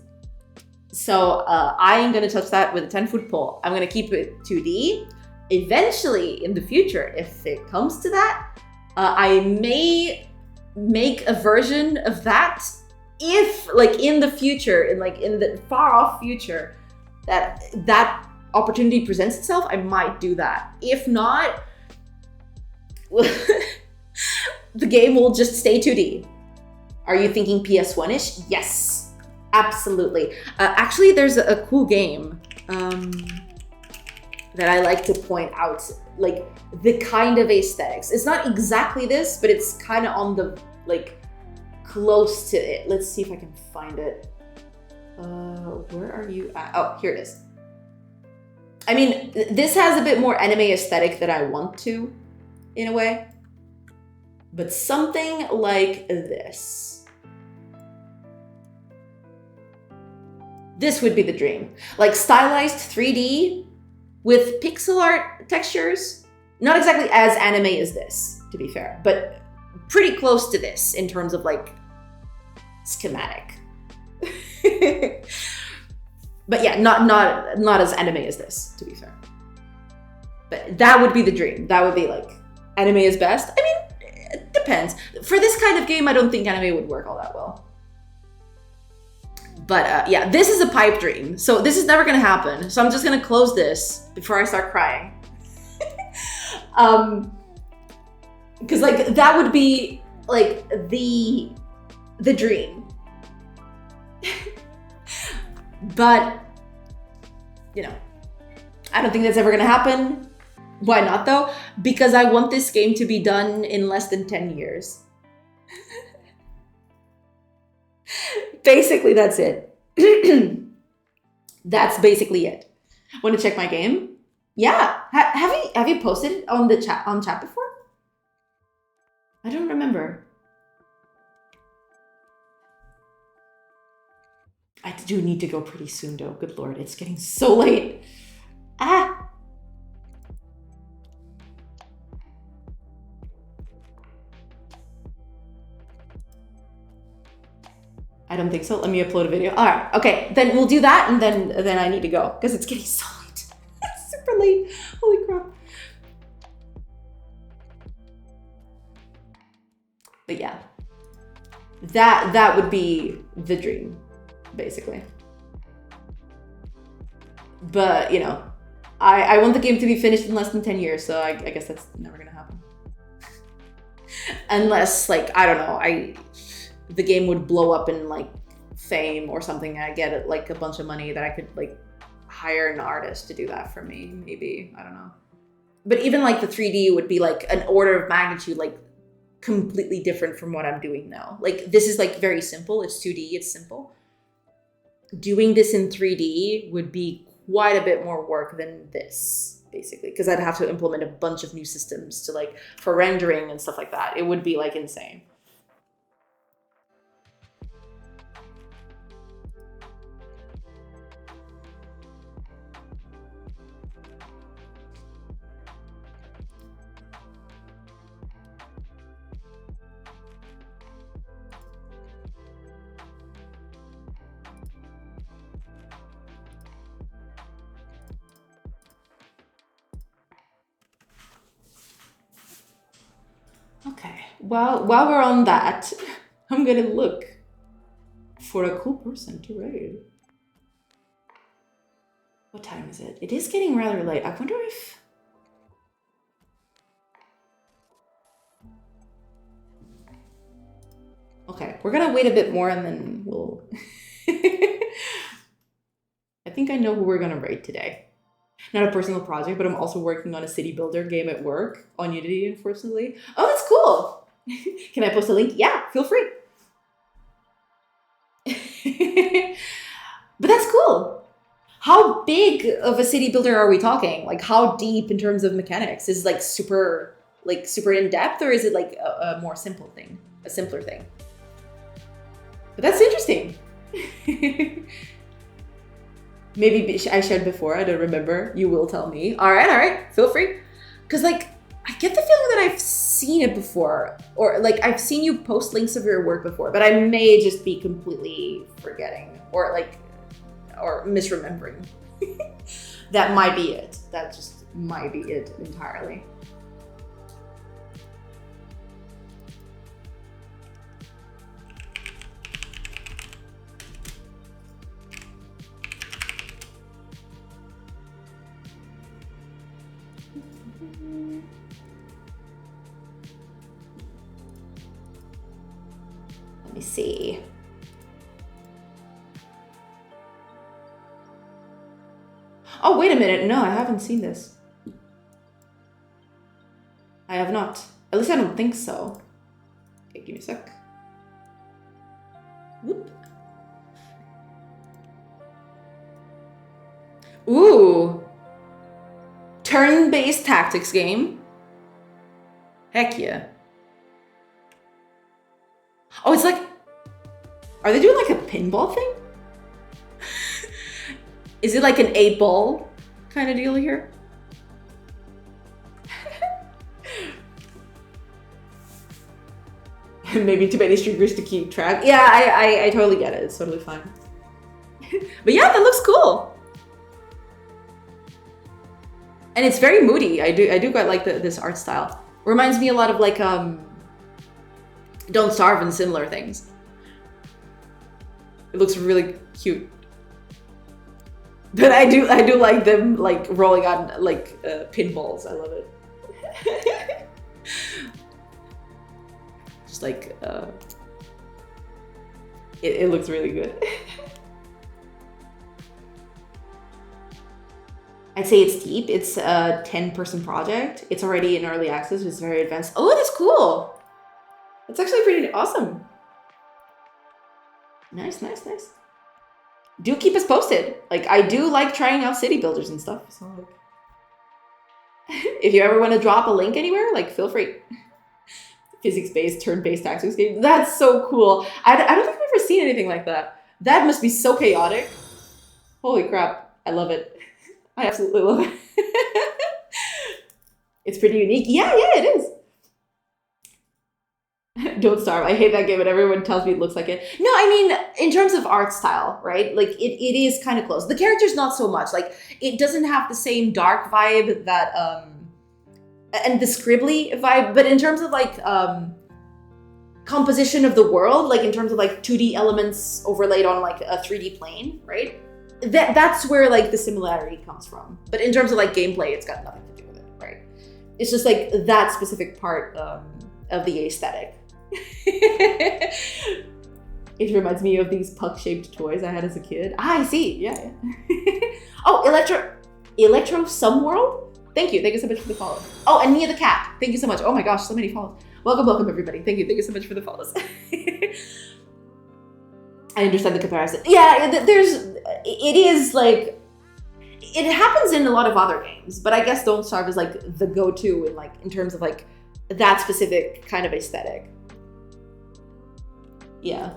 So I ain't gonna touch that with a 10-foot pole. I'm gonna keep it 2D. Eventually, in the future, if it comes to that, I may make a version of that if, like, in the future, in the far off future, that opportunity presents itself, I might do that. If not, the game will just stay 2D. Are you thinking PS1-ish? Yes, absolutely. Actually, there's a cool game that I like to point out, like the kind of aesthetics. It's not exactly this, but it's kind of on the, like, close to it. Let's see if I can find it. Where are you at? Oh, here it is. I mean, this has a bit more anime aesthetic than I want to, in a way. But something like this. This would be the dream. Like stylized 3D with pixel art textures. Not exactly as anime as this, to be fair, but pretty close to this in terms of like schematic. But yeah, not as anime as this, to be fair. But that would be the dream. That would be like, anime is best. I mean, it depends. For this kind of game, I don't think anime would work all that well. But yeah, this is a pipe dream. So this is never gonna happen. So I'm just gonna close this before I start crying. Because like, that would be like the dream. But, you know, I don't think that's ever gonna happen. Why not though? Because I want this game to be done in less than 10 years. Basically, that's it. That's basically it. Want to check my game? Yeah. Have you posted it on the chat before? I don't remember. I do need to go pretty soon, though. Good lord, it's getting so late. Ah! I don't think so. Let me upload a video. All right. Okay. Then we'll do that, and then I need to go because it's getting so late. It's super late. Holy crap. But yeah, that would be the dream, basically. But you know, I want the game to be finished in less than 10 years, so I guess that's never gonna happen. Unless, like, I don't know, the game would blow up in like fame or something. I get like a bunch of money that I could like hire an artist to do that for me. Maybe, I don't know. But even like the 3D would be like an order of magnitude, like completely different from what I'm doing now. Like this is like very simple. It's 2D, it's simple. Doing this in 3D would be quite a bit more work than this, basically, because I'd have to implement a bunch of new systems to like for rendering and stuff like that. It would be like insane. Okay, well, while we're on that, I'm gonna look for a cool person to raid. What time is it? It is getting rather late. I wonder if... Okay, we're gonna wait a bit more and then we'll... I think I know who we're gonna raid today. Not a personal project, but I'm also working on a city builder game at work on Unity, unfortunately. Oh, that's cool. Can I post a link? Yeah, feel free. But that's cool. How big of a city builder are we talking? Like how deep in terms of mechanics? Is it like super in depth, or is it like a more simple thing, a simpler thing? But that's interesting. Maybe I shared before, I don't remember. You will tell me. All right, feel free. Because like, I get the feeling that I've seen it before, or like I've seen you post links of your work before, but I may just be completely forgetting or misremembering. That might be it. That just might be it entirely. Let me see. Oh, wait a minute. No, I haven't seen this. I have not. At least I don't think so. Okay, give me a sec. Whoop. Ooh. Turn-based tactics game. Heck yeah. Oh, it's like... Are they doing like a pinball thing? Is it like an 8-ball kind of deal here? Maybe too many streamers to keep track. Yeah, I totally get it. It's totally fine. But yeah, that looks cool. And it's very moody. I do quite like this art style. Reminds me a lot of like Don't Starve and similar things. It looks really cute. But I do like them like rolling on like pinballs. I love it. Just like it looks really good. I'd say it's deep. It's a 10-person project. It's already in early access. It's very advanced. Oh, that's cool. It's actually pretty awesome. Nice. Do keep us posted. Like, I do like trying out city builders and stuff. So, like, if you ever want to drop a link anywhere, like, feel free. Physics-based, turn-based tactics game. That's so cool. I don't think I've ever seen anything like that. That must be so chaotic. Holy crap. I love it. I absolutely love it. It's pretty unique. Yeah, it is. Don't Starve. I hate that game, and everyone tells me it looks like it. No, I mean, in terms of art style, right? Like, it is kind of close. The character's not so much. Like, it doesn't have the same dark vibe that, and the scribbly vibe, but in terms of, like, composition of the world, like, in terms of, like, 2D elements overlaid on, like, a 3D plane, right? That's where, like, the similarity comes from. But in terms of, like, gameplay, it's got nothing to do with it, right? It's just, like, that specific part of the aesthetic. It reminds me of these puck-shaped toys I had as a kid. I see. Yeah. Oh, Electro Sumworld? Thank you so much for the follow. Oh, and Nia the Cat. Thank you so much. Oh my gosh, so many follows. Welcome, everybody. Thank you so much for the follows. I understand the comparison. Yeah, it is like, it happens in a lot of other games, but I guess Don't Starve is like the go-to in, like, in terms of, like, that specific kind of aesthetic. Yeah.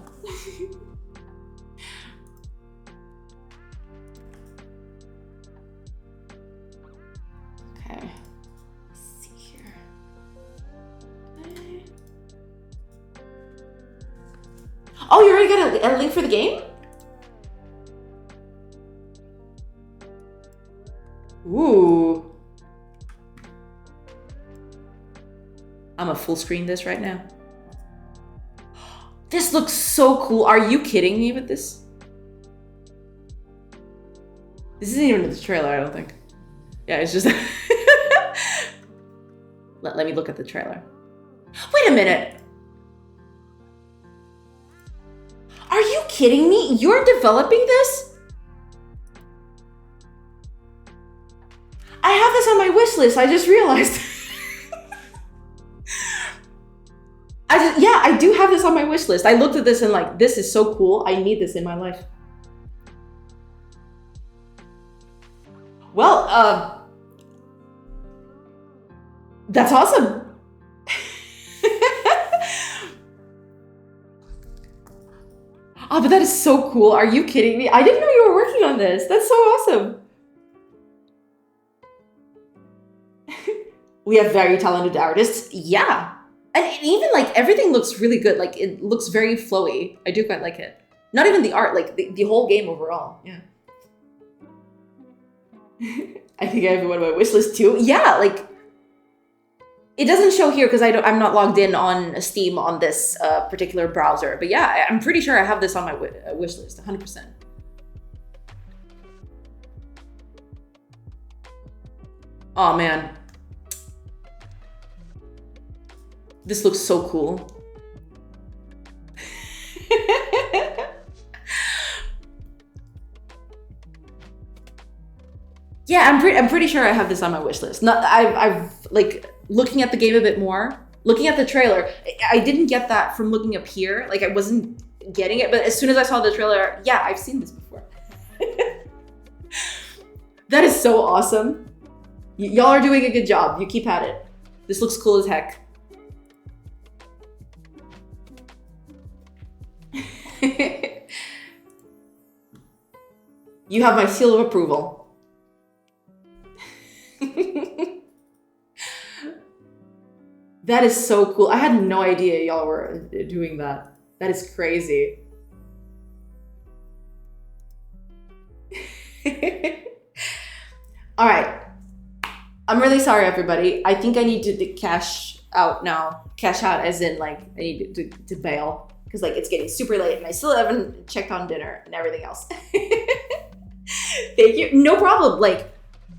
Okay. Let's see here. Oh, you already got a link for the game? Ooh. I'm gonna full screen this right now. This looks so cool. Are you kidding me with this? This isn't even the trailer, I don't think. Yeah, it's just... let me look at the trailer. Wait a minute. Are you kidding me? You're developing this? I have this on my wish list. I just realized. I do have this on my wish list. I looked at this and, like, this is so cool. I need this in my life. Well, that's awesome. Oh, but that is so cool. Are you kidding me? I didn't know you were working on this. That's so awesome. We have very talented artists. Yeah. And even, like, everything looks really good. Like, it looks very flowy. I do quite like it. Not even the art, like, the whole game overall. Yeah. I think I have one on my wish list too. Yeah, like, it doesn't show here because I'm not logged in on Steam on this particular browser. But yeah, I'm pretty sure I have this on my wish list, 100%. Oh, man. This looks so cool. Yeah, I'm pretty sure I have this on my wish list. Not I've like looking at the game a bit more, looking at the trailer. I didn't get that from looking up here. Like, I wasn't getting it, but as soon as I saw the trailer, yeah, I've seen this before. That is so awesome. Y'all are doing a good job. You keep at it. This looks cool as heck. You have my seal of approval. That is so cool. I had no idea y'all were doing that. That is crazy. All right. I'm really sorry, everybody. I think I need to cash out now. Cash out as in, like, I need to bail. Because, like, it's getting super late and I still haven't checked on dinner and everything else. Thank you. No problem. Like,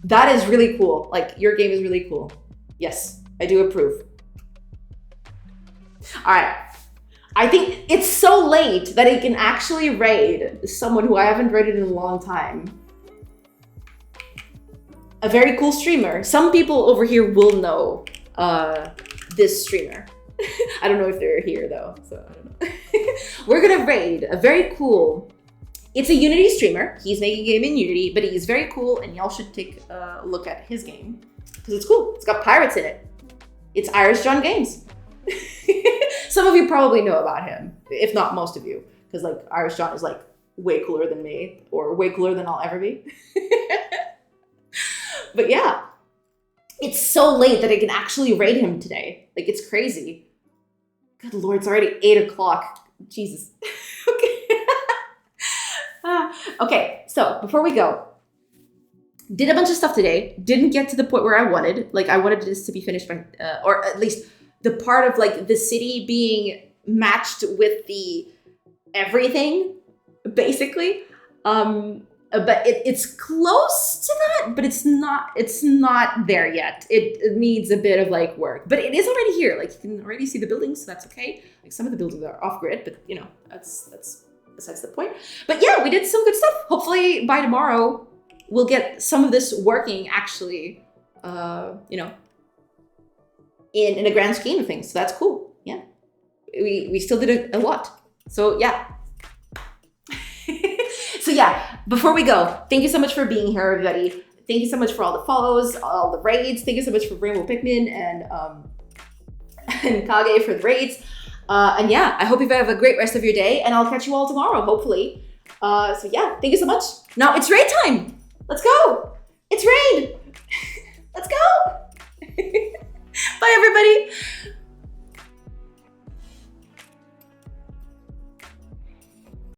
that is really cool. Like, your game is really cool. Yes, I do approve. All right. I think it's so late that I can actually raid someone who I haven't raided in a long time. A very cool streamer. Some people over here will know this streamer. I don't know if they're here though, so I don't know. We're gonna raid a very cool, it's a Unity streamer. He's making a game in Unity, but he's very cool and y'all should take a look at his game because it's cool. It's got pirates in it. It's Irish John Games. Some of you probably know about him, if not most of you, because, like, Irish John is, like, way cooler than me, or way cooler than I'll ever be. But yeah, it's so late that I can actually raid him today. Like, it's crazy. Good Lord, it's already 8 o'clock. Jesus. Okay. Okay, so before we go, did a bunch of stuff today. Didn't get to the point where I wanted. Like, I wanted this to be finished by, or at least the part of like the city being matched with the everything, basically. But it's close to that, but it's not there yet. It needs a bit of like work, but it is already here. Like, you can already see the buildings, so that's okay. Like, some of the buildings are off grid, but you know, that's besides the point. But yeah, we did some good stuff. Hopefully by tomorrow we'll get some of this working actually, you know, in a grand scheme of things. So that's cool. Yeah, we still did a lot. So yeah. So yeah, before we go, thank you so much for being here, everybody. Thank you so much for all the follows, all the raids. Thank you so much for Rainbow Pikmin and Kage for the raids. And yeah, I hope you have a great rest of your day, and I'll catch you all tomorrow, hopefully. So yeah, thank you so much. Now it's raid time. Let's go. It's raid. Let's go. Bye, everybody.